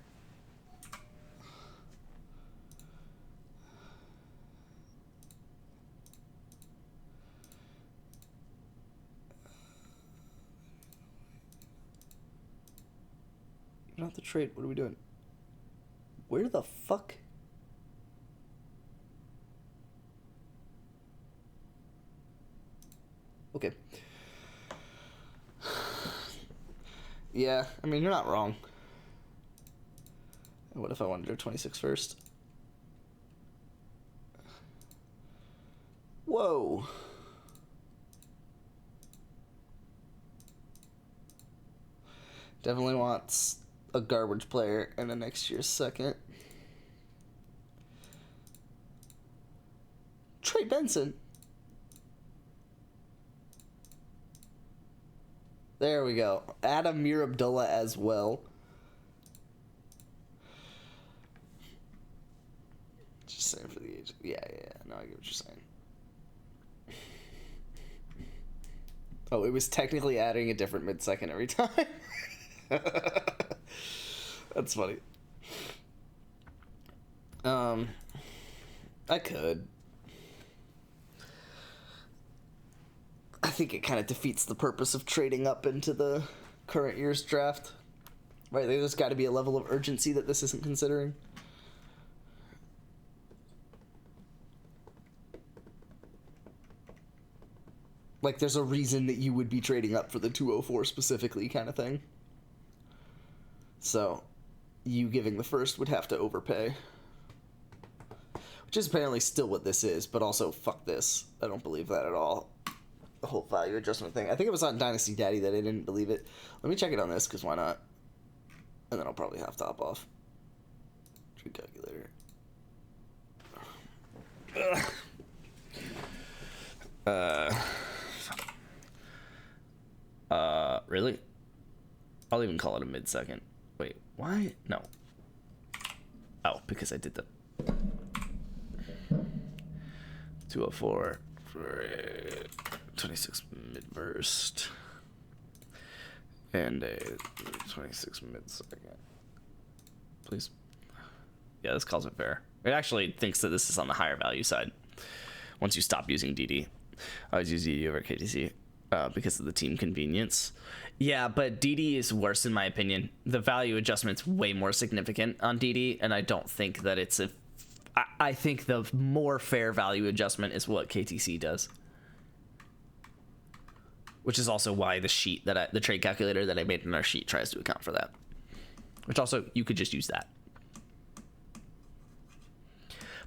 Speaker 2: Not the trade. What are we doing? Where the fuck? Okay. Yeah, I mean, you're not wrong. What if I wanted to 26 first? Whoa. Definitely wants a garbage player in the next year's second. Trey Benson. There we go. Adam Abdullah as well. Just saying for the age. Yeah. No, I get what you're saying. Oh, it was technically adding a different mid-second every time. That's funny. I could. I think it kind of defeats the purpose of trading up into the current year's draft. Right, there's got to be a level of urgency that this isn't considering. Like, there's a reason that you would be trading up for the 204 specifically kind of thing. So, you giving the first would have to overpay. Which is apparently still what this is, but also, fuck this. I don't believe that at all. The whole value adjustment thing. I think it was on Dynasty Daddy that I didn't believe it. Let me check it on this, because why not? And then I'll probably have to hop off. Trade calculator. Really? I'll even call it a mid-second. Wait, why? No. Oh, because I did the 204 for 26 mid-burst and a 26 mid-second. Please. Yeah, this calls it fair. It actually thinks that this is on the higher value side. Once you stop using DD. I always use DD over KTC because of the team convenience. Yeah, but DD is worse in my opinion. The value adjustment's way more significant on DD, and I don't think that it's a... I think the more fair value adjustment is what KTC does. Which is also why the sheet that the trade calculator that I made in our sheet tries to account for that. Which also, you could just use that.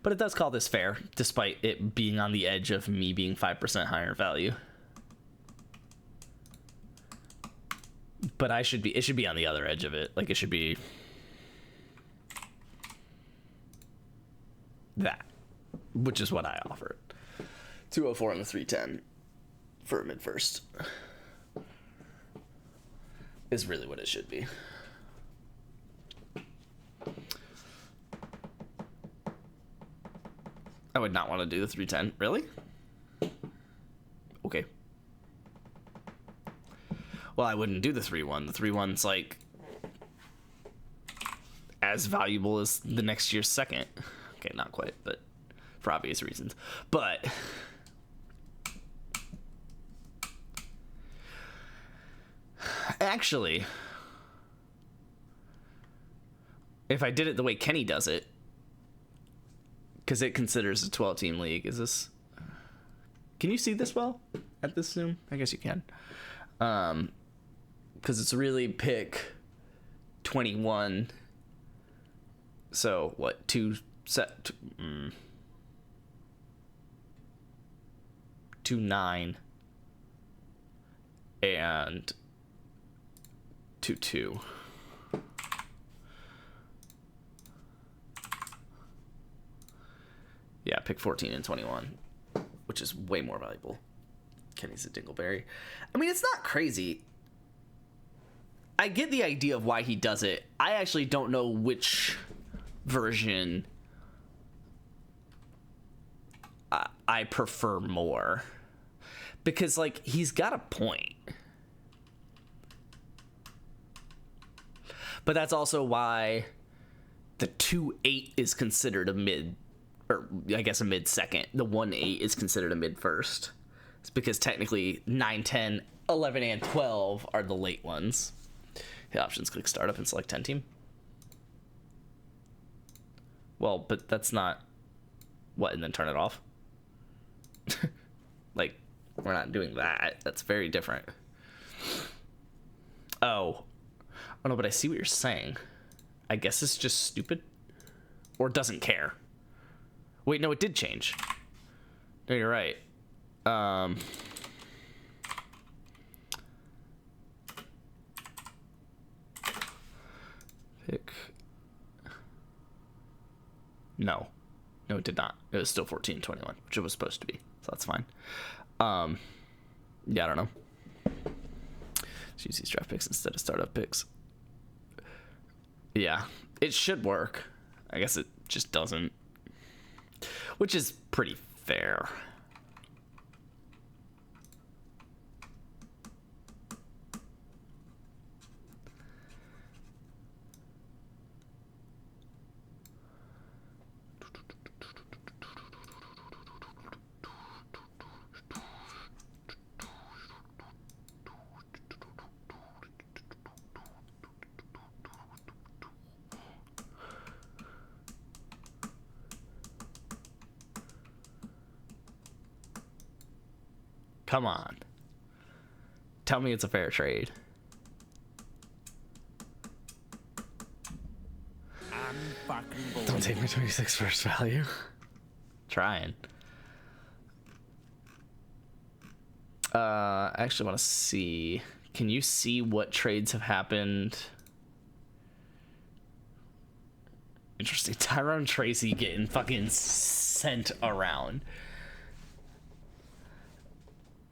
Speaker 2: But it does call this fair, despite it being on the edge of me being 5% higher value. But it should be on the other edge of it. Like, it should be that, which is what I offered. 204 and the 310 for a mid-first is really what it should be. I would not want to do the 310. Really? Okay. Well, I wouldn't do the 3-1. The 3-1's like as valuable as the next year's second. Okay, not quite, but for obvious reasons. But actually, if I did it the way Kenny does it, because it considers a 12-team league, is this... Can you see this well at this Zoom? I guess you can. Because it's really pick 21. So what? 2-9 and 2-2. Yeah, pick 14 and 21, which is way more valuable. Kenny's a Dingleberry. I mean, it's not crazy. I get the idea of why he does it. I actually don't know which version I prefer more. Because, like, he's got a point. But that's also why the 2-8 is considered a mid, or I guess a mid second. The 1-8 is considered a mid first. It's because technically 9, 10, 11, and 12 are the late ones. Hit options, click startup, and select 10 team. Well, but that's not what, and then turn it off. Like, we're not doing that. That's very different. Oh no, but I see what you're saying. I guess it's just stupid, or doesn't care. Wait, no, it did change. No, you're right. Pick. No, it did not. It was still 14-21, which it was supposed to be. So that's fine. Yeah, I don't know. Just use these draft picks instead of startup picks. Yeah, it should work. I guess it just doesn't, which is pretty fair. Come on. Tell me it's a fair trade. Don't take my 26 first value. Trying. I actually want to see. Can you see what trades have happened? Interesting. Tyrone Tracy getting fucking sent around.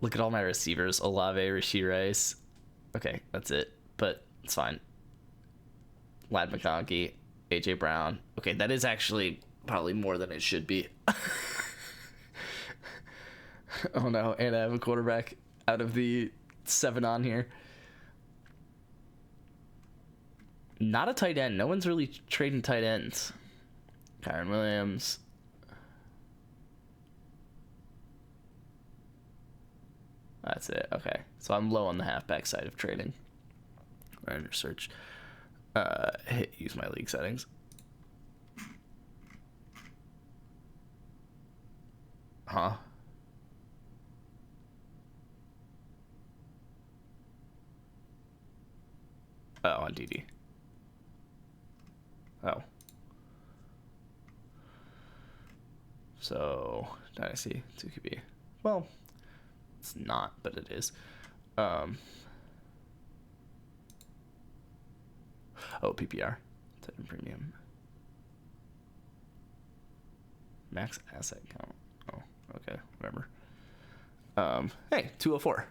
Speaker 2: Look at all my receivers. Olave, Rashee Rice. Okay, that's it. But it's fine. Lad McConkey, AJ Brown. Okay, that is actually probably more than it should be. Oh no, and I have a quarterback out of the 7 on here. Not a tight end. No one's really trading tight ends. Kyron Williams. That's it. Okay. So I'm low on the halfback side of trading. Right under search. Use my league settings. Huh? Oh, on DD. Oh. So, Dynasty, 2QB. Well, it's not, but it is. Oh, PPR. Titan premium. Max asset count. Oh, okay, whatever. Hey, 204.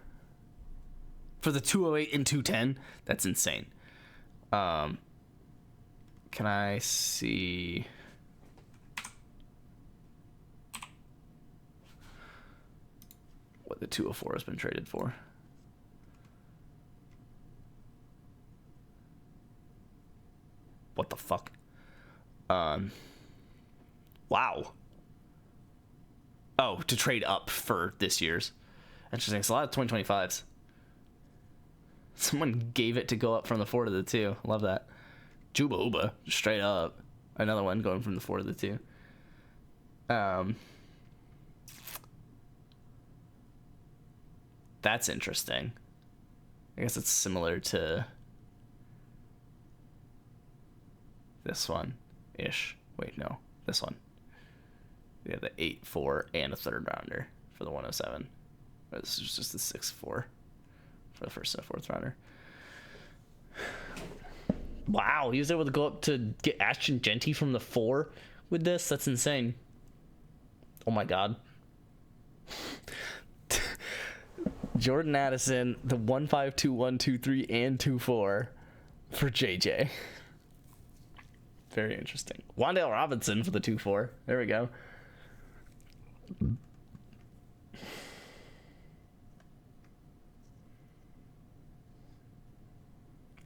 Speaker 2: For the 208 and 210, that's insane. Can I see what the 204 has been traded for? What the fuck? Wow. Oh, to trade up for this year's. Interesting. It's a lot of 2025s. Someone gave it to go up from the 4 to the 2. Love that. Juba Uba, straight up. Another one going from the 4 to the 2. That's interesting. I guess it's similar to this one ish. Wait, no, this one. Yeah, the 8-4 and a third rounder for the 107. This is just the 6-4 for the first and fourth rounder. Wow, he was able to go up to get Ashton Genty from the 4 with this. That's insane. Oh my god. Jordan Addison, the 1-5, 2-1, 2-3, and 2-4 for JJ. Very interesting. Wandale Robinson for the 2-4. There we go.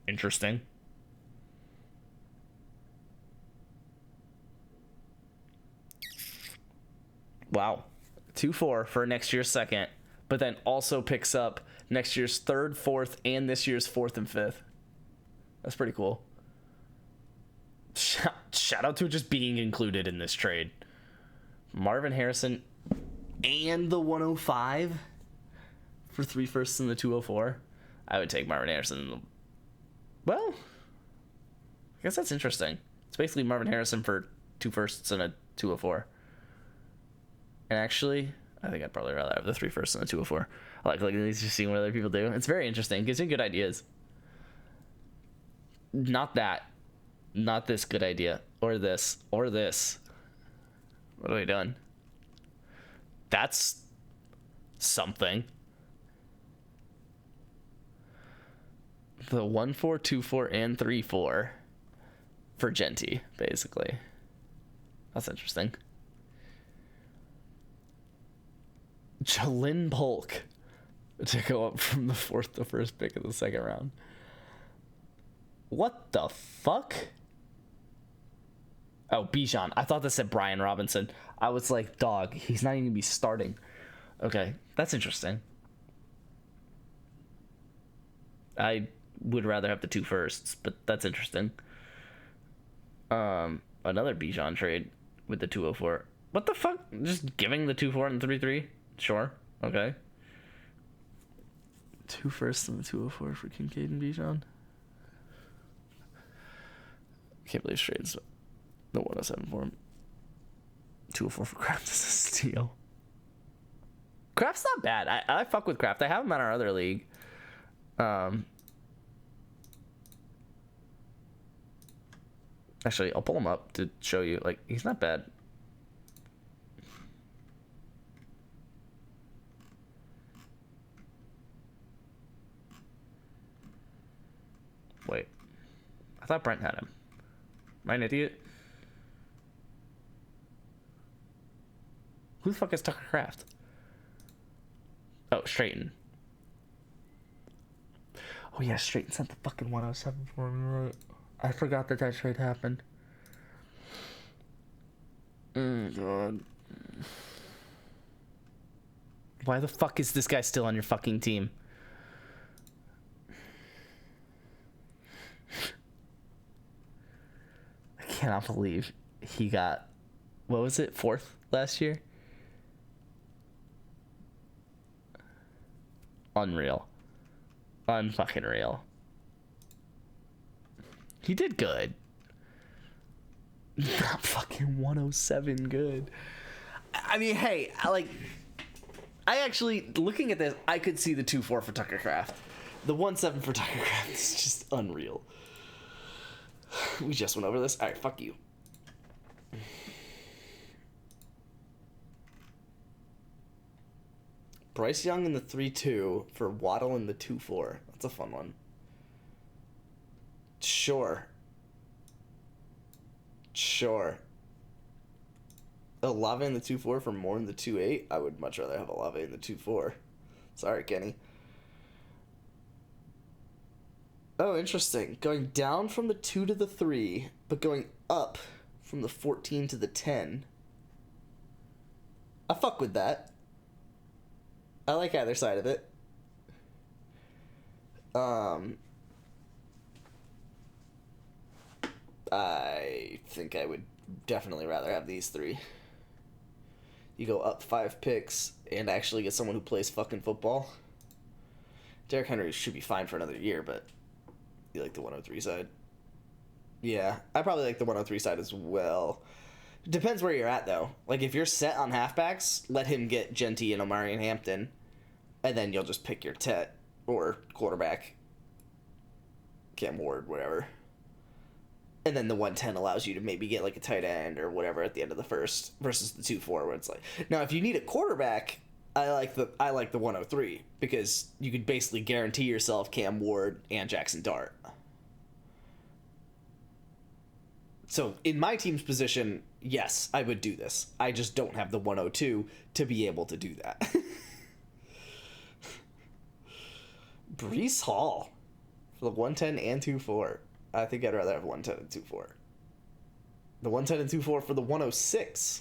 Speaker 2: Interesting. Wow. 2-4 for next year's second, but then also picks up next year's third, fourth, and this year's fourth and fifth. That's pretty cool. Shout out to just being included in this trade. Marvin Harrison and the 105 for 3 firsts and the 204. I would take Marvin Harrison. Well, I guess that's interesting. It's basically Marvin Harrison for 2 firsts and a 204. And actually, I think I'd probably rather have the 3 firsts and the 204. I like looking at these, just seeing what other people do. It's very interesting. Gives me good ideas. Not that. Not this good idea. Or this. Or this. What have we done? That's something. The 1-4, 2-4, and 3-4 for Genty, basically. That's interesting. Jalen Polk to go up from the 4th to 1st pick of the 2nd round. What the fuck? Oh, Bijan. I thought this said Brian Robinson. I was like, dog, he's not even going to be starting. Okay, that's interesting. I would rather have the 2 firsts, but that's interesting. Another Bijan trade with the 204. What the fuck? Just giving the 2-4 and 3-3? Sure. Okay. 2 firsts and the 204 for Kincaid and Bijan. Can't believe trades the 107 for him. 204 for Kraft is a steal. Kraft's not bad. I fuck with Kraft. I have him in our other league. Actually, I'll pull him up to show you. Like, he's not bad. Wait. I thought Brent had him. Am I an idiot? Who the fuck is Tucker Kraft? Oh, Straighten. Oh yeah, Straighten sent the fucking 107 for me, right? I forgot that trade happened. Oh god. Why the fuck is this guy still on your fucking team? I cannot believe he got, what was it, 4th last year? Unreal. Unfucking real. He did good. Not fucking 107 good. I mean, hey, I actually, looking at this, I could see the 2-4 for Tucker Kraft. The 1-7 for Tucker Kraft is just unreal. We just went over this. All right, fuck you. Bryce Young in the 3-2 for Waddle in the 2-4. That's a fun one. Sure. Olave in the 2-4 for Moore in the 2-8. I would much rather have Olave in the 2-4. Sorry, Kenny. Oh, interesting. Going down from the 2 to the 3, but going up from the 14 to the 10. I fuck with that. I like either side of it. I think I would definitely rather have these 3. You go up 5 picks and actually get someone who plays fucking football. Derrick Henry should be fine for another year, but you like the 103 side? Yeah, I probably like the 103 side as well. Depends where you're at, though. Like, if you're set on halfbacks, let him get Genty and Omari and Hampton, and then you'll just pick your Tet or quarterback, Cam Ward, whatever. And then the 110 allows you to maybe get, like, a tight end or whatever at the end of the first versus the 2-4, where it's like... Now, if you need a quarterback... I like the 103 because you could basically guarantee yourself Cam Ward and Jackson Dart. So in my team's position, yes, I would do this. I just don't have the 102 to be able to do that. Breece Hall for the 110 and 2-4. I think I'd rather have 110 and 2-4. The 110 and 2-4 for the 106.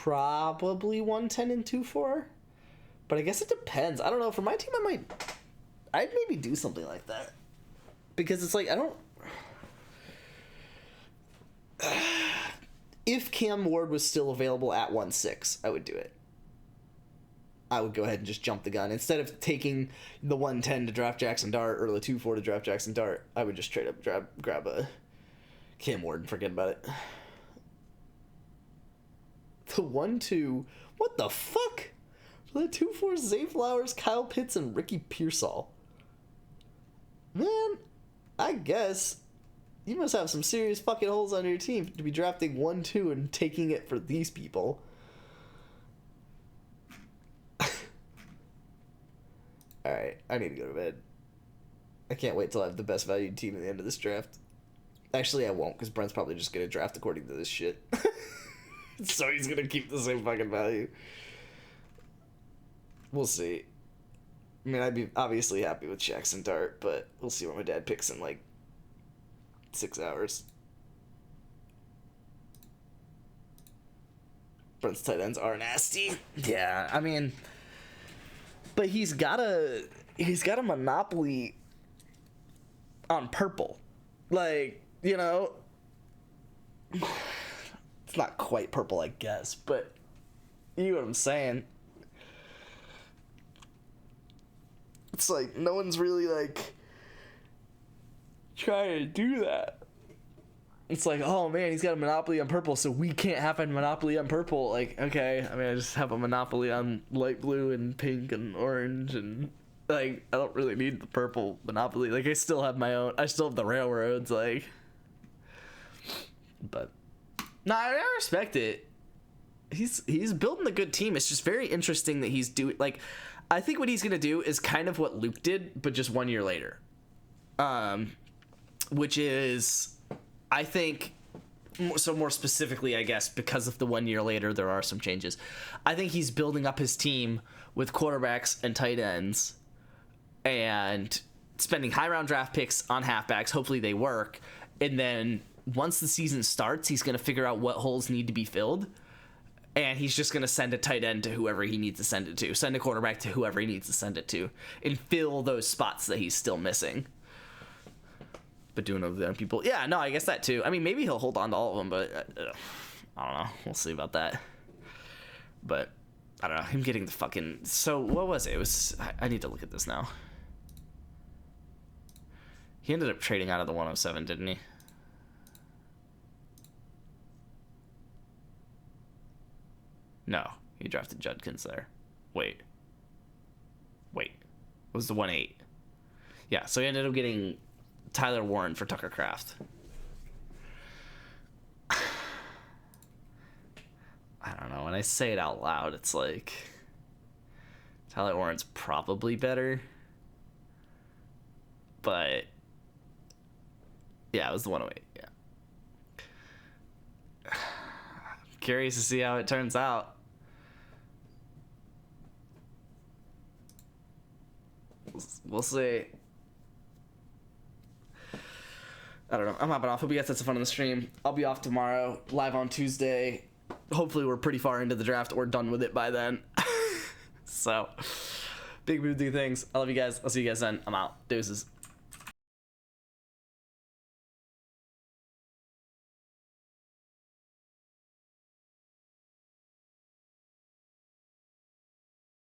Speaker 2: Probably 110 and 2-4, but I guess it depends. I don't know. For my team, I'd maybe do something like that because it's like I don't. If Cam Ward was still available at 1-6, I would do it. I would go ahead and just jump the gun instead of taking the 110 to draft Jackson Dart or the 2-4 to draft Jackson Dart. I would just straight up grab a Cam Ward and forget about it. The 1-2, what the fuck? The 2-4, Zay Flowers, Kyle Pitts, and Ricky Pearsall. Man, I guess you must have some serious fucking holes on your team to be drafting 1-2 and taking it for these people. Alright, I need to go to bed. I can't wait till I have the best valued team at the end of this draft. Actually, I won't, because Brent's probably just going to draft according to this shit. So he's gonna keep the same fucking value. We'll see. I mean, I'd be obviously happy with Jackson Dart, but we'll see what my dad picks in like 6 hours. Brent's tight ends are nasty. Yeah, I mean, but he's got a monopoly on purple, like, you know. It's not quite purple, I guess, but you know what I'm saying. It's like no one's really like trying to do that. It's like, oh man, he's got a monopoly on purple, so we can't have a monopoly on purple. Like, okay, I mean, I just have a monopoly on light blue and pink and orange, and like, I don't really need the purple monopoly. Like, I still have my own. I still have the railroads, like, but. No, I respect it. He's building a good team. It's just very interesting that he's doing, like, I think what he's gonna do is kind of what Luke did, but just 1 year later. Which is, I think, so more specifically, I guess, because of the 1 year later, there are some changes. I think he's building up his team with quarterbacks and tight ends, and spending high round draft picks on halfbacks. Hopefully they work, and then once the season starts, he's going to figure out what holes need to be filled, and he's just going to send a tight end to whoever he needs to send it to, send a quarterback to whoever he needs to send it to, and fill those spots that he's still missing. But doing over the other people, yeah, no, I guess that too. I mean, maybe he'll hold on to all of them, but I don't know. We'll see about that. But I don't know. Him getting the fucking... So what was it? It was... I need to look at this now. He ended up trading out of the 107, didn't he? No, he drafted Judkins there. Wait. It was the 1-8. Yeah, so he ended up getting Tyler Warren for Tucker Kraft. I don't know. When I say it out loud, it's like Tyler Warren's probably better. But yeah, it was the 108. Yeah. I'm curious to see how it turns out. We'll see. I don't know. I'm hopping off. Hope you guys had some fun on the stream. I'll be off tomorrow, live on Tuesday. Hopefully we're pretty far into the draft or done with it by then. So, big things. I love you guys. I'll see you guys then. I'm out. Deuces.